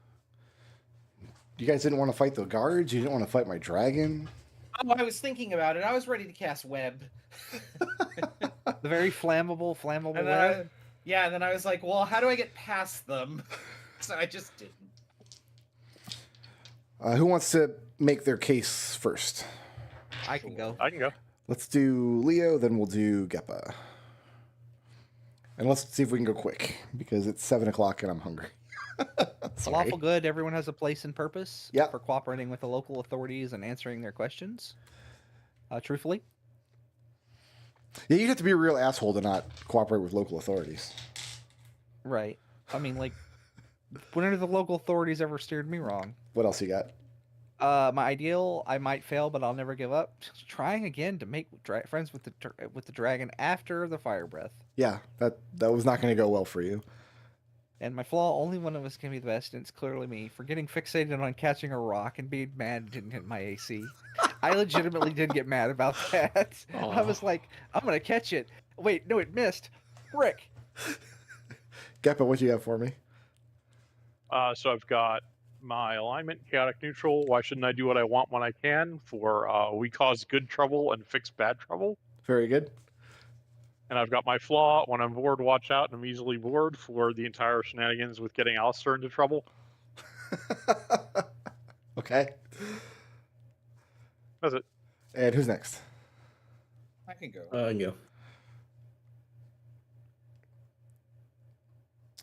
You guys didn't want to fight the guards? You didn't want to fight my dragon? Oh, I was thinking about it. I was ready to cast web. The very flammable And then web. and then I was like, well, how do I get past them? So I just didn't. Who wants to make their case first? I can go. I can go. Let's do Leo, then we'll do Geppa. And let's see if we can go quick, because it's 7 o'clock and I'm hungry. Sorry. Lawful good. Everyone has a place and purpose Yep. for cooperating with the local authorities and answering their questions. Truthfully, Yeah, you'd have to be a real asshole to not cooperate with local authorities. right? I mean, like, when have the local authorities ever steered me wrong? What else you got? My ideal, I might fail, but I'll never give up. Just trying again to make friends with the dragon after the fire breath. Yeah, that was not going to go well for you. And my flaw, only one of us can be the best, and it's clearly me. For getting fixated on catching a rock and being mad it didn't hit my AC. I legitimately did get mad about that. I was like, I'm going to catch it. Wait, no, it missed. Frick. Geppa, what you have for me? So I've got my alignment, chaotic neutral. Why shouldn't I do what I want when I can? For we cause good trouble and fix bad trouble. Very good. And I've got my flaw. When I'm bored, watch out, and I'm easily bored for the entire shenanigans with getting Alistair into trouble. Okay. That's it. And who's next? I can go. I can go.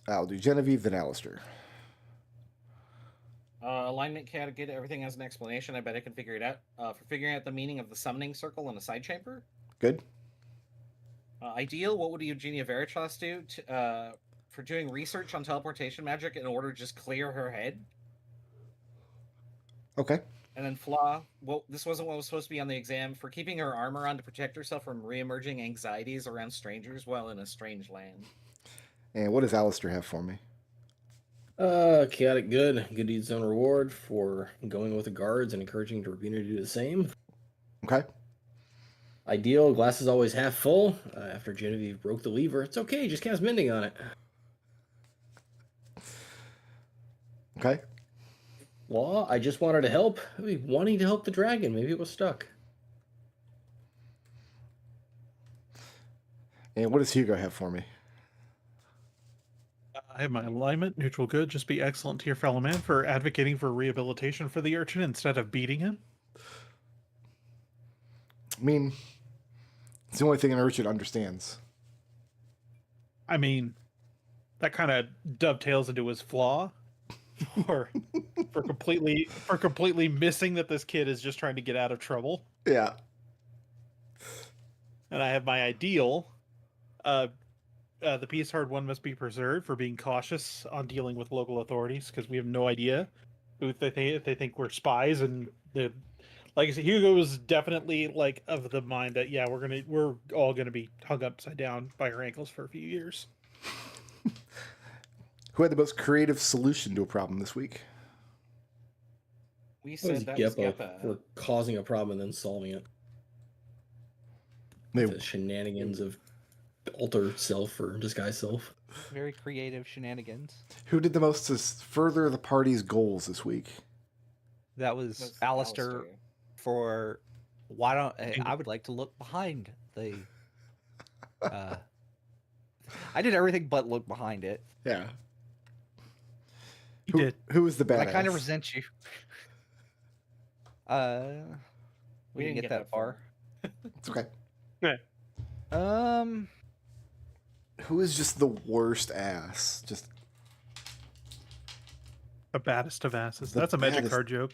I'll do Genevieve, then Alistair. Alignment can't get everything as an explanation. I bet I can figure it out. For figuring out the meaning of the summoning circle in a side chamber. Good. Ideal, what would Eugenia Veritas do for doing research on teleportation magic in order to just clear her head? Okay. And then flaw, well, this wasn't what was supposed to be on the exam, for keeping her armor on to protect herself from re-emerging anxieties around strangers while in a strange land. And what does Alistair have for me? Chaotic good. Good deeds own reward for going with the guards and encouraging Turbina to do the same. Okay. Ideal, glass is always half full. After Genevieve broke the lever, it's okay, just cast Mending on it. Okay. Law, I just wanted to help. I mean, wanting to help the dragon. Maybe it was stuck. And what does Hugo have for me? I have my alignment, neutral good. Just be excellent to your fellow man for advocating for rehabilitation for the urchin instead of beating him. I mean, it's the only thing an urchin understands. I mean, that kind of dovetails into his flaw, for completely missing that this kid is just trying to get out of trouble. Yeah. And I have my ideal. The peace hard one must be preserved for being cautious on dealing with local authorities because we have no idea if they think we're spies. And like I said, Hugo was definitely like of the mind that yeah, we're all gonna be hung upside down by our ankles for a few years. Who had the most creative solution to a problem this week? We That was said that was Geppa Geppa. for causing a problem and then solving it. Maybe. The shenanigans of alter self or disguise self. Very creative shenanigans. Who did the most to further the party's goals this week? That was That's Alistair for why don't I would like to look behind the I did everything but look behind it. Yeah. He did. Who was the badass? I kind of resent you. We didn't get that far. It's okay. Yeah. Who is just the worst ass? Just The baddest of asses. The That's a magic baddest. card joke.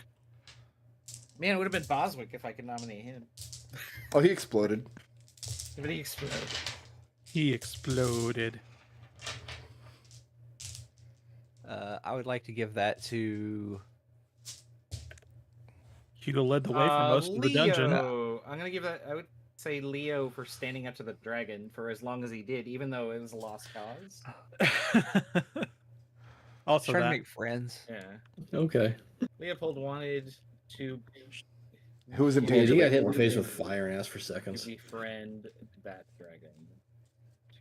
Man, it would have been Boswick if I could nominate him. oh, he exploded. But he exploded. He exploded. I would like to give that to Hugo led the way for most of the dungeon. Leo. I'm gonna give that. I would say Leo for standing up to the dragon for as long as he did, even though it was a lost cause. Also, trying to that make friends. Yeah. Okay. Leopold wanted to Who was Yeah, intangible? he got hit in the face with fire and asked for seconds. befriend that dragon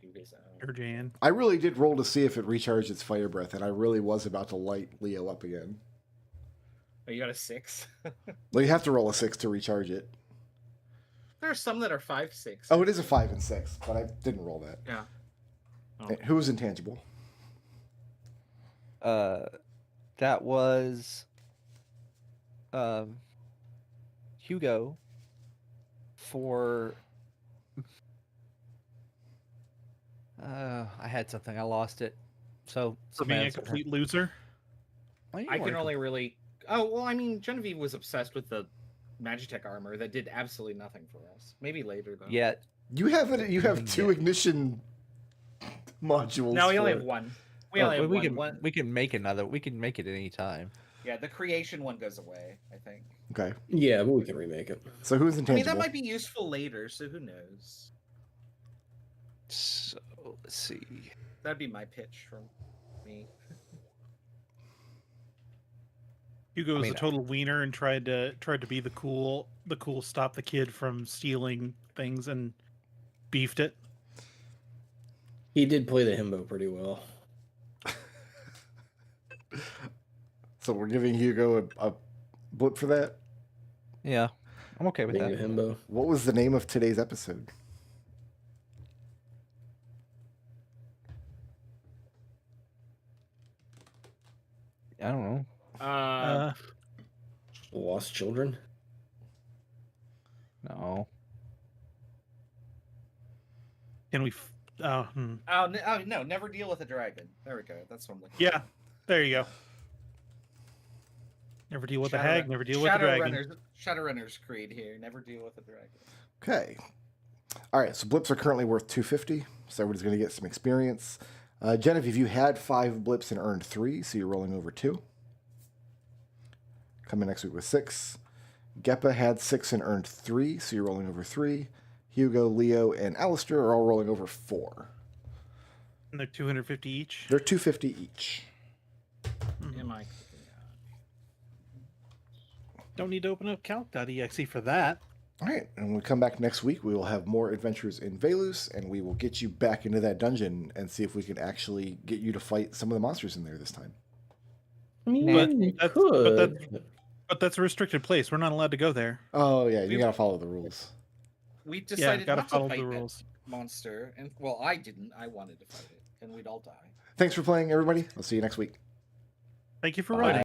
to his own. Jan. I really did roll to see if it recharged its fire breath, and I really was about to light Leo up again. Oh, you got a 6? Well, you have to roll a 6 to recharge it. There are some that are 5, 6. Oh, it is a 5 and 6, but I didn't roll that. Yeah. Oh. Who was intangible? That was Hugo for I had something, I lost it. So For being a complete loser. Well, you I can weren't- only really. Oh well, I mean, Genevieve was obsessed with the Magitech armor that did absolutely nothing for us. Maybe later though. Yeah, You have it. You have two Yeah. ignition modules. No, we only for have it. one. We Oh, only have we one. can One. we can make another. We can make it any time. Yeah, the creation one goes away, I think. Okay. Yeah, but we can remake it. So who's I mean, intangible? that might be useful later, so who knows? So let's see. That'd be my pitch from me. Hugo was mean, a total wiener and tried to be the cool stop the kid from stealing things and beefed it. He did play the himbo pretty well. So we're giving Hugo a blip for that. Yeah, I'm okay with Being a that. himbo. What was the name of today's episode? I don't know. Lost children. No. Can we? Oh, no, never deal with a dragon. There we go. That's what I'm looking Yeah, there you go. Never deal with a hag. Never deal with a dragon. Shadowrunner's creed here. Never deal with a dragon. Okay. All right. So blips are currently worth 250. So everybody's going to get some experience. Genevieve, you had 5 blips and earned 3, so you're rolling over 2. Coming next week with 6. Gepa had 6 and earned 3, so you're rolling over 3. Hugo, Leo, and Alistair are all rolling over 4. And they're 250 each. They're 250 each. Am I? Don't need to open up calc.exe for that. All right, and when we come back next week, we will have more adventures in Velus, and we will get you back into that dungeon and see if we can actually get you to fight some of the monsters in there this time. I mean, But you that's- could. But that's a restricted place. We're not allowed to go there. Oh yeah, you We've- gotta follow the rules. We Yeah, decided gotta not to follow fight the that rules. monster, and well, I didn't. I wanted to fight it, and we'd all die. Thanks for playing, everybody. I'll see you next week. Thank you for Bye. writing.